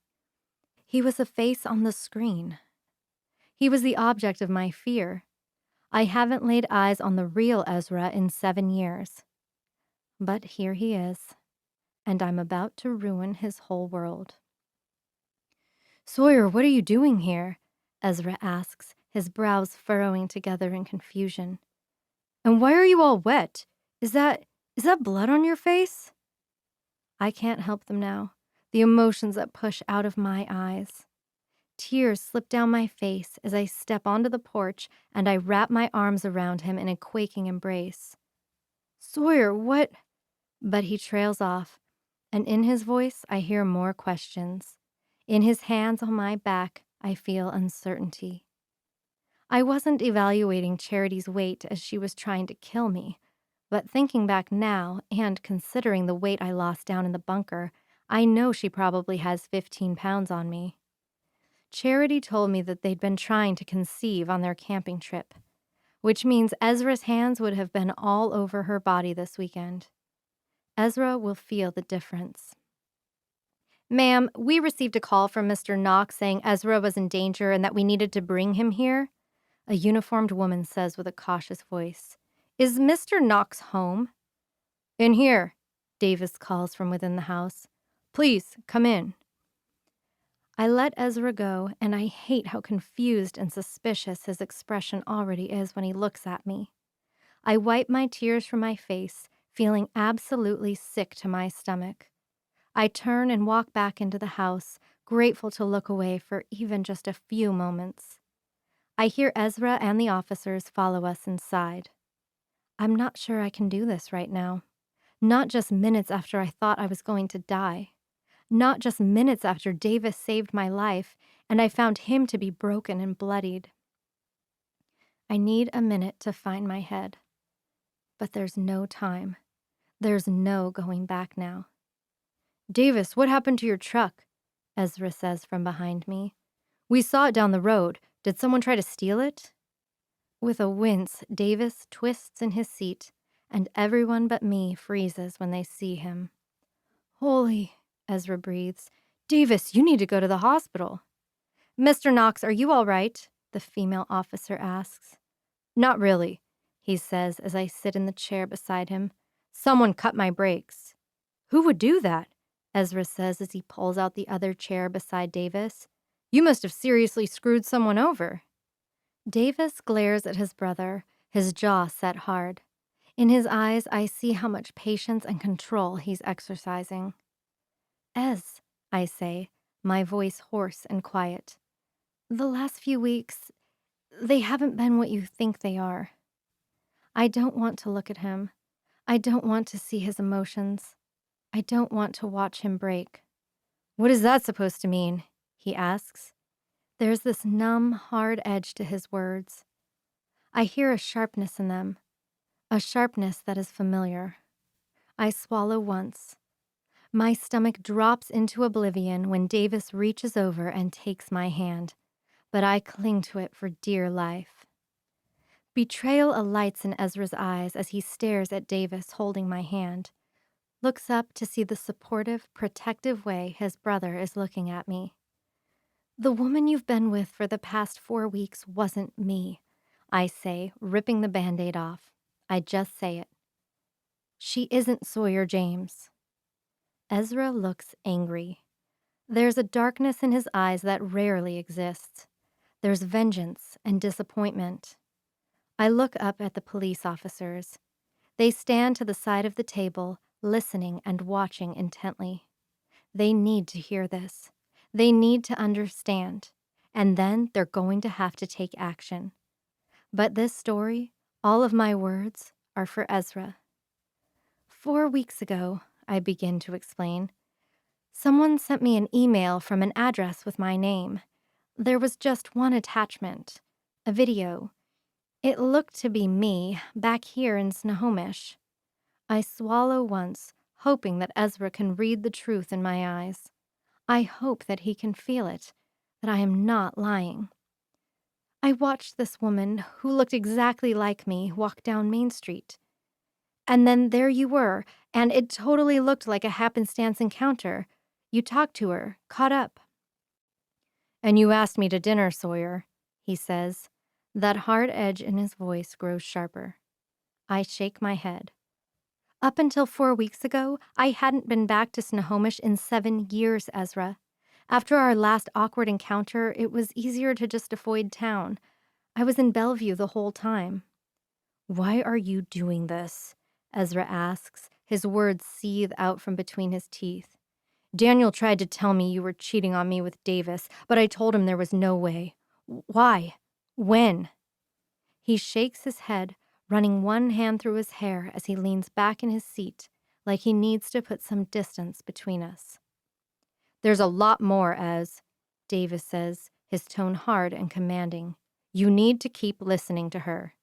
He was a face on the screen. He was the object of my fear. I haven't laid eyes on the real Ezra in 7 years. But here he is, and I'm about to ruin his whole world. "Sawyer, what are you doing here?" Ezra asks, his brows furrowing together in confusion. "And why are you all wet? Is that blood on your face?" I can't help them now, the emotions that push out of my eyes. Tears slip down my face as I step onto the porch and I wrap my arms around him in a quaking embrace. "Sawyer, what?" But he trails off, and in his voice I hear more questions. In his hands on my back, I feel uncertainty. I wasn't evaluating Charity's weight as she was trying to kill me, but thinking back now and considering the weight I lost down in the bunker, I know she probably has 15 pounds on me. Charity told me that they'd been trying to conceive on their camping trip, which means Ezra's hands would have been all over her body this weekend. Ezra will feel the difference. "Ma'am, we received a call from Mr. Knox saying Ezra was in danger and that we needed to bring him here," a uniformed woman says with a cautious voice. "Is Mr. Knox home?" "In here," Davis calls from within the house. "Please, come in." I let Ezra go, and I hate how confused and suspicious his expression already is when he looks at me. I wipe my tears from my face, feeling absolutely sick to my stomach. I turn and walk back into the house, grateful to look away for even just a few moments. I hear Ezra and the officers follow us inside. I'm not sure I can do this right now. Not just minutes after I thought I was going to die. Not just minutes after Davis saved my life and I found him to be broken and bloodied. I need a minute to find my head. But there's no time. There's no going back now. "Davis, what happened to your truck?" Ezra says from behind me. "We saw it down the road. Did someone try to steal it?" With a wince, Davis twists in his seat, and everyone but me freezes when they see him. "Holy," Ezra breathes. "Davis, you need to go to the hospital." "Mr. Knox, are you all right?" the female officer asks. "Not really," he says as I sit in the chair beside him. "Someone cut my brakes." "Who would do that?" Ezra says as he pulls out the other chair beside Davis. "You must have seriously screwed someone over." Davis glares at his brother, his jaw set hard. In his eyes, I see how much patience and control he's exercising. "Ez," I say, my voice hoarse and quiet. "The last few weeks, they haven't been what you think they are." I don't want to look at him. I don't want to see his emotions. I don't want to watch him break. "What is that supposed to mean?" he asks. There's this numb, hard edge to his words. I hear a sharpness in them, a sharpness that is familiar. I swallow once. My stomach drops into oblivion when Davis reaches over and takes my hand, but I cling to it for dear life. Betrayal alights in Ezra's eyes as he stares at Davis holding my hand, looks up to see the supportive, protective way his brother is looking at me. "The woman you've been with for the past 4 weeks wasn't me," I say, ripping the Band-Aid off. I just say it. "She isn't Sawyer James." Ezra looks angry. There's a darkness in his eyes that rarely exists. There's vengeance and disappointment. I look up at the police officers. They stand to the side of the table, listening and watching intently. They need to hear this. They need to understand. And then they're going to have to take action. But this story, all of my words, are for Ezra. 4 weeks ago, I begin to explain, someone sent me an email from an address with my name. There was just one attachment, a video. It looked to be me, back here in Snohomish. I swallow once, hoping that Ezra can read the truth in my eyes. I hope that he can feel it, that I am not lying. I watched this woman who looked exactly like me walk down Main Street. And then there you were, and it totally looked like a happenstance encounter. You talked to her, caught up. And you asked me to dinner, Sawyer, he says. That hard edge in his voice grows sharper. I shake my head. Up until 4 weeks ago, I hadn't been back to Snohomish in 7 years, Ezra. After our last awkward encounter, it was easier to just avoid town. I was in Bellevue the whole time. Why are you doing this? Ezra asks, his words seethe out from between his teeth. Daniel tried to tell me you were cheating on me with Davis, but I told him there was no way. Why? When? He shakes his head, running one hand through his hair as he leans back in his seat, like he needs to put some distance between us. There's a lot more, Ez, Davis says, his tone hard and commanding. You need to keep listening to her.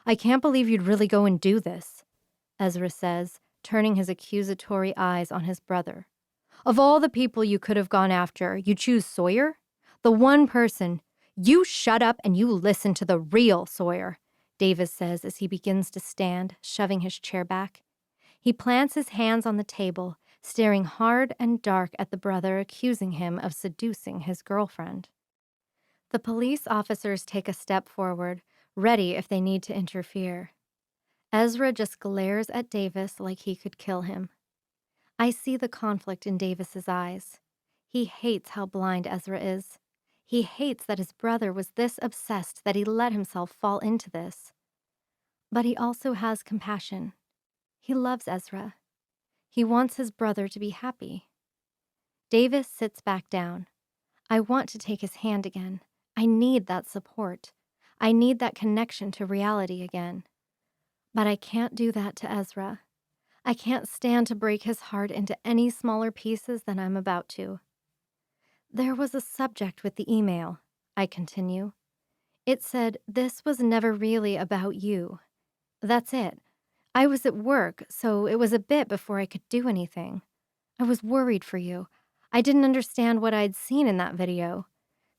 I can't believe you'd really go and do this, Ezra says, turning his accusatory eyes on his brother. Of all the people you could have gone after, you choose Sawyer? The one person. You shut up and you listen to the real Sawyer, Davis says as he begins to stand, shoving his chair back. He plants his hands on the table, staring hard and dark at the brother accusing him of seducing his girlfriend. The police officers take a step forward, ready if they need to interfere. Ezra just glares at Davis like he could kill him. I see the conflict in Davis's eyes. He hates how blind Ezra is. He hates that his brother was this obsessed that he let himself fall into this. But he also has compassion. He loves Ezra. He wants his brother to be happy. Davis sits back down. I want to take his hand again. I need that support. I need that connection to reality again. But I can't do that to Ezra. I can't stand to break his heart into any smaller pieces than I'm about to. There was a subject with the email, I continue. It said, this was never really about you. That's it. I was at work, so it was a bit before I could do anything. I was worried for you. I didn't understand what I'd seen in that video.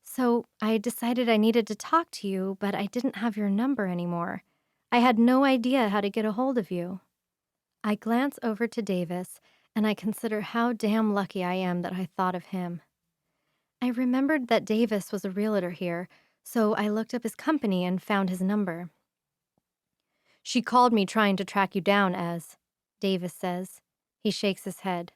So I decided I needed to talk to you, but I didn't have your number anymore. I had no idea how to get a hold of you. I glance over to Davis, and I consider how damn lucky I am that I thought of him. I remembered that Davis was a realtor here, so I looked up his company and found his number. She called me trying to track you down, Ez, Davis says. He shakes his head.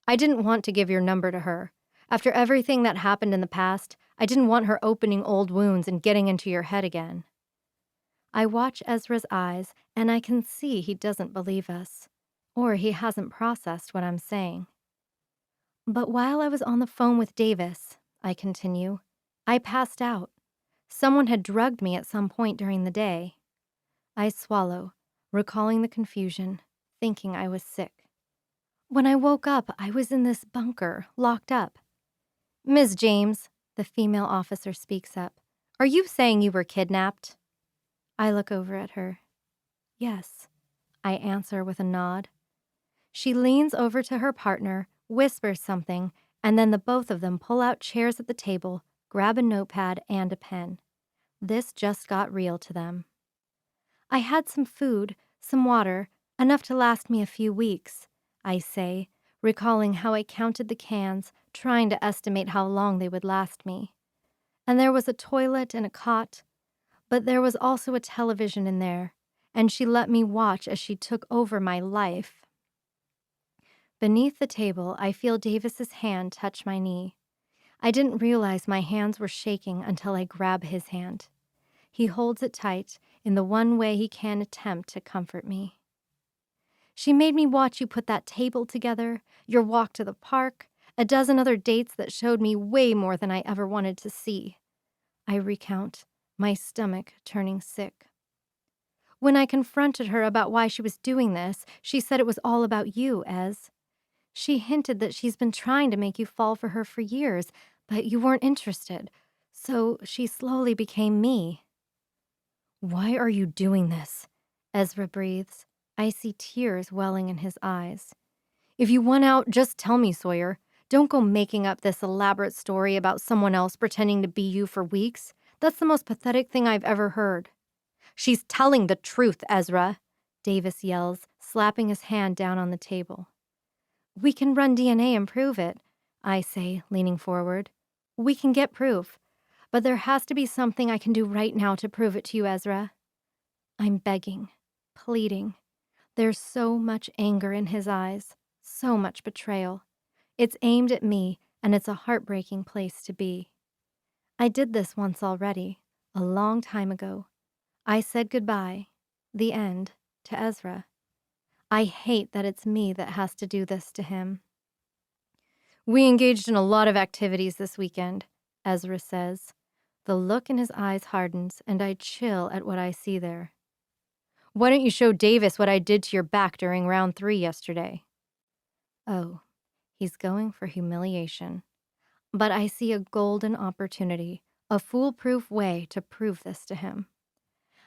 I didn't want to give your number to her. After everything that happened in the past, I didn't want her opening old wounds and getting into your head again. I watch Ezra's eyes, and I can see he doesn't believe us, or he hasn't processed what I'm saying. But while I was on the phone with Davis, I continue, I passed out. Someone had drugged me at some point during the day. I swallow, recalling the confusion, thinking I was sick. When I woke up, I was in this bunker, locked up. Ms. James, the female officer speaks up. Are you saying you were kidnapped? I look over at her. Yes, I answer with a nod. She leans over to her partner, whispers something, and then the both of them pull out chairs at the table, grab a notepad and a pen. This just got real to them. I had some food, some water, enough to last me a few weeks, I say, recalling how I counted the cans, trying to estimate how long they would last me. And there was a toilet and a cot, but there was also a television in there, and she let me watch as she took over my life. Beneath the table, I feel Davis's hand touch my knee. I didn't realize my hands were shaking until I grab his hand. He holds it tight in the one way he can attempt to comfort me. She made me watch you put that table together, your walk to the park, a dozen other dates that showed me way more than I ever wanted to see. I recount, my stomach turning sick. When I confronted her about why she was doing this, she said it was all about you, Ez. She hinted that she's been trying to make you fall for her for years, but you weren't interested, so she slowly became me. Why are you doing this? Ezra breathes. I see tears welling in his eyes. If you want out, just tell me, Sawyer. Don't go making up this elaborate story about someone else pretending to be you for weeks. That's the most pathetic thing I've ever heard. She's telling the truth, Ezra, Davis yells, slapping his hand down on the table. We can run DNA and prove it, I say, leaning forward. We can get proof, but there has to be something I can do right now to prove it to you, Ezra. I'm begging, pleading. There's so much anger in his eyes, so much betrayal. It's aimed at me, and it's a heartbreaking place to be. I did this once already, a long time ago. I said goodbye, the end, to Ezra. I hate that it's me that has to do this to him. We engaged in a lot of activities this weekend, Ezra says. The look in his eyes hardens, and I chill at what I see there. Why don't you show Davis what I did to your back during round 3 yesterday? Oh, he's going for humiliation. But I see a golden opportunity, a foolproof way to prove this to him.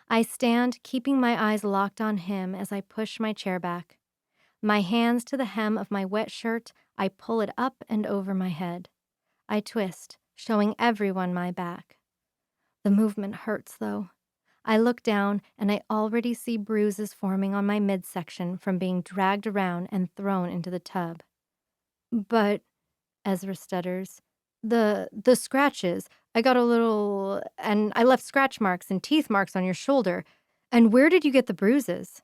I stand, keeping my eyes locked on him as I push my chair back. My hands to the hem of my wet shirt, I pull it up and over my head. I twist, showing everyone my back. The movement hurts, though. I look down, and I already see bruises forming on my midsection from being dragged around and thrown into the tub. But, Ezra stutters, the scratches, I got a little, and I left scratch marks and teeth marks on your shoulder. And where did you get the bruises?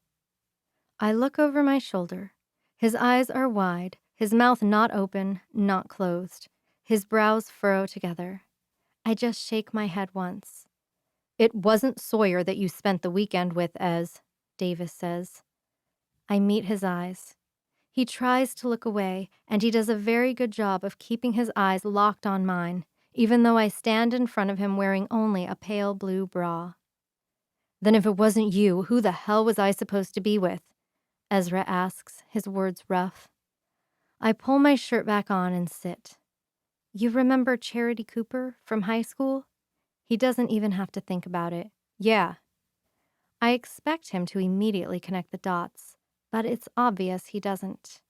I look over my shoulder. His eyes are wide, his mouth not open, not closed. His brows furrow together. I just shake my head once. It wasn't Sawyer that you spent the weekend with, Ez, Davis says. I meet his eyes. He tries to look away, and he does a very good job of keeping his eyes locked on mine, even though I stand in front of him wearing only a pale blue bra. Then if it wasn't you, who the hell was I supposed to be with? Ezra asks, his words rough. I pull my shirt back on and sit. You remember Charity Cooper from high school? He doesn't even have to think about it. Yeah. I expect him to immediately connect the dots, but it's obvious he doesn't.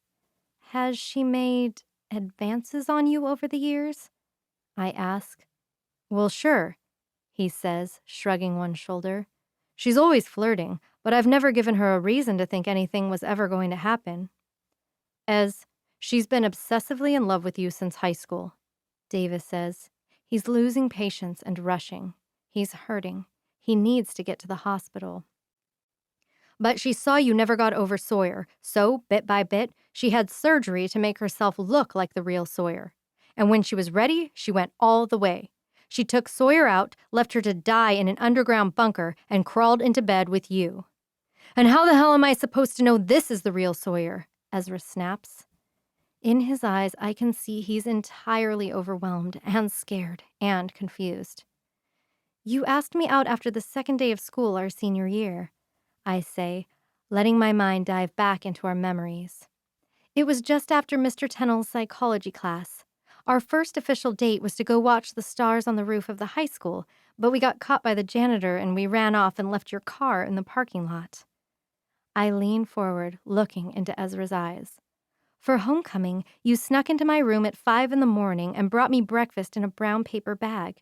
Has she made advances on you over the years? I ask. Well, sure, he says, shrugging one shoulder. She's always flirting, but I've never given her a reason to think anything was ever going to happen. Ez, she's been obsessively in love with you since high school, Davis says. He's losing patience and rushing. He's hurting. He needs to get to the hospital. But she saw you never got over Sawyer, so, bit by bit, she had surgery to make herself look like the real Sawyer. And when she was ready, she went all the way. She took Sawyer out, left her to die in an underground bunker, and crawled into bed with you. And how the hell am I supposed to know this is the real Sawyer? Ezra snaps. In his eyes, I can see he's entirely overwhelmed and scared and confused. You asked me out after the second day of school our senior year, I say, letting my mind dive back into our memories. It was just after Mr. Tennell's psychology class. Our first official date was to go watch the stars on the roof of the high school, but we got caught by the janitor and we ran off and left your car in the parking lot. I lean forward, looking into Ezra's eyes. For homecoming, you snuck into my room at 5 in the morning and brought me breakfast in a brown paper bag.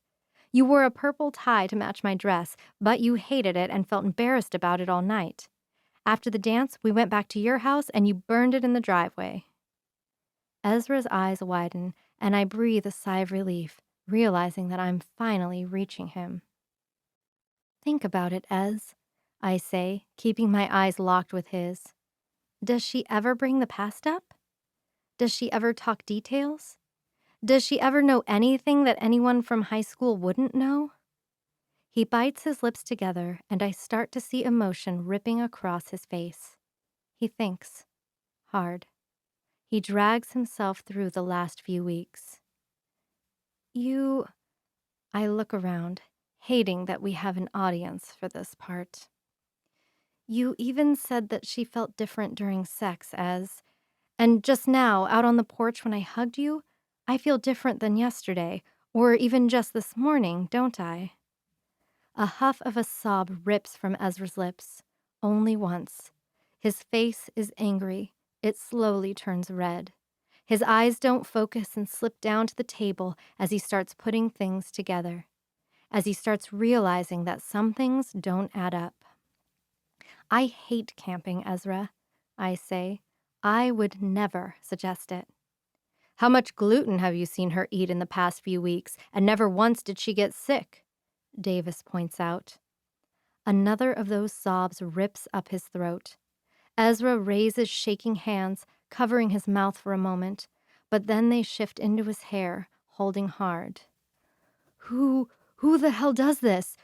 You wore a purple tie to match my dress, but you hated it and felt embarrassed about it all night. After the dance, we went back to your house and you burned it in the driveway. Ezra's eyes widen, and I breathe a sigh of relief, realizing that I'm finally reaching him. Think about it, Ez, I say, keeping my eyes locked with his. Does she ever bring the past up? Does she ever talk details? Does she ever know anything that anyone from high school wouldn't know? He bites his lips together, and I start to see emotion ripping across his face. He thinks. Hard. He drags himself through the last few weeks. I look around, hating that we have an audience for this part. You even said that she felt different during sex, Ez. And just now, out on the porch when I hugged you, I feel different than yesterday, or even just this morning, don't I? A huff of a sob rips from Ezra's lips, only once. His face is angry. It slowly turns red. His eyes don't focus and slip down to the table as he starts putting things together. as he starts realizing that some things don't add up. I hate camping, Ezra, I say. I would never suggest it. How much gluten have you seen her eat in the past few weeks, and never once did she get sick? Davis points out. Another of those sobs rips up his throat. Ezra raises shaking hands, covering his mouth for a moment, but then they shift into his hair, holding hard. Who the hell does this?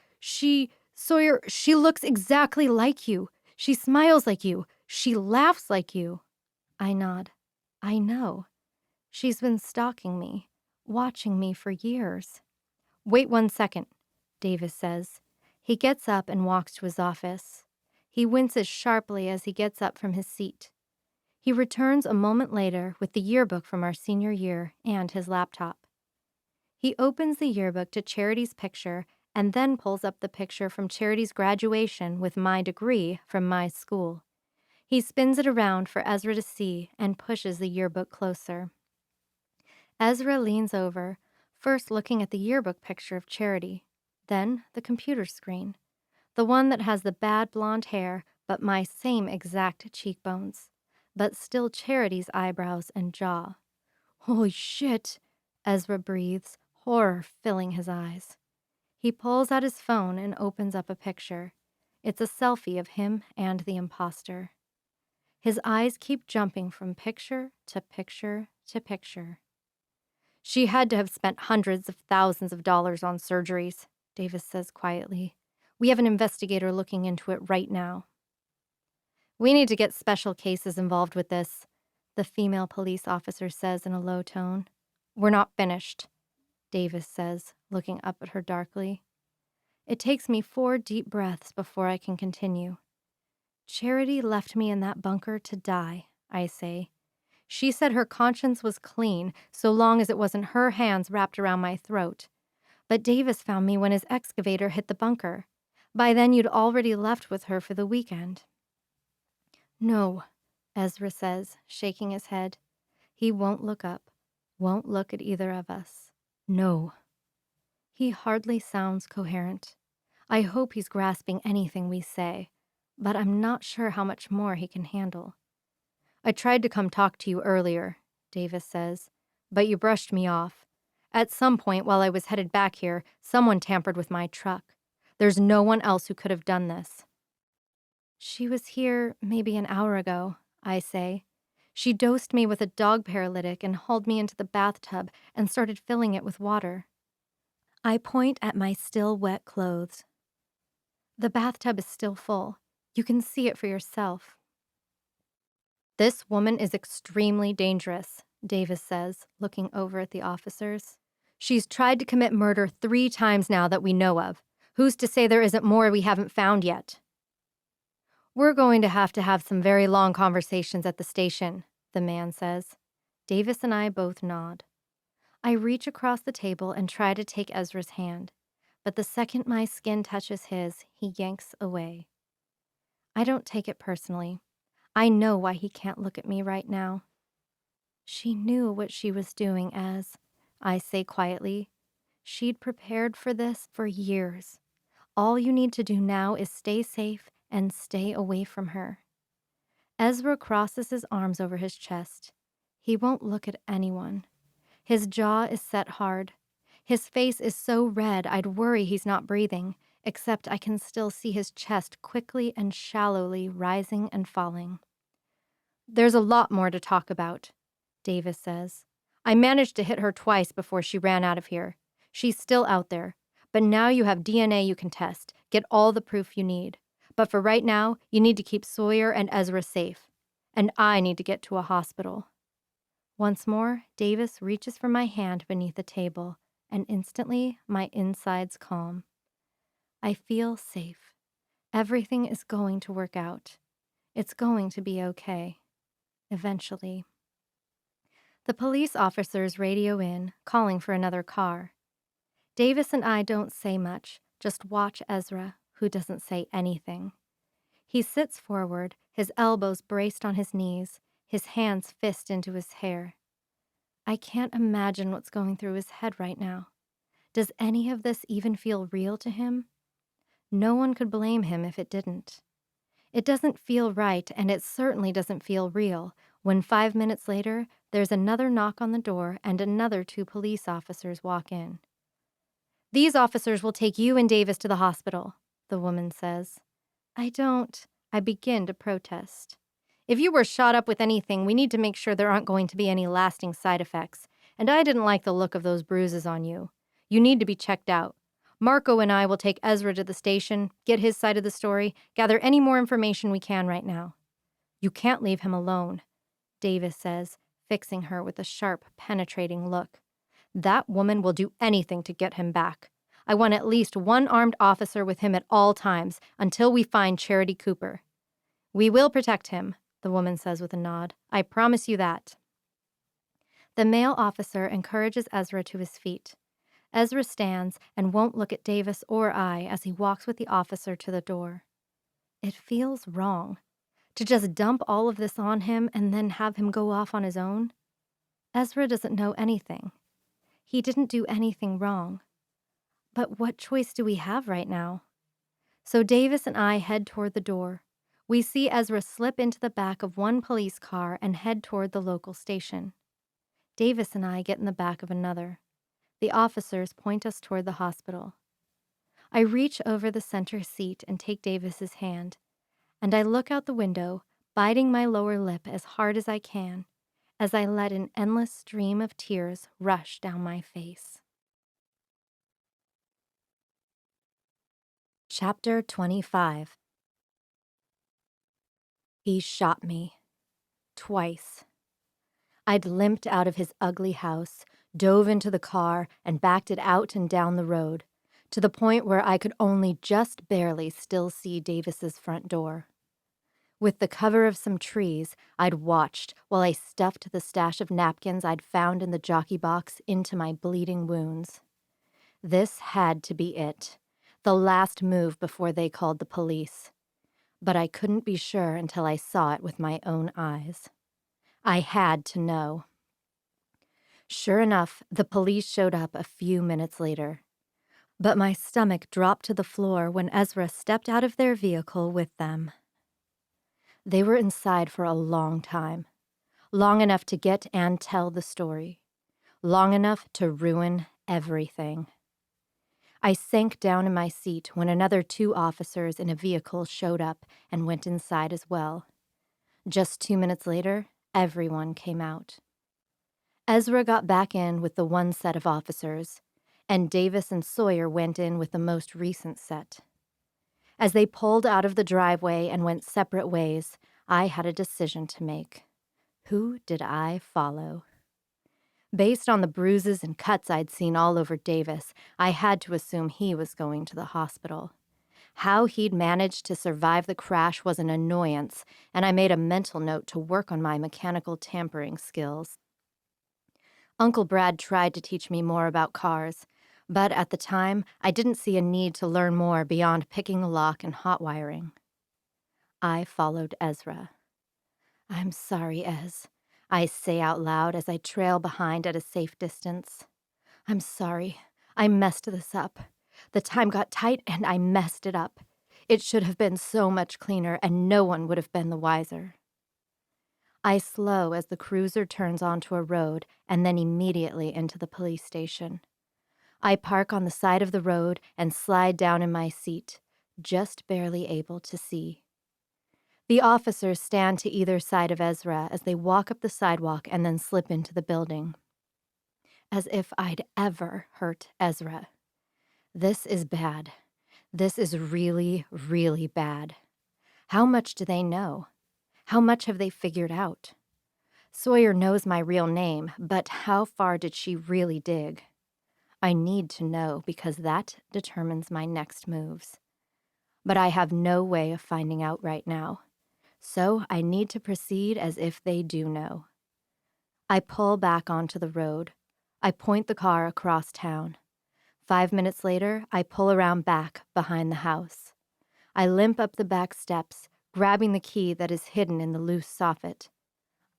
Sawyer, she looks exactly like you. She smiles like you. She laughs like you. I nod. I know. She's been stalking me, watching me for years. Wait 1 second, Davis says. He gets up and walks to his office. He winces sharply as he gets up from his seat. He returns a moment later with the yearbook from our senior year and his laptop. He opens the yearbook to Charity's picture and then pulls up the picture from Charity's graduation with my degree from my school. He spins it around for Ezra to see and pushes the yearbook closer. Ezra leans over, first looking at the yearbook picture of Charity, then the computer screen, the one that has the bad blonde hair but my same exact cheekbones, but still Charity's eyebrows and jaw. Holy shit, Ezra breathes, horror filling his eyes. He pulls out his phone and opens up a picture. It's a selfie of him and the impostor. His eyes keep jumping from picture to picture to picture. She had to have spent hundreds of thousands of dollars on surgeries, Davis says quietly. We have an investigator looking into it right now. We need to get special cases involved with this, the female police officer says in a low tone. We're not finished, Davis says, looking up at her darkly. It takes me 4 deep breaths before I can continue. Charity left me in that bunker to die, I say. She said her conscience was clean so long as it wasn't her hands wrapped around my throat. But Davis found me when his excavator hit the bunker. By then you'd already left with her for the weekend. No, Ezra says, shaking his head. He won't look up, won't look at either of us. No. He hardly sounds coherent. I hope he's grasping anything we say, but I'm not sure how much more he can handle. I tried to come talk to you earlier, Davis says, but you brushed me off. At some point while I was headed back here, someone tampered with my truck. There's no one else who could have done this. She was here maybe an hour ago, I say. She dosed me with a dog paralytic and hauled me into the bathtub and started filling it with water. I point at my still wet clothes. The bathtub is still full. You can see it for yourself. This woman is extremely dangerous, Davis says, looking over at the officers. She's tried to commit murder 3 times now that we know of. Who's to say there isn't more we haven't found yet? We're going to have some very long conversations at the station, the man says. Davis and I both nod. I reach across the table and try to take Ezra's hand, but the second my skin touches his, he yanks away. I don't take it personally. I know why he can't look at me right now. She knew what she was doing, I say quietly. She'd prepared for this for years. All you need to do now is stay safe and stay away from her. Ezra crosses his arms over his chest. He won't look at anyone. His jaw is set hard. His face is so red I'd worry he's not breathing, except I can still see his chest quickly and shallowly rising and falling. There's a lot more to talk about, Davis says. I managed to hit her twice before she ran out of here. She's still out there, but now you have DNA you can test. Get all the proof you need. But for right now, you need to keep Sawyer and Ezra safe. And I need to get to a hospital. Once more, Davis reaches for my hand beneath the table, and instantly my insides calm. I feel safe. Everything is going to work out. It's going to be okay. Eventually. The police officers radio in, calling for another car. Davis and I don't say much, just watch Ezra, who doesn't say anything. He sits forward, his elbows braced on his knees, his hands fist into his hair. I can't imagine what's going through his head right now. Does any of this even feel real to him? No one could blame him if it didn't. It doesn't feel right, and it certainly doesn't feel real when 5 minutes later, there's another knock on the door and another 2 police officers walk in. "These officers will take you and Davis to the hospital," the woman says. I begin to protest. "If you were shot up with anything, we need to make sure there aren't going to be any lasting side effects. And I didn't like the look of those bruises on you. You need to be checked out. Marco and I will take Ezra to the station, get his side of the story, gather any more information we can right now." "You can't leave him alone," Davis says, fixing her with a sharp, penetrating look. "That woman will do anything to get him back. I want at least one armed officer with him at all times until we find Charity Cooper." "We will protect him," the woman says with a nod. "I promise you that." The male officer encourages Ezra to his feet. Ezra stands and won't look at Davis or I as he walks with the officer to the door. It feels wrong. To just dump all of this on him and then have him go off on his own? Ezra doesn't know anything. He didn't do anything wrong. But what choice do we have right now? So Davis and I head toward the door. We see Ezra slip into the back of one police car and head toward the local station. Davis and I get in the back of another. The officers point us toward the hospital. I reach over the center seat and take Davis's hand, and I look out the window, biting my lower lip as hard as I can, as I let an endless stream of tears rush down my face. Chapter 25. He shot me. Twice. I'd limped out of his ugly house, dove into the car, and backed it out and down the road, to the point where I could only just barely still see Davis's front door. With the cover of some trees, I'd watched while I stuffed the stash of napkins I'd found in the jockey box into my bleeding wounds. This had to be it, the last move before they called the police. But I couldn't be sure until I saw it with my own eyes. I had to know. Sure enough, the police showed up a few minutes later. But my stomach dropped to the floor when Ezra stepped out of their vehicle with them. They were inside for a long time. Long enough to get and tell the story. Long enough to ruin everything. I sank down in my seat when another 2 officers in a vehicle showed up and went inside as well. Just 2 minutes later, everyone came out. Ezra got back in with the one set of officers, and Davis and Sawyer went in with the most recent set. As they pulled out of the driveway and went separate ways, I had a decision to make. Who did I follow? Based on the bruises and cuts I'd seen all over Davis, I had to assume he was going to the hospital. How he'd managed to survive the crash was an annoyance, and I made a mental note to work on my mechanical tampering skills. Uncle Brad tried to teach me more about cars, but at the time, I didn't see a need to learn more beyond picking a lock and hot wiring. I followed Ezra. "I'm sorry, Ez," I say out loud as I trail behind at a safe distance. "I'm sorry. I messed this up. The time got tight and I messed it up. It should have been so much cleaner and no one would have been the wiser." I slow as the cruiser turns onto a road and then immediately into the police station. I park on the side of the road and slide down in my seat, just barely able to see. The officers stand to either side of Ezra as they walk up the sidewalk and then slip into the building. As if I'd ever hurt Ezra. This is bad. This is really, really bad. How much do they know? How much have they figured out? Sawyer knows my real name, but how far did she really dig? I need to know because that determines my next moves. But I have no way of finding out right now. So I need to proceed as if they do know. I pull back onto the road. I point the car across town. 5 minutes later, I pull around back behind the house. I limp up the back steps, grabbing the key that is hidden in the loose soffit.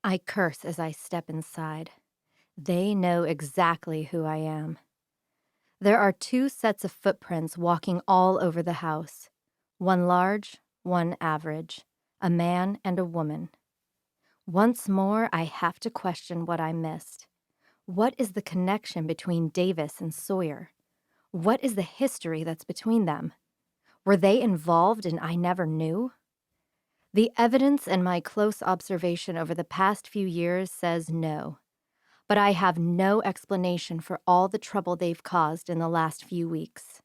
I curse as I step inside. They know exactly who I am. There are 2 sets of footprints walking all over the house. One large, one average. A man and a woman. Once more, I have to question what I missed. What is the connection between Davis and Sawyer? What is the history that's between them? Were they involved and I never knew? The evidence and my close observation over the past few years says no. But I have no explanation for all the trouble they've caused in the last few weeks.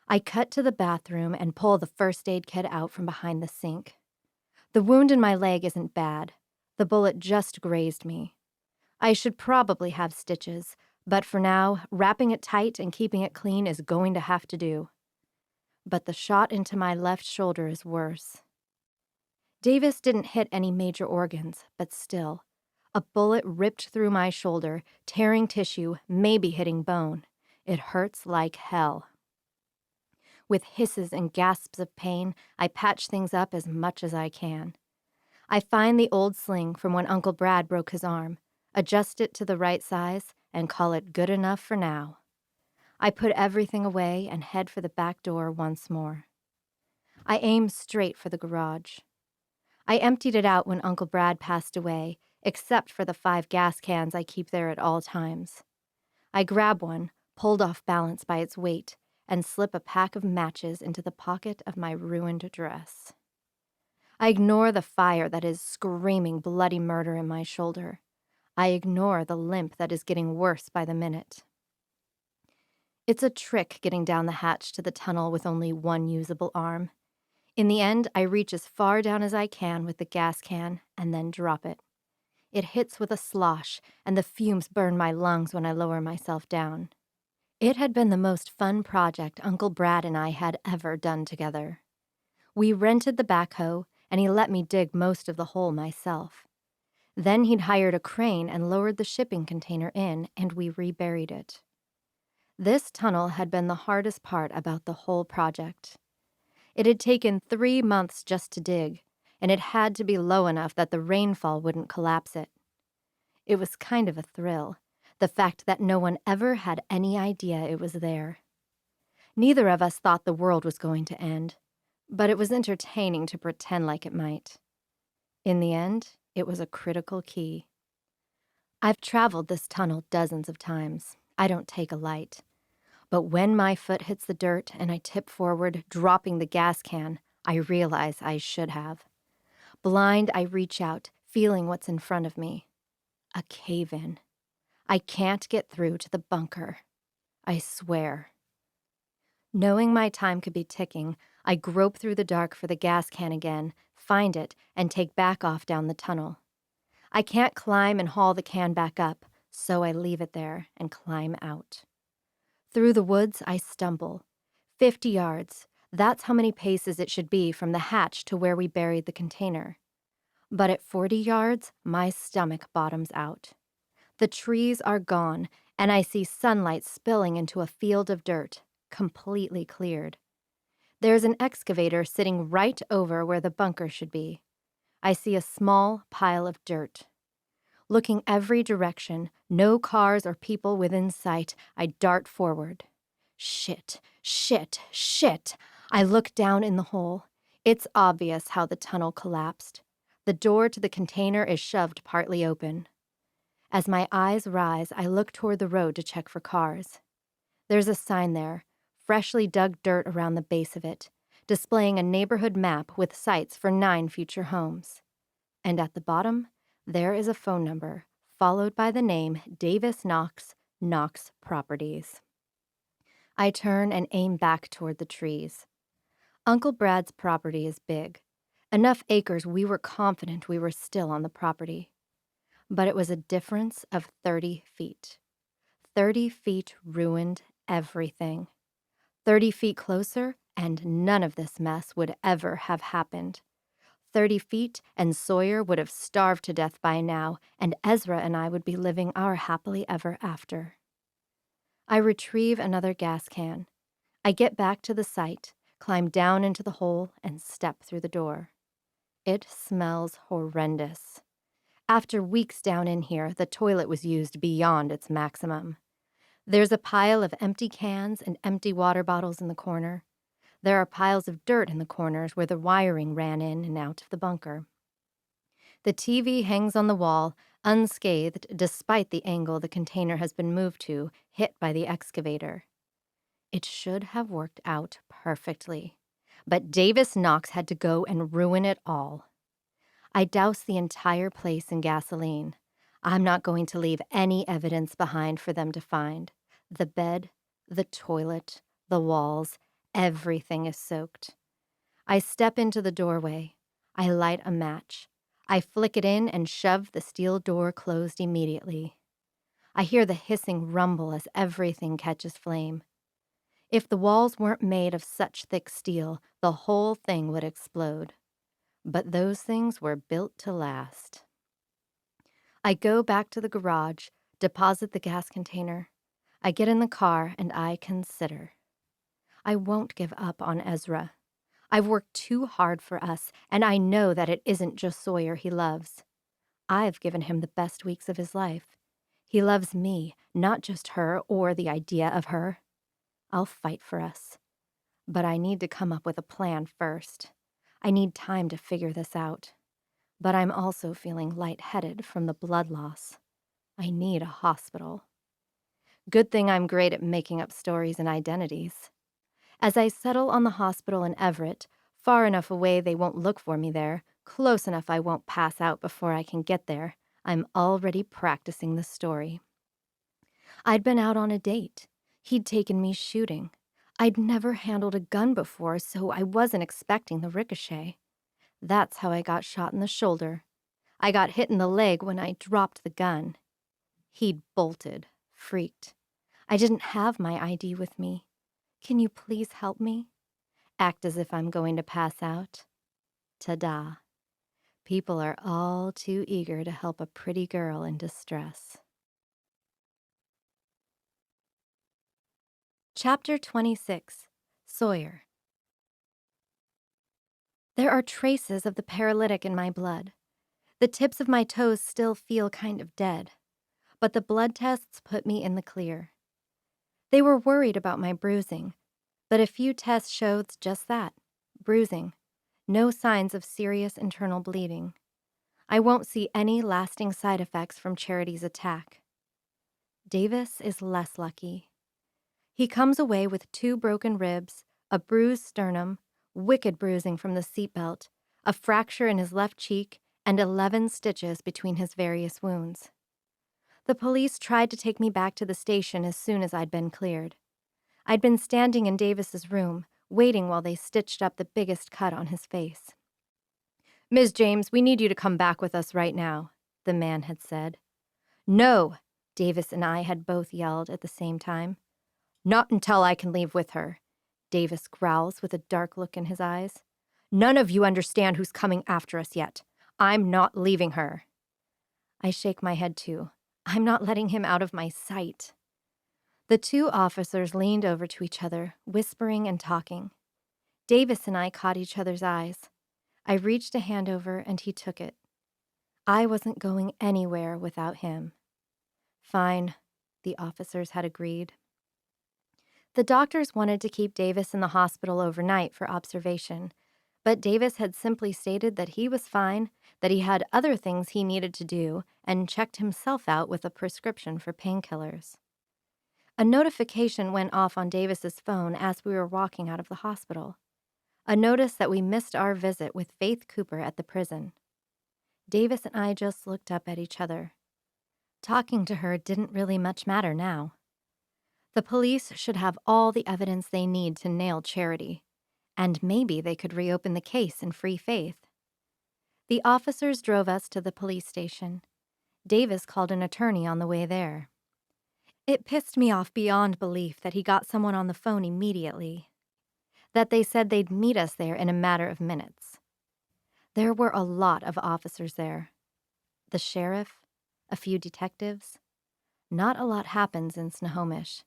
I cut to the bathroom and pull the first aid kit out from behind the sink. The wound in my leg isn't bad. The bullet just grazed me. I should probably have stitches, but for now, wrapping it tight and keeping it clean is going to have to do. But the shot into my left shoulder is worse. Davis didn't hit any major organs, but still. A bullet ripped through my shoulder, tearing tissue, maybe hitting bone. It hurts like hell. With hisses and gasps of pain, I patch things up as much as I can. I find the old sling from when Uncle Brad broke his arm, adjust it to the right size, and call it good enough for now. I put everything away and head for the back door once more. I aim straight for the garage. I emptied it out when Uncle Brad passed away, except for the 5 gas cans I keep there at all times. I grab one, pulled off balance by its weight, and slip a pack of matches into the pocket of my ruined dress. I ignore the fire that is screaming bloody murder in my shoulder. I ignore the limp that is getting worse by the minute. It's a trick getting down the hatch to the tunnel with only one usable arm. In the end, I reach as far down as I can with the gas can and then drop it. It hits with a slosh, and the fumes burn my lungs when I lower myself down. It had been the most fun project Uncle Brad and I had ever done together. We rented the backhoe, and he let me dig most of the hole myself. Then he'd hired a crane and lowered the shipping container in, and we reburied it. This tunnel had been the hardest part about the whole project. It had taken 3 months just to dig, and it had to be low enough that the rainfall wouldn't collapse it. It was kind of a thrill, the fact that no one ever had any idea it was there. Neither of us thought the world was going to end, but it was entertaining to pretend like it might. In the end, it was a critical key. I've traveled this tunnel dozens of times. I don't take a light. But when my foot hits the dirt and I tip forward, dropping the gas can, I realize I should have. Blind, I reach out, feeling what's in front of me. A cave-in. I can't get through to the bunker. I swear. Knowing my time could be ticking, I grope through the dark for the gas can again, find it, and take back off down the tunnel. I can't climb and haul the can back up, so I leave it there and climb out. Through the woods, I stumble. 50 yards. That's how many paces it should be from the hatch to where we buried the container. But at 40 yards, my stomach bottoms out. The trees are gone, and I see sunlight spilling into a field of dirt, completely cleared. There's an excavator sitting right over where the bunker should be. I see a small pile of dirt. Looking every direction, no cars or people within sight, I dart forward. Shit, shit, shit. I look down in the hole. It's obvious how the tunnel collapsed. The door to the container is shoved partly open. As my eyes rise, I look toward the road to check for cars. There's a sign there, freshly dug dirt around the base of it, displaying a neighborhood map with sites for 9 future homes. And at the bottom, there is a phone number, followed by the name Davis Knox, Knox Properties. I turn and aim back toward the trees. Uncle Brad's property is big. Enough acres we were confident we were still on the property. But it was a difference of 30 feet. 30 feet ruined everything. 30 feet closer, and none of this mess would ever have happened. 30 feet, and Sawyer would have starved to death by now, and Ezra and I would be living our happily ever after. I retrieve another gas can. I get back to the site, climb down into the hole, and step through the door. It smells horrendous. After weeks down in here, the toilet was used beyond its maximum. There's a pile of empty cans and empty water bottles in the corner. There are piles of dirt in the corners where the wiring ran in and out of the bunker. The TV hangs on the wall, unscathed despite the angle the container has been moved to, hit by the excavator. It should have worked out perfectly. But Davis Knox had to go and ruin it all. I doused the entire place in gasoline. I'm not going to leave any evidence behind for them to find. The bed, the toilet, the walls, everything is soaked. I step into the doorway. I light a match. I flick it in and shove the steel door closed immediately. I hear the hissing rumble as everything catches flame. If the walls weren't made of such thick steel, the whole thing would explode. But those things were built to last. I go back to the garage, deposit the gas container. I get in the car and I consider. I won't give up on Ezra. I've worked too hard for us, and I know that it isn't just Sawyer he loves. I've given him the best weeks of his life. He loves me, not just her or the idea of her. I'll fight for us. But I need to come up with a plan first. I need time to figure this out. But I'm also feeling lightheaded from the blood loss. I need a hospital. Good thing I'm great at making up stories and identities. As I settle on the hospital in Everett, far enough away they won't look for me there, close enough I won't pass out before I can get there, I'm already practicing the story. I'd been out on a date. He'd taken me shooting. I'd never handled a gun before, so I wasn't expecting the ricochet. That's how I got shot in the shoulder. I got hit in the leg when I dropped the gun. He'd bolted, freaked. I didn't have my ID with me. Can you please help me? Act as if I'm going to pass out. Ta-da. People are all too eager to help a pretty girl in distress. Chapter 26, Sawyer. There are traces of the paralytic in my blood. The tips of my toes still feel kind of dead, but the blood tests put me in the clear. They were worried about my bruising, but a few tests showed just that, bruising. No signs of serious internal bleeding. I won't see any lasting side effects from Charity's attack. Davis is less lucky. He comes away with 2 broken ribs, a bruised sternum, wicked bruising from the seatbelt, a fracture in his left cheek, and 11 stitches between his various wounds. The police tried to take me back to the station as soon as I'd been cleared. I'd been standing in Davis's room, waiting while they stitched up the biggest cut on his face. "Ms. James, we need you to come back with us right now," the man had said. "No," Davis and I had both yelled at the same time. "Not until I can leave with her," Davis growls with a dark look in his eyes. "None of you understand who's coming after us yet. I'm not leaving her." I shake my head too. I'm not letting him out of my sight. The 2 officers leaned over to each other, whispering and talking. Davis and I caught each other's eyes. I reached a hand over and he took it. I wasn't going anywhere without him. Fine, the officers had agreed. The doctors wanted to keep Davis in the hospital overnight for observation, but Davis had simply stated that he was fine, that he had other things he needed to do, and checked himself out with a prescription for painkillers. A notification went off on Davis's phone as we were walking out of the hospital. A notice that we missed our visit with Faith Cooper at the prison. Davis and I just looked up at each other. Talking to her didn't really much matter now. The police should have all the evidence they need to nail Charity, and maybe they could reopen the case and free Faith. The officers drove us to the police station. Davis called an attorney on the way there. It pissed me off beyond belief that he got someone on the phone immediately, that they said they'd meet us there in a matter of minutes. There were a lot of officers there. The sheriff, a few detectives. Not a lot happens in Snohomish.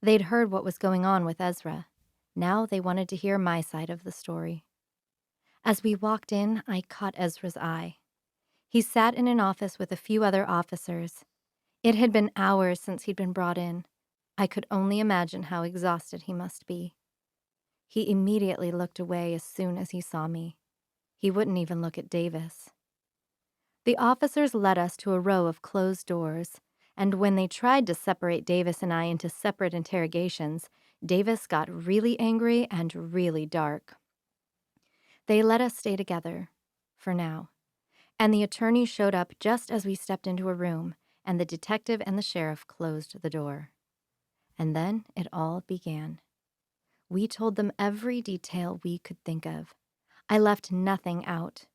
They'd heard what was going on with Ezra. Now they wanted to hear my side of the story. As we walked in, I caught Ezra's eye. He sat in an office with a few other officers. It had been hours since he'd been brought in. I could only imagine how exhausted he must be. He immediately looked away as soon as he saw me. He wouldn't even look at Davis. The officers led us to a row of closed doors, and when they tried to separate Davis and I into separate interrogations, Davis got really angry and really dark. They let us stay together, for now, and the attorney showed up just as we stepped into a room, and the detective and the sheriff closed the door. And then it all began. We told them every detail we could think of. I left nothing out.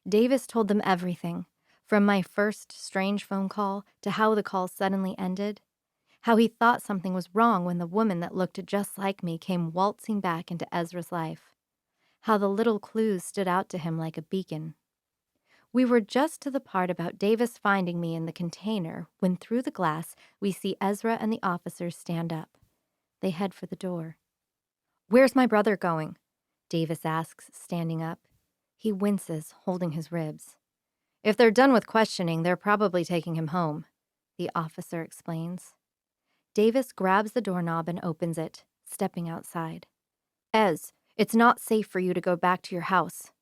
Davis told them everything, from my first strange phone call to how the call suddenly ended, how he thought something was wrong when the woman that looked just like me came waltzing back into Ezra's life, how the little clues stood out to him like a beacon. We were just to the part about Davis finding me in the container when through the glass we see Ezra and the officers stand up. They head for the door. "Where's my brother going?" Davis asks, standing up. He winces, holding his ribs. "If they're done with questioning, they're probably taking him home," the officer explains. Davis grabs the doorknob and opens it, stepping outside. "Ez, it's not safe for you to go back to your house,"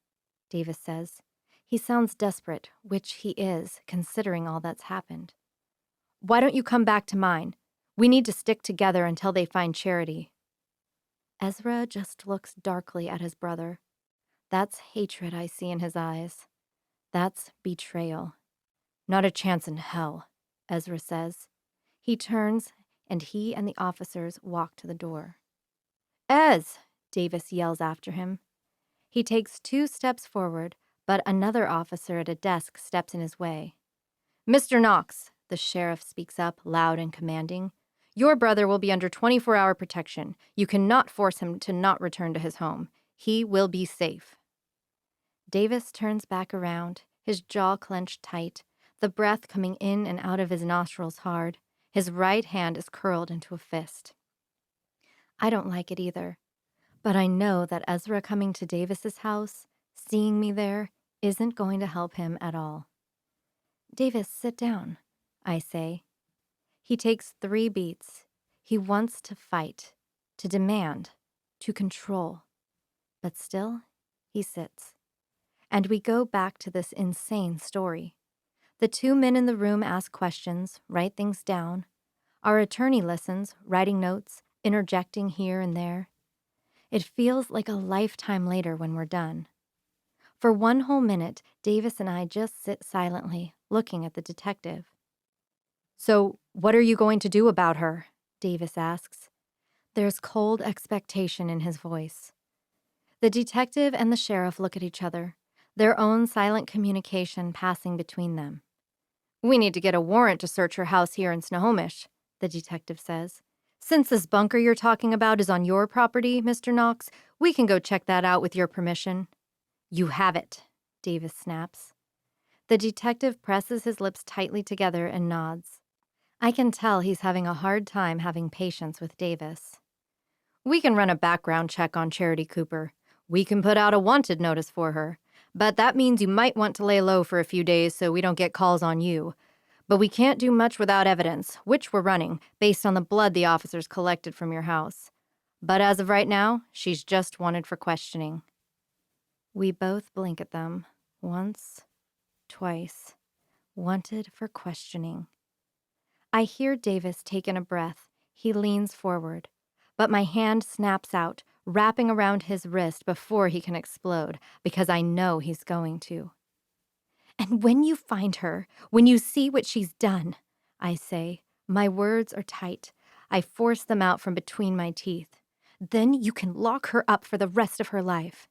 Davis says. He sounds desperate, which he is, considering all that's happened. "Why don't you come back to mine? We need to stick together until they find Charity." Ezra just looks darkly at his brother. That's hatred I see in his eyes. That's betrayal. "Not a chance in hell," Ezra says. He turns, and he and the officers walk to the door. "Ez!" Davis yells after him. He takes 2 steps forward, but another officer at a desk steps in his way. "Mr. Knox," the sheriff speaks up, loud and commanding, "your brother will be under 24-hour protection. You cannot force him to not return to his home. He will be safe." Davis turns back around, his jaw clenched tight, the breath coming in and out of his nostrils hard. His right hand is curled into a fist. I don't like it either, but I know that Ezra coming to Davis's house, seeing me there, isn't going to help him at all. "Davis, sit down," I say. He takes 3 beats. He wants to fight, to demand, to control. But still, he sits. And we go back to this insane story. The 2 men in the room ask questions, write things down. Our attorney listens, writing notes, interjecting here and there. It feels like a lifetime later when we're done. For 1 whole minute, Davis and I just sit silently, looking at the detective. "So, what are you going to do about her?" Davis asks. There's cold expectation in his voice. The detective and the sheriff look at each other, their own silent communication passing between them. "We need to get a warrant to search her house here in Snohomish," the detective says. "Since this bunker you're talking about is on your property, Mr. Knox, we can go check that out with your permission." "You have it," Davis snaps. The detective presses his lips tightly together and nods. I can tell he's having a hard time having patience with Davis. "We can run a background check on Charity Cooper. We can put out a wanted notice for her. But that means you might want to lay low for a few days so we don't get calls on you. But we can't do much without evidence, which we're running, based on the blood the officers collected from your house. But as of right now, she's just wanted for questioning." We both blink at them. Once, twice. Wanted for questioning. I hear Davis take in a breath. He leans forward. But my hand snaps out, wrapping around his wrist before he can explode, because I know he's going to. "And when you find her, when you see what she's done," I say, my words are tight. I force them out from between my teeth. "Then you can lock her up for the rest of her life."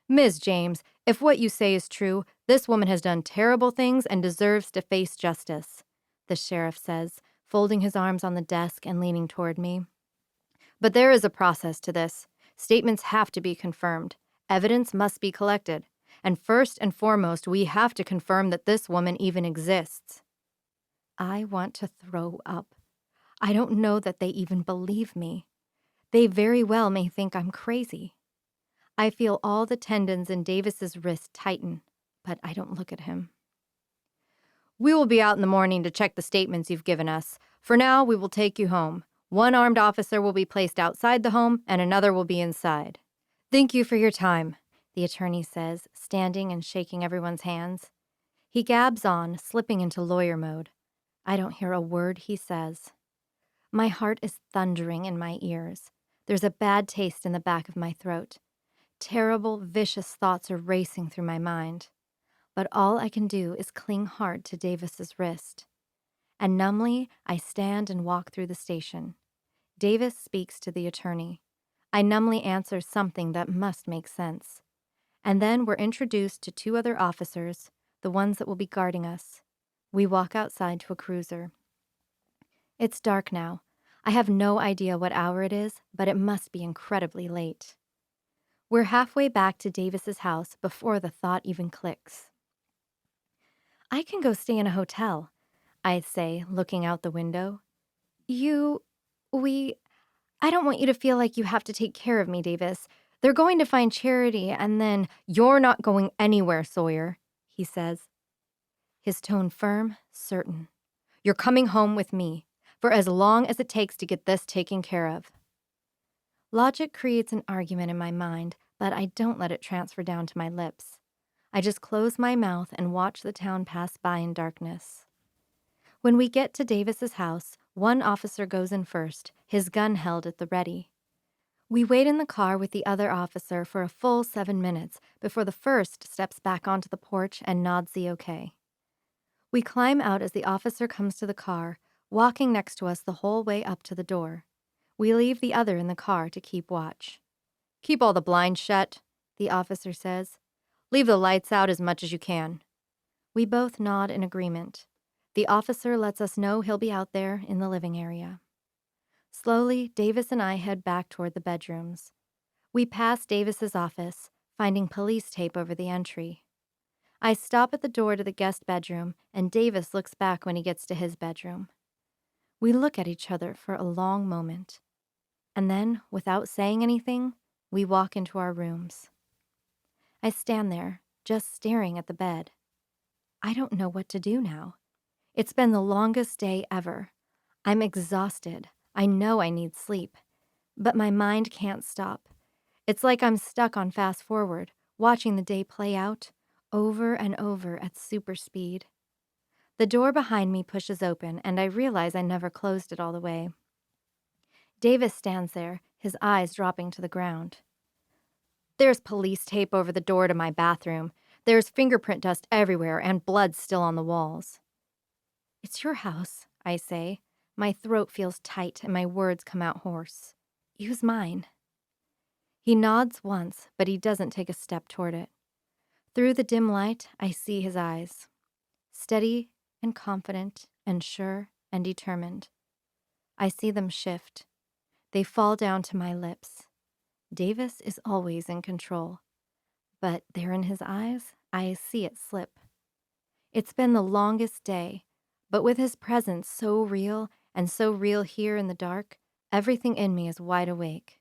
"Ms. James, if what you say is true, this woman has done terrible things and deserves to face justice," the sheriff says, folding his arms on the desk and leaning toward me. "But there is a process to this. Statements have to be confirmed. Evidence must be collected. And first and foremost, we have to confirm that this woman even exists." I want to throw up. I don't know that they even believe me. They very well may think I'm crazy. I feel all the tendons in Davis's wrist tighten, but I don't look at him. "We will be out in the morning to check the statements you've given us. For now, we will take you home. One armed officer will be placed outside the home and another will be inside. Thank you for your time, the attorney says, standing and shaking everyone's hands. He gabs on, slipping into lawyer mode. I don't hear a word he says. My heart is thundering in my ears. There's a bad taste in the back of my throat. Terrible, vicious thoughts are racing through my mind. But all I can do is cling hard to Davis's wrist. And numbly, I stand and walk through the station. Davis speaks to the attorney. I numbly answer something that must make sense. And then we're introduced to two other officers, the ones that will be guarding us. We walk outside to a cruiser. It's dark now. I have no idea what hour it is, but it must be incredibly late. We're halfway back to Davis's house before the thought even clicks. I can go stay in a hotel, I say, looking out the window. I don't want you to feel like you have to take care of me, Davis. They're going to find Charity and then you're not going anywhere, Sawyer, he says. His tone firm, certain. You're coming home with me, for as long as it takes to get this taken care of. Logic creates an argument in my mind, but I don't let it transfer down to my lips. I just close my mouth and watch the town pass by in darkness. When we get to Davis's house, one officer goes in first, his gun held at the ready. We wait in the car with the other officer for a full 7 minutes before the first steps back onto the porch and nods the okay. We climb out as the officer comes to the car, walking next to us the whole way up to the door. We leave the other in the car to keep watch. Keep all the blinds shut, the officer says. Leave the lights out as much as you can. We both nod in agreement. The officer lets us know he'll be out there in the living area. Slowly, Davis and I head back toward the bedrooms. We pass Davis's office, finding police tape over the entry. I stop at the door to the guest bedroom, and Davis looks back when he gets to his bedroom. We look at each other for a long moment. And then, without saying anything, we walk into our rooms. I stand there, just staring at the bed. I don't know what to do now. It's been the longest day ever. I'm exhausted. I know I need sleep. But my mind can't stop. It's like I'm stuck on fast forward, watching the day play out, over and over at super speed. The door behind me pushes open, and I realize I never closed it all the way. Davis stands there, his eyes dropping to the ground. There's police tape over the door to my bathroom. There's fingerprint dust everywhere and blood still on the walls. It's your house, I say. My throat feels tight and my words come out hoarse. Use mine. He nods once, but he doesn't take a step toward it. Through the dim light, I see his eyes. Steady and confident and sure and determined. I see them shift. They fall down to my lips. Davis is always in control. But there in his eyes, I see it slip. It's been the longest day, but with his presence so real and so real here in the dark, everything in me is wide awake.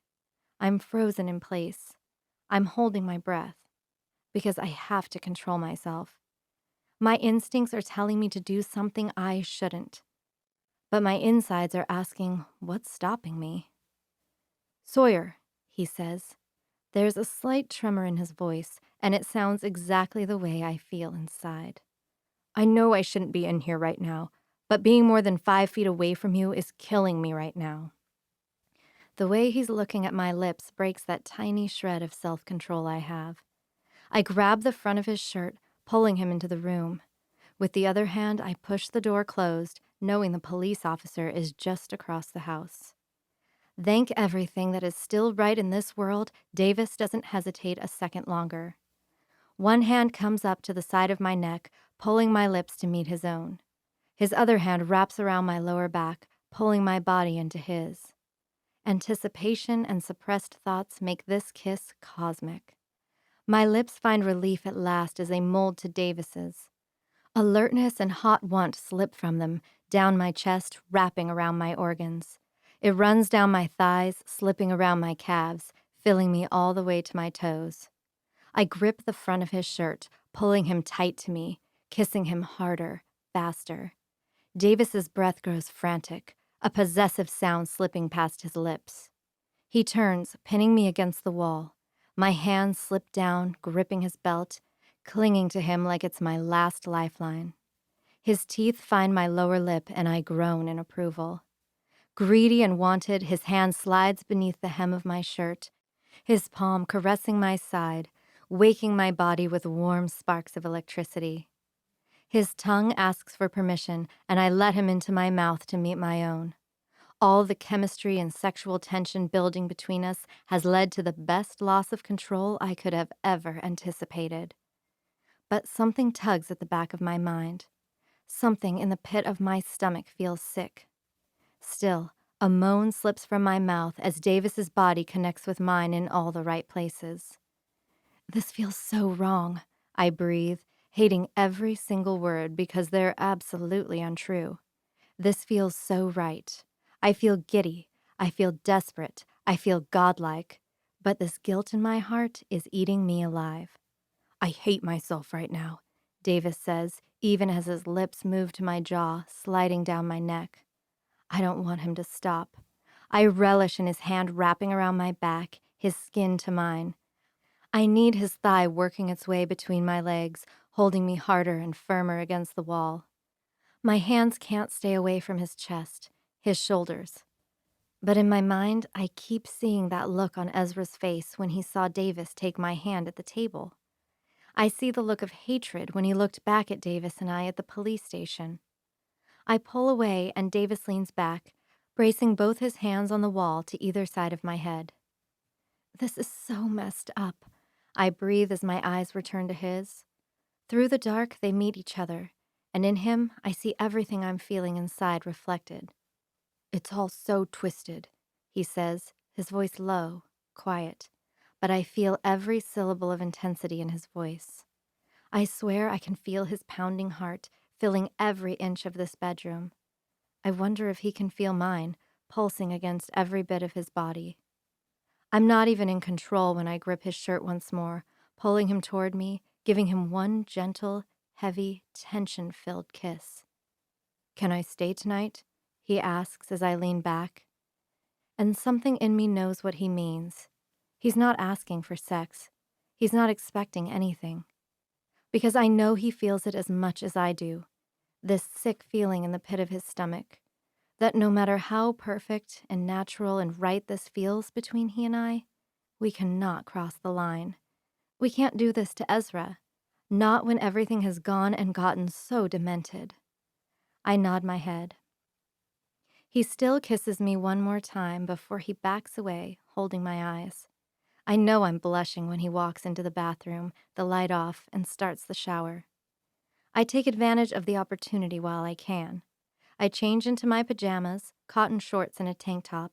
I'm frozen in place. I'm holding my breath because I have to control myself. My instincts are telling me to do something I shouldn't, but my insides are asking, what's stopping me? Sawyer, he says. There's a slight tremor in his voice, and it sounds exactly the way I feel inside. I know I shouldn't be in here right now, but being more than 5 feet away from you is killing me right now. The way he's looking at my lips breaks that tiny shred of self-control I have. I grab the front of his shirt, pulling him into the room. With the other hand, I push the door closed, knowing the police officer is just across the house. Thank everything that is still right in this world, Davis doesn't hesitate a second longer. One hand comes up to the side of my neck, pulling my lips to meet his own. His other hand wraps around my lower back, pulling my body into his. Anticipation and suppressed thoughts make this kiss cosmic. My lips find relief at last as they mold to Davis's. Alertness and hot want slip from them, down my chest, wrapping around my organs. It runs down my thighs, slipping around my calves, filling me all the way to my toes. I grip the front of his shirt, pulling him tight to me, kissing him harder, faster. Davis's breath grows frantic, a possessive sound slipping past his lips. He turns, pinning me against the wall. My hands slip down, gripping his belt, clinging to him like it's my last lifeline. His teeth find my lower lip, and I groan in approval. Greedy and wanted, his hand slides beneath the hem of my shirt, his palm caressing my side, waking my body with warm sparks of electricity. His tongue asks for permission, and I let him into my mouth to meet my own. All the chemistry and sexual tension building between us has led to the best loss of control I could have ever anticipated. But something tugs at the back of my mind. Something in the pit of my stomach feels sick. Still, a moan slips from my mouth as Davis's body connects with mine in all the right places. This feels so wrong, I breathe, hating every single word because they're absolutely untrue. This feels so right. I feel giddy. I feel desperate. I feel godlike. But this guilt in my heart is eating me alive. I hate myself right now, Davis says, even as his lips move to my jaw, sliding down my neck. I don't want him to stop. I relish in his hand wrapping around my back, his skin to mine. I need his thigh working its way between my legs, holding me harder and firmer against the wall. My hands can't stay away from his chest, his shoulders. But in my mind, I keep seeing that look on Ezra's face when he saw Davis take my hand at the table. I see the look of hatred when he looked back at Davis and I at the police station. I pull away and Davis leans back, bracing both his hands on the wall to either side of my head. This is so messed up. I breathe as my eyes return to his. Through the dark, they meet each other, and in him, I see everything I'm feeling inside reflected. It's all so twisted, he says, his voice low, quiet, but I feel every syllable of intensity in his voice. I swear I can feel his pounding heart filling every inch of this bedroom. I wonder if he can feel mine, pulsing against every bit of his body. I'm not even in control when I grip his shirt once more, pulling him toward me, giving him one gentle, heavy, tension-filled kiss. Can I stay tonight? He asks as I lean back. And something in me knows what he means. He's not asking for sex. He's not expecting anything. Because I know he feels it as much as I do. This sick feeling in the pit of his stomach. That no matter how perfect and natural and right this feels between he and I, we cannot cross the line. We can't do this to Ezra. Not when everything has gone and gotten so demented. I nod my head. He still kisses me one more time before he backs away, holding my eyes. I know I'm blushing when he walks into the bathroom, the light off, and starts the shower. I take advantage of the opportunity while I can. I change into my pajamas, cotton shorts, and a tank top.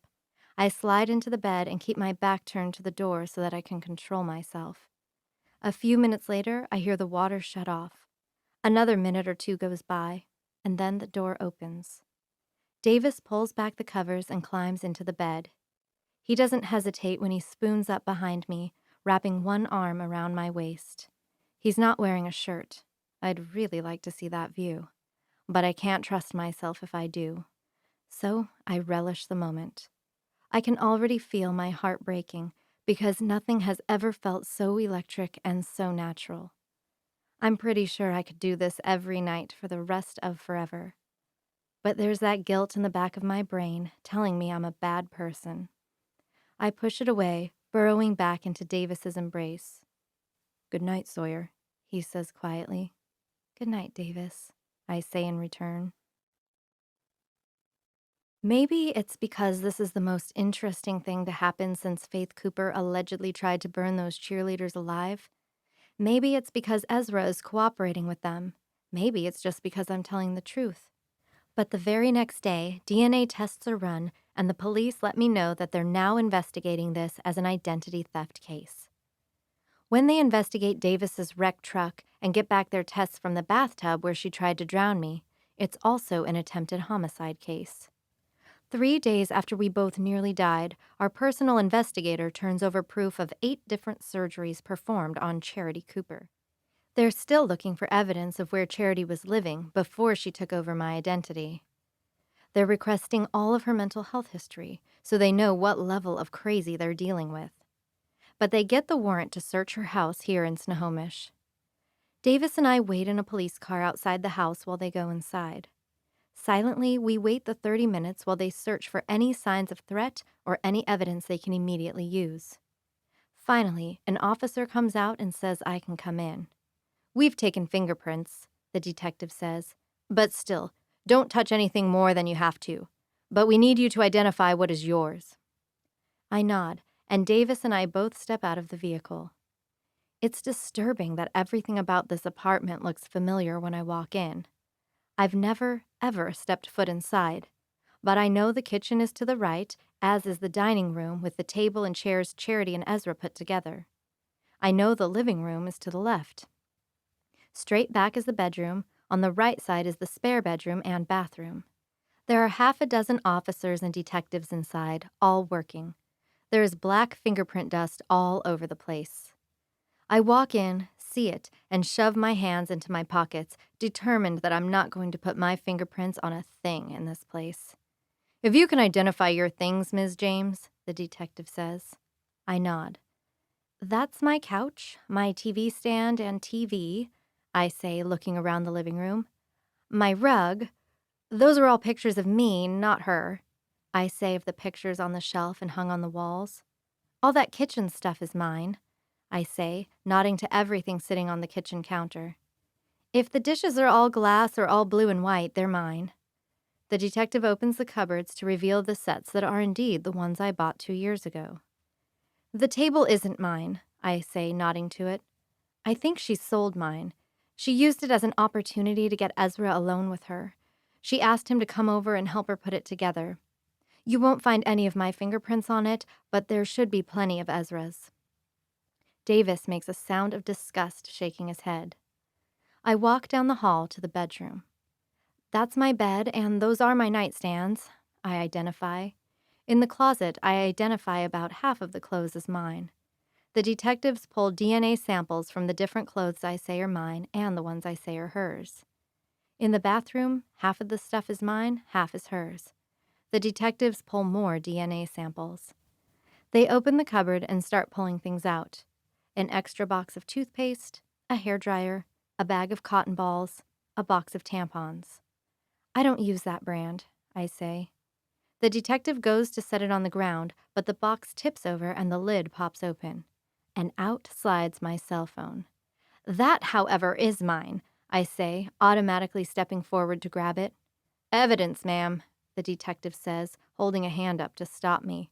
I slide into the bed and keep my back turned to the door so that I can control myself. A few minutes later, I hear the water shut off. Another minute or two goes by, and then the door opens. Davis pulls back the covers and climbs into the bed. He doesn't hesitate when he spoons up behind me, wrapping one arm around my waist. He's not wearing a shirt. I'd really like to see that view. But I can't trust myself if I do. So I relish the moment. I can already feel my heart breaking because nothing has ever felt so electric and so natural. I'm pretty sure I could do this every night for the rest of forever. But there's that guilt in the back of my brain telling me I'm a bad person. I push it away, burrowing back into Davis's embrace. "Good night, Sawyer," he says quietly. "Good night, Davis," I say in return. Maybe it's because this is the most interesting thing to happen since Faith Cooper allegedly tried to burn those cheerleaders alive. Maybe it's because Ezra is cooperating with them. Maybe it's just because I'm telling the truth. But the very next day, DNA tests are run, and the police let me know that they're now investigating this as an identity theft case. When they investigate Davis's wrecked truck and get back their tests from the bathtub where she tried to drown me, it's also an attempted homicide case. 3 days after we both nearly died, our personal investigator turns over proof of 8 different surgeries performed on Charity Cooper. They're still looking for evidence of where Charity was living before she took over my identity. They're requesting all of her mental health history so they know what level of crazy they're dealing with. But they get the warrant to search her house here in Snohomish. Davis and I wait in a police car outside the house while they go inside. Silently, we wait the 30 minutes while they search for any signs of threat or any evidence they can immediately use. Finally, an officer comes out and says I can come in. "We've taken fingerprints," the detective says, "but still, don't touch anything more than you have to. But we need you to identify what is yours." I nod, and Davis and I both step out of the vehicle. It's disturbing that everything about this apartment looks familiar when I walk in. I've never, ever stepped foot inside, but I know the kitchen is to the right, as is the dining room with the table and chairs Charity and Ezra put together. I know the living room is to the left. Straight back is the bedroom. On the right side is the spare bedroom and bathroom. There are half a dozen officers and detectives inside, all working. There is black fingerprint dust all over the place. I walk in, see it, and shove my hands into my pockets, determined that I'm not going to put my fingerprints on a thing in this place. "If you can identify your things, Ms. James," the detective says. I nod. "That's my couch, my TV stand and TV," I say, looking around the living room. "My rug. Those are all pictures of me, not her," I say of the pictures on the shelf and hung on the walls. "All that kitchen stuff is mine," I say, nodding to everything sitting on the kitchen counter. "If the dishes are all glass or all blue and white, they're mine." The detective opens the cupboards to reveal the sets that are indeed the ones I bought 2 years ago. "The table isn't mine," I say, nodding to it. "I think she sold mine. She used it as an opportunity to get Ezra alone with her. She asked him to come over and help her put it together. You won't find any of my fingerprints on it, but there should be plenty of Ezra's." Davis makes a sound of disgust, shaking his head. I walk down the hall to the bedroom. "That's my bed, and those are my nightstands," I identify. In the closet, I identify about half of the clothes as mine. The detectives pull DNA samples from the different clothes I say are mine and the ones I say are hers. In the bathroom, half of the stuff is mine, half is hers. The detectives pull more DNA samples. They open the cupboard and start pulling things out. An extra box of toothpaste, a hairdryer, a bag of cotton balls, a box of tampons. "I don't use that brand," I say. The detective goes to set it on the ground, but the box tips over and the lid pops open. And out slides my cell phone. "That, however, is mine," I say, automatically stepping forward to grab it. "Evidence, ma'am," the detective says, holding a hand up to stop me.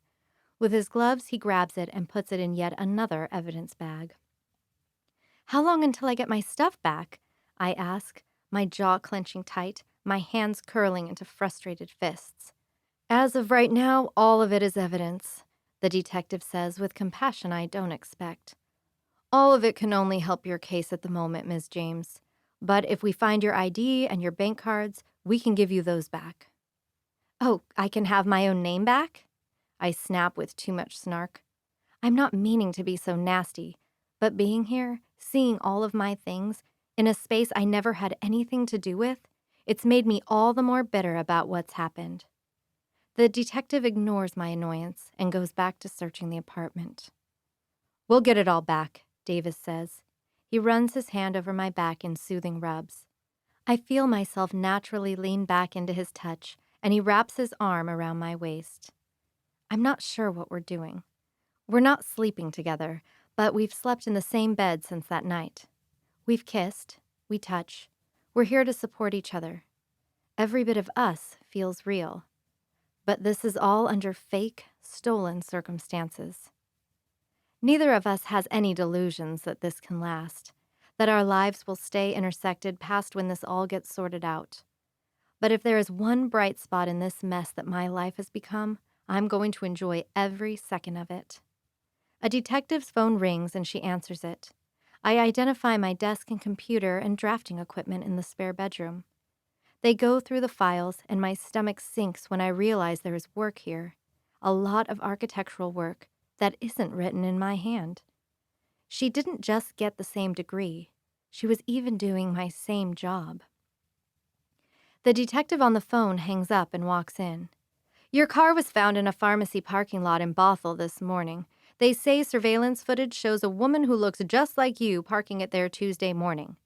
With his gloves, he grabs it and puts it in yet another evidence bag. "How long until I get my stuff back?" I ask, my jaw clenching tight, my hands curling into frustrated fists. "As of right now, all of it is evidence," the detective says with compassion I don't expect. "All of it can only help your case at the moment, Ms. James. But if we find your ID and your bank cards, we can give you those back." "Oh, I can have my own name back?" I snap with too much snark. I'm not meaning to be so nasty, but being here, seeing all of my things, in a space I never had anything to do with, it's made me all the more bitter about what's happened. The detective ignores my annoyance and goes back to searching the apartment. "We'll get it all back," Davis says. He runs his hand over my back in soothing rubs. I feel myself naturally lean back into his touch, and he wraps his arm around my waist. I'm not sure what we're doing. We're not sleeping together, but we've slept in the same bed since that night. We've kissed, we touch. We're here to support each other. Every bit of us feels real. But this is all under fake, stolen circumstances. Neither of us has any delusions that this can last, that our lives will stay intersected past when this all gets sorted out. But if there is one bright spot in this mess that my life has become, I'm going to enjoy every second of it. A detective's phone rings and she answers it. I identify my desk and computer and drafting equipment in the spare bedroom. They go through the files and my stomach sinks when I realize there is work here, a lot of architectural work that isn't written in my hand. She didn't just get the same degree, she was even doing my same job. The detective on the phone hangs up and walks in. Your car was found in a pharmacy parking lot in Bothell this morning. They say surveillance footage shows a woman who looks just like you parking it there Tuesday morning.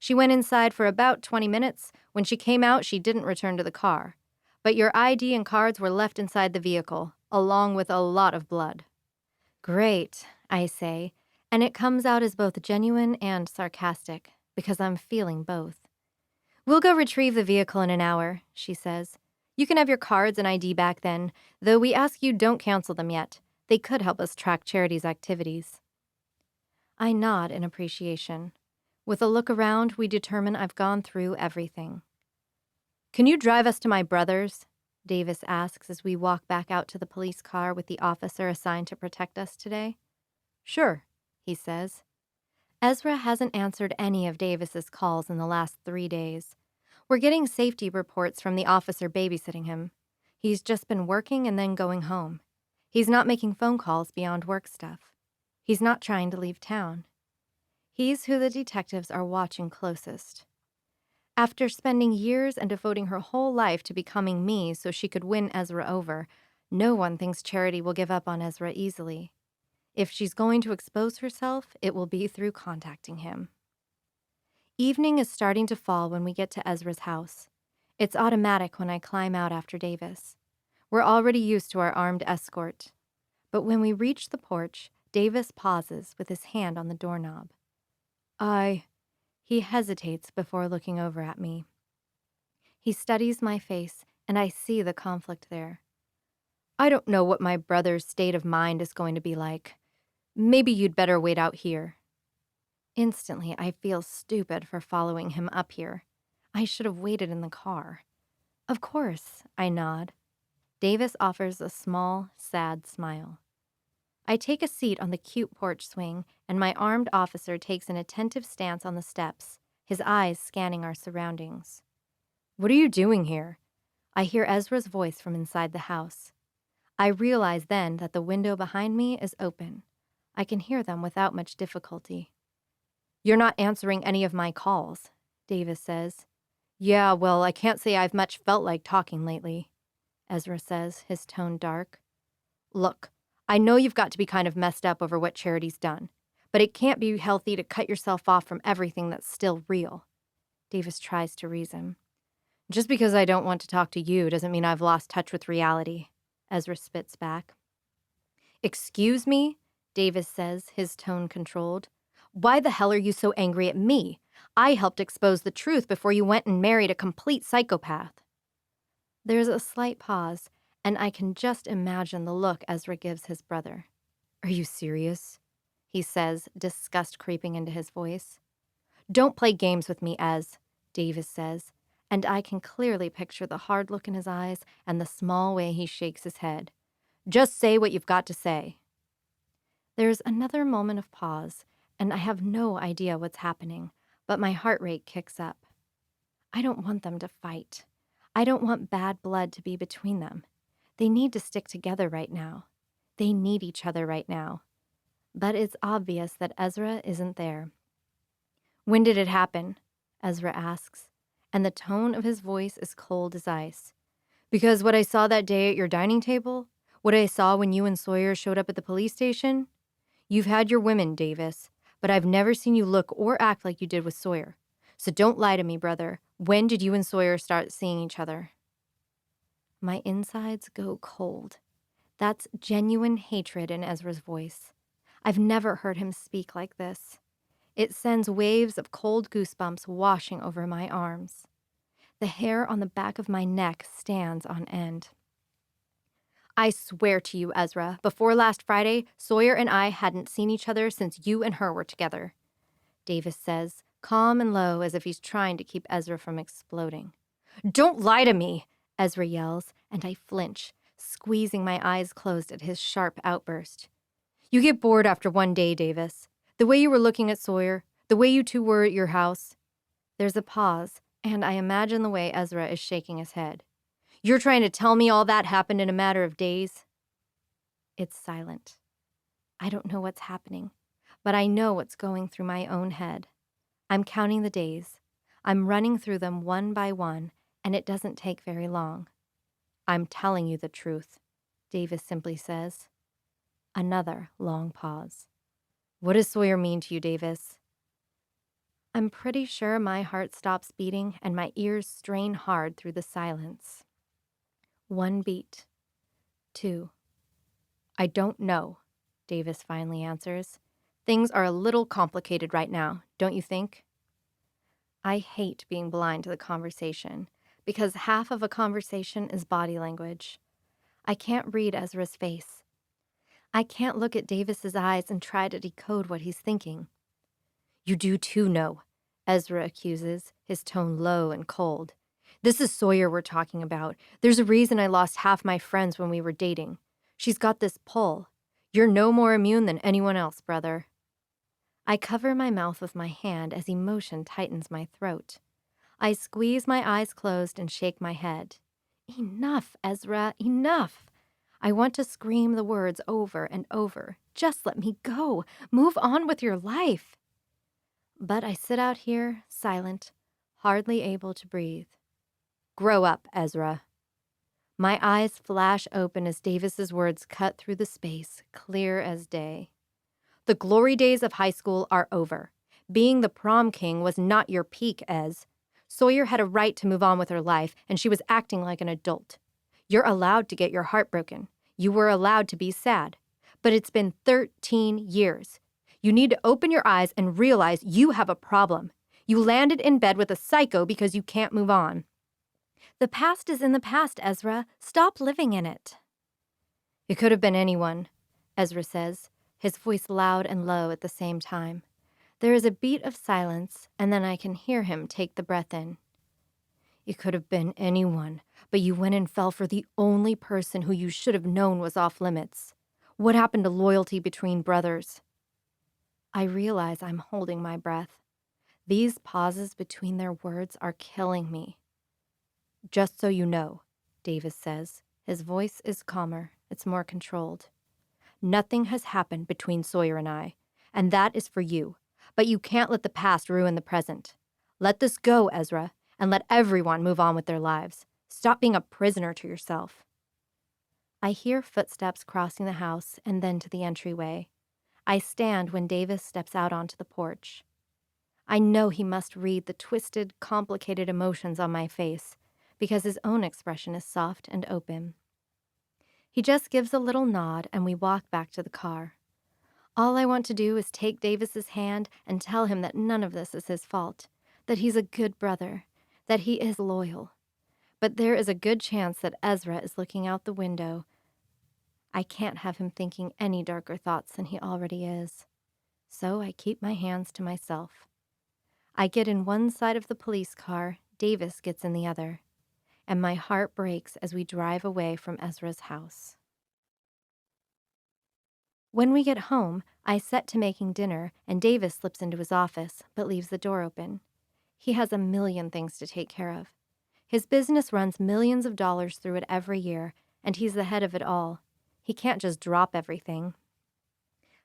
She went inside for about 20 minutes. When she came out, she didn't return to the car. But your ID and cards were left inside the vehicle, along with a lot of blood. Great, I say, and it comes out as both genuine and sarcastic, because I'm feeling both. We'll go retrieve the vehicle in an hour, she says. You can have your cards and ID back then, though we ask you don't cancel them yet. They could help us track Charity's activities. I nod in appreciation. With a look around, we determine I've gone through everything. Can you drive us to my brother's? Davis asks as we walk back out to the police car with the officer assigned to protect us today. Sure, he says. Ezra hasn't answered any of Davis's calls in the last 3 days. We're getting safety reports from the officer babysitting him. He's just been working and then going home. He's not making phone calls beyond work stuff. He's not trying to leave town. He's who the detectives are watching closest. After spending years and devoting her whole life to becoming me so she could win Ezra over, no one thinks Charity will give up on Ezra easily. If she's going to expose herself, it will be through contacting him. Evening is starting to fall when we get to Ezra's house. It's automatic when I climb out after Davis. We're already used to our armed escort. But when we reach the porch, Davis pauses with his hand on the doorknob. He hesitates before looking over at me. He studies my face, and I see the conflict there. I don't know what my brother's state of mind is going to be like. Maybe you'd better wait out here. Instantly, I feel stupid for following him up here. I should have waited in the car. Of course, I nod. Davis offers a small, sad smile. I take a seat on the cute porch swing, and my armed officer takes an attentive stance on the steps, his eyes scanning our surroundings. What are you doing here? I hear Ezra's voice from inside the house. I realize then that the window behind me is open. I can hear them without much difficulty. You're not answering any of my calls, Davis says. Yeah, well, I can't say I've much felt like talking lately, Ezra says, his tone dark. Look, I know you've got to be kind of messed up over what Charity's done, but it can't be healthy to cut yourself off from everything that's still real. Davis tries to reason. Just because I don't want to talk to you doesn't mean I've lost touch with reality, Ezra spits back. Excuse me, Davis says, his tone controlled. Why the hell are you so angry at me? I helped expose the truth before you went and married a complete psychopath. There's a slight pause, and I can just imagine the look Ezra gives his brother. Are you serious? He says, disgust creeping into his voice. Don't play games with me, Ez, Davis says, and I can clearly picture the hard look in his eyes and the small way he shakes his head. Just say what you've got to say. There's another moment of pause, and I have no idea what's happening, but my heart rate kicks up. I don't want them to fight. I don't want bad blood to be between them. They need to stick together right now. They need each other right now. But it's obvious that Ezra isn't there. When did it happen? Ezra asks, and the tone of his voice is cold as ice. Because what I saw that day at your dining table? What I saw when you and Sawyer showed up at the police station? You've had your women, Davis, but I've never seen you look or act like you did with Sawyer. So don't lie to me, brother. When did you and Sawyer start seeing each other? My insides go cold. That's genuine hatred in Ezra's voice. I've never heard him speak like this. It sends waves of cold goosebumps washing over my arms. The hair on the back of my neck stands on end. I swear to you, Ezra, before last Friday, Sawyer and I hadn't seen each other since you and her were together, Davis says, calm and low as if he's trying to keep Ezra from exploding. Don't lie to me, Ezra yells, and I flinch, squeezing my eyes closed at his sharp outburst. You get bored after one day, Davis. The way you were looking at Sawyer, the way you two were at your house. There's a pause, and I imagine the way Ezra is shaking his head. You're trying to tell me all that happened in a matter of days? It's silent. I don't know what's happening, but I know what's going through my own head. I'm counting the days. I'm running through them one by one, and it doesn't take very long. I'm telling you the truth, Davis simply says. Another long pause. What does Sawyer mean to you, Davis? I'm pretty sure my heart stops beating and my ears strain hard through the silence. 1 beat. 2. I don't know, Davis finally answers. Things are a little complicated right now, don't you think? I hate being blind to the conversation, because half of a conversation is body language. I can't read Ezra's face. I can't look at Davis's eyes and try to decode what he's thinking. You do too know, Ezra accuses, his tone low and cold. This is Sawyer we're talking about. There's a reason I lost half my friends when we were dating. She's got this pull. You're no more immune than anyone else, brother. I cover my mouth with my hand as emotion tightens my throat. I squeeze my eyes closed and shake my head. Enough, Ezra, enough. I want to scream the words over and over. Just let me go. Move on with your life. But I sit out here, silent, hardly able to breathe. Grow up, Ezra. My eyes flash open as Davis's words cut through the space, clear as day. The glory days of high school are over. Being the prom king was not your peak, Ez. Sawyer had a right to move on with her life, and she was acting like an adult. You're allowed to get your heart broken. You were allowed to be sad. But it's been 13 years. You need to open your eyes and realize you have a problem. You landed in bed with a psycho because you can't move on. The past is in the past, Ezra. Stop living in it. It could have been anyone, Ezra says, his voice loud and low at the same time. There is a beat of silence, and then I can hear him take the breath in. It could have been anyone, but you went and fell for the only person who you should have known was off limits. What happened to loyalty between brothers? I realize I'm holding my breath. These pauses between their words are killing me. Just so you know, Davis says. His voice is calmer. It's more controlled. Nothing has happened between Sawyer and I, and that is for you. But you can't let the past ruin the present. Let this go, Ezra, and let everyone move on with their lives. Stop being a prisoner to yourself. I hear footsteps crossing the house and then to the entryway. I stand when Davis steps out onto the porch. I know he must read the twisted, complicated emotions on my face, because his own expression is soft and open. He just gives a little nod and we walk back to the car. All I want to do is take Davis's hand and tell him that none of this is his fault, that he's a good brother, that he is loyal. But there is a good chance that Ezra is looking out the window. I can't have him thinking any darker thoughts than he already is. So I keep my hands to myself. I get in one side of the police car, Davis gets in the other, and my heart breaks as we drive away from Ezra's house. When we get home, I set to making dinner, and Davis slips into his office, but leaves the door open. He has a million things to take care of. His business runs millions of dollars through it every year, and he's the head of it all. He can't just drop everything.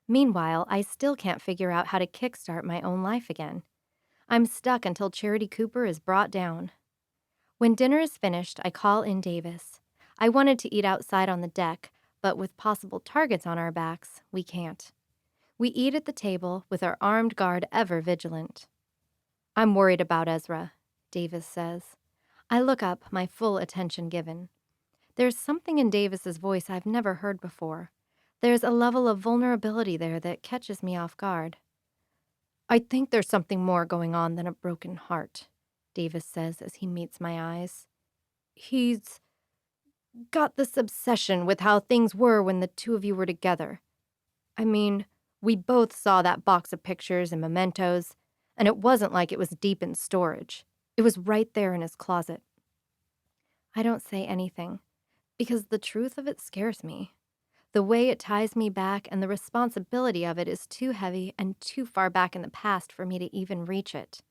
Meanwhile, I still can't figure out how to kickstart my own life again. I'm stuck until Charity Cooper is brought down. When dinner is finished, I call in Davis. I wanted to eat outside on the deck, but with possible targets on our backs, we can't. We eat at the table with our armed guard ever vigilant. I'm worried about Ezra, Davis says. I look up, my full attention given. There's something in Davis's voice I've never heard before. There's a level of vulnerability there that catches me off guard. I think there's something more going on than a broken heart, Davis says as he meets my eyes. He's got this obsession with how things were when the two of you were together. I mean, we both saw that box of pictures and mementos, and it wasn't like it was deep in storage. It was right there in his closet. I don't say anything, because the truth of it scares me. The way it ties me back and the responsibility of it is too heavy and too far back in the past for me to even reach it.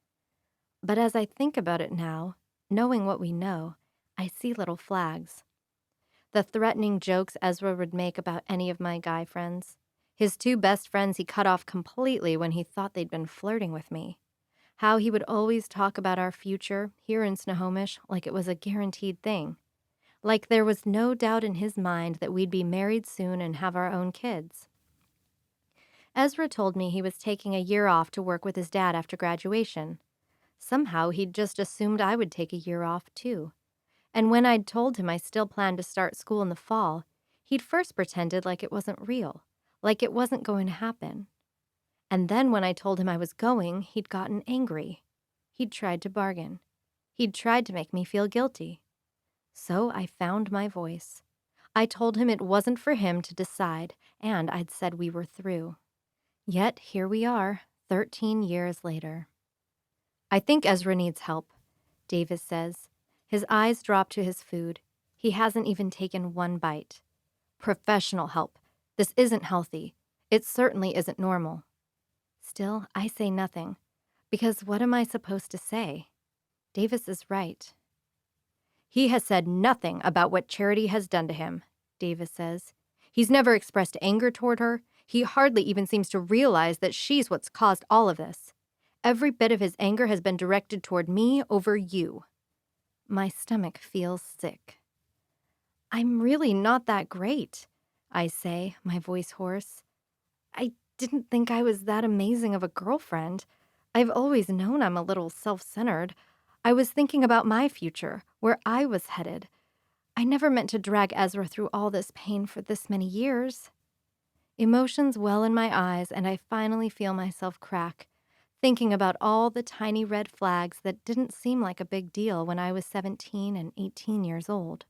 But as I think about it now, knowing what we know, I see little flags. The threatening jokes Ezra would make about any of my guy friends. His two best friends he cut off completely when he thought they'd been flirting with me. How he would always talk about our future here in Snohomish like it was a guaranteed thing. Like there was no doubt in his mind that we'd be married soon and have our own kids. Ezra told me he was taking a year off to work with his dad after graduation. Somehow he'd just assumed I would take a year off too. And when I'd told him I still planned to start school in the fall, he'd first pretended like it wasn't real, like it wasn't going to happen. And then when I told him I was going, he'd gotten angry. He'd tried to bargain. He'd tried to make me feel guilty. So I found my voice. I told him it wasn't for him to decide, and I'd said we were through. Yet here we are, 13 years later. I think Ezra needs help, Davis says. His eyes drop to his food. He hasn't even taken one bite. Professional help. This isn't healthy. It certainly isn't normal. Still, I say nothing, because what am I supposed to say? Davis is right. He has said nothing about what Charity has done to him, Davis says. He's never expressed anger toward her. He hardly even seems to realize that she's what's caused all of this. Every bit of his anger has been directed toward me over you. My stomach feels sick. I'm really not that great, I say, my voice hoarse. I didn't think I was that amazing of a girlfriend. I've always known I'm a little self-centered. I was thinking about my future, where I was headed. I never meant to drag Ezra through all this pain for this many years. Emotions well in my eyes, and I finally feel myself crack, thinking about all the tiny red flags that didn't seem like a big deal when I was 17 and 18 years old.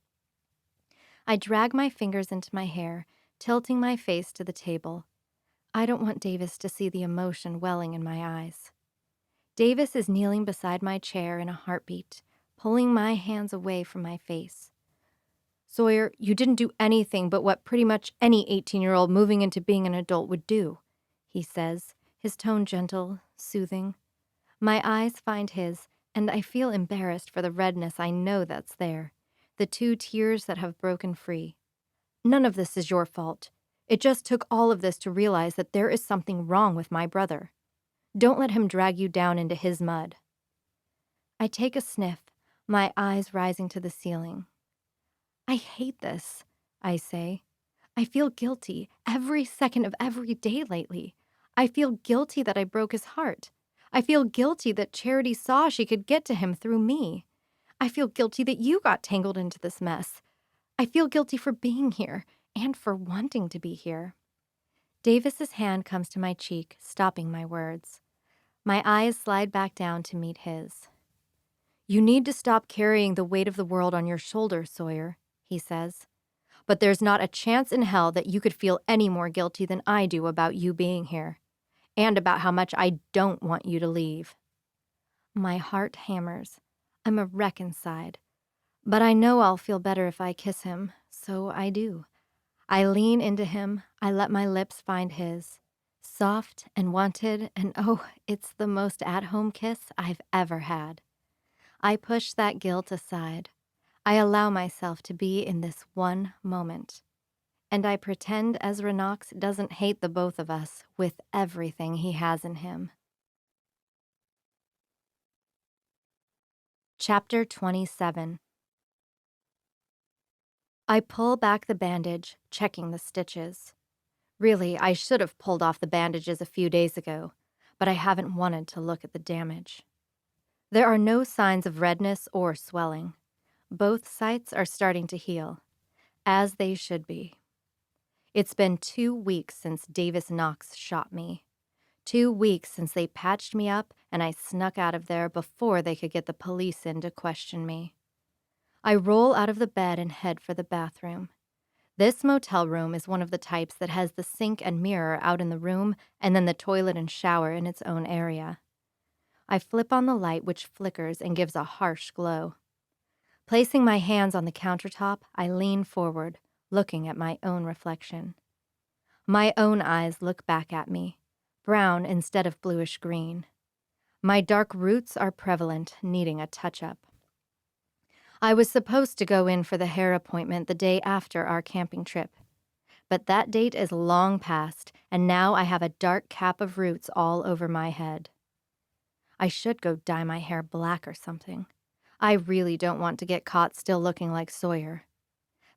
I drag my fingers into my hair, tilting my face to the table. I don't want Davis to see the emotion welling in my eyes. Davis is kneeling beside my chair in a heartbeat, pulling my hands away from my face. Sawyer, you didn't do anything but what pretty much any 18-year-old moving into being an adult would do, he says, his tone gentle, soothing. My eyes find his, and I feel embarrassed for the redness I know that's there, the 2 tears that have broken free. None of this is your fault. It just took all of this to realize that there is something wrong with my brother. Don't let him drag you down into his mud. I take a sniff, my eyes rising to the ceiling. I hate this, I say. I feel guilty every second of every day lately. I feel guilty that I broke his heart. I feel guilty that Charity saw she could get to him through me. I feel guilty that you got tangled into this mess. I feel guilty for being here and for wanting to be here. Davis's hand comes to my cheek, stopping my words. My eyes slide back down to meet his. You need to stop carrying the weight of the world on your shoulders, Sawyer, he says. But there's not a chance in hell that you could feel any more guilty than I do about you being here, and about how much I don't want you to leave. My heart hammers. I'm a wreck inside. But I know I'll feel better if I kiss him, so I do. I lean into him, I let my lips find his. Soft and wanted, and oh, it's the most at-home kiss I've ever had. I push that guilt aside. I allow myself to be in this one moment. And I pretend Ezra Knox doesn't hate the both of us with everything he has in him. Chapter 27. I pull back the bandage, checking the stitches. Really, I should have pulled off the bandages a few days ago, but I haven't wanted to look at the damage. There are no signs of redness or swelling. Both sites are starting to heal, as they should be. It's been 2 weeks since Davis Knox shot me. 2 weeks since they patched me up and I snuck out of there before they could get the police in to question me. I roll out of the bed and head for the bathroom. This motel room is one of the types that has the sink and mirror out in the room and then the toilet and shower in its own area. I flip on the light, which flickers and gives a harsh glow. Placing my hands on the countertop, I lean forward, looking at my own reflection. My own eyes look back at me, brown instead of bluish green. My dark roots are prevalent, needing a touch-up. I was supposed to go in for the hair appointment the day after our camping trip, but that date is long past, and now I have a dark cap of roots all over my head. I should go dye my hair black or something. I really don't want to get caught still looking like Sawyer.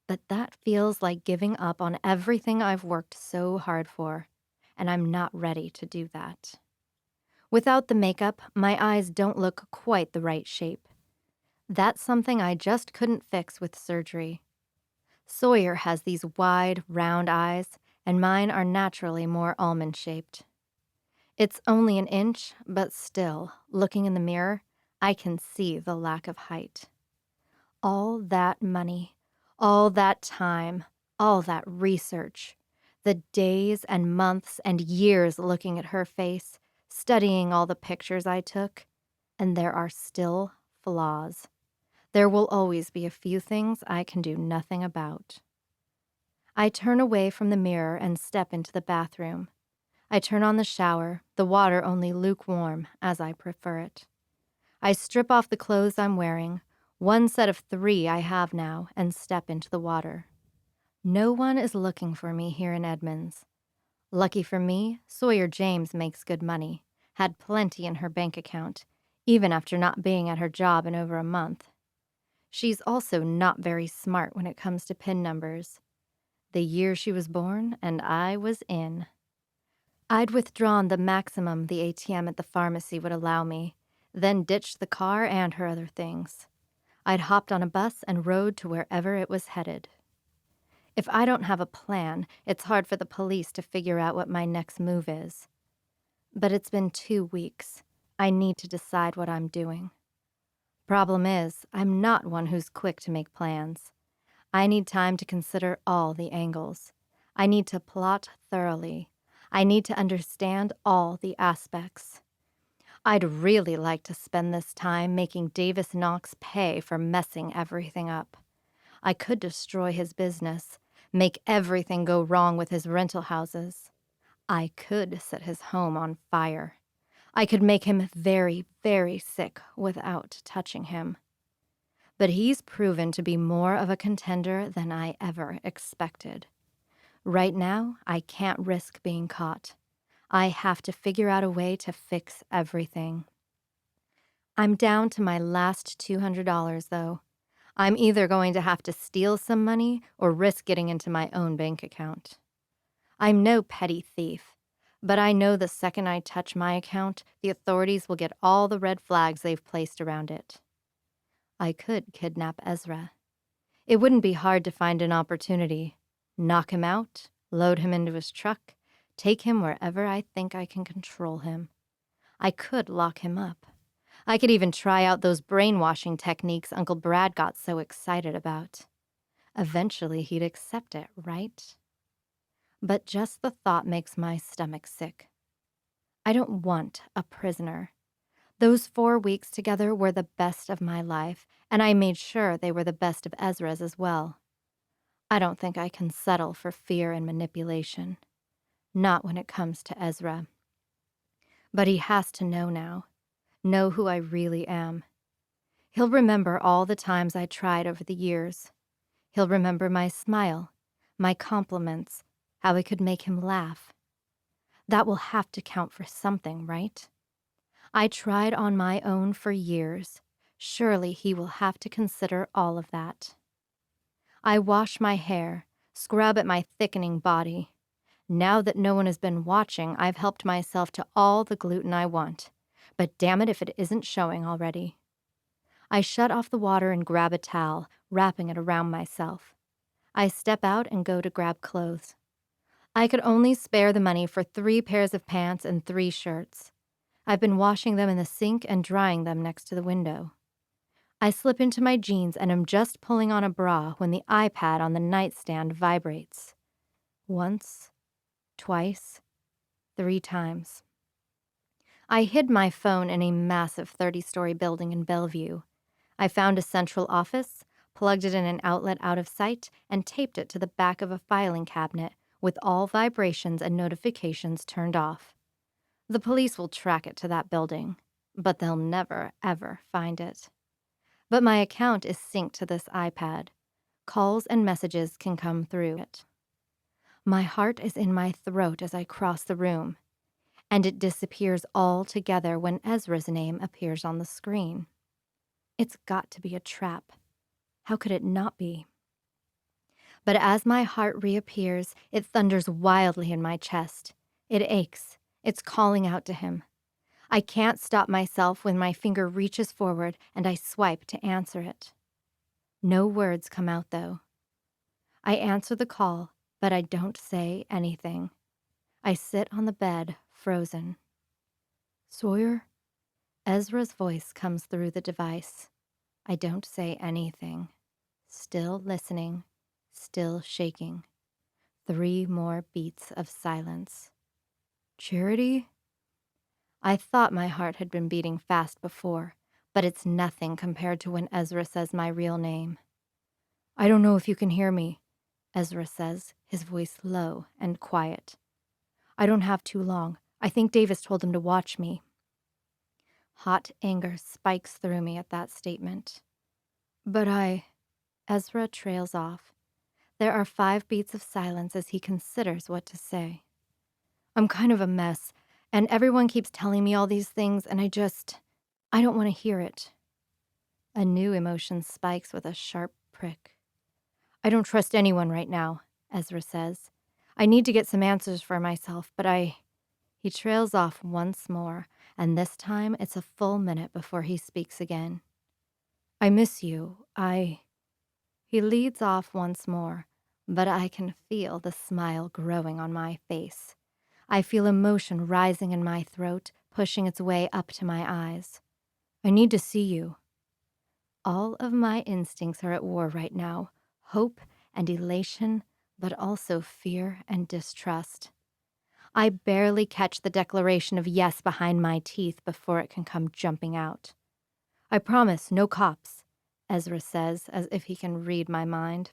But that feels like giving up on everything I've worked so hard for, and I'm not ready to do that. Without the makeup, my eyes don't look quite the right shape. That's something I just couldn't fix with surgery. Sawyer has these wide, round eyes, and mine are naturally more almond-shaped. It's only an inch, but still, looking in the mirror, I can see the lack of height. All that money, all that time, all that research, the days and months and years looking at her face, studying all the pictures I took, and there are still flaws. There will always be a few things I can do nothing about. I turn away from the mirror and step into the bathroom. I turn on the shower, the water only lukewarm, as I prefer it. I strip off the clothes I'm wearing, one set of 3 I have now, and step into the water. No one is looking for me here in Edmonds. Lucky for me, Sawyer James makes good money, had plenty in her bank account, even after not being at her job in over a month. She's also not very smart when it comes to PIN numbers. The year she was born, and I was in. I'd withdrawn the maximum the ATM at the pharmacy would allow me, then ditched the car and her other things. I'd hopped on a bus and rode to wherever it was headed. If I don't have a plan, it's hard for the police to figure out what my next move is. But it's been 2 weeks. I need to decide what I'm doing. Problem is, I'm not one who's quick to make plans. I need time to consider all the angles. I need to plot thoroughly. I need to understand all the aspects. I'd really like to spend this time making Davis Knox pay for messing everything up. I could destroy his business, make everything go wrong with his rental houses. I could set his home on fire. I could make him very, very sick without touching him. But he's proven to be more of a contender than I ever expected. Right now, I can't risk being caught. I have to figure out a way to fix everything. I'm down to my last $200, though. I'm either going to have to steal some money or risk getting into my own bank account. I'm no petty thief, but I know the second I touch my account, the authorities will get all the red flags they've placed around it. I could kidnap Ezra. It wouldn't be hard to find an opportunity. Knock him out, load him into his truck, take him wherever I think I can control him. I could lock him up. I could even try out those brainwashing techniques Uncle Brad got so excited about. Eventually he'd accept it, right? But just the thought makes my stomach sick. I don't want a prisoner. Those 4 weeks together were the best of my life, and I made sure they were the best of Ezra's as well. I don't think I can settle for fear and manipulation. Not when it comes to Ezra. But he has to know now. Know who I really am. He'll remember all the times I tried over the years. He'll remember my smile, my compliments, how I could make him laugh. That will have to count for something, right? I tried on my own for years. Surely he will have to consider all of that. I wash my hair, scrub at my thickening body. Now that no one has been watching, I've helped myself to all the gluten I want. But damn it if it isn't showing already. I shut off the water and grab a towel, wrapping it around myself. I step out and go to grab clothes. I could only spare the money for 3 pairs of pants and 3 shirts. I've been washing them in the sink and drying them next to the window. I slip into my jeans and am just pulling on a bra when the iPad on the nightstand vibrates. Once, twice, 3 times. I hid my phone in a massive 30-story building in Bellevue. I found a central office, plugged it in an outlet out of sight, and taped it to the back of a filing cabinet with all vibrations and notifications turned off. The police will track it to that building, but they'll never, ever find it. But my account is synced to this iPad. Calls and messages can come through it. My heart is in my throat as I cross the room. and it disappears altogether when Ezra's name appears on the screen. It's got to be a trap. How could it not be? But as my heart reappears, it thunders wildly in my chest. It aches. It's calling out to him. I can't stop myself when my finger reaches forward and I swipe to answer it. No words come out, though. I answer the call, but I don't say anything. I sit on the bed, frozen. "Sawyer?" Ezra's voice comes through the device. I don't say anything. Still listening, still shaking. 3 more beats of silence. "Charity?" I thought my heart had been beating fast before, but it's nothing compared to when Ezra says my real name. "I don't know if you can hear me," Ezra says, his voice low and quiet. "I don't have too long. I think Davis told him to watch me." Hot anger spikes through me at that statement. "But Ezra trails off. There are 5 beats of silence as he considers what to say. "I'm kind of a mess, and everyone keeps telling me all these things, and I don't want to hear it." A new emotion spikes with a sharp prick. "I don't trust anyone right now," Ezra says. "I need to get some answers for myself, but He trails off once more, and this time it's a full minute before he speaks again. "I miss you. He leads off once more, but I can feel the smile growing on my face. I feel emotion rising in my throat, pushing its way up to my eyes. "I need to see you." All of my instincts are at war right now, hope and elation, but also fear and distrust. I barely catch the declaration of yes behind my teeth before it can come jumping out. "I promise, no cops," Ezra says, as if he can read my mind.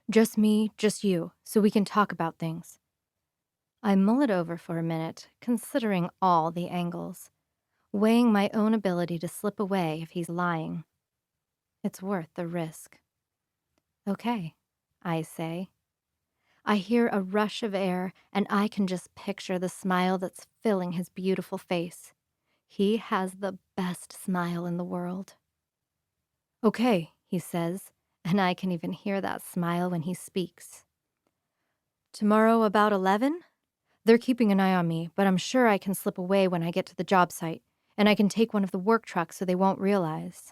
"Just me, just you, so we can talk about things." I mull it over for a minute, considering all the angles, weighing my own ability to slip away if he's lying. It's worth the risk. "Okay," I say. I hear a rush of air, and I can just picture the smile that's filling his beautiful face. He has the best smile in the world. "Okay," he says, and I can even hear that smile when he speaks. "Tomorrow about 11? They're keeping an eye on me, but I'm sure I can slip away when I get to the job site, and I can take one of the work trucks so they won't realize."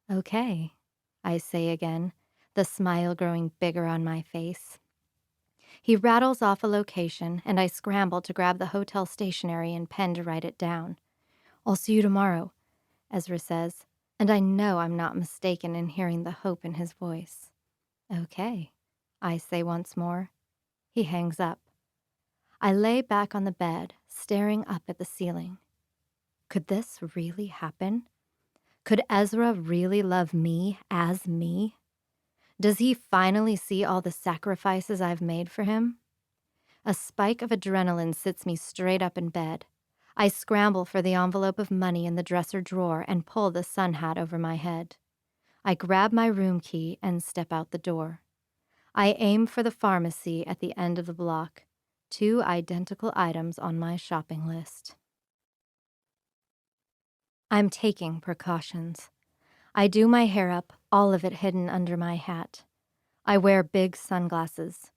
"Okay," I say again, the smile growing bigger on my face. He rattles off a location, and I scramble to grab the hotel stationery and pen to write it down. "I'll see you tomorrow," Ezra says, and I know I'm not mistaken in hearing the hope in his voice. "Okay," I say once more. He hangs up. I lay back on the bed, staring up at the ceiling. Could this really happen? Could Ezra really love me as me? Does he finally see all the sacrifices I've made for him? A spike of adrenaline sits me straight up in bed. I scramble for the envelope of money in the dresser drawer and pull the sun hat over my head. I grab my room key and step out the door. I aim for the pharmacy at the end of the block. 2 identical items on my shopping list. I'm taking precautions. I do my hair up, all of it hidden under my hat. I wear big sunglasses.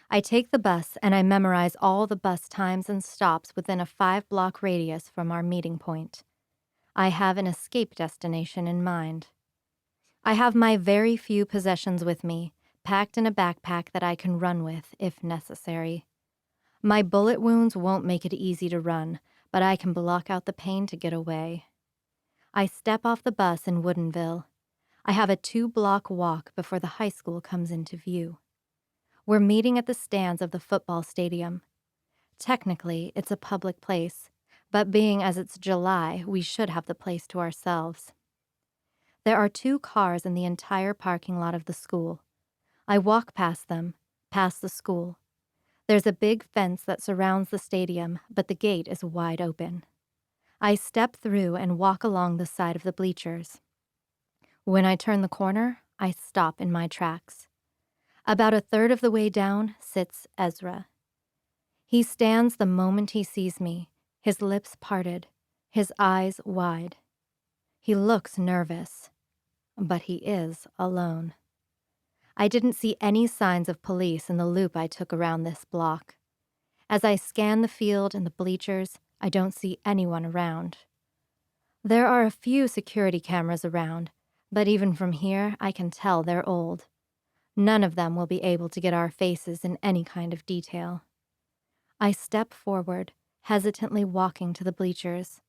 I take the bus and I memorize all the bus times and stops within a 5-block radius from our meeting point. I have an escape destination in mind. I have my very few possessions with me, packed in a backpack that I can run with if necessary. My bullet wounds won't make it easy to run, but I can block out the pain to get away. I step off the bus in Woodinville. I have a 2-block walk before the high school comes into view. We're meeting at the stands of the football stadium. Technically, it's a public place, but being as it's July, we should have the place to ourselves. There are 2 cars in the entire parking lot of the school. I walk past them, past the school. There's a big fence that surrounds the stadium, but the gate is wide open. I step through and walk along the side of the bleachers. When I turn the corner, I stop in my tracks. About a third of the way down sits Ezra. He stands the moment he sees me, his lips parted, his eyes wide. He looks nervous, but he is alone. I didn't see any signs of police in the loop I took around this block. As I scan the field and the bleachers, I don't see anyone around. There are a few security cameras around, but even from here, I can tell they're old. None of them will be able to get our faces in any kind of detail. I step forward, hesitantly walking to the bleachers.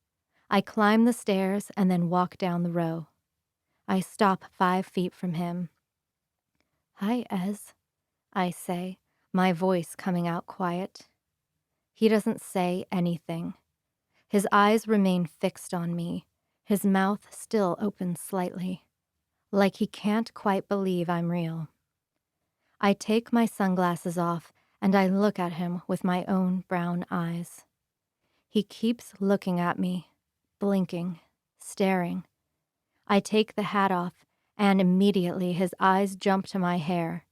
I climb the stairs and then walk down the row. I stop 5 feet from him. "Hi, Ez," I say, my voice coming out quiet. He doesn't say anything. His eyes remain fixed on me, his mouth still open slightly, like he can't quite believe I'm real. I take my sunglasses off and I look at him with my own brown eyes. He keeps looking at me, blinking, staring. I take the hat off and immediately his eyes jump to my hair,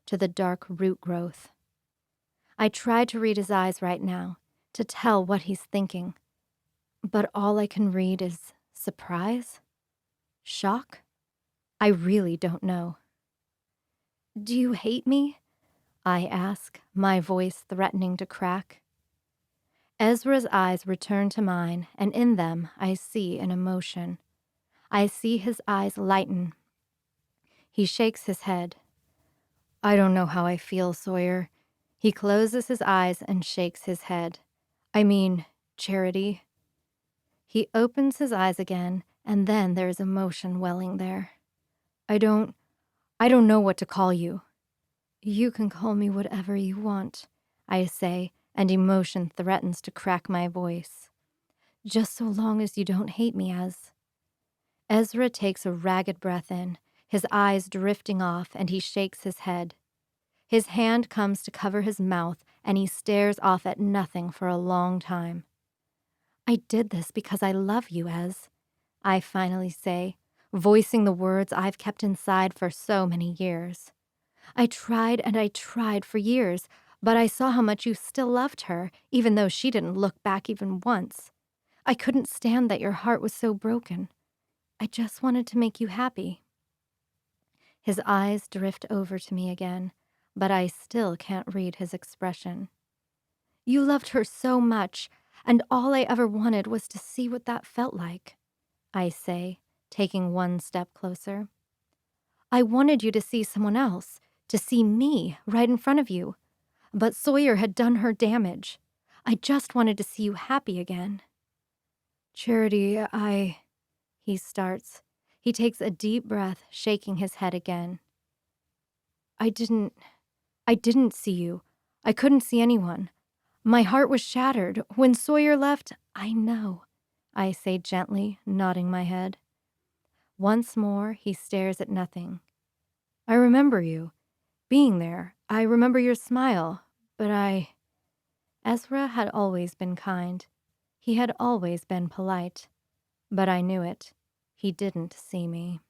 to the dark root growth. I try to read his eyes right now, to tell what he's thinking, but all I can read is surprise? Shock? I really don't know. "Do you hate me?" I ask, my voice threatening to crack. Ezra's eyes return to mine, and in them I see an emotion. I see his eyes lighten. He shakes his head. "I don't know how I feel, Sawyer." He closes his eyes and shakes his head. "I mean, Charity." He opens his eyes again, and then there's emotion welling there. I don't know what to call you." "You can call me whatever you want," I say, and emotion threatens to crack my voice. "Just so long as you don't hate me, Ez." Ezra takes a ragged breath in, his eyes drifting off, and he shakes his head. His hand comes to cover his mouth, and he stares off at nothing for a long time. "I did this because I love you, Ez," I finally say, voicing the words I've kept inside for so many years. I tried and I tried for years, but I saw how much you still loved her, even though she didn't look back even once. I couldn't stand that your heart was so broken. I just wanted to make you happy." His eyes drift over to me again, but I still can't read his expression. "You loved her so much, and all I ever wanted was to see what that felt like," I say, taking one step closer. "I wanted you to see someone else, to see me right in front of you. But Sawyer had done her damage. I just wanted to see you happy again." "Charity, he starts. He takes a deep breath, shaking his head again. I didn't see you. I couldn't see anyone. My heart was shattered. When Sawyer left, I know," I say gently, nodding my head. Once more, he stares at nothing. "I remember you. Being there. I remember your smile. But Ezra had always been kind. He had always been polite. But I knew it. He didn't see me.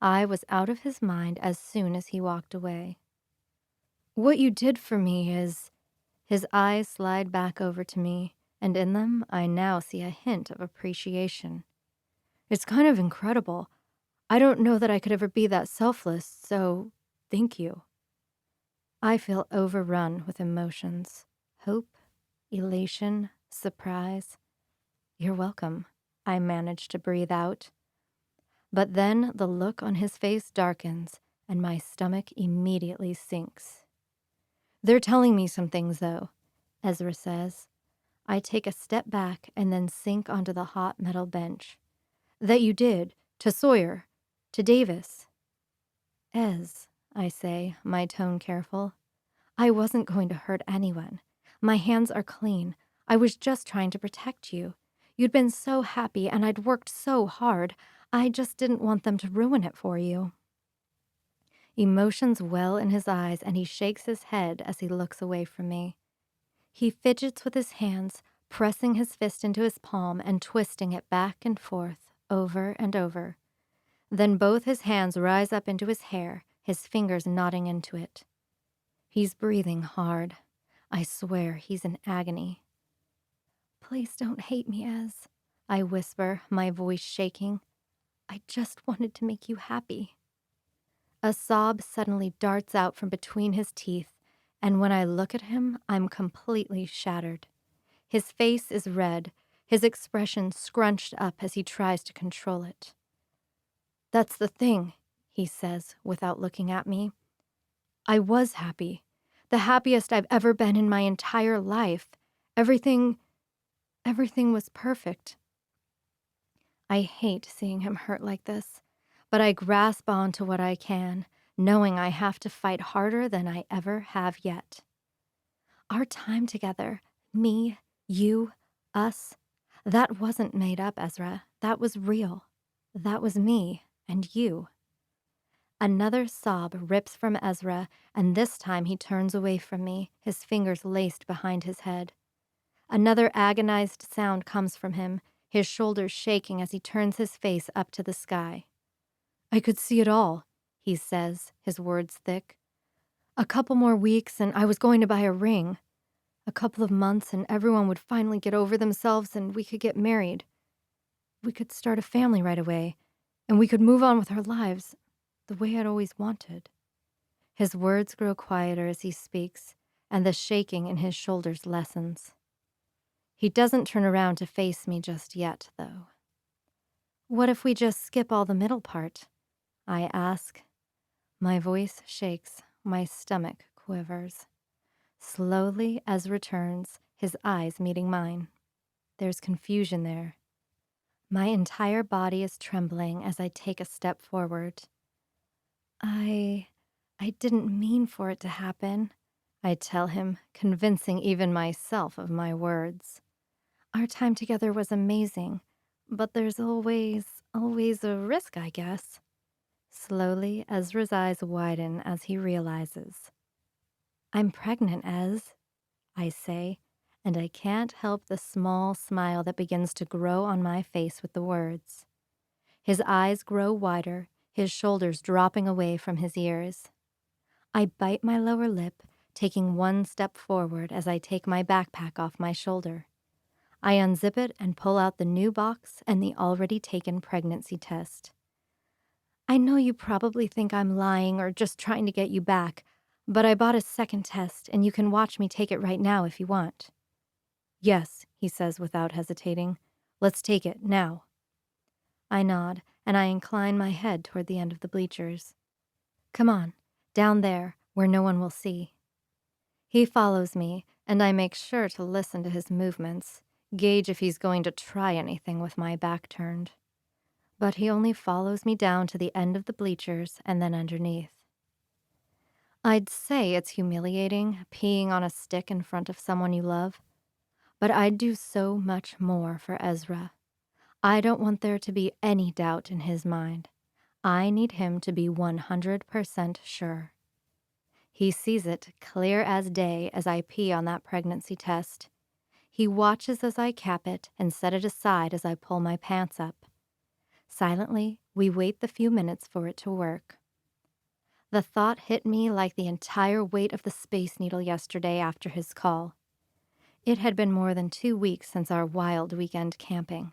I was out of his mind as soon as he walked away. "What you did for me is..." His eyes slide back over to me, and in them I now see a hint of appreciation. "It's kind of incredible. I don't know that I could ever be that selfless, so thank you." I feel overrun with emotions. Hope, elation, surprise. "You're welcome," I manage to breathe out. But then the look on his face darkens, and my stomach immediately sinks. "They're telling me some things, though," Ezra says. I take a step back and then sink onto the hot metal bench. "That you did, to Sawyer, to Davis." "Ez," I say, my tone careful. "I wasn't going to hurt anyone. My hands are clean. I was just trying to protect you. You'd been so happy and I'd worked so hard. I just didn't want them to ruin it for you." Emotions well in his eyes and he shakes his head as he looks away from me. He fidgets with his hands, pressing his fist into his palm and twisting it back and forth, over and over. Then both his hands rise up into his hair, his fingers knotting into it. He's breathing hard. I swear he's in agony. Please don't hate me, Ez, I whisper, my voice shaking. I just wanted to make you happy. A sob suddenly darts out from between his teeth, and when I look at him, I'm completely shattered. His face is red, his expression scrunched up as he tries to control it. That's the thing, he says without looking at me. I was happy, the happiest I've ever been in my entire life. Everything was perfect. I hate seeing him hurt like this, but I grasp on to what I can, knowing I have to fight harder than I ever have yet. Our time together, me, you, us, that wasn't made up, Ezra. That was real. That was me and you. Another sob rips from Ezra, and this time he turns away from me, his fingers laced behind his head. Another agonized sound comes from him, his shoulders shaking as he turns his face up to the sky. I could see it all, he says, his words thick. A couple more weeks and I was going to buy a ring. A couple of months and everyone would finally get over themselves and we could get married. We could start a family right away, and we could move on with our lives the way I'd always wanted. His words grow quieter as he speaks, and the shaking in his shoulders lessens. He doesn't turn around to face me just yet, though. What if we just skip all the middle part? I ask. My voice shakes, my stomach quivers. Slowly, Ezra turns, his eyes meeting mine. There's confusion there. My entire body is trembling as I take a step forward. I didn't mean for it to happen, I tell him, convincing even myself of my words. Our time together was amazing, but there's always a risk, I guess. Slowly, Ezra's eyes widen as he realizes. I'm pregnant, Ez, I say, and I can't help the small smile that begins to grow on my face with the words. His eyes grow wider, his shoulders dropping away from his ears. I bite my lower lip, taking one step forward as I take my backpack off my shoulder. I unzip it and pull out the new box and the already taken pregnancy test. I know you probably think I'm lying or just trying to get you back, but I bought a second test and you can watch me take it right now if you want. Yes, he says without hesitating. Let's take it now. I nod, and I incline my head toward the end of the bleachers. Come on, down there, where no one will see. He follows me, and I make sure to listen to his movements, gauge if he's going to try anything with my back turned. But he only follows me down to the end of the bleachers and then underneath. I'd say it's humiliating, peeing on a stick in front of someone you love, but I'd do so much more for Ezra. I don't want there to be any doubt in his mind. I need him to be 100% sure. He sees it clear as day as I pee on that pregnancy test. He watches as I cap it and set it aside as I pull my pants up. Silently, we wait the few minutes for it to work. The thought hit me like the entire weight of the Space Needle yesterday after his call. It had been more than 2 weeks since our wild weekend camping.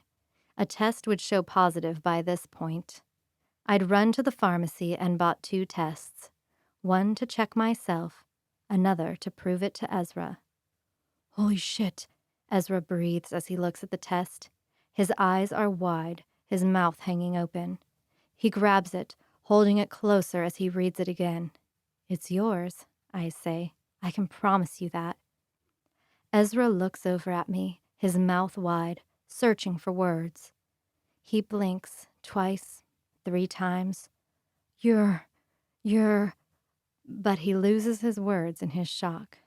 A test would show positive by this point. I'd run to the pharmacy and bought 2 tests, one to check myself, another to prove it to Ezra. Holy shit, Ezra breathes as he looks at the test. His eyes are wide, his mouth hanging open. He grabs it, holding it closer as he reads it again. It's yours, I say. I can promise you that. Ezra looks over at me, his mouth wide, searching for words. He blinks twice, 3 times. You're... But he loses his words in his shock.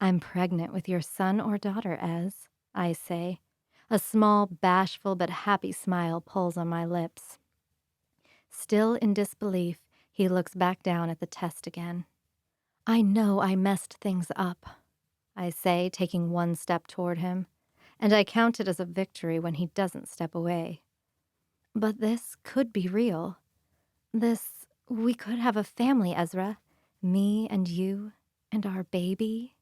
I'm pregnant with your son or daughter, Ez, I say. A small, bashful but happy smile pulls on my lips. Still in disbelief, he looks back down at the test again. I know I messed things up, I say, taking one step toward him, and I count it as a victory when he doesn't step away. But this could be real. We could have a family, Ezra. Me and you and our baby.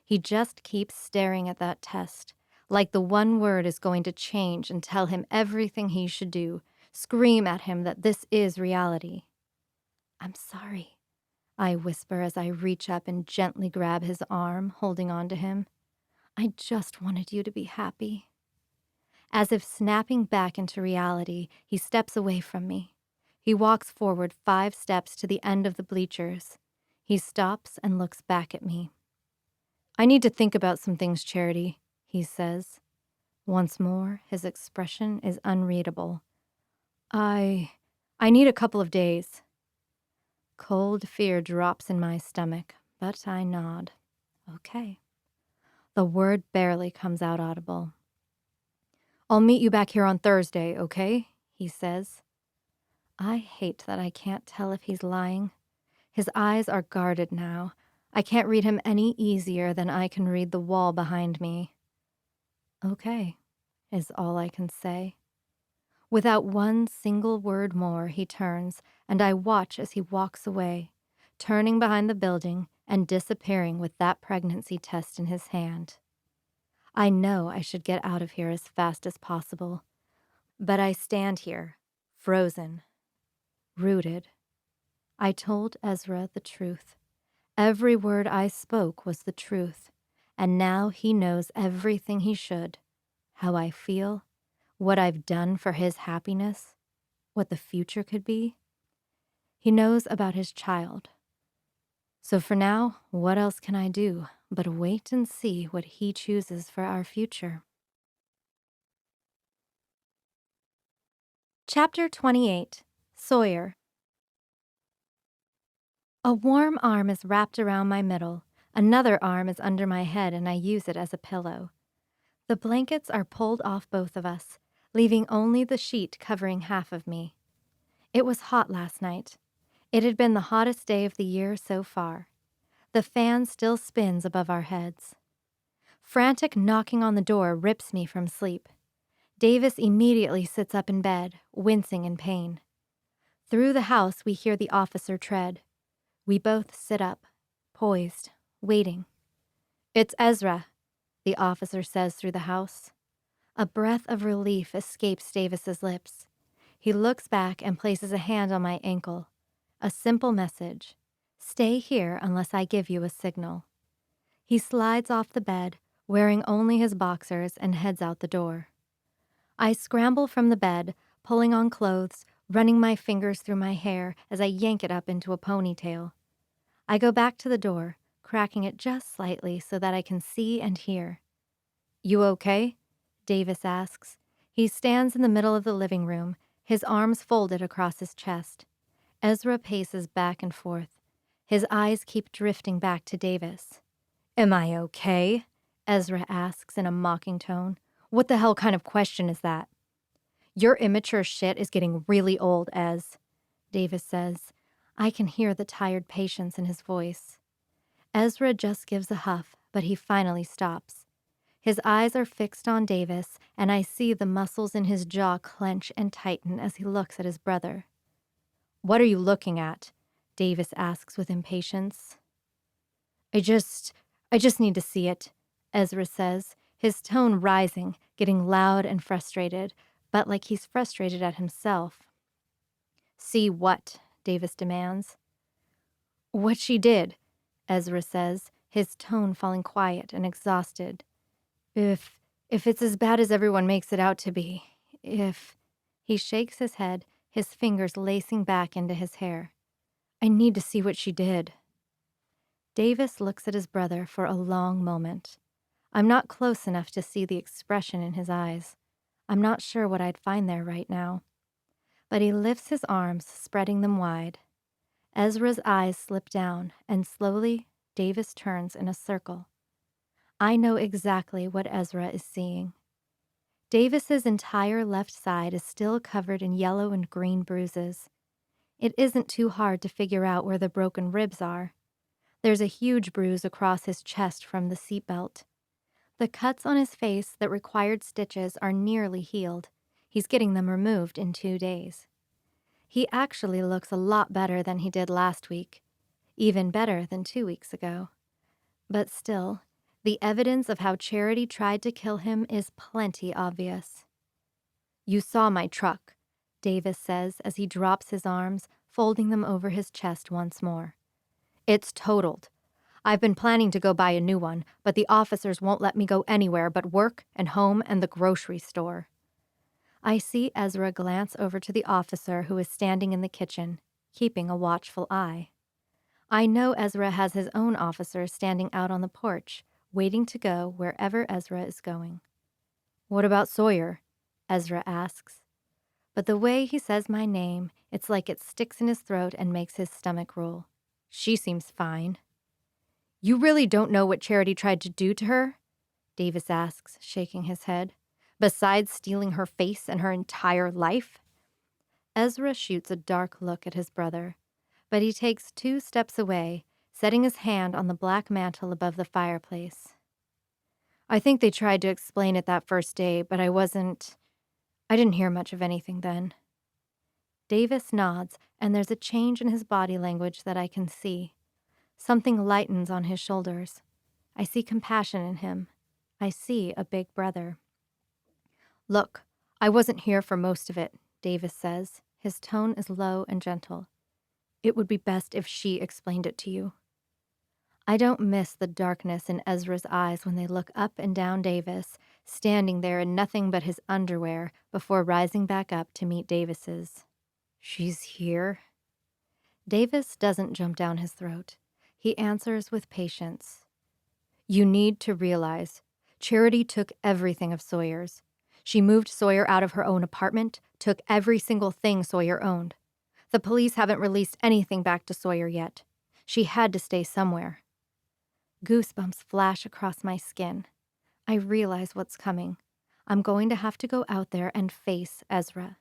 He just keeps staring at that test, like the one word is going to change and tell him everything he should do, scream at him that this is reality. "I'm sorry," I whisper as I reach up and gently grab his arm, holding on to him. "I just wanted you to be happy." As if snapping back into reality, he steps away from me. He walks forward 5 steps to the end of the bleachers. He stops and looks back at me. "I need to think about some things, Charity," he says. Once more, his expression is unreadable. I need a couple of days." Cold fear drops in my stomach, but I nod. Okay. The word barely comes out audible. "I'll meet you back here on Thursday, okay?" he says. I hate that I can't tell if he's lying. His eyes are guarded now. I can't read him any easier than I can read the wall behind me. "Okay," is all I can say. Without one single word more, he turns, and I watch as he walks away, turning behind the building and disappearing with that pregnancy test in his hand. I know I should get out of here as fast as possible, but I stand here, frozen, rooted. I told Ezra the truth. Every word I spoke was the truth, and now he knows everything he should, how I feel, what I've done for his happiness, what the future could be. He knows about his child. So for now, what else can I do but wait and see what he chooses for our future? Chapter 28, SAWYER. A warm arm is wrapped around my middle. Another arm is under my head and I use it as a pillow. The blankets are pulled off both of us, leaving only the sheet covering half of me. It was hot last night. It had been the hottest day of the year so far. The fan still spins above our heads. Frantic knocking on the door rips me from sleep. Davis immediately sits up in bed, wincing in pain. Through the house we hear the officer tread. We both sit up, poised, waiting. "It's Ezra," the officer says through the house. A breath of relief escapes Davis's lips. He looks back and places a hand on my ankle. A simple message: "Stay here unless I give you a signal." He slides off the bed, wearing only his boxers, and heads out the door. I scramble from the bed, pulling on clothes, running my fingers through my hair as I yank it up into a ponytail. I go back to the door, cracking it just slightly so that I can see and hear. "You okay?" Davis asks. He stands in the middle of the living room, his arms folded across his chest. Ezra paces back and forth. His eyes keep drifting back to Davis. "Am I okay?" Ezra asks in a mocking tone. "What the hell kind of question is that?" "Your immature shit is getting really old, Ez," Davis says. I can hear the tired patience in his voice. Ezra just gives a huff, but he finally stops. His eyes are fixed on Davis, and I see the muscles in his jaw clench and tighten as he looks at his brother. "What are you looking at?" Davis asks with impatience. I just need to see it," Ezra says, his tone rising, getting loud and frustrated, but like he's frustrated at himself. "See what?" Davis demands. "What she did," Ezra says, his tone falling quiet and exhausted. If it's as bad as everyone makes it out to be, if..." He shakes his head, his fingers lacing back into his hair. "I need to see what she did." Davis looks at his brother for a long moment. I'm not close enough to see the expression in his eyes. I'm not sure what I'd find there right now. But he lifts his arms, spreading them wide. Ezra's eyes slip down, and slowly, Davis turns in a circle. I know exactly what Ezra is seeing. Davis's entire left side is still covered in yellow and green bruises. It isn't too hard to figure out where the broken ribs are. There's a huge bruise across his chest from the seatbelt. The cuts on his face that required stitches are nearly healed. He's getting them removed in 2 days. He actually looks a lot better than he did last week, even better than 2 weeks ago. But still, The evidence of how Charity tried to kill him is plenty obvious. "You saw my truck," Davis says as he drops his arms, folding them over his chest once more. "It's totaled. I've been planning to go buy a new one, but the officers won't let me go anywhere but work and home and the grocery store." I see Ezra glance over to the officer who is standing in the kitchen, keeping a watchful eye. I know Ezra has his own officers standing out on the porch, waiting to go wherever Ezra is going. "What about Sawyer?" Ezra asks. But the way he says my name, it's like it sticks in his throat and makes his stomach roll. "She seems fine." "You really don't know what Charity tried to do to her?" Davis asks, shaking his head. "Besides stealing her face and her entire life?" Ezra shoots a dark look at his brother, but he takes 2 steps away, setting his hand on the black mantle above the fireplace. "I think they tried to explain it that first day, but I didn't hear much of anything then." Davis nods, and there's a change in his body language that I can see. Something lightens on his shoulders. I see compassion in him. I see a big brother. "Look, I wasn't here for most of it," Davis says. His tone is low and gentle. "It would be best if she explained it to you." I don't miss the darkness in Ezra's eyes when they look up and down Davis, standing there in nothing but his underwear before rising back up to meet Davis's. "She's here?" Davis doesn't jump down his throat. He answers with patience. "You need to realize, Charity took everything of Sawyer's. She moved Sawyer out of her own apartment, took every single thing Sawyer owned. The police haven't released anything back to Sawyer yet. She had to stay somewhere." Goosebumps flash across my skin. I realize what's coming. I'm going to have to go out there and face Ezra.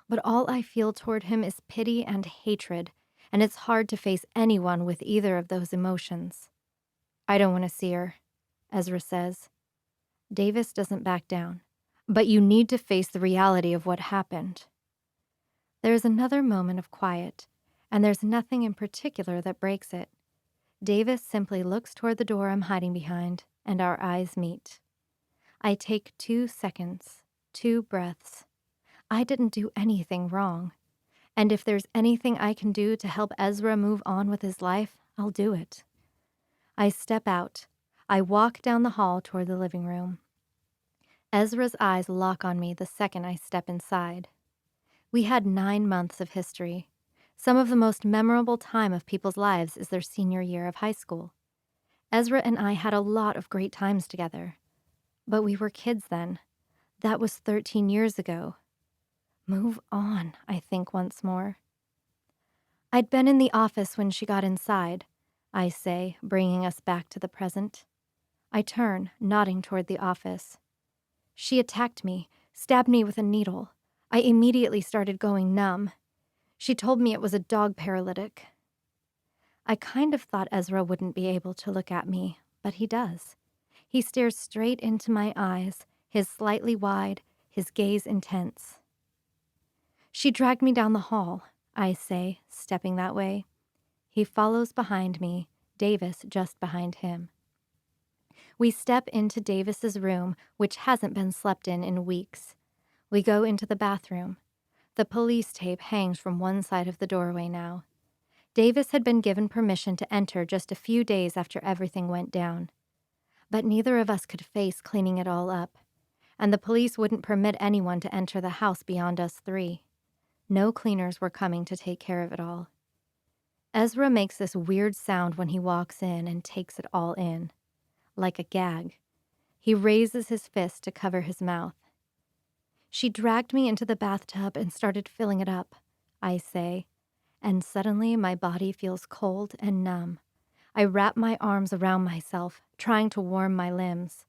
But all I feel toward him is pity and hatred, and it's hard to face anyone with either of those emotions. "I don't want to see her," Ezra says. Davis doesn't back down. "But you need to face the reality of what happened." There's another moment of quiet, and there's nothing in particular that breaks it. Davis simply looks toward the door I'm hiding behind, and our eyes meet. I take 2 seconds, 2 breaths. I didn't do anything wrong. And if there's anything I can do to help Ezra move on with his life, I'll do it. I step out. I walk down the hall toward the living room. Ezra's eyes lock on me the second I step inside. We had 9 months of history. Some of the most memorable time of people's lives is their senior year of high school. Ezra and I had a lot of great times together. But we were kids then. That was 13 years ago. Move on, I think once more. I'd been in the office when she got inside, I say, bringing us back to the present. I turn, nodding toward the office. "She attacked me, stabbed me with a needle. I immediately started going numb. She told me it was a dog paralytic." I kind of thought Ezra wouldn't be able to look at me, but he does. He stares straight into my eyes, his slightly wide, his gaze intense. "She dragged me down the hall," I say, stepping that way. He follows behind me, Davis just behind him. We step into Davis's room, which hasn't been slept in weeks. We go into the bathroom. The police tape hangs from one side of the doorway now. Davis had been given permission to enter just a few days after everything went down. But neither of us could face cleaning it all up, and the police wouldn't permit anyone to enter the house beyond us 3. No cleaners were coming to take care of it all. Ezra makes this weird sound when he walks in and takes it all in, like a gag. He raises his fist to cover his mouth. "She dragged me into the bathtub and started filling it up," I say, and suddenly my body feels cold and numb. I wrap my arms around myself, trying to warm my limbs.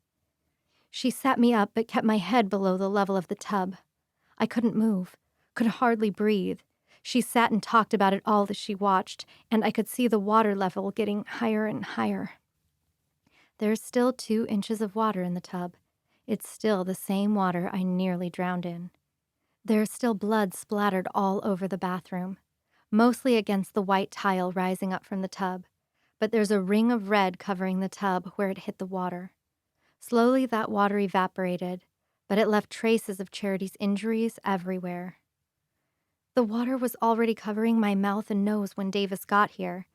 "She sat me up but kept my head below the level of the tub. I couldn't move, could hardly breathe. She sat and talked about it all as she watched, and I could see the water level getting higher and higher. There's still 2 inches of water in the tub. It's still the same water I nearly drowned in. There's still blood splattered all over the bathroom, mostly against the white tile rising up from the tub, but there's a ring of red covering the tub where it hit the water. Slowly that water evaporated, but it left traces of Charity's injuries everywhere. The water was already covering my mouth and nose when Davis got here,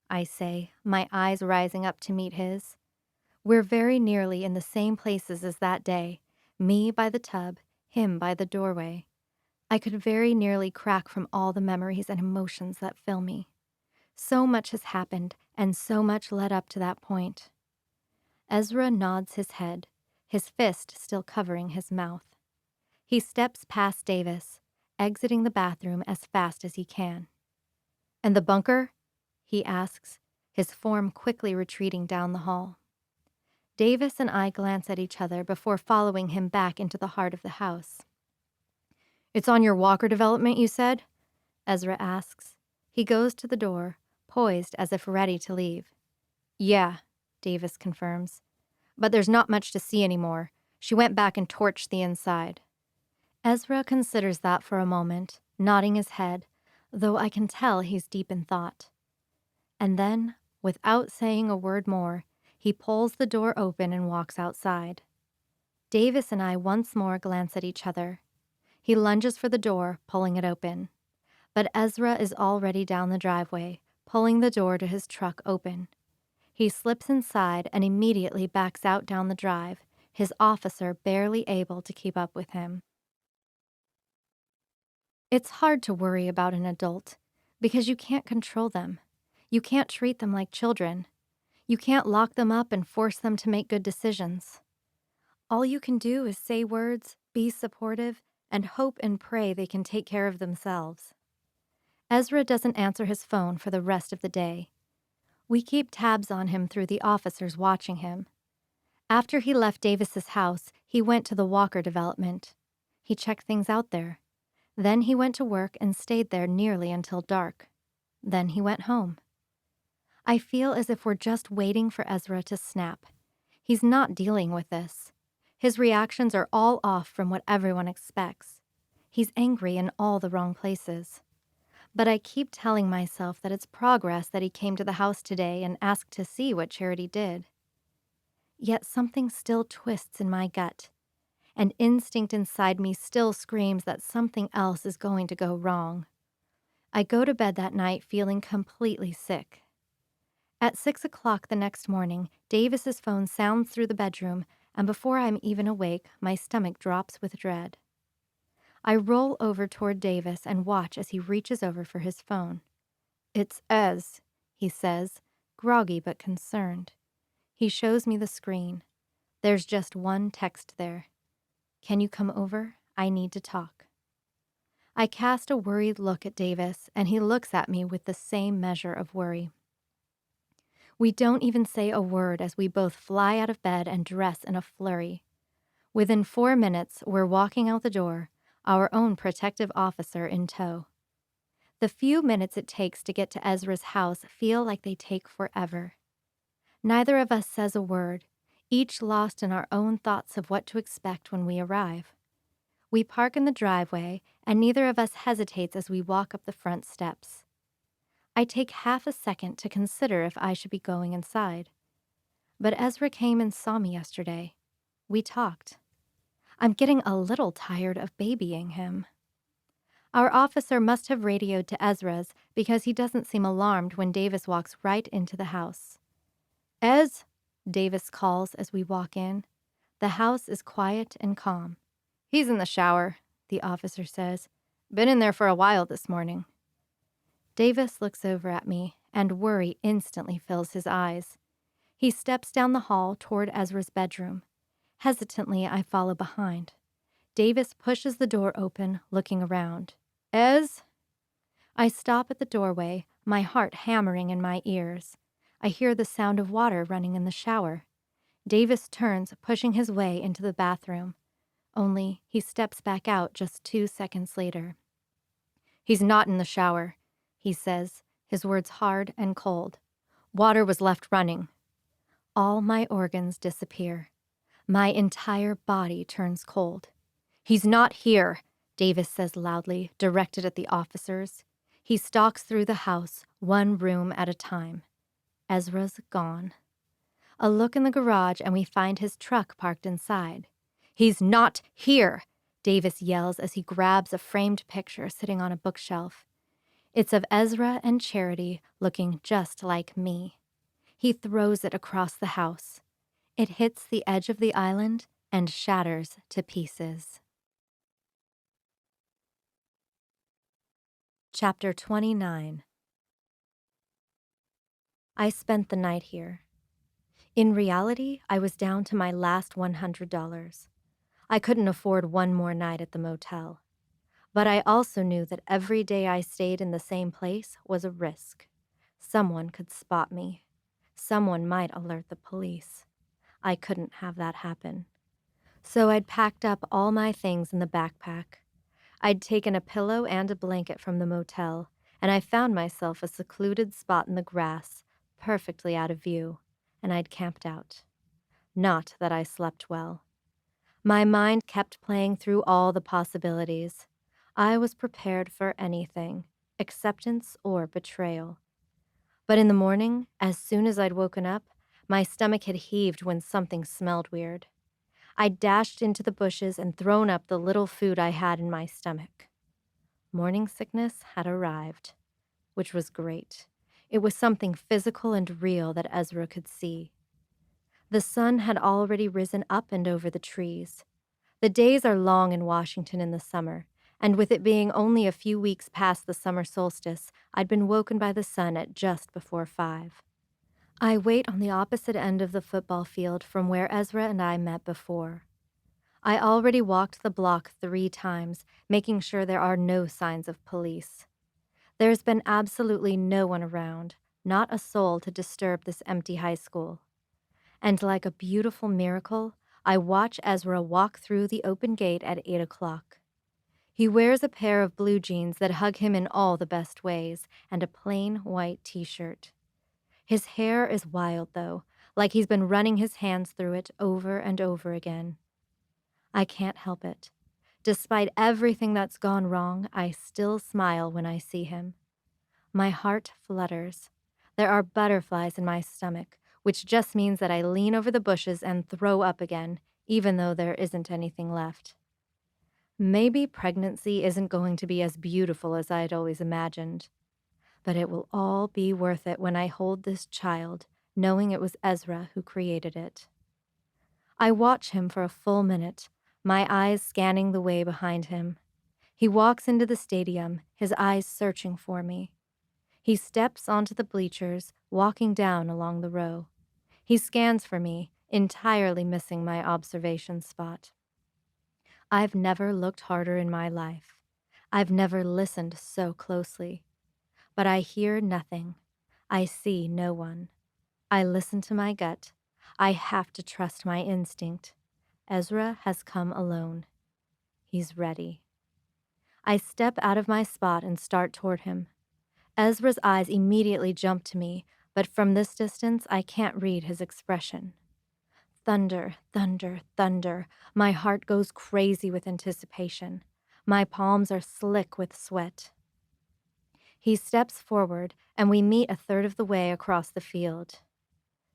I say, my eyes rising up to meet his. We're very nearly in the same places as that day, me by the tub, him by the doorway. I could very nearly crack from all the memories and emotions that fill me. So much has happened, and so much led up to that point. Ezra nods his head, his fist still covering his mouth. He steps past Davis, exiting the bathroom as fast as he can. "And the bunker?" he asks, his form quickly retreating down the hall. Davis and I glance at each other before following him back into the heart of the house. "It's on your Walker development, you said?" Ezra asks. He goes to the door, poised as if ready to leave. "Yeah," Davis confirms. "But there's not much to see anymore. She went back and torched the inside." Ezra considers that for a moment, nodding his head, though I can tell he's deep in thought. And then, without saying a word more, he pulls the door open and walks outside. Davis and I once more glance at each other. He lunges for the door, pulling it open. But Ezra is already down the driveway, pulling the door to his truck open. He slips inside and immediately backs out down the drive, his officer barely able to keep up with him. It's hard to worry about an adult, because you can't control them. You can't treat them like children. You can't lock them up and force them to make good decisions. All you can do is say words, be supportive, and hope and pray they can take care of themselves. Ezra doesn't answer his phone for the rest of the day. We keep tabs on him through the officers watching him. After he left Davis's house, he went to the Walker development. He checked things out there. Then he went to work and stayed there nearly until dark. Then he went home. I feel as if we're just waiting for Ezra to snap. He's not dealing with this. His reactions are all off from what everyone expects. He's angry in all the wrong places. But I keep telling myself that it's progress that he came to the house today and asked to see what Charity did. Yet something still twists in my gut. And instinct inside me still screams that something else is going to go wrong. I go to bed that night feeling completely sick. At 6 o'clock the next morning, Davis's phone sounds through the bedroom, and before I'm even awake, my stomach drops with dread. I roll over toward Davis and watch as he reaches over for his phone. "It's Ez," he says, groggy but concerned. He shows me the screen. There's just one text there. "Can you come over? I need to talk." I cast a worried look at Davis, and he looks at me with the same measure of worry. We don't even say a word as we both fly out of bed and dress in a flurry. Within 4 minutes, we're walking out the door, our own protective officer in tow. The few minutes it takes to get to Ezra's house feel like they take forever. Neither of us says a word, each lost in our own thoughts of what to expect when we arrive. We park in the driveway, and neither of us hesitates as we walk up the front steps. I take half a second to consider if I should be going inside. But Ezra came and saw me yesterday. We talked. I'm getting a little tired of babying him. Our officer must have radioed to Ezra's because he doesn't seem alarmed when Davis walks right into the house. "Ez," Davis calls as we walk in. The house is quiet and calm. "He's in the shower," the officer says. "Been in there for a while this morning." Davis looks over at me, and worry instantly fills his eyes. He steps down the hall toward Ezra's bedroom. Hesitantly, I follow behind. Davis pushes the door open, looking around. "Ez?" I stop at the doorway, my heart hammering in my ears. I hear the sound of water running in the shower. Davis turns, pushing his way into the bathroom. Only he steps back out just 2 seconds later. "He's not in the shower," he says, his words hard and cold. "Water was left running." All my organs disappear. My entire body turns cold. "He's not here," Davis says loudly, directed at the officers. He stalks through the house, one room at a time. Ezra's gone. A look in the garage and we find his truck parked inside. "He's not here!" Davis yells as he grabs a framed picture sitting on a bookshelf. It's of Ezra and Charity looking just like me. He throws it across the house. It hits the edge of the island and shatters to pieces. Chapter 29. I spent the night here. In reality, I was down to my last $100. I couldn't afford one more night at the motel. But I also knew that every day I stayed in the same place was a risk. Someone could spot me. Someone might alert the police. I couldn't have that happen. So I'd packed up all my things in the backpack. I'd taken a pillow and a blanket from the motel, and I found myself a secluded spot in the grass, perfectly out of view, and I'd camped out. Not that I slept well. My mind kept playing through all the possibilities. I was prepared for anything, acceptance or betrayal. But in the morning, as soon as I'd woken up, my stomach had heaved when something smelled weird. I'd dashed into the bushes and thrown up the little food I had in my stomach. Morning sickness had arrived, which was great. It was something physical and real that Ezra could see. The sun had already risen up and over the trees. The days are long in Washington in the summer, and with it being only a few weeks past the summer solstice, I'd been woken by the sun at just before 5. I wait on the opposite end of the football field from where Ezra and I met before. I already walked the block 3 times, making sure there are no signs of police. There's been absolutely no one around, not a soul to disturb this empty high school. And like a beautiful miracle, I watch Ezra walk through the open gate at 8 o'clock. He wears a pair of blue jeans that hug him in all the best ways, and a plain white t-shirt. His hair is wild, though, like he's been running his hands through it over and over again. I can't help it. Despite everything that's gone wrong, I still smile when I see him. My heart flutters. There are butterflies in my stomach, which just means that I lean over the bushes and throw up again, even though there isn't anything left. Maybe pregnancy isn't going to be as beautiful as I'd always imagined, but it will all be worth it when I hold this child, knowing it was Ezra who created it. I watch him for a full minute, my eyes scanning the way behind him. He walks into the stadium, his eyes searching for me. He steps onto the bleachers, walking down along the row. He scans for me, entirely missing my observation spot. I've never looked harder in my life. I've never listened so closely. But I hear nothing. I see no one. I listen to my gut. I have to trust my instinct. Ezra has come alone. He's ready. I step out of my spot and start toward him. Ezra's eyes immediately jump to me, but from this distance I can't read his expression. Thunder, thunder, thunder. My heart goes crazy with anticipation. My palms are slick with sweat. He steps forward, and we meet a third of the way across the field.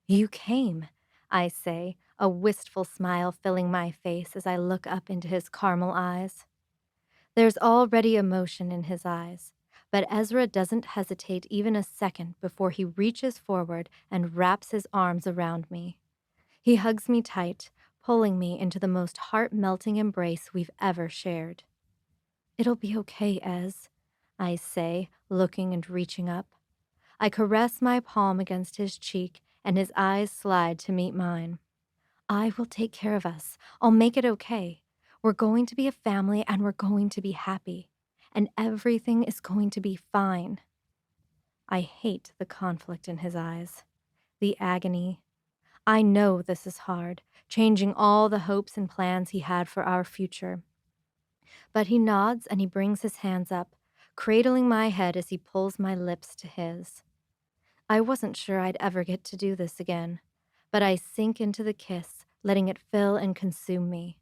"You came," I say, a wistful smile filling my face as I look up into his caramel eyes. There's already emotion in his eyes, but Ezra doesn't hesitate even a second before he reaches forward and wraps his arms around me. He hugs me tight, pulling me into the most heart-melting embrace we've ever shared. "It'll be okay, Ez," I say, looking and reaching up. I caress my palm against his cheek, and his eyes slide to meet mine. "I will take care of us. I'll make it okay. We're going to be a family, and we're going to be happy. And everything is going to be fine." I hate the conflict in his eyes, the agony. I know this is hard, changing all the hopes and plans he had for our future. But he nods and he brings his hands up, cradling my head as he pulls my lips to his. I wasn't sure I'd ever get to do this again, but I sink into the kiss, letting it fill and consume me.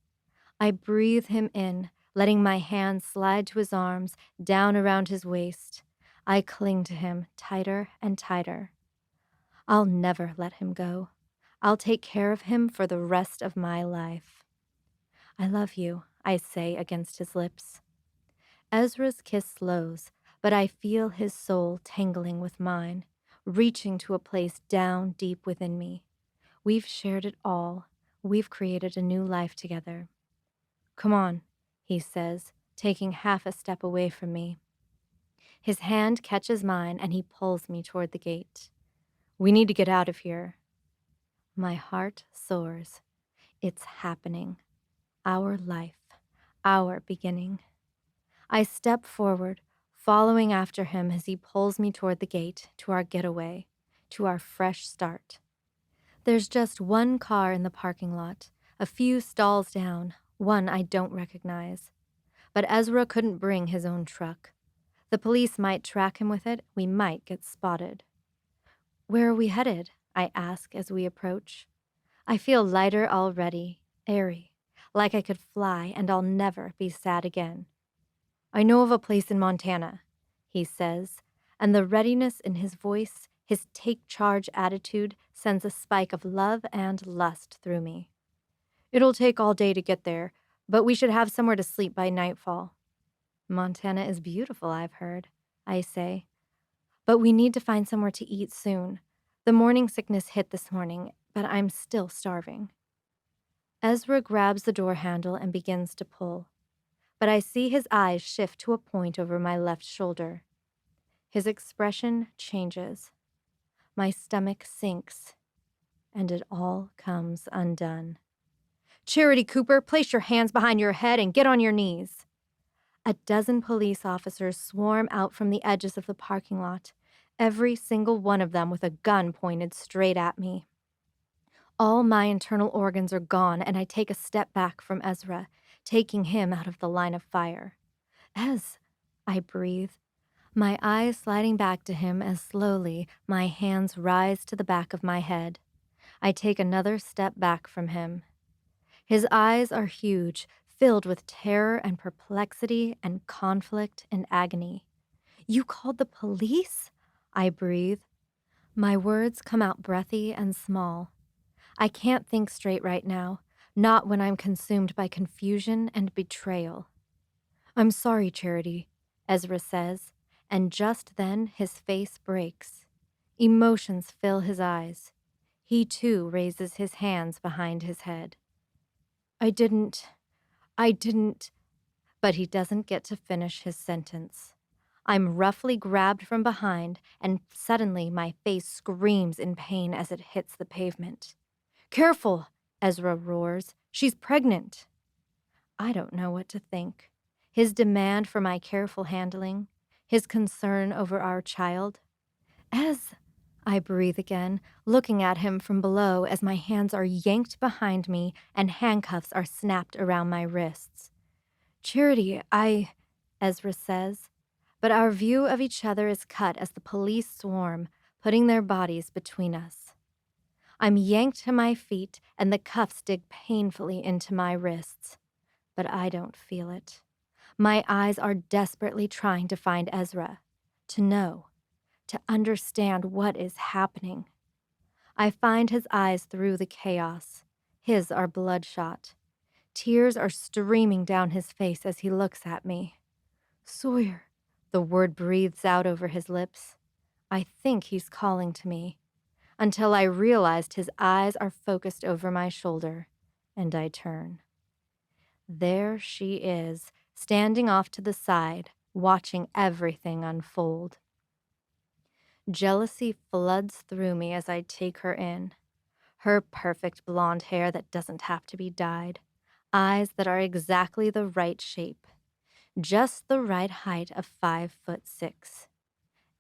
I breathe him in, letting my hands slide to his arms, down around his waist. I cling to him tighter and tighter. I'll never let him go. I'll take care of him for the rest of my life. I love you, I say against his lips. Ezra's kiss slows, but I feel his soul tangling with mine, reaching to a place down deep within me. We've shared it all. We've created a new life together. Come on, he says, taking half a step away from me. His hand catches mine and he pulls me toward the gate. We need to get out of here. My heart soars. It's happening. Our life. Our beginning. I step forward, following after him as he pulls me toward the gate, to our getaway, to our fresh start. There's just one car in the parking lot, a few stalls down, one I don't recognize. But Ezra couldn't bring his own truck. The police might track him with it, we might get spotted. Where are we headed? I ask as we approach. I feel lighter already, airy, like I could fly and I'll never be sad again. I know of a place in Montana, he says, and the readiness in his voice, his take-charge attitude, sends a spike of love and lust through me. It'll take all day to get there, but we should have somewhere to sleep by nightfall. Montana is beautiful, I've heard, I say. But we need to find somewhere to eat soon. The morning sickness hit this morning, but I'm still starving. Ezra grabs the door handle and begins to pull, but I see his eyes shift to a point over my left shoulder. His expression changes. My stomach sinks, and it all comes undone. Charity Cooper, place your hands behind your head and get on your knees. A dozen police officers swarm out from the edges of the parking lot, every single one of them with a gun pointed straight at me. All my internal organs are gone, and I take a step back from Ezra, taking him out of the line of fire. Ez, I breathe, my eyes sliding back to him as slowly my hands rise to the back of my head. I take another step back from him. His eyes are huge, filled with terror and perplexity and conflict and agony. You called the police? I breathe. My words come out breathy and small. I can't think straight right now, not when I'm consumed by confusion and betrayal. I'm sorry, Charity, Ezra says, and just then his face breaks. Emotions fill his eyes. He too raises his hands behind his head. I didn't, but he doesn't get to finish his sentence. I'm roughly grabbed from behind, and suddenly my face screams in pain as it hits the pavement. Careful, Ezra roars. She's pregnant. I don't know what to think. His demand for my careful handling, his concern over our child. I breathe again, looking at him from below as my hands are yanked behind me and handcuffs are snapped around my wrists. Charity, Ezra says, but our view of each other is cut as the police swarm, putting their bodies between us. I'm yanked to my feet and the cuffs dig painfully into my wrists, but I don't feel it. My eyes are desperately trying to find Ezra, to know, to understand what is happening. I find his eyes through the chaos. His are bloodshot. Tears are streaming down his face as he looks at me. Sawyer, the word breathes out over his lips. I think he's calling to me, until I realized his eyes are focused over my shoulder, and I turn. There she is, standing off to the side, watching everything unfold. Jealousy floods through me as I take her in. Her perfect blonde hair that doesn't have to be dyed, eyes that are exactly the right shape, just the right height of 5'6".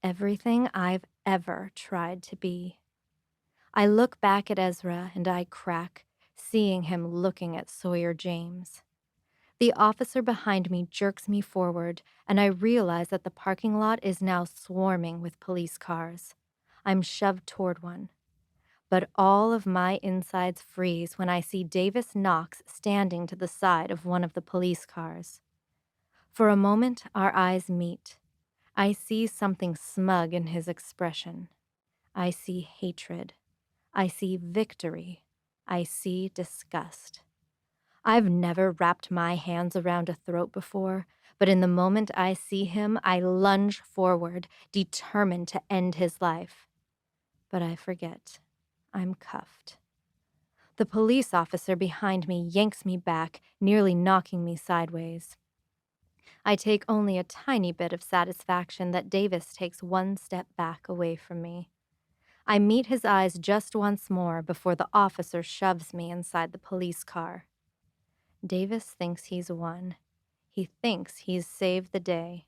Everything I've ever tried to be. I look back at Ezra and I crack, seeing him looking at Sawyer James. The officer behind me jerks me forward, and I realize that the parking lot is now swarming with police cars. I'm shoved toward one. But all of my insides freeze when I see Davis Knox standing to the side of one of the police cars. For a moment, our eyes meet. I see something smug in his expression. I see hatred. I see victory. I see disgust. I've never wrapped my hands around a throat before, but in the moment I see him, I lunge forward, determined to end his life. But I forget. I'm cuffed. The police officer behind me yanks me back, nearly knocking me sideways. I take only a tiny bit of satisfaction that Davis takes one step back away from me. I meet his eyes just once more before the officer shoves me inside the police car. Davis thinks he's won. He thinks he's saved the day.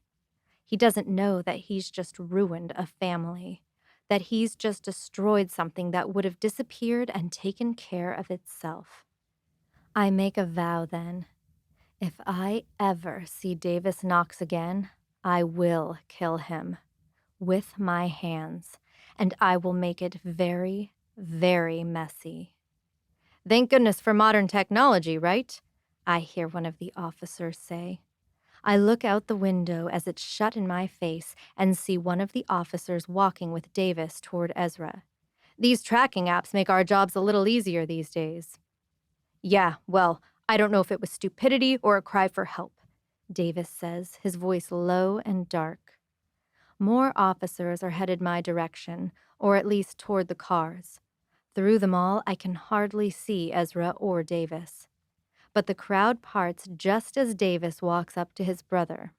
He doesn't know that he's just ruined a family, that he's just destroyed something that would have disappeared and taken care of itself. I make a vow then. If I ever see Davis Knox again, I will kill him with my hands, and I will make it very, very messy. Thank goodness for modern technology, right? I hear one of the officers say. I look out the window as it's shut in my face and see one of the officers walking with Davis toward Ezra. These tracking apps make our jobs a little easier these days. Yeah, well, I don't know if it was stupidity or a cry for help, Davis says, his voice low and dark. More officers are headed my direction, or at least toward the cars. Through them all, I can hardly see Ezra or Davis. But the crowd parts just as Davis walks up to his brother.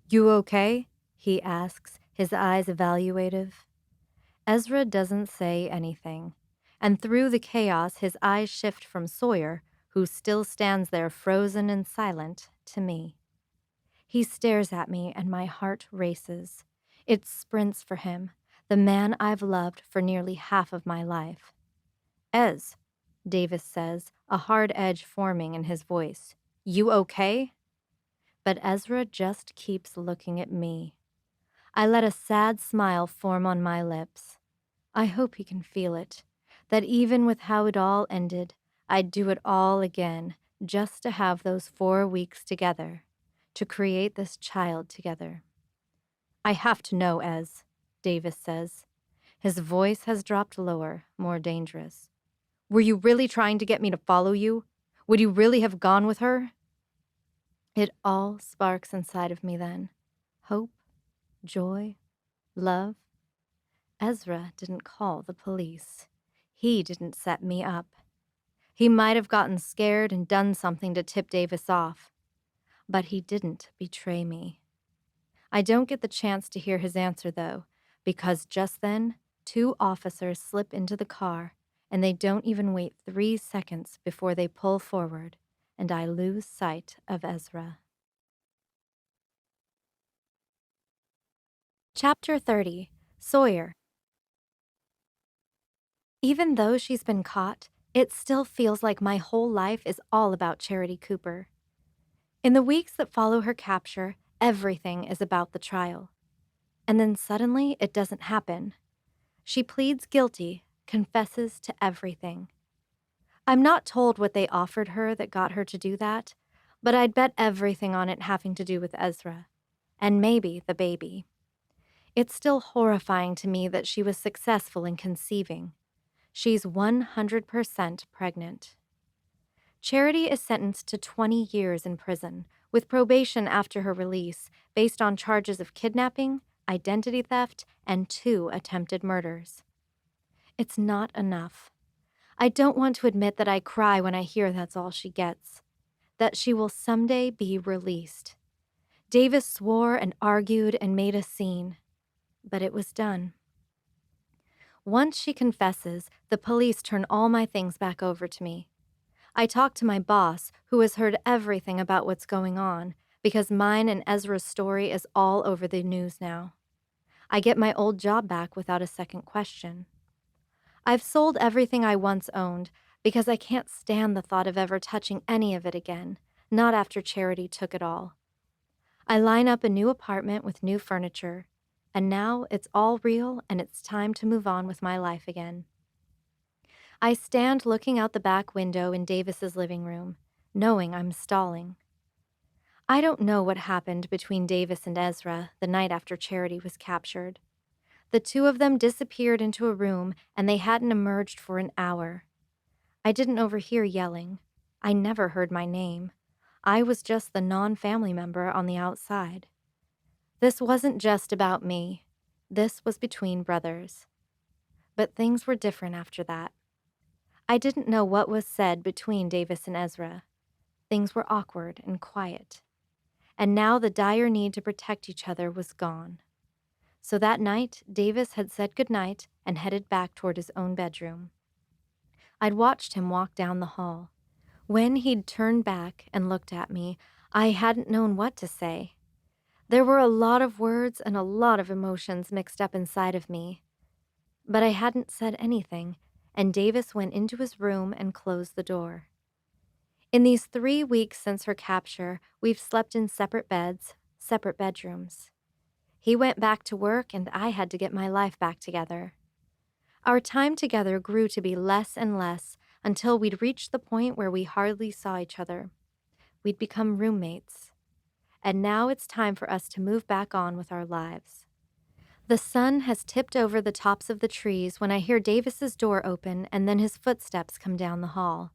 You okay? He asks, his eyes evaluative. Ezra doesn't say anything, and through the chaos his eyes shift from Sawyer, who still stands there frozen and silent, to me. He stares at me and my heart races. It sprints for him, the man I've loved for nearly half of my life. Ez, Davis says, a hard edge forming in his voice. You okay? But Ezra just keeps looking at me. I let a sad smile form on my lips. I hope he can feel it, that even with how it all ended, I'd do it all again just to have those 4 weeks together, to create this child together. I have to know, Ez, Davis says. His voice has dropped lower, more dangerous. Were you really trying to get me to follow you? Would you really have gone with her? It all sparks inside of me then. Hope, joy, love. Ezra didn't call the police. He didn't set me up. He might have gotten scared and done something to tip Davis off. But he didn't betray me. I don't get the chance to hear his answer, though, because just then, 2 officers slip into the car, and they don't even wait 3 seconds before they pull forward, and I lose sight of Ezra. Chapter 30, Sawyer. Even though she's been caught, it still feels like my whole life is all about Charity Cooper. In the weeks that follow her capture, everything is about the trial. And then suddenly, it doesn't happen. She pleads guilty, confesses to everything. I'm not told what they offered her that got her to do that, but I'd bet everything on it having to do with Ezra, and maybe the baby. It's still horrifying to me that she was successful in conceiving. She's 100% pregnant. Charity is sentenced to 20 years in prison, with probation after her release, based on charges of kidnapping, identity theft, and 2 attempted murders. It's not enough. I don't want to admit that I cry when I hear that's all she gets, that she will someday be released. Davis swore and argued and made a scene, but it was done. Once she confesses, the police turn all my things back over to me. I talk to my boss, who has heard everything about what's going on, because mine and Ezra's story is all over the news now. I get my old job back without a second question. I've sold everything I once owned because I can't stand the thought of ever touching any of it again, not after Charity took it all. I line up a new apartment with new furniture, and now it's all real and it's time to move on with my life again. I stand looking out the back window in Davis's living room, knowing I'm stalling. I don't know what happened between Davis and Ezra the night after Charity was captured. The two of them disappeared into a room, and they hadn't emerged for an hour. I didn't overhear yelling. I never heard my name. I was just the non-family member on the outside. This wasn't just about me. This was between brothers. But things were different after that. I didn't know what was said between Davis and Ezra. Things were awkward and quiet. And now the dire need to protect each other was gone. So that night, Davis had said goodnight and headed back toward his own bedroom. I'd watched him walk down the hall. When he'd turned back and looked at me, I hadn't known what to say. There were a lot of words and a lot of emotions mixed up inside of me. But I hadn't said anything, and Davis went into his room and closed the door. In these 3 weeks since her capture, we've slept in separate beds, separate bedrooms. He went back to work, and I had to get my life back together. Our time together grew to be less and less until we'd reached the point where we hardly saw each other. We'd become roommates. And now it's time for us to move back on with our lives. The sun has tipped over the tops of the trees when I hear Davis's door open and then his footsteps come down the hall.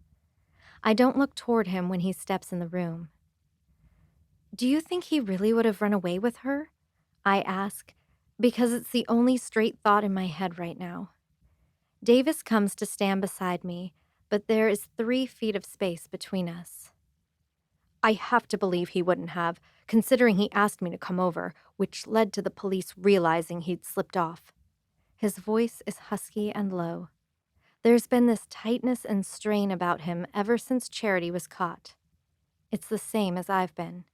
I don't look toward him when he steps in the room. "Do you think he really would have run away with her?" I ask, because it's the only straight thought in my head right now. Davis comes to stand beside me, but there is 3 feet of space between us. "I have to believe he wouldn't have, considering he asked me to come over, which led to the police realizing he'd slipped off." His voice is husky and low. There's been this tightness and strain about him ever since Charity was caught. It's the same as I've been.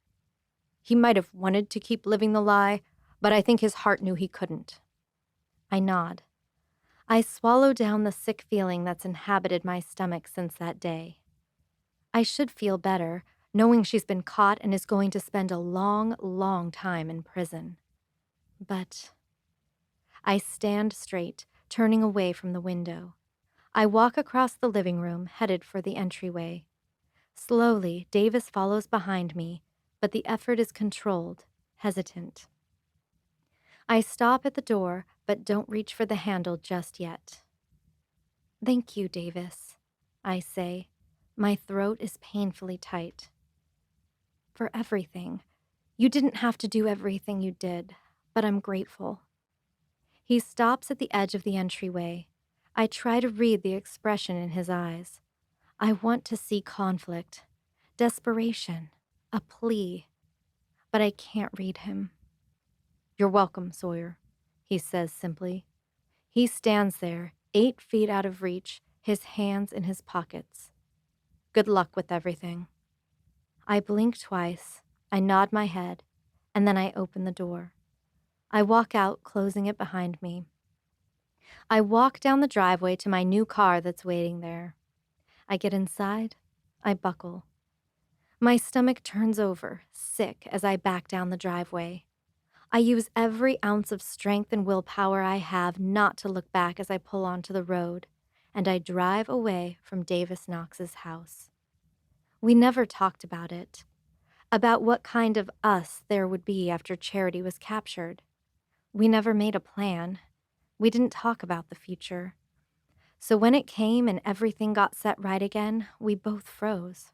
"He might have wanted to keep living the lie, but I think his heart knew he couldn't." I nod. I swallow down the sick feeling that's inhabited my stomach since that day. I should feel better, knowing she's been caught and is going to spend a long, long time in prison. But I stand straight, turning away from the window. I walk across the living room, headed for the entryway. Slowly, Davis follows behind me, but the effort is controlled, hesitant. I stop at the door, but don't reach for the handle just yet. "Thank you, Davis," I say. My throat is painfully tight. "For everything. You didn't have to do everything you did, but I'm grateful." He stops at the edge of the entryway. I try to read the expression in his eyes. I want to see conflict, desperation, a plea, but I can't read him. "You're welcome, Sawyer," he says simply. He stands there, 8 feet out of reach, his hands in his pockets. "Good luck with everything." I blink twice, I nod my head, and then I open the door. I walk out, closing it behind me. I walk down the driveway to my new car that's waiting there. I get inside, I buckle. My stomach turns over, sick, as I back down the driveway. I use every ounce of strength and willpower I have not to look back as I pull onto the road, and I drive away from Davis Knox's house. We never talked about it, about what kind of us there would be after Charity was captured. We never made a plan. We didn't talk about the future. So when it came and everything got set right again, we both froze.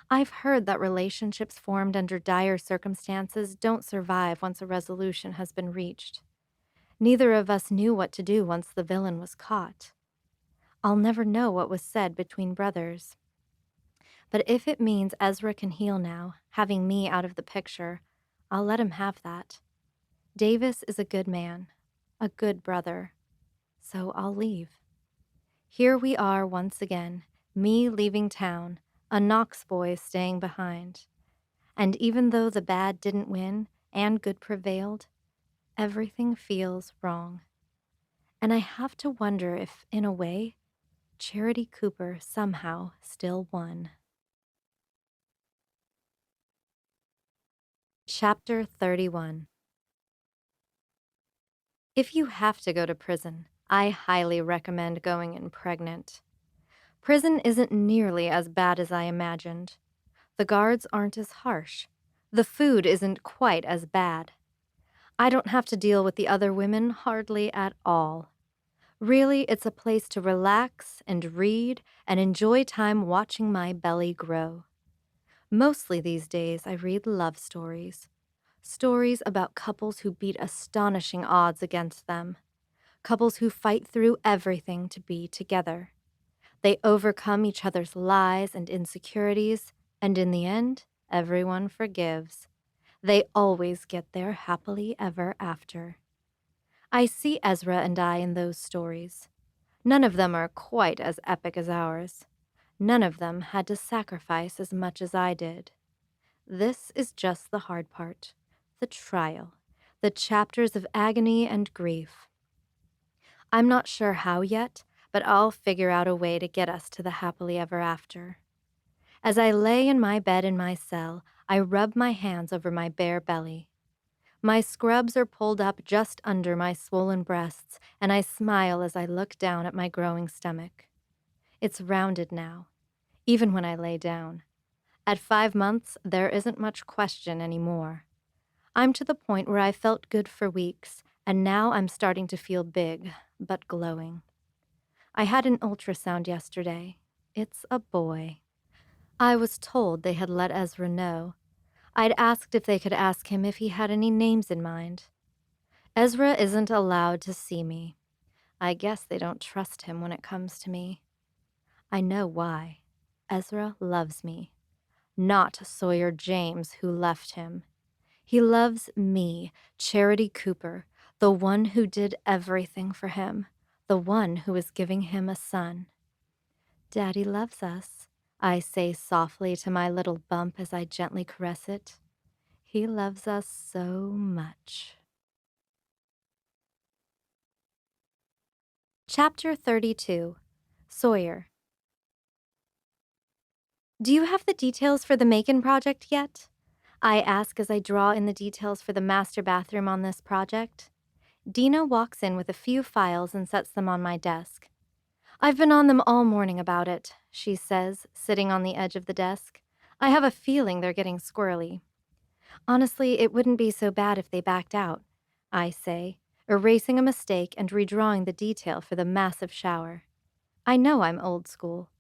I've heard that relationships formed under dire circumstances don't survive once a resolution has been reached. Neither of us knew what to do once the villain was caught. I'll never know what was said between brothers. But if it means Ezra can heal now, having me out of the picture, I'll let him have that. Davis is a good man, a good brother, so I'll leave. Here we are once again, me leaving town, a Knox boy staying behind. And even though the bad didn't win and good prevailed, everything feels wrong. And I have to wonder if, in a way, Charity Cooper somehow still won. Chapter 31. If you have to go to prison, I highly recommend going in pregnant. Prison isn't nearly as bad as I imagined. The guards aren't as harsh. The food isn't quite as bad. I don't have to deal with the other women hardly at all. Really, it's a place to relax and read and enjoy time watching my belly grow. Mostly these days, I read love stories. Stories about couples who beat astonishing odds against them. Couples who fight through everything to be together. They overcome each other's lies and insecurities, and in the end, everyone forgives. They always get there happily ever after. I see Ezra and I in those stories. None of them are quite as epic as ours. None of them had to sacrifice as much as I did. This is just the hard part, the trial, the chapters of agony and grief. I'm not sure how yet, but I'll figure out a way to get us to the happily ever after. As I lay in my bed in my cell, I rub my hands over my bare belly. My scrubs are pulled up just under my swollen breasts, and I smile as I look down at my growing stomach. It's rounded now, even when I lay down. At 5 months, there isn't much question anymore. I'm to the point where I felt good for weeks, and now I'm starting to feel big, but glowing. I had an ultrasound yesterday. It's a boy. I was told they had let Ezra know. I'd asked if they could ask him if he had any names in mind. Ezra isn't allowed to see me. I guess they don't trust him when it comes to me. I know why. Ezra loves me. Not Sawyer James, who left him. He loves me, Charity Cooper, the one who did everything for him, the one who is giving him a son. Daddy loves us, I say softly to my little bump as I gently caress it. He loves us so much. Chapter 32. Sawyer. Do you have the details for the Macon project yet? I ask as I draw in the details for the master bathroom on this project. Dina walks in with a few files and sets them on my desk. I've been on them all morning about it, she says, sitting on the edge of the desk. I have a feeling they're getting squirrely. Honestly, it wouldn't be so bad if they backed out, I say, erasing a mistake and redrawing the detail for the massive shower. I know I'm old school.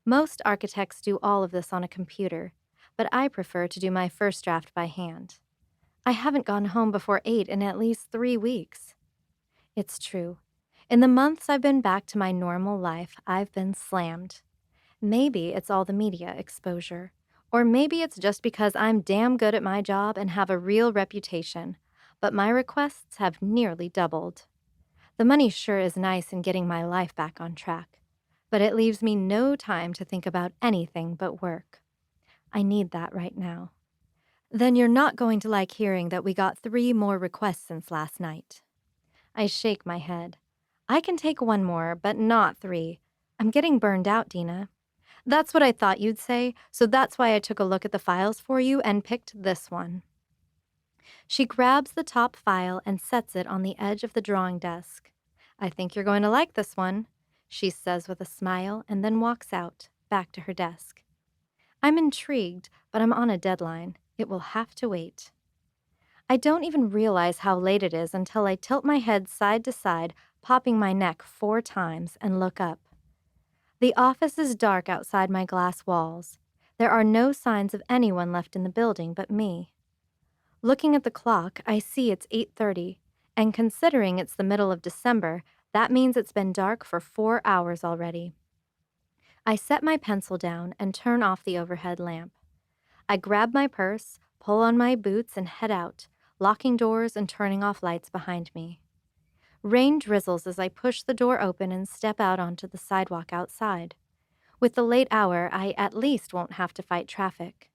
Most architects do all of this on a computer, but I prefer to do my first draft by hand. I haven't gone home before 8 in at least 3 weeks. It's true. In the months I've been back to my normal life, I've been slammed. Maybe it's all the media exposure. Or maybe it's just because I'm damn good at my job and have a real reputation, but my requests have nearly doubled. The money sure is nice in getting my life back on track, but it leaves me no time to think about anything but work. I need that right now. Then you're not going to like hearing that we got 3 more requests since last night. I shake my head. I can take 1 more, but not 3. I'm getting burned out, Dina. That's what I thought you'd say, so that's why I took a look at the files for you and picked this one. She grabs the top file and sets it on the edge of the drawing desk. I think you're going to like this one, she says with a smile and then walks out, back to her desk. I'm intrigued, but I'm on a deadline. It will have to wait. I don't even realize how late it is until I tilt my head side to side, popping my neck 4 times, and look up. The office is dark outside my glass walls. There are no signs of anyone left in the building but me. Looking at the clock, I see it's 8:30, and considering it's the middle of December, that means it's been dark for 4 hours already. I set my pencil down and turn off the overhead lamp. I grab my purse, pull on my boots, and head out, locking doors and turning off lights behind me. Rain drizzles as I push the door open and step out onto the sidewalk outside. With the late hour, I at least won't have to fight traffic.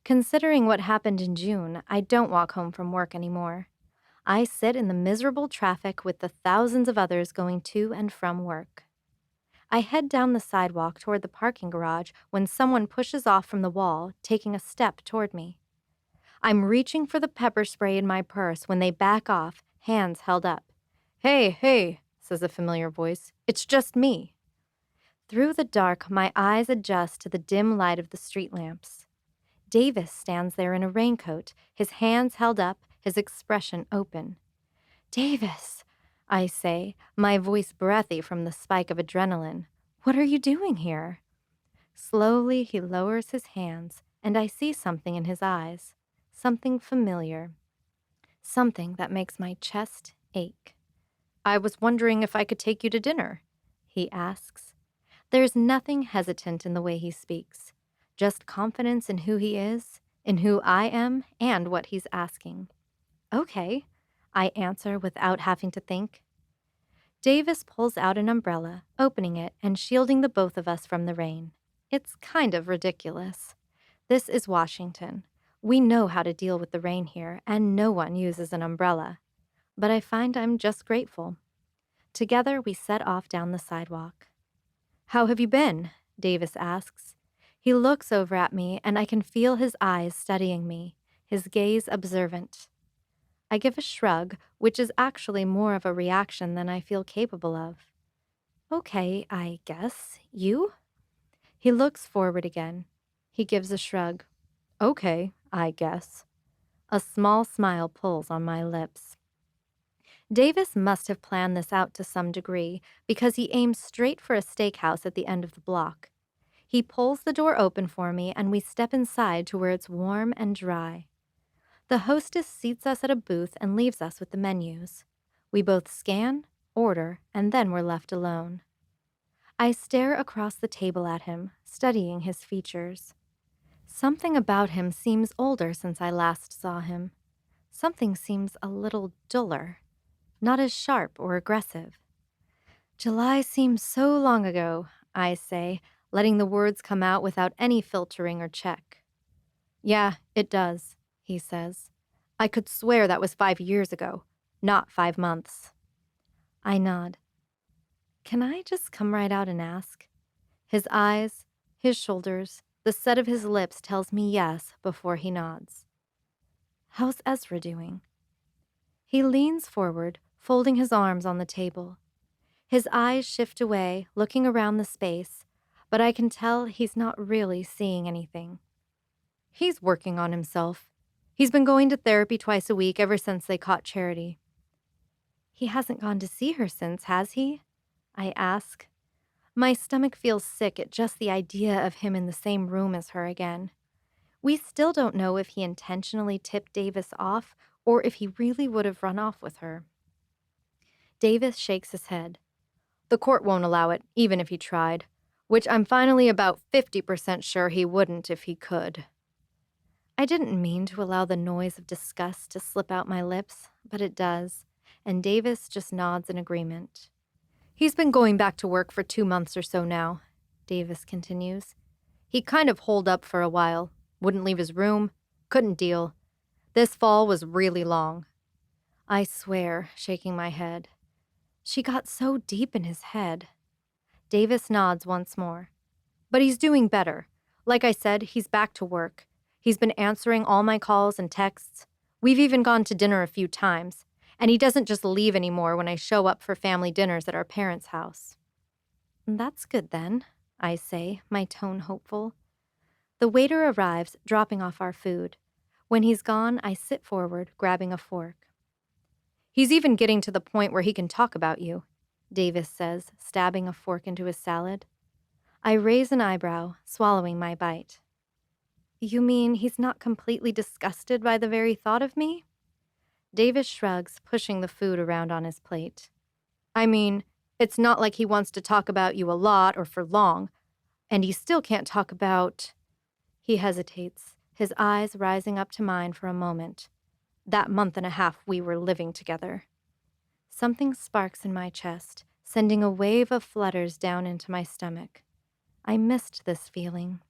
Considering what happened in June, I don't walk home from work anymore. I sit in the miserable traffic with the thousands of others going to and from work. I head down the sidewalk toward the parking garage when someone pushes off from the wall, taking a step toward me. I'm reaching for the pepper spray in my purse when they back off, hands held up. Hey, says a familiar voice. It's just me. Through the dark, my eyes adjust to the dim light of the street lamps. Davis stands there in a raincoat, his hands held up, his expression open. "Davis," I say, my voice breathy from the spike of adrenaline. "What are you doing here?" Slowly, he lowers his hands, and I see something in his eyes, something familiar, something that makes my chest ache. "I was wondering if I could take you to dinner," he asks. There's nothing hesitant in the way he speaks, just confidence in who he is, in who I am, and what he's asking. "Okay," I answer without having to think. Davis pulls out an umbrella, opening it and shielding the both of us from the rain. It's kind of ridiculous. This is Washington. We know how to deal with the rain here, and no one uses an umbrella. But I find I'm just grateful. Together, we set off down the sidewalk. "How have you been?" Davis asks. He looks over at me, and I can feel his eyes studying me, his gaze observant. I give a shrug, which is actually more of a reaction than I feel capable of. "Okay, I guess. You?" He looks forward again. He gives a shrug. "Okay, I guess." A small smile pulls on my lips. Davis must have planned this out to some degree, because he aims straight for a steakhouse at the end of the block. He pulls the door open for me, and we step inside to where it's warm and dry. The hostess seats us at a booth and leaves us with the menus. We both scan, order, and then we're left alone. I stare across the table at him, studying his features. Something about him seems older since I last saw him. Something seems a little duller, not as sharp or aggressive. "July seems so long ago," I say, letting the words come out without any filtering or check. "Yeah, it does," he says. "I could swear that was 5 years ago, not 5 months. I nod. Can I just come right out and ask? His eyes, his shoulders, the set of his lips tells me yes before he nods. "How's Ezra doing?" He leans forward, folding his arms on the table. His eyes shift away, looking around the space, but I can tell he's not really seeing anything. "He's working on himself. He's been going to therapy twice a week ever since they caught Charity." "He hasn't gone to see her since, has he?" I ask. My stomach feels sick at just the idea of him in the same room as her again. We still don't know if he intentionally tipped Davis off or if he really would have run off with her. Davis shakes his head. "The court won't allow it, even if he tried, which I'm finally about 50% sure he wouldn't if he could." I didn't mean to allow the noise of disgust to slip out my lips, but it does, and Davis just nods in agreement. "He's been going back to work for 2 months or so now," Davis continues. "He kind of holed up for a while, wouldn't leave his room, couldn't deal. This fall was really long." I swear, shaking my head. She got so deep in his head. Davis nods once more. "But he's doing better. Like I said, he's back to work. He's been answering all my calls and texts. We've even gone to dinner a few times, and he doesn't just leave anymore when I show up for family dinners at our parents' house." "That's good then," I say, my tone hopeful. The waiter arrives, dropping off our food. When he's gone, I sit forward, grabbing a fork. "He's even getting to the point where he can talk about you," Davis says, stabbing a fork into his salad. I raise an eyebrow, swallowing my bite. "You mean he's not completely disgusted by the very thought of me?" Davis shrugs, pushing the food around on his plate. "I mean, it's not like he wants to talk about you a lot or for long, and he still can't talk about—" He hesitates, his eyes rising up to mine for a moment. "That month and a half we were living together." Something sparks in my chest, sending a wave of flutters down into my stomach. I missed this feeling.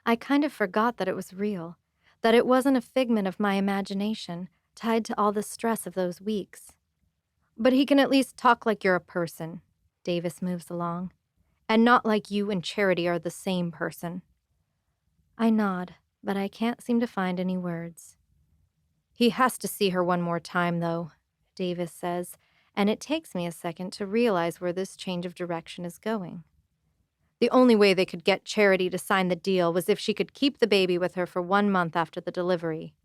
I kind of forgot that it was real, that it wasn't a figment of my imagination, tied to all the stress of those weeks. "But he can at least talk like you're a person," Davis moves along, "and not like you and Charity are the same person." I nod, but I can't seem to find any words. "He has to see her one more time, though," Davis says, and it takes me a second to realize where this change of direction is going. "The only way they could get Charity to sign the deal was if she could keep the baby with her for 1 month after the delivery."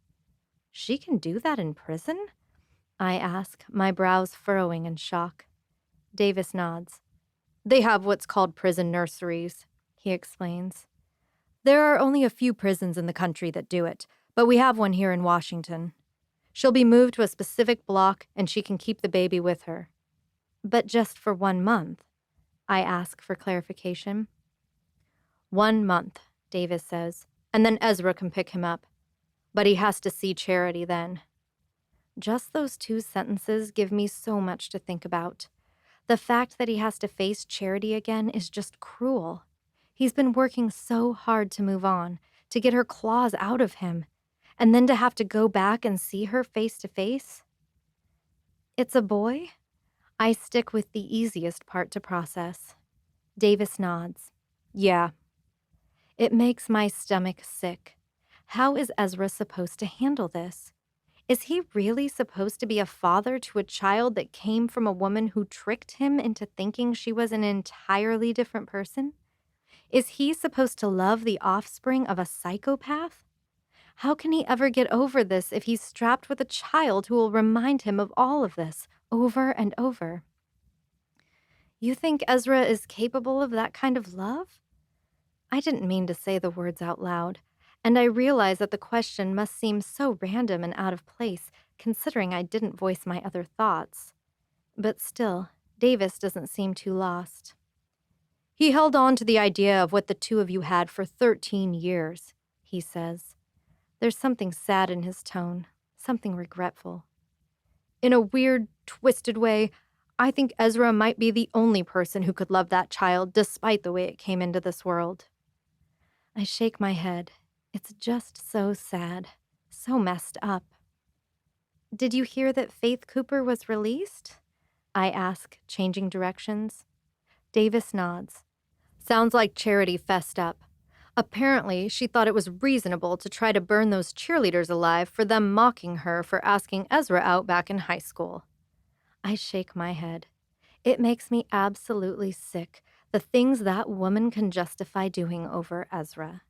She can do that in prison? I ask, my brows furrowing in shock. Davis nods. They have what's called prison nurseries, he explains. There are only a few prisons in the country that do it, but we have one here in Washington. She'll be moved to a specific block and she can keep the baby with her. But just for 1 month, I ask for clarification. 1 month, Davis says, and then Ezra can pick him up. But he has to see Charity then. Just those 2 sentences give me so much to think about. The fact that he has to face Charity again is just cruel. He's been working so hard to move on, to get her claws out of him, and then to have to go back and see her face to face. It's a boy? I stick with the easiest part to process. Davis nods. Yeah. It makes my stomach sick. How is Ezra supposed to handle this? Is he really supposed to be a father to a child that came from a woman who tricked him into thinking she was an entirely different person? Is he supposed to love the offspring of a psychopath? How can he ever get over this if he's strapped with a child who will remind him of all of this over and over? You think Ezra is capable of that kind of love? I didn't mean to say the words out loud, and I realize that the question must seem so random and out of place, considering I didn't voice my other thoughts. But still, Davis doesn't seem too lost. He held on to the idea of what the 2 of you had for 13 years, he says. There's something sad in his tone, something regretful. In a weird, twisted way, I think Ezra might be the only person who could love that child despite the way it came into this world. I shake my head. It's just so sad, so messed up. Did you hear that Faith Cooper was released? I ask, changing directions. Davis nods. Sounds like Charity fessed up. Apparently, she thought it was reasonable to try to burn those cheerleaders alive for them mocking her for asking Ezra out back in high school. I shake my head. It makes me absolutely sick, the things that woman can justify doing over Ezra.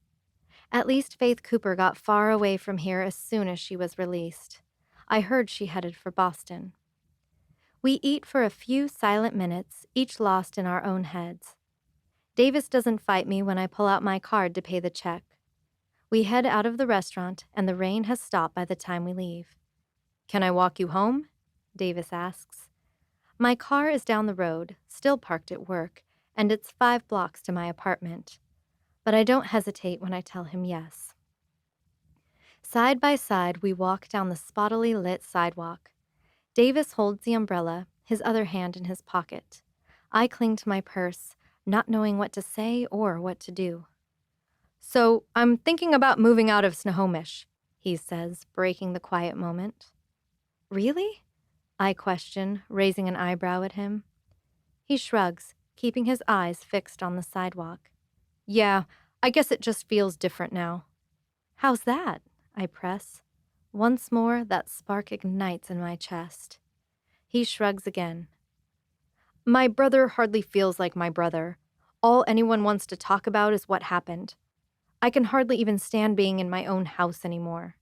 At least Faith Cooper got far away from here as soon as she was released. I heard she headed for Boston. We eat for a few silent minutes, each lost in our own heads. Davis doesn't fight me when I pull out my card to pay the check. We head out of the restaurant, and the rain has stopped by the time we leave. Can I walk you home? Davis asks. My car is down the road, still parked at work, and it's 5 blocks to my apartment. But I don't hesitate when I tell him yes. Side by side, we walk down the spottily lit sidewalk. Davis holds the umbrella, his other hand in his pocket. I cling to my purse, not knowing what to say or what to do. So, I'm thinking about moving out of Snohomish, he says, breaking the quiet moment. Really? I question, raising an eyebrow at him. He shrugs, keeping his eyes fixed on the sidewalk. Yeah, I guess it just feels different now. How's that? I press. Once more, that spark ignites in my chest. He shrugs again. My brother hardly feels like my brother. All anyone wants to talk about is what happened. I can hardly even stand being in my own house anymore.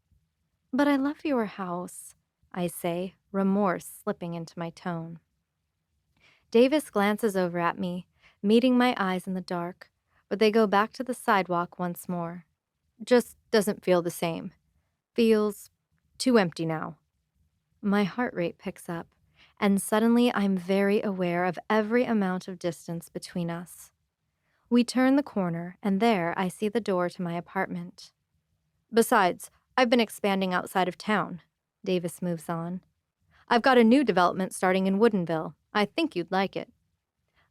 But I love your house, I say, remorse slipping into my tone. Davis glances over at me, meeting my eyes in the dark, but they go back to the sidewalk once more. Just doesn't feel the same. Feels too empty now. My heart rate picks up, and suddenly I'm very aware of every amount of distance between us. We turn the corner, and there I see the door to my apartment. Besides, I've been expanding outside of town, Davis moves on. I've got a new development starting in Woodinville. I think you'd like it.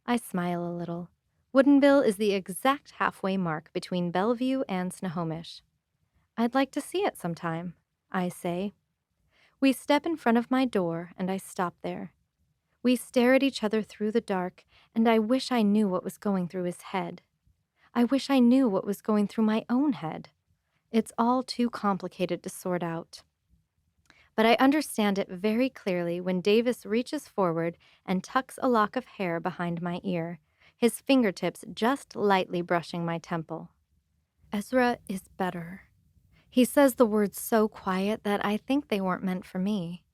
I smile a little. Woodinville is the exact halfway mark between Bellevue and Snohomish. I'd like to see it sometime, I say. We step in front of my door, and I stop there. We stare at each other through the dark, and I wish I knew what was going through his head. I wish I knew what was going through my own head. It's all too complicated to sort out. But I understand it very clearly when Davis reaches forward and tucks a lock of hair behind my ear, his fingertips just lightly brushing my temple. Ezra is better. He says the words so quiet that I think they weren't meant for me.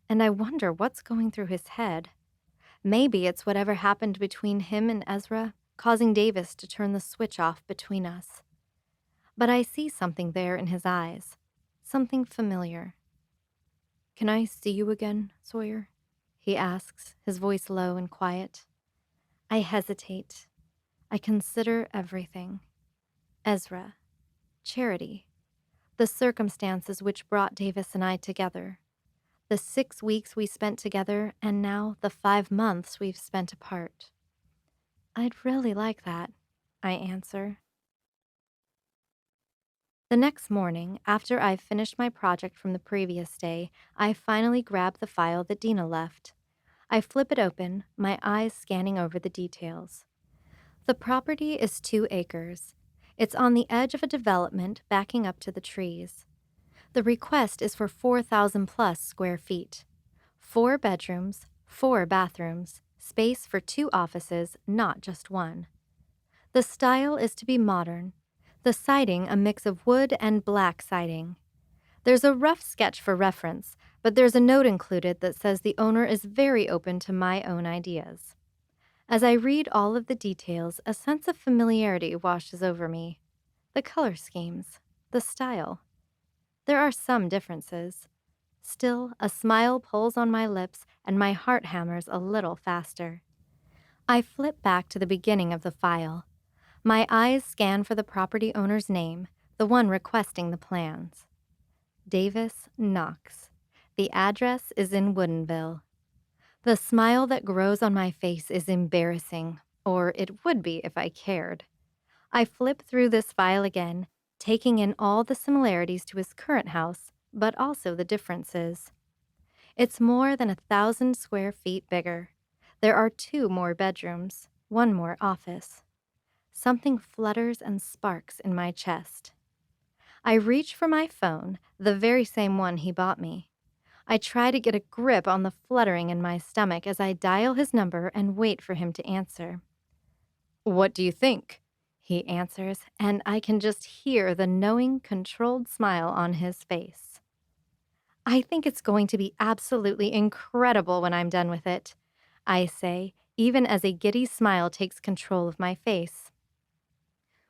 And I wonder what's going through his head. Maybe it's whatever happened between him and Ezra, causing Davis to turn the switch off between us. But I see something there in his eyes. Something familiar. "Can I see you again, Sawyer?" he asks, his voice low and quiet. I hesitate. I consider everything. Ezra. Charity. The circumstances which brought Davis and I together. The 6 weeks we spent together, and now the 5 months we've spent apart. I'd really like that, I answer. The next morning, after I've finished my project from the previous day, I finally grab the file that Dina left. I flip it open, my eyes scanning over the details. The property is 2 acres. It's on the edge of a development backing up to the trees. The request is for 4,000 plus square feet. 4 bedrooms, 4 bathrooms, space for 2 offices, not just 1. The style is to be modern. The siding a mix of wood and black siding. There's a rough sketch for reference, but there's a note included that says the owner is very open to my own ideas. As I read all of the details, a sense of familiarity washes over me. The color schemes, the style. There are some differences. Still, a smile pulls on my lips and my heart hammers a little faster. I flip back to the beginning of the file. My eyes scan for the property owner's name, the one requesting the plans. Davis Knox. The address is in Woodinville. The smile that grows on my face is embarrassing, or it would be if I cared. I flip through this file again, taking in all the similarities to his current house, but also the differences. It's more than 1,000 square feet bigger. There are 2 more bedrooms, 1 more office. Something flutters and sparks in my chest. I reach for my phone, the very same one he bought me. I try to get a grip on the fluttering in my stomach as I dial his number and wait for him to answer. "What do you think?" he answers, and I can just hear the knowing, controlled smile on his face. "I think it's going to be absolutely incredible when I'm done with it," I say, even as a giddy smile takes control of my face.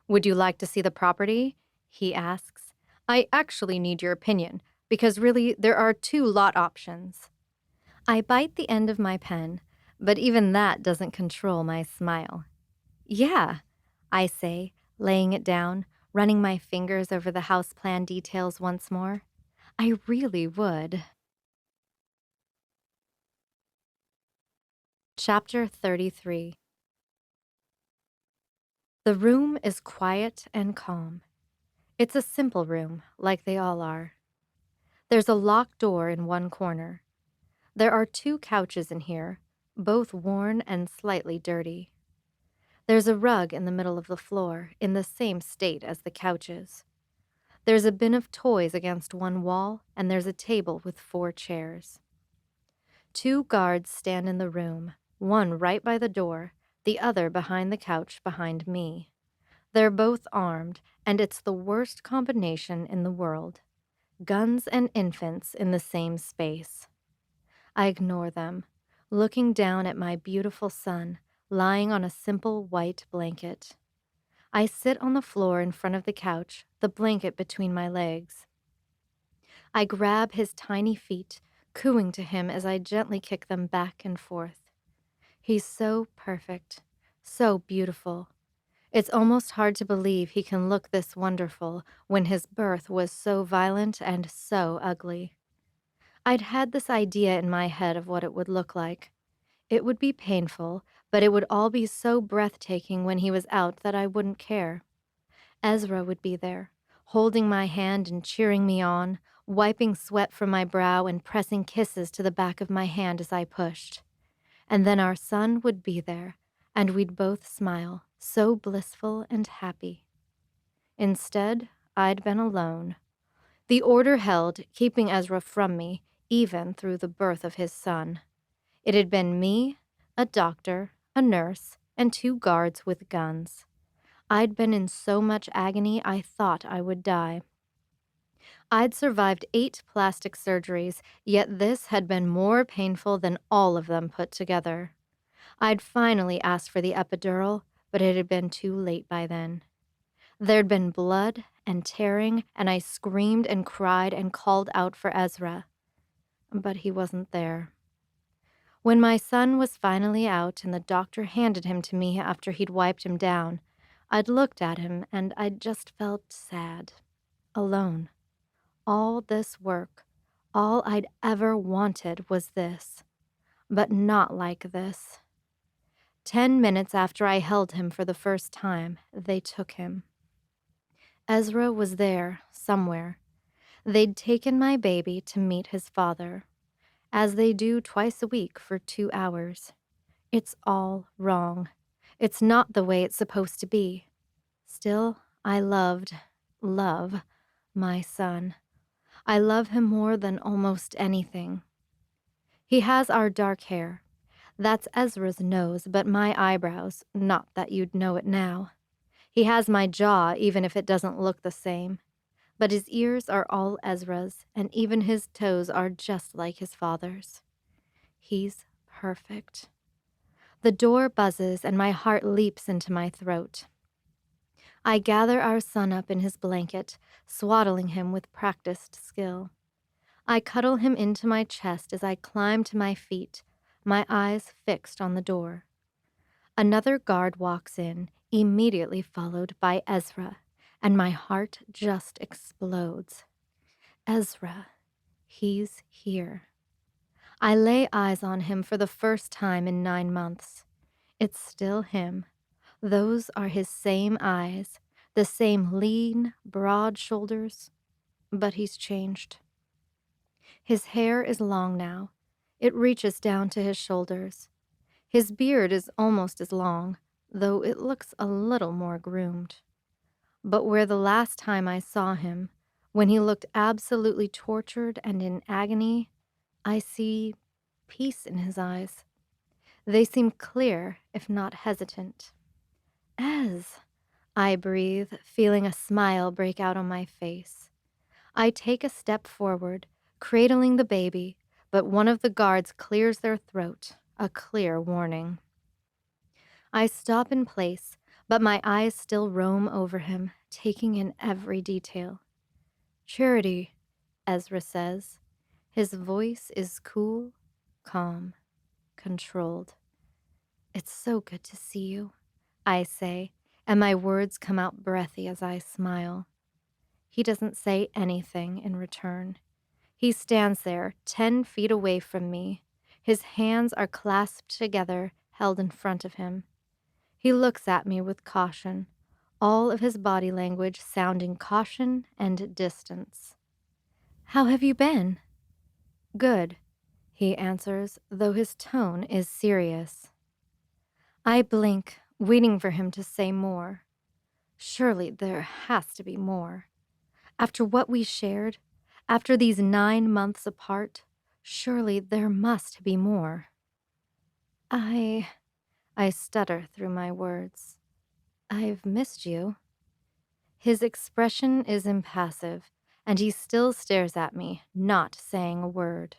"Would you like to see the property?" he asks. "I actually need your opinion, because really there are 2 lot options." I bite the end of my pen, but even that doesn't control my smile. "Yeah," I say, laying it down, running my fingers over the house plan details once more. "I really would." Chapter 33. The room is quiet and calm. It's a simple room, like they all are. There's a locked door in one corner. There are 2 couches in here, both worn and slightly dirty. There's a rug in the middle of the floor, in the same state as the couches. There's a bin of toys against one wall, and there's a table with 4 chairs. 2 guards stand in the room, one right by the door, the other behind the couch behind me. They're both armed, and it's the worst combination in the world. Guns and infants in the same space. I ignore them, looking down at my beautiful son, lying on a simple white blanket. I sit on the floor in front of the couch, the blanket between my legs. I grab his tiny feet, cooing to him as I gently kick them back and forth. He's so perfect, so beautiful. It's almost hard to believe he can look this wonderful when his birth was so violent and so ugly. I'd had this idea in my head of what it would look like. It would be painful, but it would all be so breathtaking when he was out that I wouldn't care. Ezra would be there, holding my hand and cheering me on, wiping sweat from my brow and pressing kisses to the back of my hand as I pushed. And then our son would be there, and we'd both smile, so blissful and happy. Instead, I'd been alone. The order held, keeping Ezra from me, even through the birth of his son. It had been me, a doctor, a nurse, and 2 guards with guns. I'd been in so much agony I thought I would die. I'd survived 8 plastic surgeries, yet this had been more painful than all of them put together. I'd finally asked for the epidural, but it had been too late by then. There'd been blood and tearing, and I screamed and cried and called out for Ezra. But he wasn't there. When my son was finally out and the doctor handed him to me after he'd wiped him down, I'd looked at him and I'd just felt sad, alone. All this work, all I'd ever wanted was this, but not like this. 10 minutes after I held him for the first time, they took him. Ezra was there, somewhere. They'd taken my baby to meet his father, as they do twice a week for 2 hours. It's all wrong. It's not the way it's supposed to be. Still, I love my son. I love him more than almost anything. He has our dark hair. That's Ezra's nose, but my eyebrows, not that you'd know it now. He has my jaw, even if it doesn't look the same. But his ears are all Ezra's, and even his toes are just like his father's. He's perfect. The door buzzes and my heart leaps into my throat. I gather our son up in his blanket, swaddling him with practiced skill. I cuddle him into my chest as I climb to my feet, my eyes fixed on the door. Another guard walks in, immediately followed by Ezra, and my heart just explodes. Ezra, he's here. I lay eyes on him for the first time in 9 months. It's still him. Those are his same eyes, the same lean, broad shoulders, but he's changed. His hair is long now. It reaches down to his shoulders. His beard is almost as long, though it looks a little more groomed. But where the last time I saw him, when he looked absolutely tortured and in agony, I see peace in his eyes. They seem clear, if not hesitant. Ez, I breathe, feeling a smile break out on my face. I take a step forward, cradling the baby, but one of the guards clears their throat, a clear warning. I stop in place, but my eyes still roam over him, taking in every detail. Charity, Ezra says. His voice is cool, calm, controlled. It's so good to see you, I say, and my words come out breathy as I smile. He doesn't say anything in return. He stands there, 10 feet away from me. His hands are clasped together, held in front of him. He looks at me with caution, all of his body language sounding caution and distance. How have you been? Good, he answers, though his tone is serious. I blink, waiting for him to say more. Surely there has to be more. After what we shared, after these 9 months apart, surely there must be more. I stutter through my words. I've missed you. His expression is impassive, and he still stares at me, not saying a word.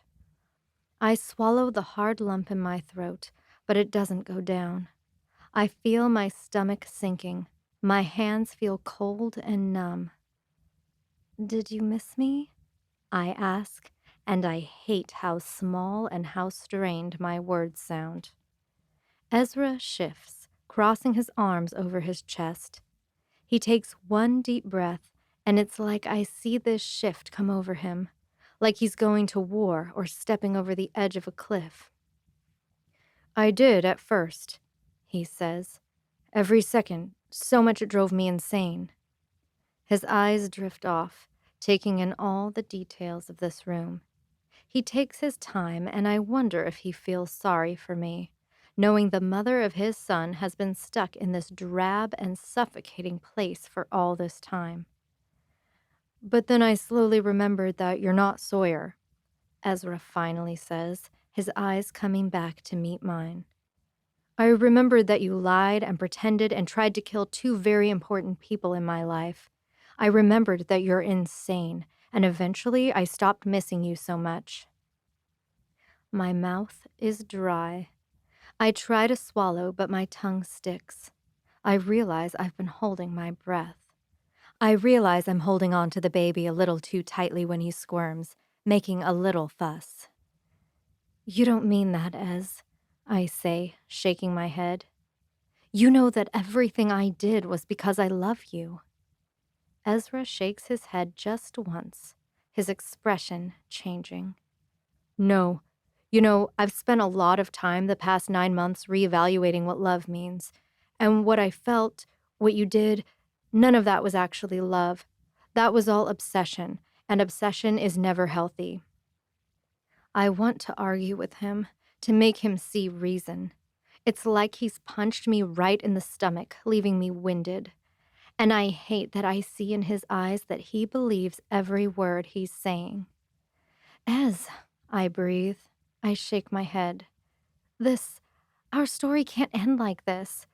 I swallow the hard lump in my throat, but it doesn't go down. I feel my stomach sinking. My hands feel cold and numb. Did you miss me? I ask, and I hate how small and how strained my words sound. Ezra shifts, crossing his arms over his chest. He takes one deep breath, and it's like I see this shift come over him, like he's going to war or stepping over the edge of a cliff. I did at first, he says. Every second, so much it drove me insane. His eyes drift off, taking in all the details of this room. He takes his time, and I wonder if he feels sorry for me, knowing the mother of his son has been stuck in this drab and suffocating place for all this time. But then I slowly remembered that you're not Sawyer, Ezra finally says, his eyes coming back to meet mine. I remembered that you lied and pretended and tried to kill 2 very important people in my life. I remembered that you're insane, and eventually I stopped missing you so much. My mouth is dry. I try to swallow, but my tongue sticks. I realize I've been holding my breath. I realize I'm holding on to the baby a little too tightly when he squirms, making a little fuss. You don't mean that, Ez, I say, shaking my head. You know that everything I did was because I love you. Ezra shakes his head just once, his expression changing. No. You know, I've spent a lot of time the past 9 months reevaluating what love means. And what I felt, what you did, none of that was actually love. That was all obsession, and obsession is never healthy. I want to argue with him, to make him see reason. It's like he's punched me right in the stomach, leaving me winded. And I hate that I see in his eyes that he believes every word he's saying. Ez, I breathe. I shake my head. Our story can't end like this.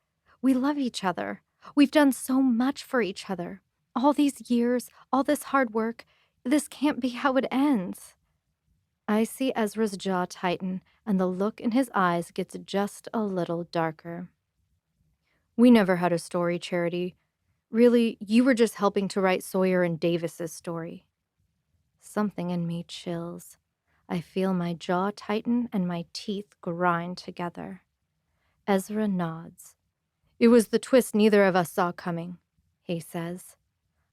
We love each other. We've done so much for each other. All these years, all this hard work, this can't be how it ends. I see Ezra's jaw tighten, and the look in his eyes gets just a little darker. We never had a story, Charity. Really, you were just helping to write Sawyer and Davis's story. Something in me chills. I feel my jaw tighten and my teeth grind together. Ezra nods. It was the twist neither of us saw coming, he says.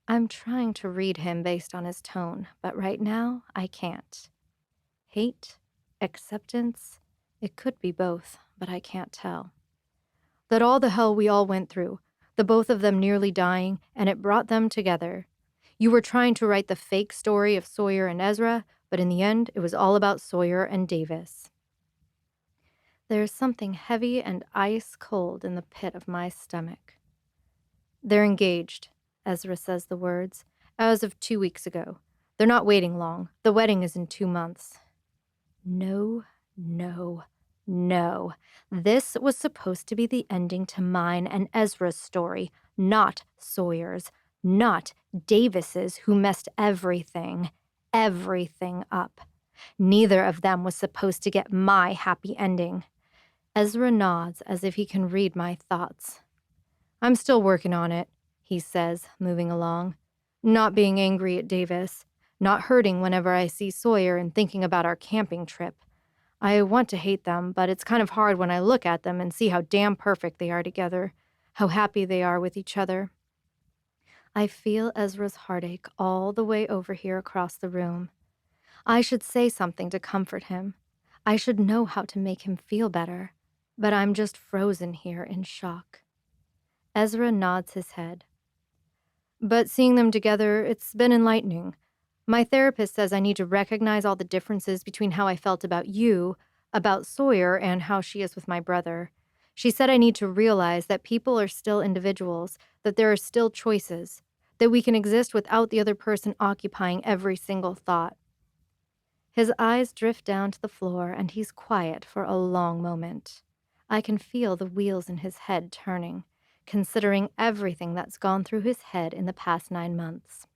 I'm trying to read him based on his tone, but right now I can't. Hate? Acceptance? It could be both, but I can't tell. That all the hell we all went through, the both of them nearly dying, and it brought them together. You were trying to write the fake story of Sawyer and Ezra, but in the end, it was all about Sawyer and Davis. There's something heavy and ice cold in the pit of my stomach. They're engaged, Ezra says the words, as of 2 weeks ago. They're not waiting long. The wedding is in 2 months. No, no, no. This was supposed to be the ending to mine and Ezra's story, not Sawyer's, not Davis's, who messed everything up. Neither of them was supposed to get my happy ending. Ezra nods as if he can read my thoughts. I'm still working on it, he says, moving along. Not being angry at Davis, not hurting whenever I see Sawyer and thinking about our camping trip. I want to hate them, but it's kind of hard when I look at them and see how damn perfect they are together, how happy they are with each other. I feel Ezra's heartache all the way over here across the room. I should say something to comfort him. I should know how to make him feel better, but I'm just frozen here in shock. Ezra nods his head. But seeing them together, it's been enlightening. My therapist says I need to recognize all the differences between how I felt about you, about Sawyer, and how she is with my brother. She said I need to realize that people are still individuals, that there are still choices, that we can exist without the other person occupying every single thought. His eyes drift down to the floor, and he's quiet for a long moment. I can feel the wheels in his head turning, considering everything that's gone through his head in the past 9 months.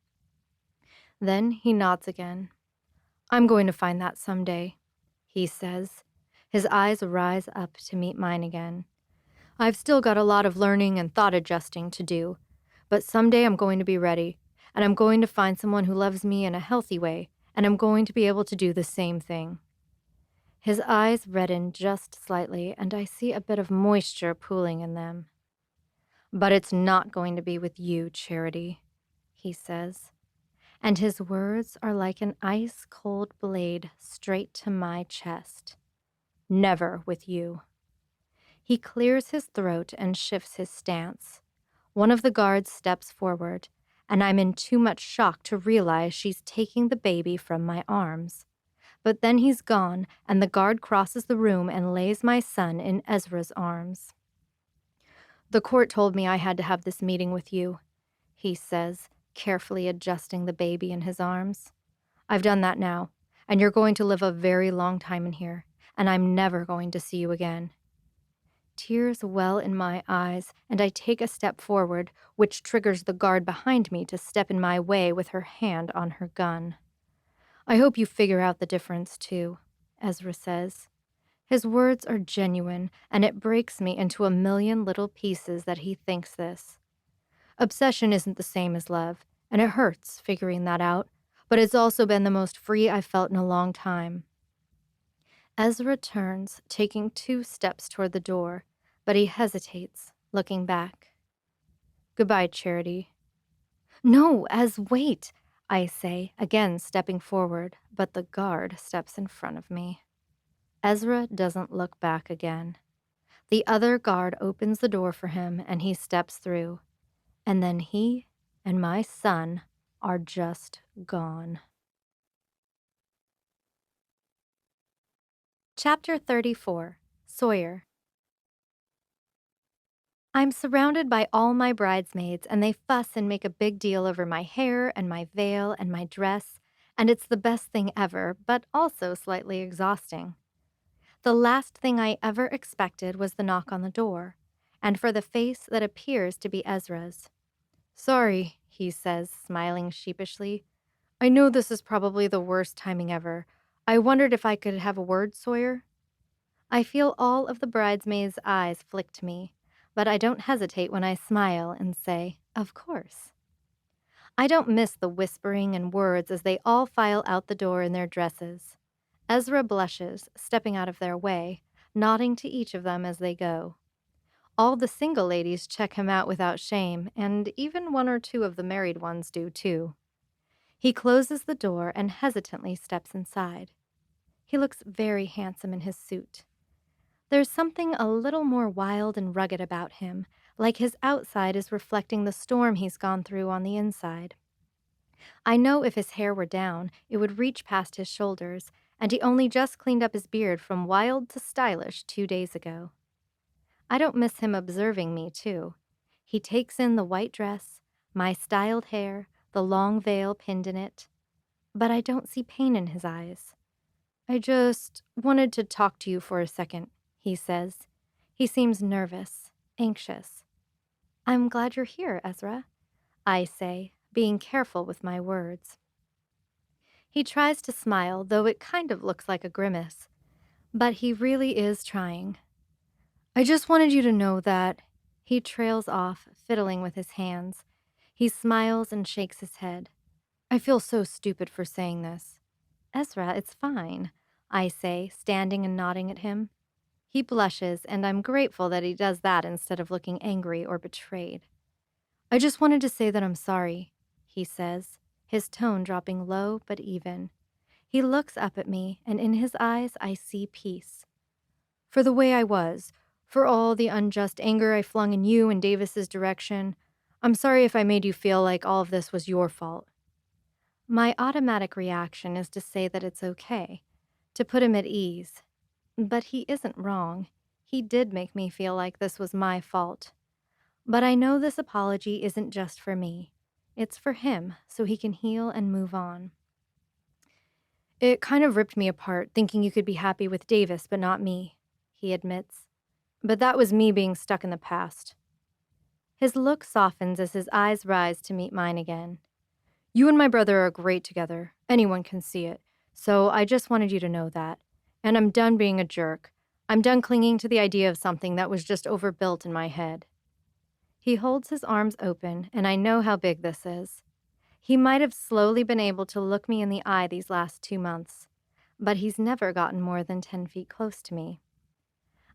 Then he nods again. I'm going to find that someday, he says. His eyes rise up to meet mine again. I've still got a lot of learning and thought adjusting to do, but someday I'm going to be ready, and I'm going to find someone who loves me in a healthy way, and I'm going to be able to do the same thing. His eyes redden just slightly, and I see a bit of moisture pooling in them. But it's not going to be with you, Charity, he says. And his words are like an ice-cold blade straight to my chest. Never with you. He clears his throat and shifts his stance. One of the guards steps forward, and I'm in too much shock to realize she's taking the baby from my arms. But then he's gone, and the guard crosses the room and lays my son in Ezra's arms. The court told me I had to have this meeting with you, he says, carefully adjusting the baby in his arms. I've done that now, and you're going to live a very long time in here, and I'm never going to see you again. Tears well in my eyes, and I take a step forward, which triggers the guard behind me to step in my way with her hand on her gun. I hope you figure out the difference, too, Ezra says. His words are genuine, and it breaks me into a million little pieces that he thinks this. Obsession isn't the same as love, and it hurts figuring that out, but it's also been the most free I've felt in a long time. Ezra turns, taking 2 steps toward the door, but he hesitates, looking back. Goodbye, Charity. No, wait, I say, again stepping forward, but the guard steps in front of me. Ezra doesn't look back again. The other guard opens the door for him, and he steps through. And then he and my son are just gone. Chapter 34, Sawyer. I'm surrounded by all my bridesmaids, and they fuss and make a big deal over my hair and my veil and my dress, and it's the best thing ever, but also slightly exhausting. The last thing I ever expected was the knock on the door, and for the face that appears to be Ezra's. Sorry, he says, smiling sheepishly. I know this is probably the worst timing ever. I wondered if I could have a word, Sawyer? I feel all of the bridesmaids' eyes flick to me, but I don't hesitate when I smile and say, of course. I don't miss the whispering and words as they all file out the door in their dresses. Ezra blushes, stepping out of their way, nodding to each of them as they go. All the single ladies check him out without shame, and even 1 or 2 of the married ones do too. He closes the door and hesitantly steps inside. He looks very handsome in his suit. There's something a little more wild and rugged about him, like his outside is reflecting the storm he's gone through on the inside. I know if his hair were down, it would reach past his shoulders, and he only just cleaned up his beard from wild to stylish 2 days ago. I don't miss him observing me, too. He takes in the white dress, my styled hair, the long veil pinned in it. But I don't see pain in his eyes. I just wanted to talk to you for a second, he says. He seems nervous, anxious. I'm glad you're here, Ezra, I say, being careful with my words. He tries to smile, though it kind of looks like a grimace. But he really is trying. I just wanted you to know that. He trails off, fiddling with his hands. He smiles and shakes his head. I feel so stupid for saying this. Ezra, it's fine, I say, standing and nodding at him. He blushes, and I'm grateful that he does that instead of looking angry or betrayed. I just wanted to say that I'm sorry, he says, his tone dropping low but even. He looks up at me, and in his eyes I see peace. For the way I was, for all the unjust anger I flung in you and Davis's direction, I'm sorry if I made you feel like all of this was your fault. My automatic reaction is to say that it's okay, to put him at ease. But he isn't wrong. He did make me feel like this was my fault. But I know this apology isn't just for me. It's for him, so he can heal and move on. It kind of ripped me apart, thinking you could be happy with Davis, but not me, he admits. But that was me being stuck in the past. His look softens as his eyes rise to meet mine again. You and my brother are great together. Anyone can see it. So I just wanted you to know that. And I'm done being a jerk. I'm done clinging to the idea of something that was just overbuilt in my head. He holds his arms open, and I know how big this is. He might have slowly been able to look me in the eye these last 2 months, but he's never gotten more than 10 feet close to me.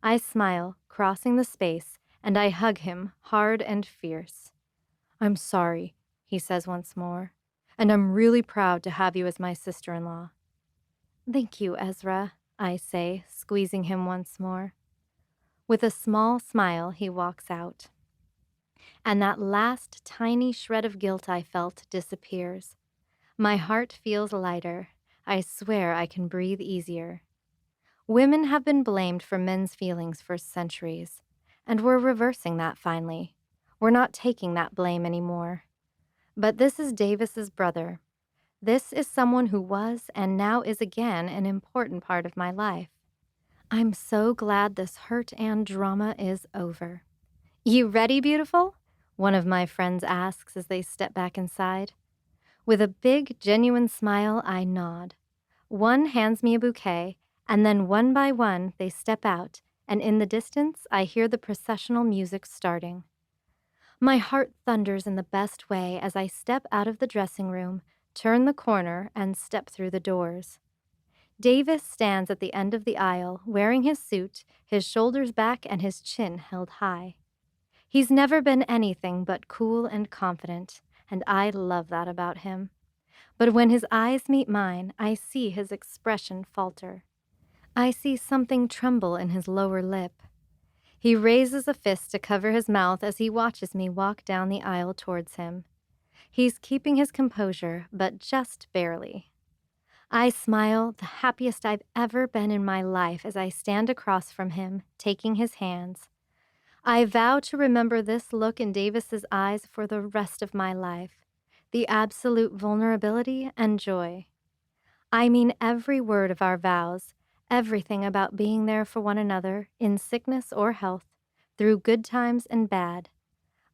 I smile, crossing the space, and I hug him, hard and fierce. I'm sorry, he says once more, and I'm really proud to have you as my sister-in-law. Thank you, Ezra, I say, squeezing him once more. With a small smile, he walks out. And that last tiny shred of guilt I felt disappears. My heart feels lighter. I swear I can breathe easier. Women have been blamed for men's feelings for centuries, and we're reversing that finally. We're not taking that blame anymore. But this is Davis's brother. This is someone who was and now is again an important part of my life. I'm so glad this hurt and drama is over. You ready, beautiful? One of my friends asks as they step back inside. With a big, genuine smile, I nod. One hands me a bouquet, and then one by one they step out, and in the distance I hear the processional music starting. My heart thunders in the best way as I step out of the dressing room, turn the corner, and step through the doors. Davis stands at the end of the aisle, wearing his suit, his shoulders back and his chin held high. He's never been anything but cool and confident, and I love that about him. But when his eyes meet mine, I see his expression falter. I see something tremble in his lower lip. He raises a fist to cover his mouth as he watches me walk down the aisle towards him. He's keeping his composure, but just barely. I smile, the happiest I've ever been in my life as I stand across from him, taking his hands. I vow to remember this look in Davis's eyes for the rest of my life, the absolute vulnerability and joy. I mean every word of our vows, everything about being there for one another, in sickness or health, through good times and bad.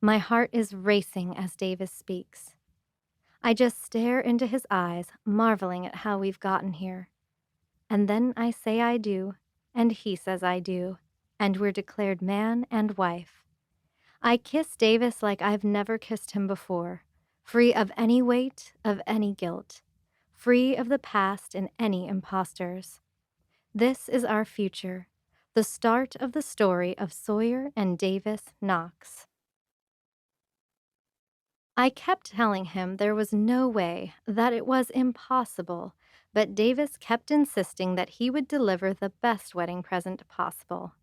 My heart is racing as Davis speaks. I just stare into his eyes, marveling at how we've gotten here. And then I say I do, and he says I do, and we're declared man and wife. I kiss Davis like I've never kissed him before, free of any weight, of any guilt, free of the past and any imposters. This is our future, the start of the story of Sawyer and Davis Knox. I kept telling him there was no way, that it was impossible, but Davis kept insisting that he would deliver the best wedding present possible.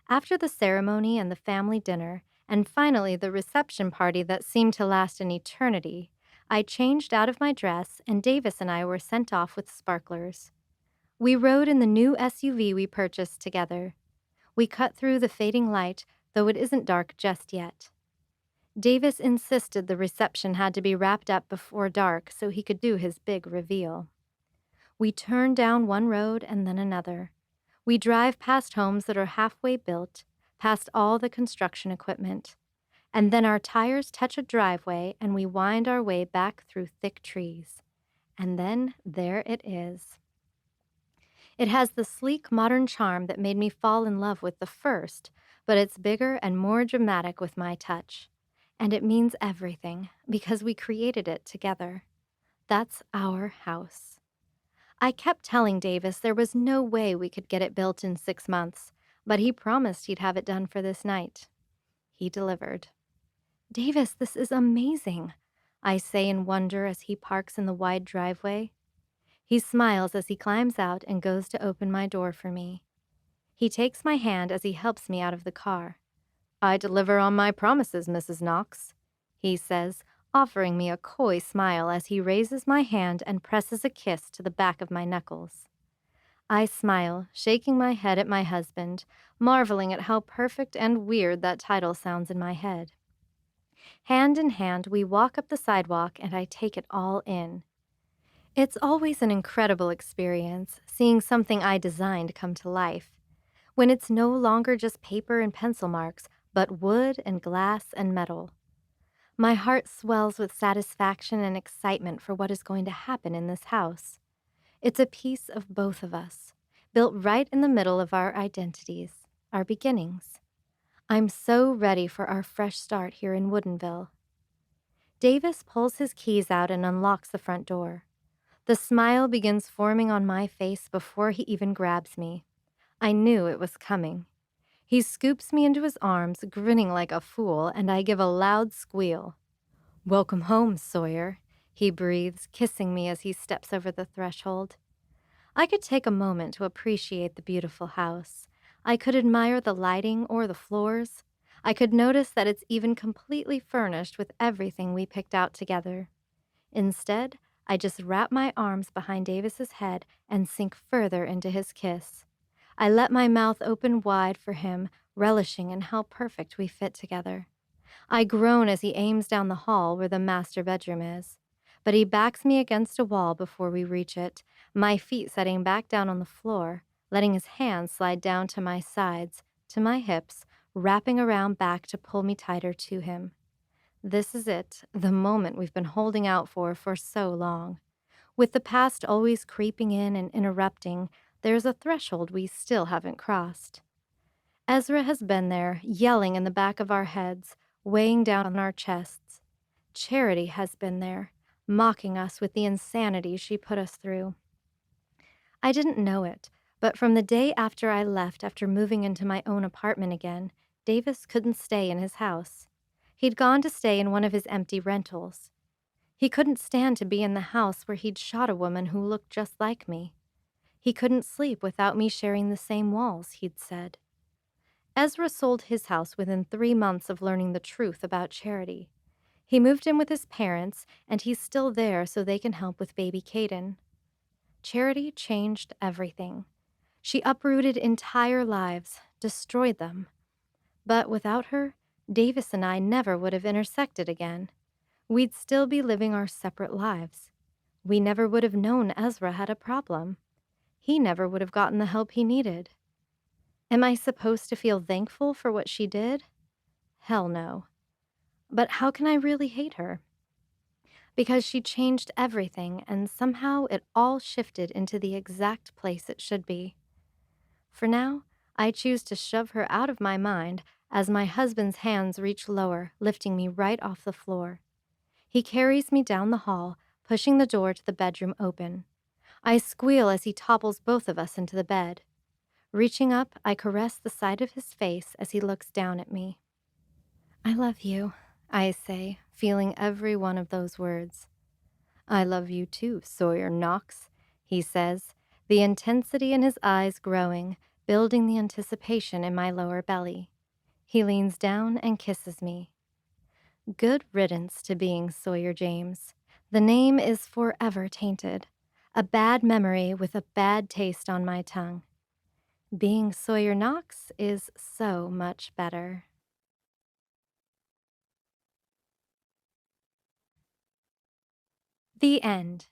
After the ceremony and the family dinner, and finally the reception party that seemed to last an eternity, I changed out of my dress and Davis and I were sent off with sparklers. We rode in the new SUV we purchased together. We cut through the fading light, though it isn't dark just yet. Davis insisted the reception had to be wrapped up before dark so he could do his big reveal. We turn down one road and then another. We drive past homes that are halfway built, past all the construction equipment. And then our tires touch a driveway and we wind our way back through thick trees. And then there it is. It has the sleek modern charm that made me fall in love with the first, but it's bigger and more dramatic with my touch. And it means everything, because we created it together. That's our house. I kept telling Davis there was no way we could get it built in 6 months, but he promised he'd have it done for this night. He delivered. Davis, this is amazing, I say in wonder as he parks in the wide driveway. He smiles as he climbs out and goes to open my door for me. He takes my hand as he helps me out of the car. I deliver on my promises, Mrs. Knox, he says, offering me a coy smile as he raises my hand and presses a kiss to the back of my knuckles. I smile, shaking my head at my husband, marveling at how perfect and weird that title sounds in my head. Hand in hand, we walk up the sidewalk and I take it all in. It's always an incredible experience, seeing something I designed come to life, when it's no longer just paper and pencil marks, but wood and glass and metal. My heart swells with satisfaction and excitement for what is going to happen in this house. It's a piece of both of us, built right in the middle of our identities, our beginnings. I'm so ready for our fresh start here in Woodinville. Davis pulls his keys out and unlocks the front door. The smile begins forming on my face before he even grabs me. I knew it was coming. He scoops me into his arms, grinning like a fool, and I give a loud squeal. Welcome home, Sawyer, he breathes, kissing me as he steps over the threshold. I could take a moment to appreciate the beautiful house. I could admire the lighting or the floors. I could notice that it's even completely furnished with everything we picked out together. Instead, I just wrap my arms behind Davis's head and sink further into his kiss. I let my mouth open wide for him, relishing in how perfect we fit together. I groan as he aims down the hall where the master bedroom is, but he backs me against a wall before we reach it, my feet setting back down on the floor, letting his hands slide down to my sides, to my hips, wrapping around back to pull me tighter to him. This is it, the moment we've been holding out for so long. With the past always creeping in and interrupting, there's a threshold we still haven't crossed. Ezra has been there, yelling in the back of our heads, weighing down on our chests. Charity has been there, mocking us with the insanity she put us through. I didn't know it, but from the day after I left after moving into my own apartment again, Davis couldn't stay in his house. He'd gone to stay in one of his empty rentals. He couldn't stand to be in the house where he'd shot a woman who looked just like me. He couldn't sleep without me sharing the same walls, he'd said. Ezra sold his house within 3 months of learning the truth about Charity. He moved in with his parents, and he's still there so they can help with baby Caden. Charity changed everything. She uprooted entire lives, destroyed them. But without her, Davis and I never would have intersected again. We'd still be living our separate lives. We never would have known Ezra had a problem. He never would have gotten the help he needed. Am I supposed to feel thankful for what she did? Hell no. But how can I really hate her? Because she changed everything, and somehow it all shifted into the exact place it should be. For now, I choose to shove her out of my mind as my husband's hands reach lower, lifting me right off the floor. He carries me down the hall, pushing the door to the bedroom open. I squeal as he topples both of us into the bed. Reaching up, I caress the side of his face as he looks down at me. I love you, I say, feeling every one of those words. I love you too, Sawyer Knox, he says, the intensity in his eyes growing, building the anticipation in my lower belly. He leans down and kisses me. Good riddance to being Sawyer James. The name is forever tainted. A bad memory with a bad taste on my tongue. Being Sawyer Knox is so much better. The end.